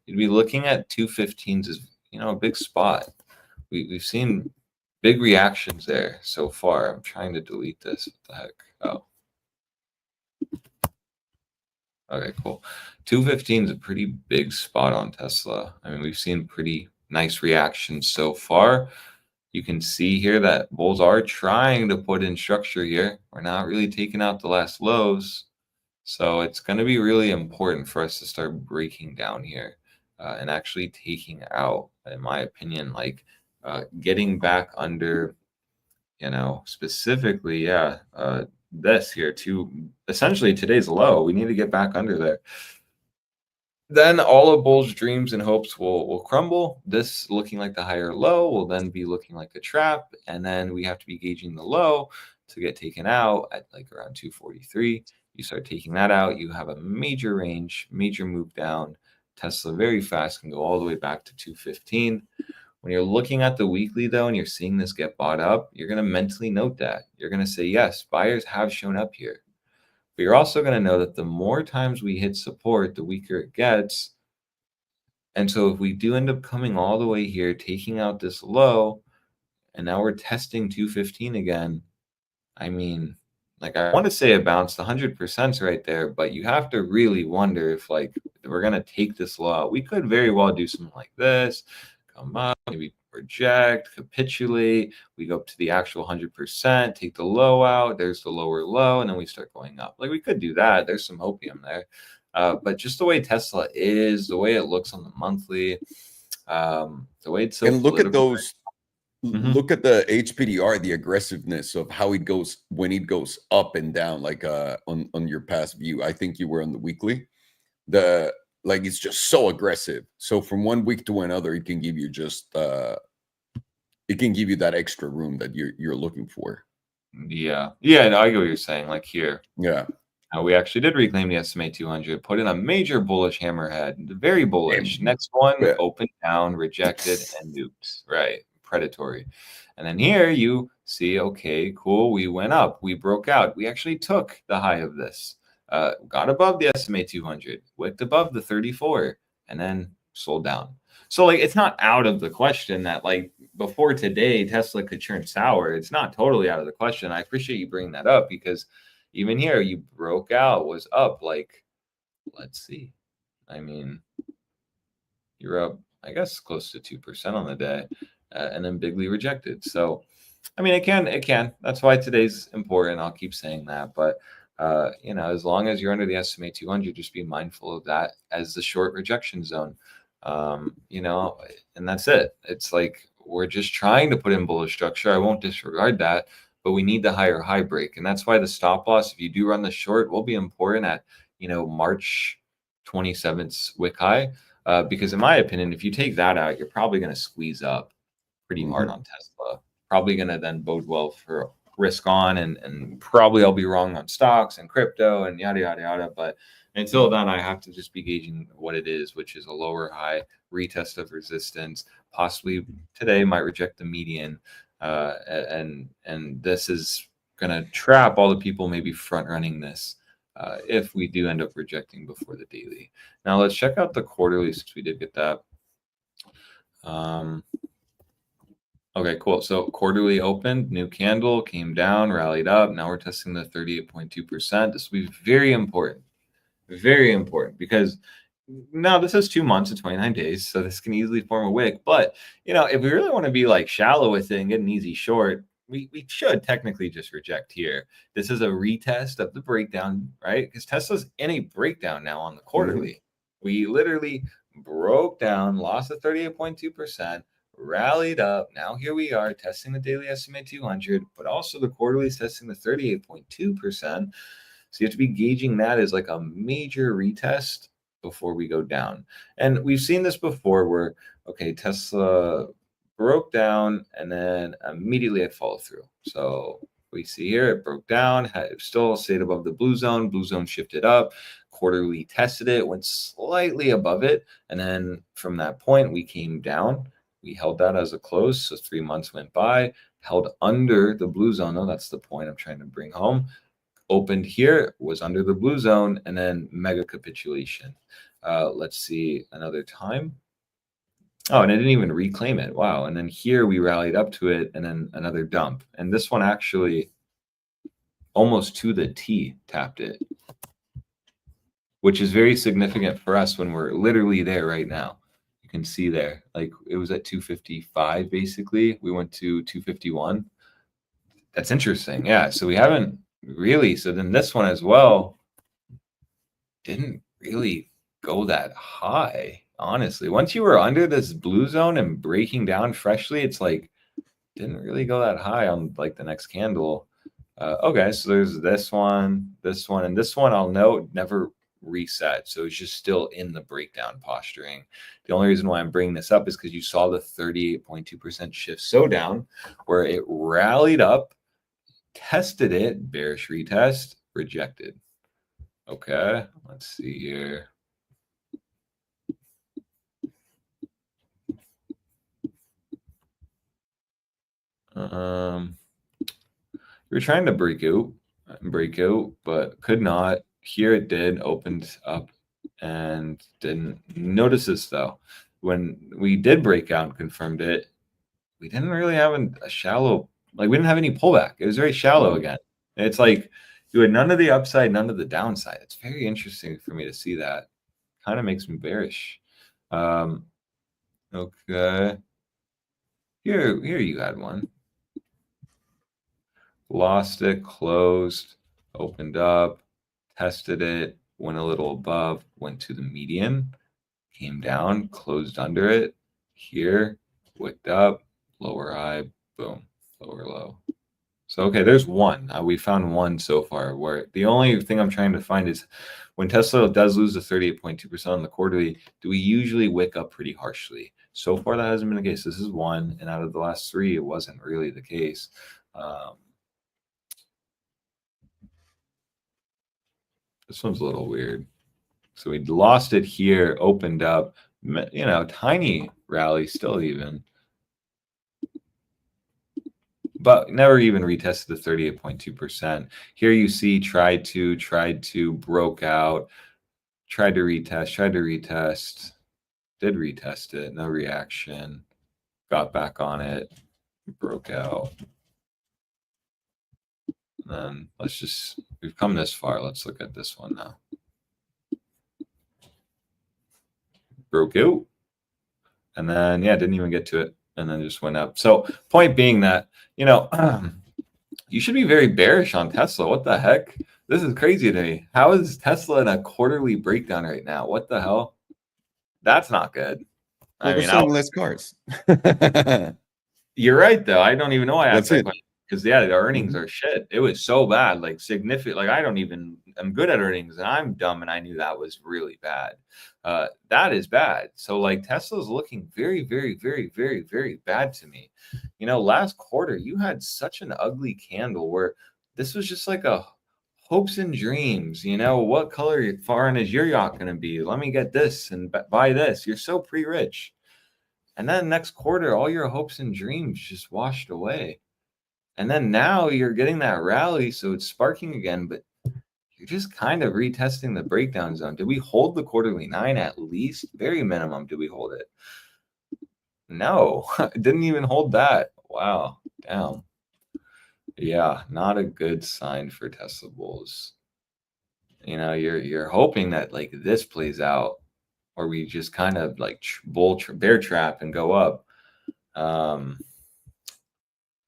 Speaker 3: You'd be looking at 215s as, you know, a big spot. We've seen big reactions there so far. I'm trying to delete this. What the heck? Oh. Okay, cool. 215 is a pretty big spot on Tesla. I mean, we've seen pretty nice reactions so far. You can see here that bulls are trying to put in structure here. We're not really taking out the last lows. So it's going to be really important for us to start breaking down here and actually taking out, in my opinion, like getting back under, you know, specifically, this here to essentially today's low. We need to get back under there. Then all of bull's dreams and hopes will crumble. This looking like the higher low will then be looking like a trap. And then we have to be gauging the low to get taken out at like around 243. You start taking that out, you have a major range, major move down. Tesla very fast can go all the way back to 215. When you're looking at the weekly, though, and you're seeing this get bought up, you're going to mentally note that. You're going to say, yes, buyers have shown up here. But you're also going to know that the more times we hit support, the weaker it gets. And so if we do end up coming all the way here, taking out this low, and now we're testing 215 again, I mean, like I want to say it bounced 100% right there, but you have to really wonder if like we're gonna take this low out. We could very well do something like this, come up, maybe reject, capitulate. We go up to the actual 100%, take the low out. There's the lower low, and then we start going up. Like we could do that. There's some hopium there, but just the way Tesla is, the way it looks on the monthly, the way it's so.
Speaker 1: And look at those.
Speaker 3: Mhm.
Speaker 1: Look at the HPDR, the aggressiveness of how it goes when it goes up and down, like on your past view. I think you were on the weekly. Like it's just so aggressive. So from one week to another, it can give you just it can give you that extra room that you're looking for.
Speaker 3: Yeah. Yeah, no, I get what you're saying. Like here.
Speaker 1: Yeah.
Speaker 3: We actually did reclaim the SMA 200, put in a major bullish hammerhead, very bullish. Next one,
Speaker 1: Yeah.
Speaker 3: open down, rejected, and nuked. Right, predatory. And then here you see, okay, cool, we went up, we broke out. We actually took the high of this, got above the SMA 200, wicked above the 34, and then sold down. So like, it's not out of the question that like before today, Tesla could turn sour. It's not totally out of the question. I appreciate you bringing that up because even here, you broke out, was up like, let's see. I mean, you're up, I guess, close to 2% on the day, and then bigly rejected. So, I mean, it can. That's why today's important. I'll keep saying that. But, you know, as long as you're under the SMA 200, just be mindful of that as the short rejection zone. You know, and that's it. It's like we're just trying to put in bullish structure. I won't disregard that. But we need the higher high break. And that's why the stop loss, if you do run the short, will be important at, you know, March 27th wick high. Because in my opinion, if you take that out, you're probably going to squeeze up pretty hard on Tesla. Probably going to then bode well for risk on and probably I'll be wrong on stocks and crypto and yada, yada, yada. But until then, I have to just be gauging what it is, which is a lower high retest of resistance. Possibly today might reject the median. And this is going to trap all the people maybe front running this if we do end up rejecting before the daily. Now let's check out the quarterly since we did get that. Okay, cool. So quarterly opened, new candle, came down, rallied up. Now we're testing the 38.2%. This will be very important because now this is 2 months and 29 days, so this can easily form a wick. But, you know, if we really want to be like shallow with it and get an easy short, we should technically just reject here. This is a retest of the breakdown, right? Because Tesla's in a breakdown now on the quarterly. We literally broke down, lost the 38.2%, rallied up. Now here we are testing the daily SMA 200, but also the quarterly is testing the 38.2%. So you have to be gauging that as like a major retest before we go down. And we've seen this before where, okay, Tesla broke down and then immediately it followed through. So we see here it broke down, still stayed above the blue zone shifted up, quarterly tested it, went slightly above it. And then from that point, we came down. We held that as a close. So 3 months went by, held under the blue zone. No, that's the point I'm trying to bring home. Opened here, was under the blue zone, and then mega capitulation. Let's see another time. Oh, and I didn't even reclaim it. Wow. And then here we rallied up to it, and then another dump. And this one actually almost to the T tapped it, which is very significant for us when we're literally there right now. You can see there, like it was at 255 basically. We went to 251. That's interesting. Yeah. So we haven't really. So then this one as well didn't really go that high, honestly. Once you were under this blue zone and breaking down freshly, it's like didn't really go that high on like the next candle. Okay, so there's this one, and this one I'll note never reset. So it's just still in the breakdown posturing. The only reason why I'm bringing this up is because you saw the 38.2% shift so down where it rallied up, tested it, bearish retest, rejected. Okay, let's see here. We're trying to break out, but could not. Here it did, opened up and didn't notice this though. When we did break out and confirmed it, we didn't really have a shallow, like we didn't have any pullback. It was very shallow again. It's like You had none of the upside, none of the downside. It's very interesting for me to see that. Kind of makes me bearish. Okay. Here you had one. Lost it, closed, opened up, tested it, went a little above, went to the median, came down, closed under it. Here, wicked up, lower high, boom, lower low. So, okay, there's one. We found one so far where the only thing I'm trying to find is when Tesla does lose the 38.2% on the quarterly, do we usually wick up pretty harshly? So far, that hasn't been the case. This is one. And out of the last three, it wasn't really the case. This one's a little weird. So we lost it here, opened up, you know, tiny rally still even. But never even retested the 38.2%. Here you see tried to, broke out, tried to retest, did retest it, no reaction, got back on it, broke out. And then we've come this far. Let's look at this one now. Broke out. And then, yeah, didn't even get to it. And then just went up. So point being that, you know, you should be very bearish on Tesla. What the heck? This is crazy to me. How is Tesla in a quarterly breakdown right now? What the hell? That's not good.
Speaker 1: Well, they're selling less cars.
Speaker 3: You're right, though. I don't even know why I asked
Speaker 1: That's
Speaker 3: that
Speaker 1: it.
Speaker 3: question. Because, yeah, the earnings are shit. It was so bad, like significant. Like, I'm good at earnings and I'm dumb and I knew that was really bad. That is bad. So, like, Tesla's looking very, very, very, very, very bad to me. You know, last quarter, you had such an ugly candle where this was just like a hopes and dreams. You know, what color foreign is your yacht going to be? Let me get this and buy this. You're so pre-rich. And then next quarter, all your hopes and dreams just washed away. And then now you're getting that rally, so it's sparking again, but you're just kind of retesting the breakdown zone. Did we hold the quarterly 9 at least? Very minimum, did we hold it? No, it didn't even hold that. Wow, damn. Yeah, not a good sign for Tesla bulls. You know, you're hoping that like this plays out, or we just kind of like bear trap and go up.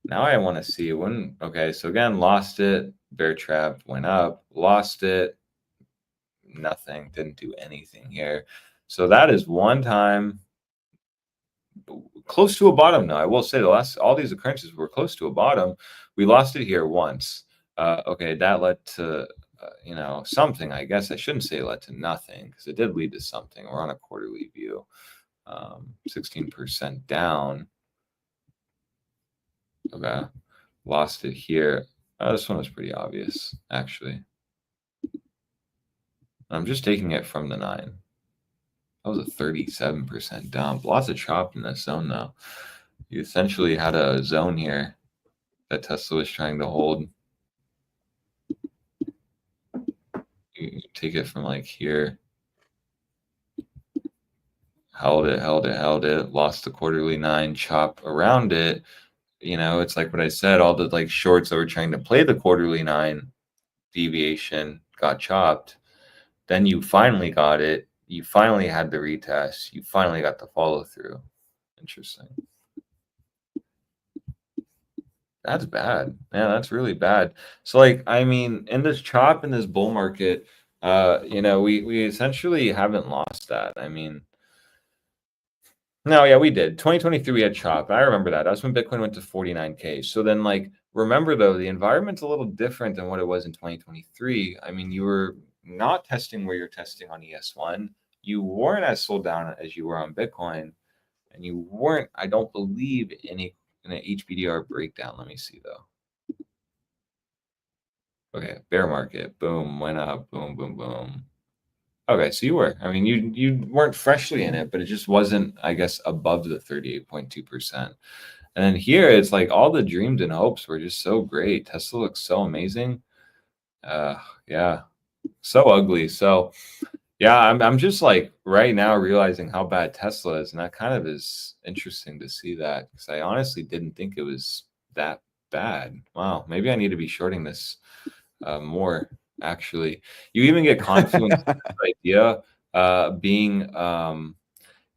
Speaker 3: Now I want to see when, okay, so again, lost it, bear trap, went up, lost it, nothing, didn't do anything here. So that is one time close to a bottom now. I will say all these occurrences were close to a bottom. We lost it here once. Okay, that led to, you know, something. I guess I shouldn't say it led to nothing because it did lead to something. We're on a quarterly view, 16% down. Okay, lost it here. This one was pretty obvious, actually. I'm just taking it from the 9. That was a 37% dump. Lots of chop in this zone, though. You essentially had a zone here that Tesla was trying to hold. You take it from like here. Held it, lost the quarterly 9, chop around it. You know, it's like what I said, all the like shorts that were trying to play the quarterly 9 deviation got chopped. Then you finally got it. You finally had the retest. You finally got the follow through. Interesting. That's bad. Yeah, that's really bad. So like, I mean, in this chop in this bull market, you know, we essentially haven't lost that. I mean, no, yeah, we did. 2023, we had chop. I remember that. That's when Bitcoin went to 49K. So then, like, remember though, the environment's a little different than what it was in 2023. I mean, you were not testing where you're testing on ES1. You weren't as sold down as you were on Bitcoin, and you weren't, I don't believe, in an HBDR breakdown. Let me see though. Okay, bear market. Boom, went up. Boom, boom, boom. Okay, so you were. I mean, you weren't freshly in it, but it just wasn't, I guess, above the 38.2%. And then here, it's like all the dreams and hopes were just so great. Tesla looks so amazing. Yeah, so ugly. So yeah, I'm just like right now realizing how bad Tesla is, and that kind of is interesting to see that because I honestly didn't think it was that bad. Wow, maybe I need to be shorting this more actually. You even get confluence idea being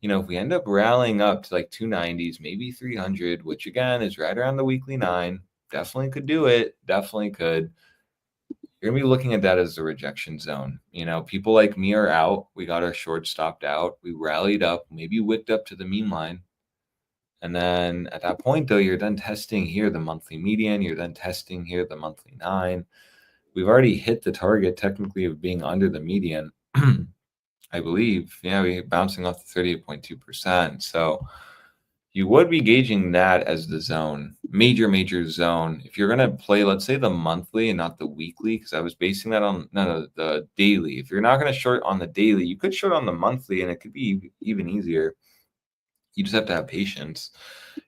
Speaker 3: if we end up rallying up to like 290s, maybe 300, which again is right around the weekly 9, definitely could do it. Definitely could. You're gonna be looking at that as the rejection zone. People like me are out. We got our short stopped out. We rallied up, maybe wicked up to the mean line. And then at that point, though, you're then testing here the monthly median. You're then testing here the monthly 9. We've already hit the target technically of being under the median, I believe. Yeah, we're bouncing off the 38.2%. So you would be gauging that as the zone, major zone. If you're going to play, let's say the monthly and not the weekly, because I was basing that on the daily. If you're not going to short on the daily, you could short on the monthly and it could be even easier. You just have to have patience.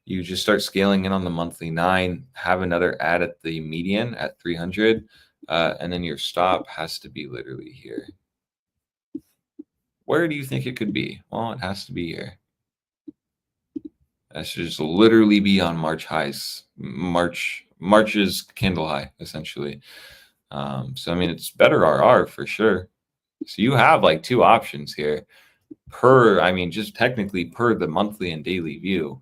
Speaker 3: You just start scaling in on the monthly 9, have another add at the median at 300, and then your stop has to be literally here. Where do you think it could be? Well, it has to be here. That should just literally be on March highs, March's candle high, essentially. So, I mean, it's better RR for sure. So you have like 2 options here just technically per the monthly and daily view.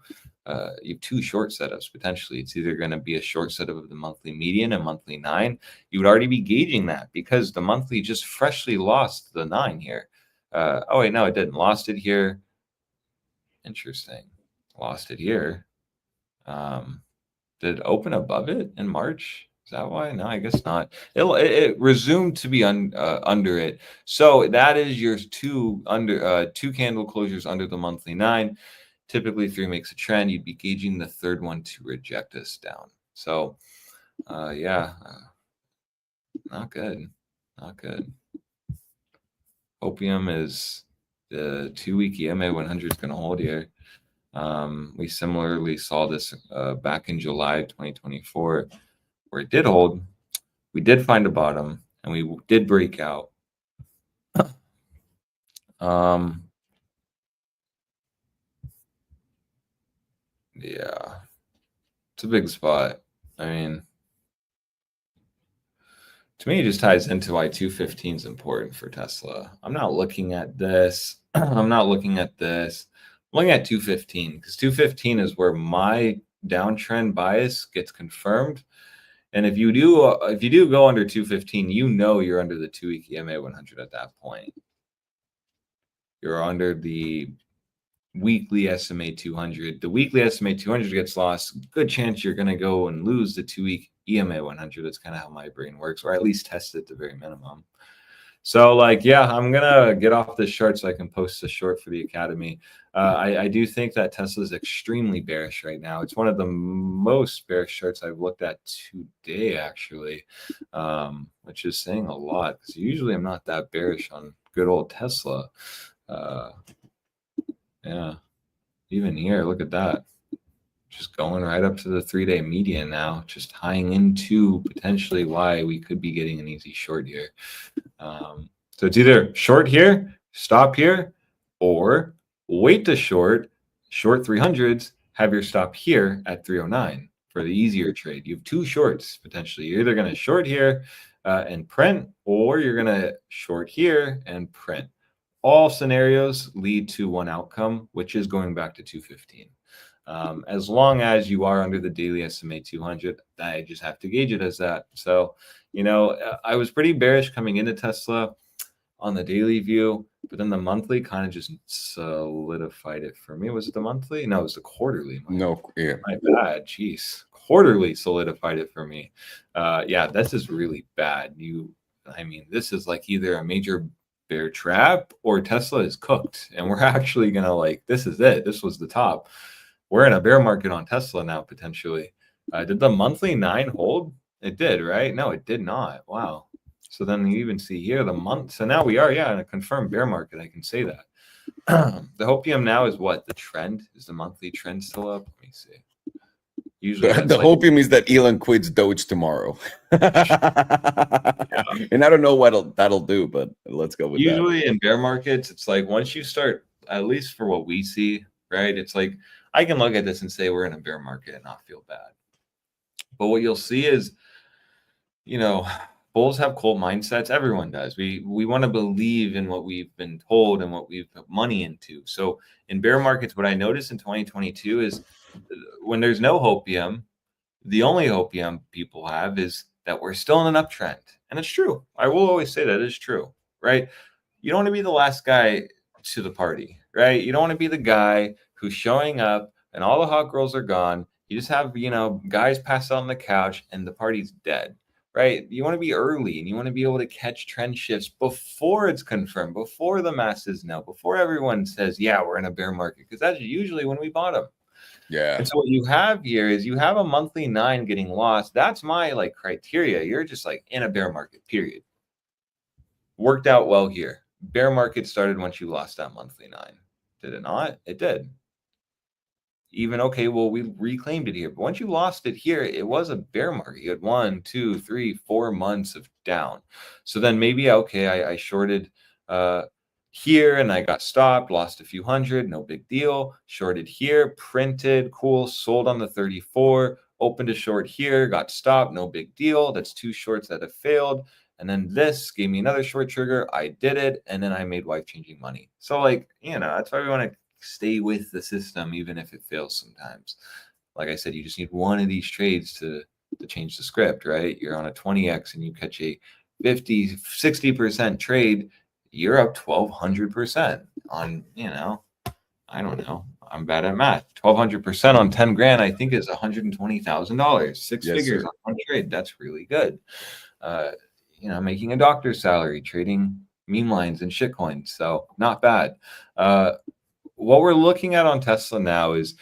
Speaker 3: You have 2 short setups potentially. It's either going to be a short setup of the monthly median and monthly 9. You would already be gauging that because the monthly just freshly lost the 9 here. Oh, wait, no, it didn't. Lost it here. Interesting. Lost it here. Did it open above it in March? Is that why? No, I guess not. It resumed to be under it. So that is your 2 candle closures under the monthly 9. Typically 3 makes a trend. You'd be gauging the 3rd one to reject us down. So not good. Not good. Opium is the 2-week EMA 100 is going to hold here. We similarly saw this back in July 2024, where it did hold. We did find a bottom, and we did break out. Yeah, it's a big spot. I mean, to me, it just ties into why 215 is important for Tesla. I'm not looking at this. I'm not looking at this. I'm looking at 215 because 215 is where my downtrend bias gets confirmed. And if you do go under 215, you're under the 2-week EMA 100 at that point. You're under the weekly SMA 200. The weekly SMA 200 gets lost. Good chance you're going to go and lose the 2-week EMA 100. That's kind of how my brain works, or at least test it at the very minimum. So I'm going to get off this chart so I can post a short for the Academy. I do think that Tesla is extremely bearish right now. It's one of the most bearish charts I've looked at today, actually, which is saying a lot because usually I'm not that bearish on good old Tesla. Yeah, even here, look at that. Just going right up to the 3-day median now, just tying into potentially why we could be getting an easy short here. So it's either short here, stop here, or wait to short 300s, have your stop here at 309 for the easier trade. You have 2 shorts potentially. You're either going to short here and print, or you're going to short here and print. All scenarios lead to one outcome, which is going back to 215. As long as you are under the daily SMA 200, I just have to gauge it as that. So, I was pretty bearish coming into Tesla on the daily view, but then the monthly kind of just solidified it for me. Was it the monthly? No, it was the quarterly.
Speaker 1: My
Speaker 3: bad. Jeez. Quarterly solidified it for me. This is really bad. This is like either a major bear trap or Tesla is cooked, and we're actually gonna this is it. This was the top. We're in a bear market on Tesla now, potentially. Did the monthly 9 hold? It did, right? No, it did not. Wow. So then you even see here the month. So now we are, in a confirmed bear market. I can say that. The hopium now is what? The trend? Is the monthly trend still up? Let me see. Usually
Speaker 1: the hopium is that Elon quits Doge tomorrow. And I don't know what that'll do, but let's go with that.
Speaker 3: Usually in bear markets, it's like once you start, at least for what we see, right? It's like I can look at this and say we're in a bear market and not feel bad. But what you'll see is, bulls have cult mindsets. Everyone does. We want to believe in what we've been told and what we've put money into. So in bear markets, what I noticed in 2022 is when there's no hopium, the only hopium people have is that we're still in an uptrend. And it's true. I will always say that is true, right? You don't want to be the last guy to the party, right? You don't want to be the guy who's showing up and all the hot girls are gone. You just have, guys pass out on the couch and the party's dead, right? You want to be early and you want to be able to catch trend shifts before it's confirmed, before the masses know, before everyone says, yeah, we're in a bear market, because that's usually when we bottom.
Speaker 1: Yeah.
Speaker 3: And so what you have here is you have a monthly 9 getting lost. That's my criteria. You're just in a bear market, period. Worked out well here. Bear market started once you lost that monthly 9. Did it not? It did. Even okay, well, we reclaimed it here. But once you lost it here, it was a bear market. You had 1, 2, 3, 4 months of down. So then maybe, okay, I shorted here and I got stopped, lost a few hundred, no big deal. Shorted here, printed, cool, sold on the 34, opened a short here, got stopped, no big deal. That's 2 shorts that have failed. And then this gave me another short trigger. I did it. And then I made life-changing money. So that's why we want to stay with the system, even if it fails sometimes. Like I said, you just need one of these trades to change the script, right? You're on a 20x and you catch a 50, 60% trade, you're up 1,200% on, I don't know. I'm bad at math. 1,200% on 10 grand, I think, is $120,000. Six figures on one trade. That's really good. Making a doctor's salary, trading meme lines and shitcoins. So not bad. What we're looking at on Tesla now is,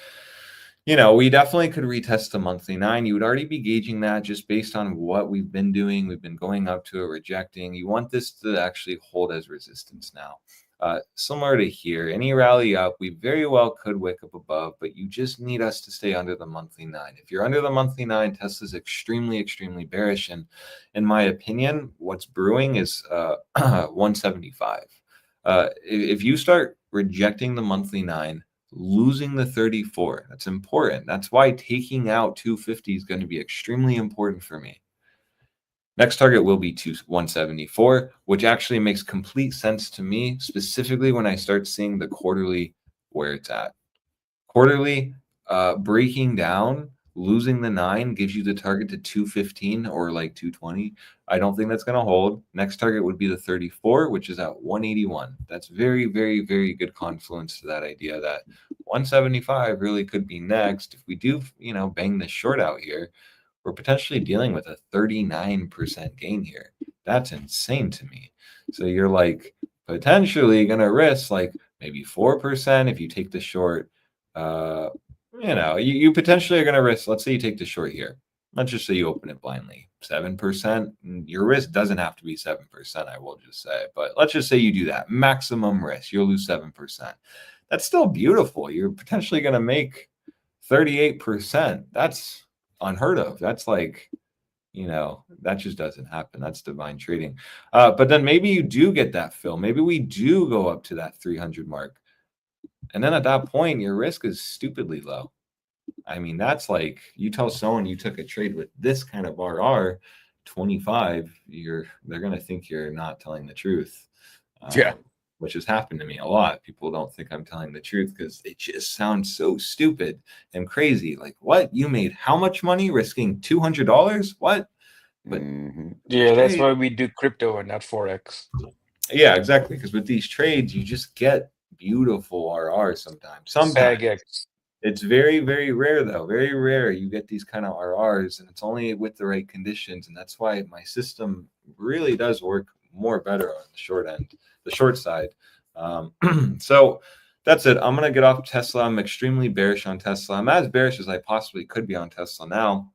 Speaker 3: we definitely could retest the monthly 9. You would already be gauging that just based on what we've been doing. We've been going up to it, rejecting. You want this to actually hold as resistance now. Similar to here, any rally up, we very well could wake up above, but you just need us to stay under the monthly 9. If you're under the monthly 9, Tesla's extremely, extremely bearish. And in my opinion, what's brewing is 175. If you start rejecting the monthly 9, losing the 34, that's important. That's why taking out 250 is going to be extremely important for me. Next target will be 174, which actually makes complete sense to me, specifically when I start seeing the quarterly where it's at. Quarterly breaking down, losing the 9 gives you the target to 215 or 220. I don't think that's going to hold. Next target would be the 34, which is at 181. That's very, very, very good confluence to that idea that 175 really could be next. If we do, bang this short out here, we're potentially dealing with a 39% gain here. That's insane to me. So you're potentially going to risk maybe 4% if you take the short. You potentially are going to risk, let's say you take the short here. Let's just say you open it blindly. 7%. Your risk doesn't have to be 7%, I will just say. But let's just say you do that. Maximum risk, you'll lose 7%. That's still beautiful. You're potentially going to make 38%. That's unheard of. That's that just doesn't happen. That's divine trading. But then maybe you do get that fill. Maybe we do go up to that 300 mark. And then at that point, your risk is stupidly low. I mean, that's you tell someone you took a trade with this kind of RR, 25, they're going to think you're not telling the truth. Which has happened to me a lot. People don't think I'm telling the truth because it just sounds so stupid and crazy. What? You made how much money risking $200? What? But
Speaker 2: yeah, that's why we do crypto and not Forex.
Speaker 3: Yeah, exactly. Because with these trades, you just get beautiful RR sometimes.
Speaker 2: SAGX.
Speaker 3: It's very, very rare, though. Very rare you get these kind of RRs, and it's only with the right conditions. And that's why my system really does work more better on the short end, the short side. So that's it. I'm going to get off Tesla. I'm extremely bearish on Tesla. I'm as bearish as I possibly could be on Tesla now.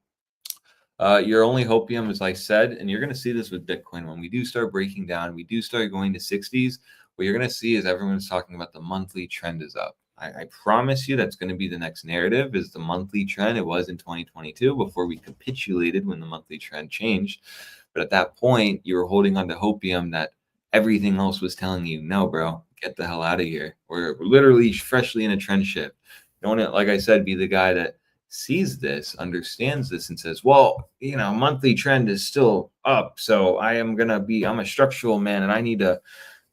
Speaker 3: Your only hopium, as I said, and you're going to see this with Bitcoin, when we do start breaking down, we do start going to 60s, what you're going to see is everyone's talking about the monthly trend is up. I promise you that's going to be the next narrative, is the monthly trend. It was in 2022 before we capitulated when the monthly trend changed. But at that point, you were holding on to hopium that everything else was telling you, no, bro, get the hell out of here. We're literally freshly in a trend shift. You don't want to, like I said, be the guy that sees this, understands this, and says, well, monthly trend is still up, so I'm a structural man and I need to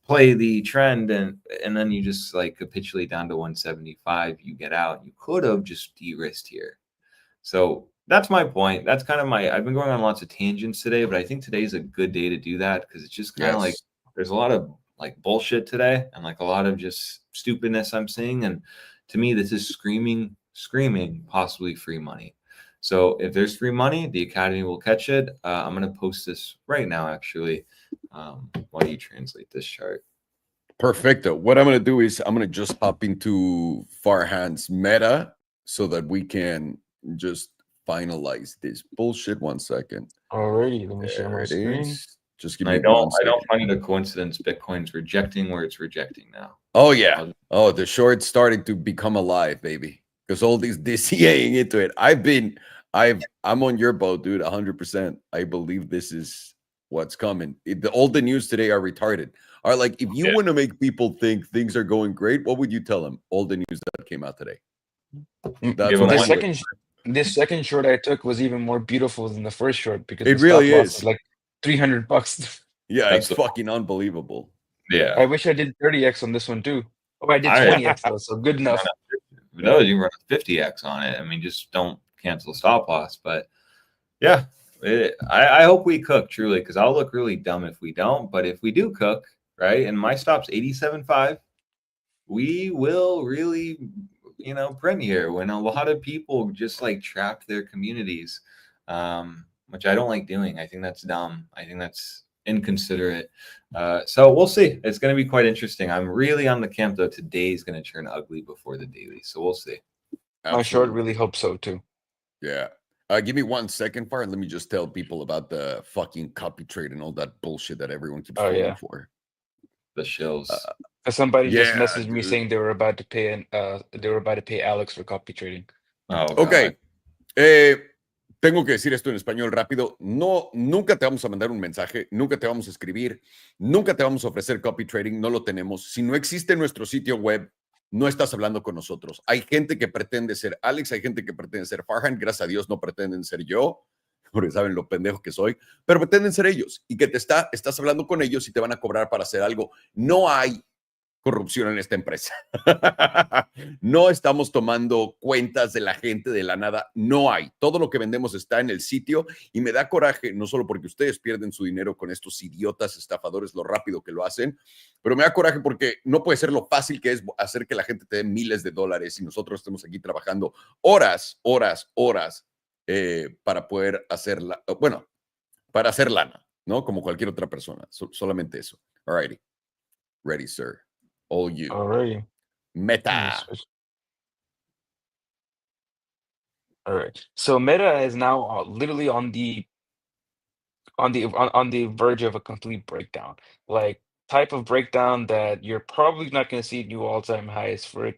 Speaker 3: play the trend, and then you just like capitulate down to 175, you get out. You could have just de-risked here. So that's my point. That's kind of I've been going on lots of tangents today, but I think today's a good day to do that because it's just kind of like there's a lot of like bullshit today and like a lot of just stupidness I'm seeing. And to me, this is screaming possibly free money. So if there's free money, the Academy will catch it. I'm going to post this right now, actually, while you translate this chart.
Speaker 1: Perfecto. What I'm going to do is I'm going to just hop into Farhan's meta so that we can just finalize this bullshit. 1 second.
Speaker 2: Alrighty, let me share my screen.
Speaker 1: Just give me
Speaker 3: I don't find it a coincidence Bitcoin's rejecting where it's rejecting now.
Speaker 1: Oh yeah. Oh, the short's starting to become alive, baby. Because all these DCAing into it. I'm on your boat, dude. 100%. I believe this is what's coming. All the news today are retarded. Are like, if you want to make people think things are going great, what would you tell them? All the news that came out today.
Speaker 2: This second short I took was even more beautiful than the first short because
Speaker 1: it really is
Speaker 2: like $300.
Speaker 1: Yeah, it's fucking unbelievable.
Speaker 3: Yeah,
Speaker 2: I wish I did 30x on this one too. Oh, I did 20x though, so good enough.
Speaker 3: No, you can run a 50x on it. I mean, just don't cancel stop loss. But yeah, I hope we cook truly, because I'll look really dumb if we don't. But if we do cook, right, and my stop's 87.5, we will really, print here when a lot of people just like trap their communities, which I don't like doing. I think that's dumb. I think that's inconsiderate. So we'll see. It's going to be quite interesting. I'm really on the camp though today's going to turn ugly before the daily, so we'll see.
Speaker 2: I sure really hope so too.
Speaker 1: Yeah. Give me 1 second, Far, and let me just tell people about the fucking copy trade and all that bullshit that everyone keeps falling for.
Speaker 3: The shills.
Speaker 2: Somebody just messaged me saying they were about to pay Alex for copy trading.
Speaker 1: Ok. Tengo que decir esto en español rápido. No, nunca te vamos a mandar un mensaje, nunca te vamos a escribir, nunca te vamos a ofrecer copy trading, no lo tenemos. Si no existe nuestro sitio web, no estás hablando con nosotros. Hay gente que pretende ser Alex, hay gente que pretende ser Farhan, gracias a Dios no pretenden ser yo, porque saben lo pendejo que soy, pero pretenden ser ellos y que estás hablando con ellos y te van a cobrar para hacer algo. No hay corrupción en esta empresa. No estamos tomando cuentas de la gente de la nada. No hay. Todo lo que vendemos está en el sitio y me da coraje, no solo porque ustedes pierden su dinero con estos idiotas estafadores, lo rápido que lo hacen, pero me da coraje porque no puede ser lo fácil que es hacer que la gente te dé miles de dólares y nosotros estemos aquí trabajando horas para poder hacerla, bueno, para hacer lana, ¿no? Como cualquier otra persona. Solamente eso. All righty. Ready, sir. All you.
Speaker 2: Alrighty.
Speaker 1: Meta.
Speaker 2: All right. So Meta is now literally on the verge of a complete breakdown. Like type of breakdown that you're probably not going to see new all-time highs for a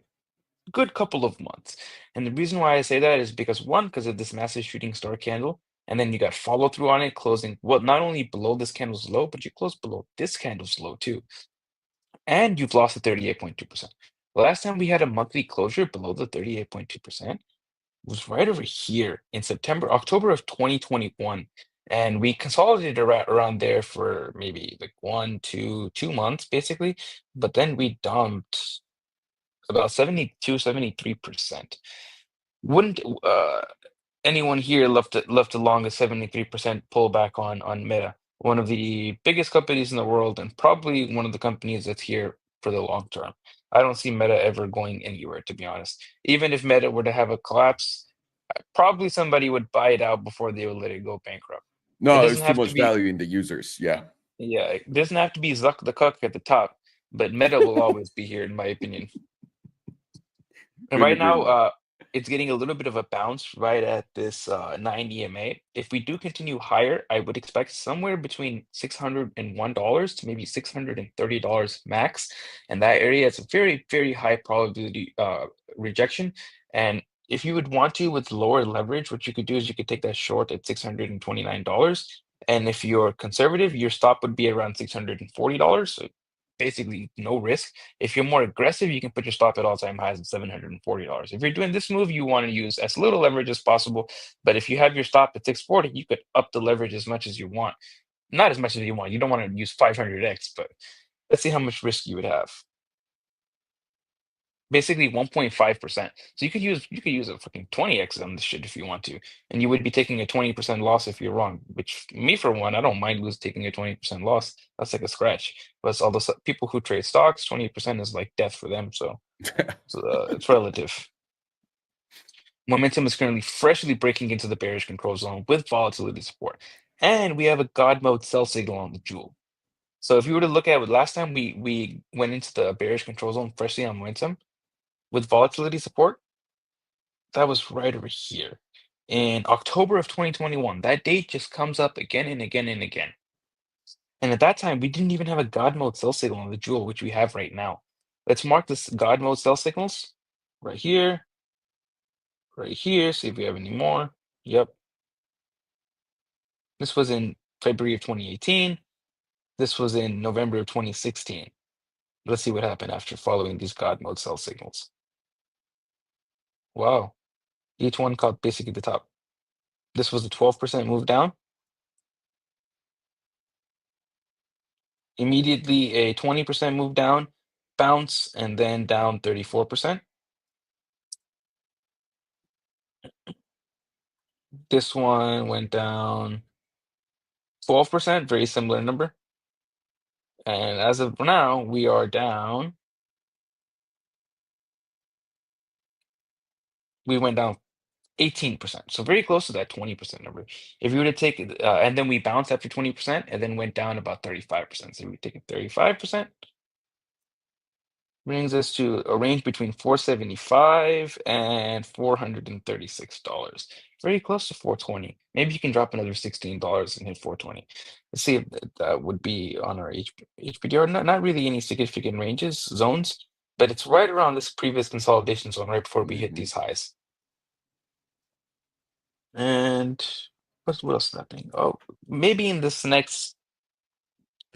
Speaker 2: good couple of months. And the reason why I say that is because because of this massive shooting star candle, and then you got follow through on it, closing not only below this candle's low, but you closed below this candle's low too. And you've lost the 38.2%. The last time we had a monthly closure below the 38.2% was right over here in October of 2021. And we consolidated around there for maybe like 2 months, basically. But then we dumped about 73%. Wouldn't anyone here left along a 73% pullback on Meta, one of the biggest companies in the world and probably one of the companies that's here for the long term? I don't see Meta ever going anywhere, to be honest. Even if Meta were to have a collapse, probably somebody would buy it out before they would let it go bankrupt.
Speaker 1: No, there's too much value in the users. Yeah.
Speaker 2: Yeah, it doesn't have to be Zuck the Cuck at the top, but Meta will always be here, in my opinion. And right now, it's getting a little bit of a bounce right at this 9 EMA. If we do continue higher, I would expect somewhere between $601 to maybe $630 max. And that area is a very, very high probability rejection. And if you would want to with lower leverage, what you could do is you could take that short at $629. And if you're conservative, your stop would be around $640. So basically no risk. If you're more aggressive, you can put your stop at all-time highs of $740. If you're doing this move, you want to use as little leverage as possible. But if you have your stop at 640, you could up the leverage as much as you want. Not as much as you want. You don't want to use 500x, but let's see how much risk you would have. Basically 1.5%. So you could use a fucking 20x on this shit if you want to, and you would be taking a 20% loss if you're wrong. Which me for one, I don't mind taking a 20% loss. That's like a scratch. But all the people who trade stocks, 20% is like death for them. So, it's relative. Momentum is currently freshly breaking into the bearish control zone with volatility support, and we have a God mode sell signal on the jewel. So if you were to look at it, last time we went into the bearish control zone freshly on momentum with volatility support, that was right over here in October of 2021. That date just comes up again and again and again. And at that time, we didn't even have a God mode sell signal on the jewel, which we have right now. Let's mark this God mode sell signals right here, see if we have any more. Yep. This was in February of 2018. This was in November of 2016. Let's see what happened after following these God mode sell signals. Wow. Each one caught basically the top. This was a 12% move down. Immediately a 20% move down, bounce, and then down 34%. This one went down 12%, very similar number. And as of now, we are down. We went down 18%, so very close to that 20% number. If you were to take it, and then we bounced after 20% and then went down about 35%. So we take it 35%, brings us to a range between $475 and $436. Very close to 420. Maybe you can drop another $16 and hit 420. Let's see if that would be on our HPDR. Not really any significant zones, but it's right around this previous consolidation zone right before we hit these highs. And what else is happening? Oh, maybe in this next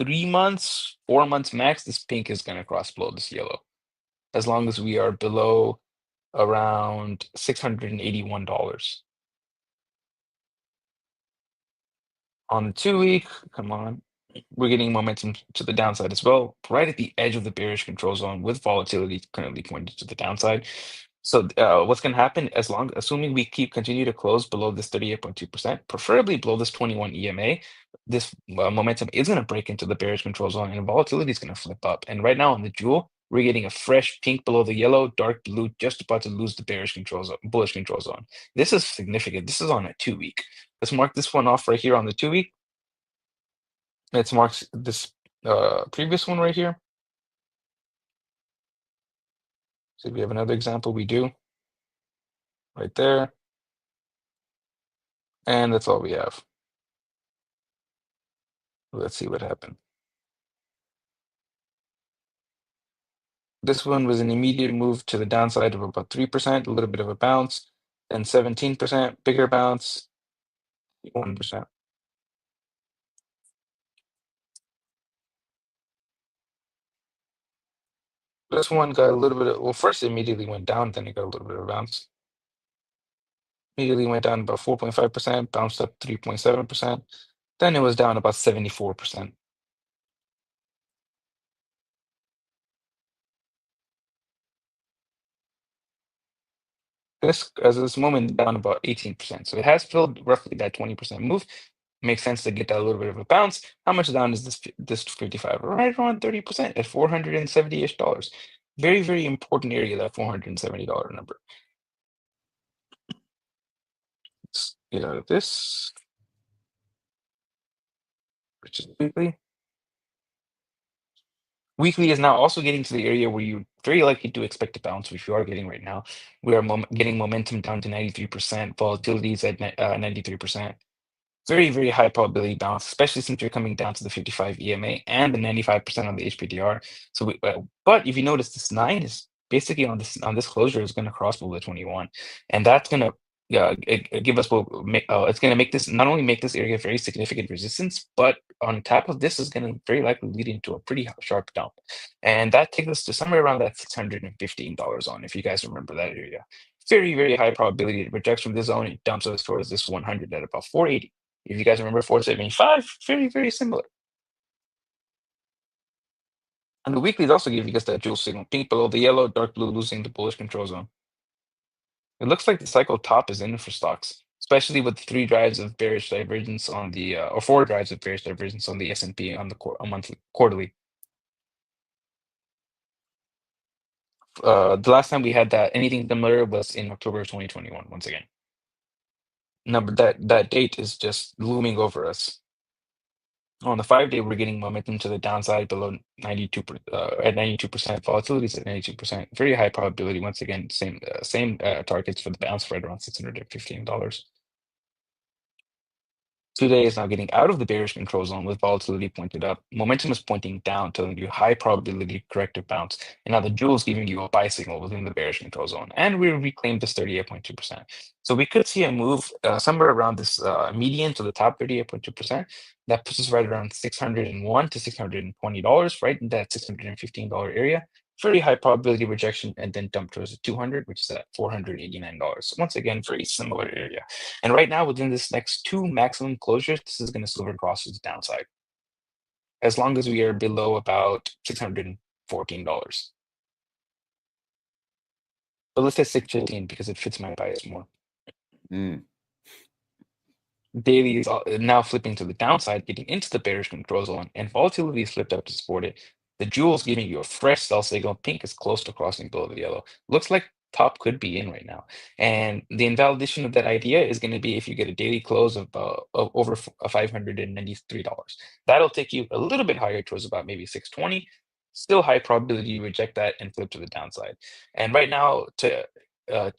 Speaker 2: 3 months, 4 months max, this pink is going to cross below this yellow, as long as we are below around $681. On the 2-week, come on, we're getting momentum to the downside as well, right at the edge of the bearish control zone with volatility currently pointed to the downside. So what's going to happen, assuming we continue to close below this 38.2%, preferably below this 21 EMA, this momentum is going to break into the bearish control zone and volatility is going to flip up. And right now on the jewel, we're getting a fresh pink below the yellow, dark blue, just about to lose the bullish control zone. This is significant. This is on a 2-week. Let's mark this one off right here on the 2-week. Let's mark this previous one right here. So we have another example, we do. Right there. And that's all we have. Let's see what happened. This one was an immediate move to the downside of about 3%, a little bit of a bounce, then 17%, bigger bounce, 1%. This one got a little bit of, well, first it immediately went down, then it got a little bit of a bounce. Immediately went down about 4.5%, bounced up 3.7%. Then it was down about 74%. This, as of this moment, down about 18%. So it has filled roughly that 20% move. Makes sense to get that little bit of a bounce. How much down is this 55? Right around 30% at $470-ish. Very, very important area, that $470 number. Let's get out of this. Which is weekly. Weekly is now also getting to the area where you're very likely to expect a bounce, which you are getting right now. We are getting momentum down to 93%. Volatility is at 93%. Very, very high probability bounce, especially since you're coming down to the 55 EMA and the 95% on the HPDR. So, but if you notice, this 9 is basically on this closure is going to cross below the 21, and that's going to give us it's going to make this not only make this area very significant resistance, but on top of this is going to very likely lead into a pretty sharp dump, and that takes us to somewhere around that $615 zone. If you guys remember that area, very high probability it rejects from this zone. It dumps us towards this 100 at about 480. If you guys remember 475, very similar. And the weekly is also giving us that jewel signal: pink below the yellow, dark blue losing the bullish control zone. It looks like the cycle top is in for stocks, especially with 3 drives of bearish divergence on the or 4 drives of bearish divergence on the S&P on the monthly quarterly. The last time we had that anything similar was in October of 2021. Once again, number that date is just looming over us. On the 5-day, we're getting momentum to the downside below 92 at 92%. Volatility is at 92%. Very high probability. Once again, same targets for the bounce right around $615. Today is now getting out of the bearish control zone with volatility pointed up. Momentum is pointing down, telling you high probability corrective bounce. And now the jewel is giving you a buy signal within the bearish control zone. And we reclaimed this 38.2%. So we could see a move somewhere around this median to the top 38.2%. That puts us right around $601 to $620, right in that $615 area. Very high probability rejection, and then dump towards the 200, which is at $489. Once again, very similar area. And right now, within this next 2 maximum closures, this is going to silver cross to the downside, as long as we are below about $614. But let's say 615 because it fits my bias more. Daily is now flipping to the downside, getting into the bearish control zone, and volatility is flipped up to support it. The jewel is giving you a fresh sell signal. Pink is close to crossing below the yellow. Looks like top could be in right now. And the invalidation of that idea is going to be if you get a daily close of over $593. That'll take you a little bit higher towards about maybe 620. Still high probability you reject that and flip to the downside. And right now, to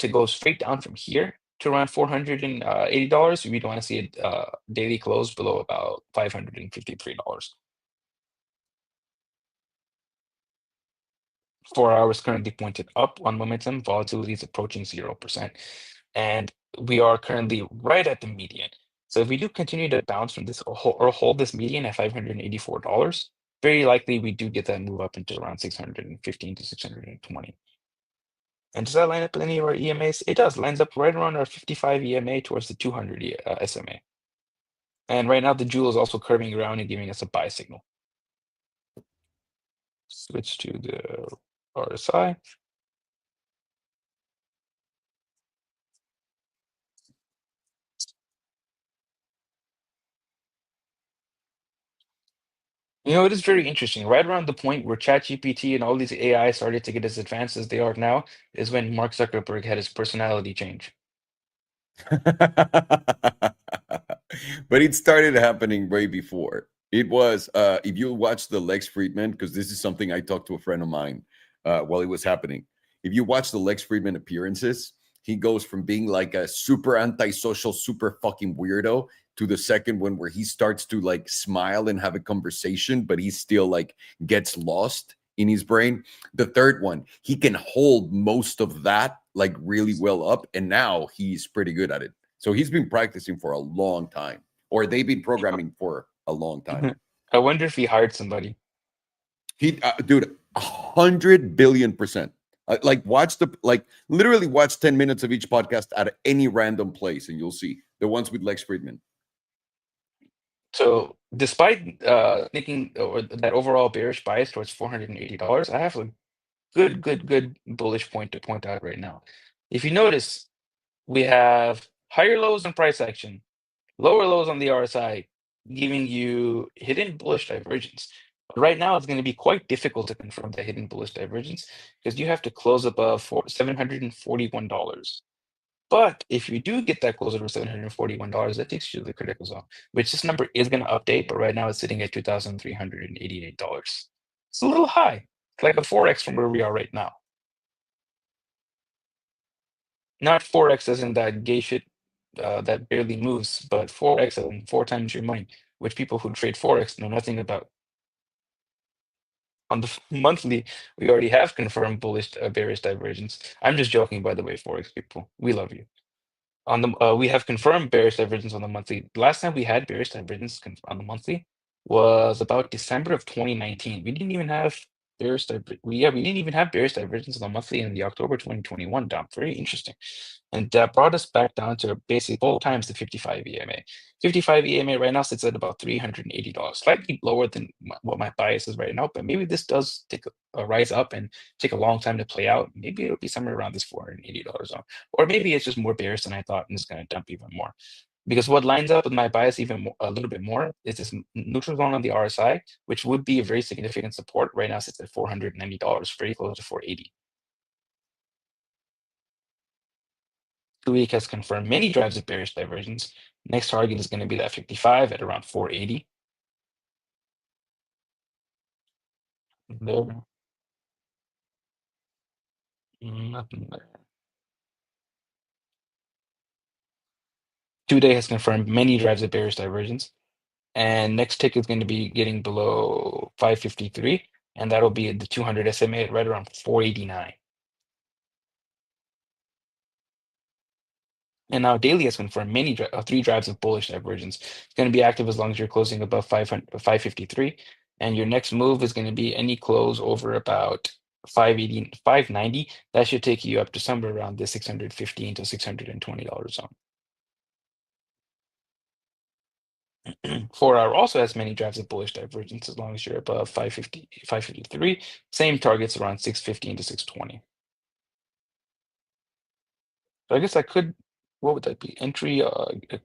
Speaker 2: go straight down from here to around $480, we don't want to see a daily close below about $553. 4 hours currently pointed up on momentum. Volatility is approaching 0%. And we are currently right at the median. So if we do continue to bounce from this or hold this median at $584, very likely we do get that move up into around 615 to 620. And does that line up with any of our EMAs? It does. Lines up right around our 55 EMA towards the 200 SMA. And right now, the jewel is also curving around and giving us a buy signal. Switch to the RSI. You know, it is very interesting. Right around the point where ChatGPT and all these AI started to get as advanced as they are now is when Mark Zuckerberg had his personality change.
Speaker 1: But it started happening way before. It was, if you watch the Lex Friedman, because this is something I talked to a friend of mine while it was happening. If you watch the Lex Friedman appearances, he goes from being like a super antisocial, super fucking weirdo to the second one where he starts to like smile and have a conversation, but he still like gets lost in his brain. The third one, he can hold most of that like really well up, and now he's pretty good at it. So he's been practicing for a long time, or they've been programming for a long time.
Speaker 2: I wonder if he hired somebody.
Speaker 1: He, dude, 100 billion%. Like literally watch 10 minutes of each podcast at any random place, and you'll see the ones with Lex Friedman.
Speaker 2: So despite thinking that overall bearish bias towards $480, I have a good bullish point to point out right now. If you notice, we have higher lows on price action, lower lows on the RSI, giving you hidden bullish divergence. But right now, it's going to be quite difficult to confirm the hidden bullish divergence because you have to close above $741. But if you do get that close over $741, that takes you to the critical zone, which this number is going to update, but right now it's sitting at $2,388. It's a little high. It's like a 4x from where we are right now. Not 4x as in that gay shit that barely moves, but 4x as in 4 times your money, which people who trade Forex know nothing about. On the monthly, we already have confirmed bullish bearish divergence. I'm just joking, by the way, Forex people. We love you. On the we have confirmed bearish divergence on the monthly. Last time we had bearish divergence on the monthly was about December of 2019. We didn't even have bearish we didn't even have bearish divergence on the monthly in the October 2021 dump. Very interesting. And that brought us back down to basically 4 times the 55 EMA. 55 EMA right now sits at about $380, slightly lower than what my bias is right now, but maybe this does take a rise up and take a long time to play out. Maybe it'll be somewhere around this $480 zone. Or maybe it's just more bearish than I thought and it's going to dump even more. Because what lines up with my bias even more, a little bit more is this neutral zone on the RSI, which would be a very significant support. Right now sits at $490, very close to 480. 2-week has confirmed many drives of bearish divergence. Next target is going to be that 55 at around 480. There. Nothing there. 2-day has confirmed many drives of bearish divergence. And next tick is going to be getting below 553. And that'll be the 200 SMA at right around 489. And now daily has confirmed many 3 drives of bullish divergence. It's going to be active as long as you're closing above 553. And your next move is going to be any close over about 580, 590. That should take you up to somewhere around the $615 to $620 zone. 4 hour also has many drives of bullish divergence as long as you're above 553. Same targets around 615 to 620. So I guess I could, what would that be? Entry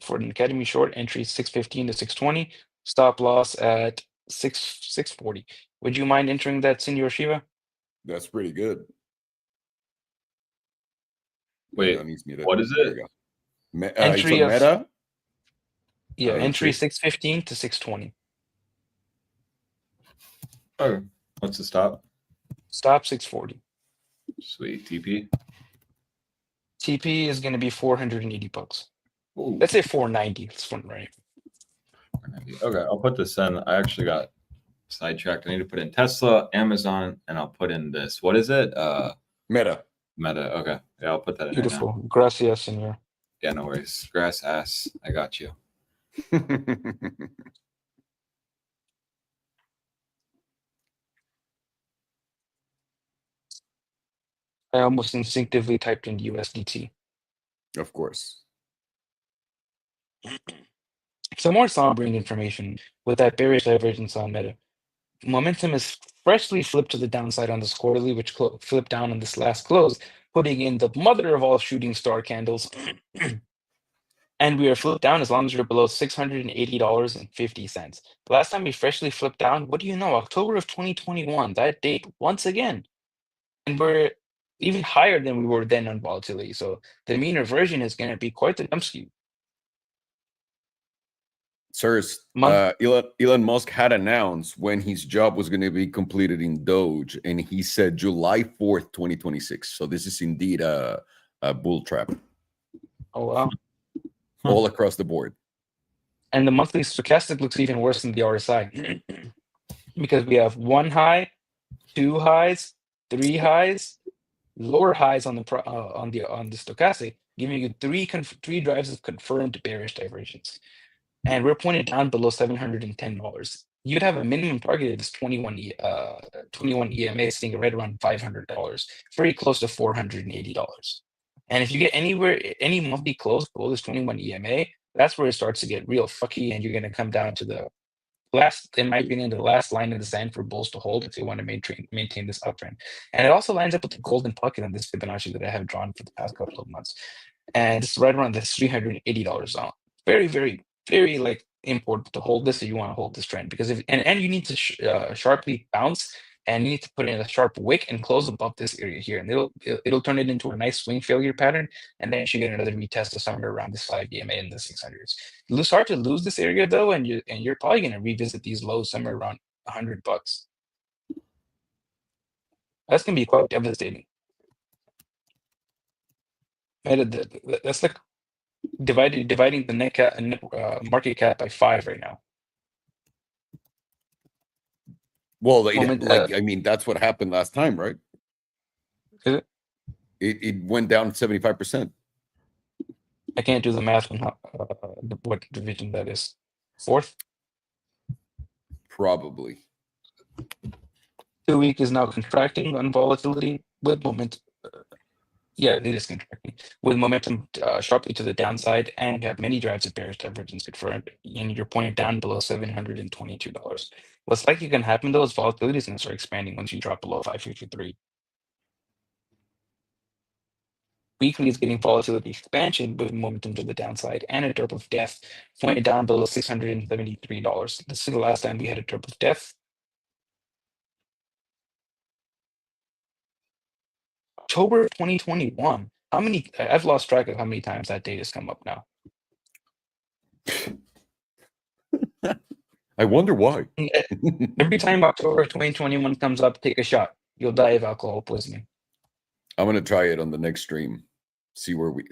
Speaker 2: for an Academy short, entry 615 to 620, stop loss at 640. Would you mind entering that, Senor Shiva?
Speaker 1: That's pretty good.
Speaker 3: Wait, what is it?
Speaker 2: Entry
Speaker 1: it's a meta?
Speaker 2: Yeah, entry 615 to 620.
Speaker 3: Oh, what's the stop?
Speaker 2: Stop 640.
Speaker 3: Sweet. TP?
Speaker 2: TP is going to be $480.
Speaker 3: Ooh.
Speaker 2: Let's say 490. It's fun, right?
Speaker 3: Okay, I'll put this in. I actually got sidetracked. I need to put in Tesla, Amazon, and I'll put in this. What is it?
Speaker 1: Meta.
Speaker 3: Meta. Okay. Yeah, I'll put that in.
Speaker 2: Beautiful.
Speaker 3: Right now.
Speaker 2: Gracias, senor.
Speaker 3: Yeah, no worries. Grass ass. I got you.
Speaker 2: I almost instinctively typed in USDT.
Speaker 1: Of course.
Speaker 2: Some more sombering information with that bearish divergence on Meta. Momentum is freshly flipped to the downside on this quarterly, which flipped down on this last close, putting in the mother of all shooting star candles. And we are flipped down as long as you're below $680.50. The last time we freshly flipped down, what do you know? October of 2021, that date once again. And we're even higher than we were then on volatility. So the mean reversion is going to be quite the jump skew.
Speaker 1: Sirs, Elon Musk had announced when his job was going to be completed in Doge, and he said July 4th, 2026. So this is indeed a bull trap.
Speaker 2: Oh, wow.
Speaker 1: All across the board.
Speaker 2: And the monthly stochastic looks even worse than the RSI because we have 1 high, 2 highs, 3 highs, lower highs on the stochastic, giving you 3 drives of confirmed bearish divergence. And we're pointed down below $710. You'd have a minimum target of this 21 EMA sitting right around $500, very close to $480. And if you get any monthly close below this 21 EMA, that's where it starts to get real fucky, and you're going to come down to the last, in my opinion, the last line in the sand for bulls to hold if they want to maintain this uptrend. And it also lines up with the golden pocket on this Fibonacci that I have drawn for the past couple of months. And it's right around this $380 zone. Very, very, very like important to hold this if you want to hold this trend, because if and you need to sharply bounce, and you need to put in a sharp wick and close above this area here, and it'll turn it into a nice swing failure pattern, and then you should get another retest of somewhere around this 5 EMA in the 600s. You'll start to lose this area though, and you're probably going to revisit these lows somewhere around $100. That's going to be quite devastating. That's like dividing the net market cap by 5 right now.
Speaker 1: Well, I mean, that's what happened last time, right?
Speaker 2: Is it?
Speaker 1: It went down 75%.
Speaker 2: I can't do the math on what division that is. Fourth?
Speaker 1: Probably.
Speaker 2: 2 week is now contracting on volatility with momentum. Yeah, it is contracting with momentum sharply to the downside, and you have many drives of bearish divergence confirmed, and you're pointing down below $722. What's likely going to happen though is volatility is going to start expanding once you drop below 553. Weekly is getting volatility expansion with momentum to the downside and a derp of death pointed down below $673. This is the last time we had a derp of death. October 2021. How many? I've lost track of how many times that date has come up now.
Speaker 1: I wonder why.
Speaker 2: Every time October 2021 comes up, take a shot. You'll die of alcohol poisoning.
Speaker 1: I'm gonna try it on the next stream. See where we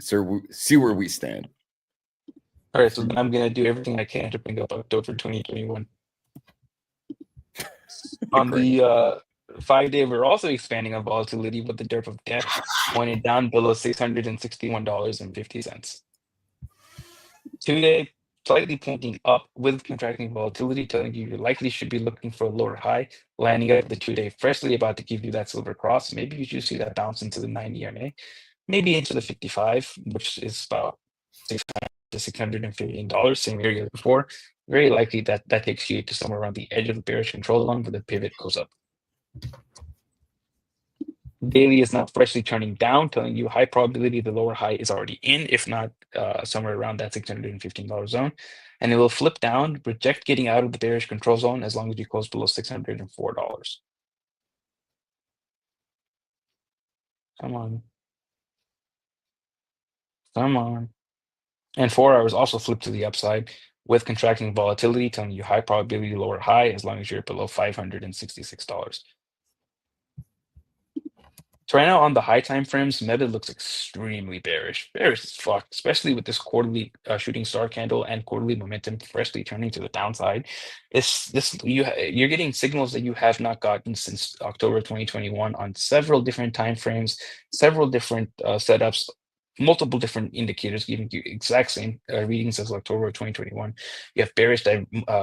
Speaker 1: stand.
Speaker 2: All right, so then I'm gonna do everything I can to bring up October 2021. On the 5-day, we're also expanding on volatility with the derp of death pointed down below $661.50. 2-day, slightly pointing up with contracting volatility, telling you likely should be looking for a lower high, landing at the 2-day, freshly about to give you that silver cross. Maybe you should see that bounce into the 90 EMA, maybe into the 55, which is about $600 to $615, same area as before. Very likely that takes you to somewhere around the edge of the bearish control zone where the pivot goes up. Daily is now freshly turning down, telling you high probability the lower high is already in, if not somewhere around that $615 zone. And it will flip down, reject getting out of the bearish control zone as long as you close below $604. Come on. Come on. And 4 hours also flip to the upside with contracting volatility, telling you high probability lower high as long as you're below $566. So right now on the high time frames, Meta looks extremely bearish as fuck, especially with this quarterly shooting star candle and quarterly momentum freshly turning to the downside. You're getting signals that you have not gotten since October 2021 on several different time frames, several different setups, multiple different indicators giving you exact same readings as October 2021. You have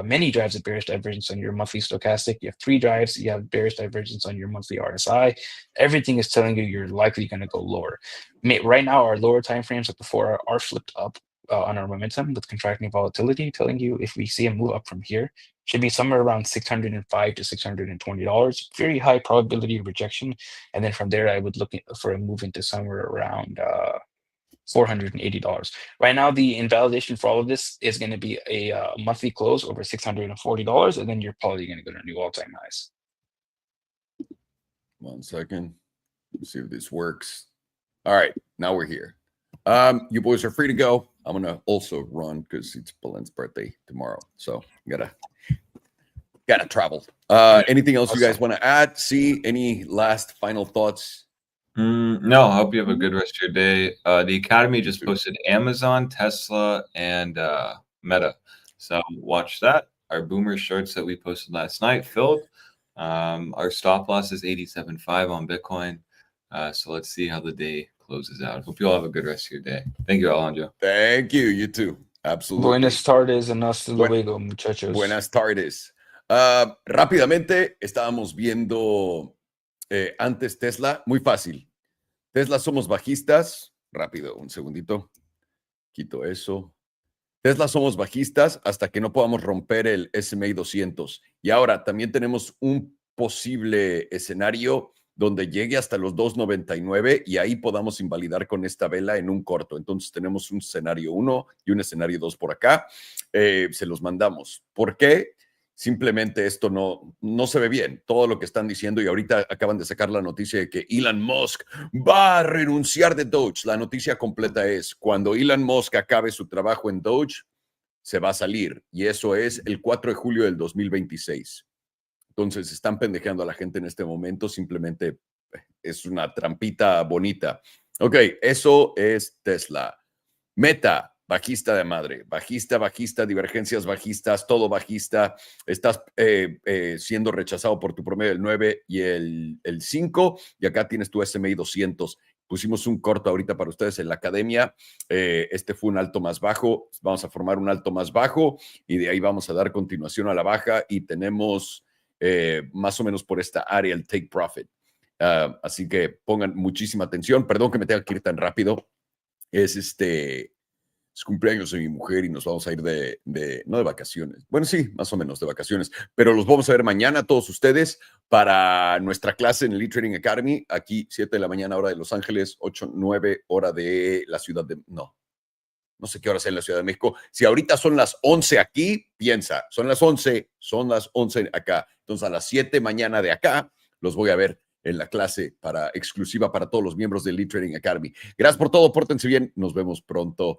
Speaker 2: many drives of bearish divergence on your monthly stochastic. You have 3 drives. You have bearish divergence on your monthly RSI. Everything is telling you you're likely going to go lower. Right now, our lower time frames like before are flipped up on our momentum with contracting volatility, telling you if we see a move up from here, should be somewhere around $605 to $620. Very high probability of rejection. And then from there, I would look for a move into somewhere around $480. Right now, the invalidation for all of this is going to be a monthly close over $640, and then you're probably going to go to new all-time highs.
Speaker 1: 1 second. Let's see if this works. All right, now we're here. You boys are free to go. I'm gonna also run because it's Belen's birthday tomorrow, so gotta travel. Anything else you guys want to add? See, any last final thoughts?
Speaker 3: No, I hope you have a good rest of your day. The Academy just posted Amazon, Tesla, and Meta. So watch that. Our boomer shorts that we posted last night filled. Our stop loss is 87.5 on Bitcoin. So let's see how the day closes out. Hope you all have a good rest of your day. Thank you, Alejandro.
Speaker 1: Thank you. You too. Absolutely.
Speaker 2: Buenas tardes and hasta luego, muchachos.
Speaker 1: Buenas tardes. Rápidamente, estábamos viendo antes Tesla. Muy fácil. Tesla somos bajistas. Rápido, un segundito. Quito eso. Tesla somos bajistas hasta que no podamos romper el SMA 200. Y ahora también tenemos un posible escenario donde llegue hasta los 2.99 y ahí podamos invalidar con esta vela en un corto. Entonces tenemos un escenario 1 y un escenario 2 por acá. Se los mandamos. ¿Por qué? Simplemente esto no se ve bien, todo lo que están diciendo, y ahorita acaban de sacar la noticia de que Elon Musk va a renunciar de Doge. La noticia completa es, cuando Elon Musk acabe su trabajo en Doge, se va a salir, y eso es el 4 de julio del 2026. Entonces están pendejeando a la gente en este momento, simplemente es una trampita bonita. Ok, eso es Tesla. Meta. Bajista de madre, bajista, divergencias bajistas, todo bajista. Estás siendo rechazado por tu promedio del 9 y el 5, y acá tienes tu SMA 200. pusimos un corto ahorita para ustedes en la academia. Este fue un alto más bajo. Vamos a formar un alto más bajo y de ahí vamos a dar continuación a la baja y tenemos más o menos por esta área el take profit. Así que pongan muchísima atención. Perdón que me tenga que ir tan rápido. Es cumpleaños de mi mujer y nos vamos a ir no de vacaciones. Bueno, sí, más o menos de vacaciones, pero los vamos a ver mañana todos ustedes para nuestra clase en el E-Trading Academy. Aquí 7 de la mañana hora de Los Ángeles, 8, 9 hora de la ciudad de... No sé qué hora sea en la Ciudad de México. Si ahorita son las 11 aquí, piensa, son las 11 acá. Entonces a las 7 mañana de acá los voy a ver en la clase exclusiva para todos los miembros del E-Trading Academy. Gracias por todo, pórtense bien, nos vemos pronto.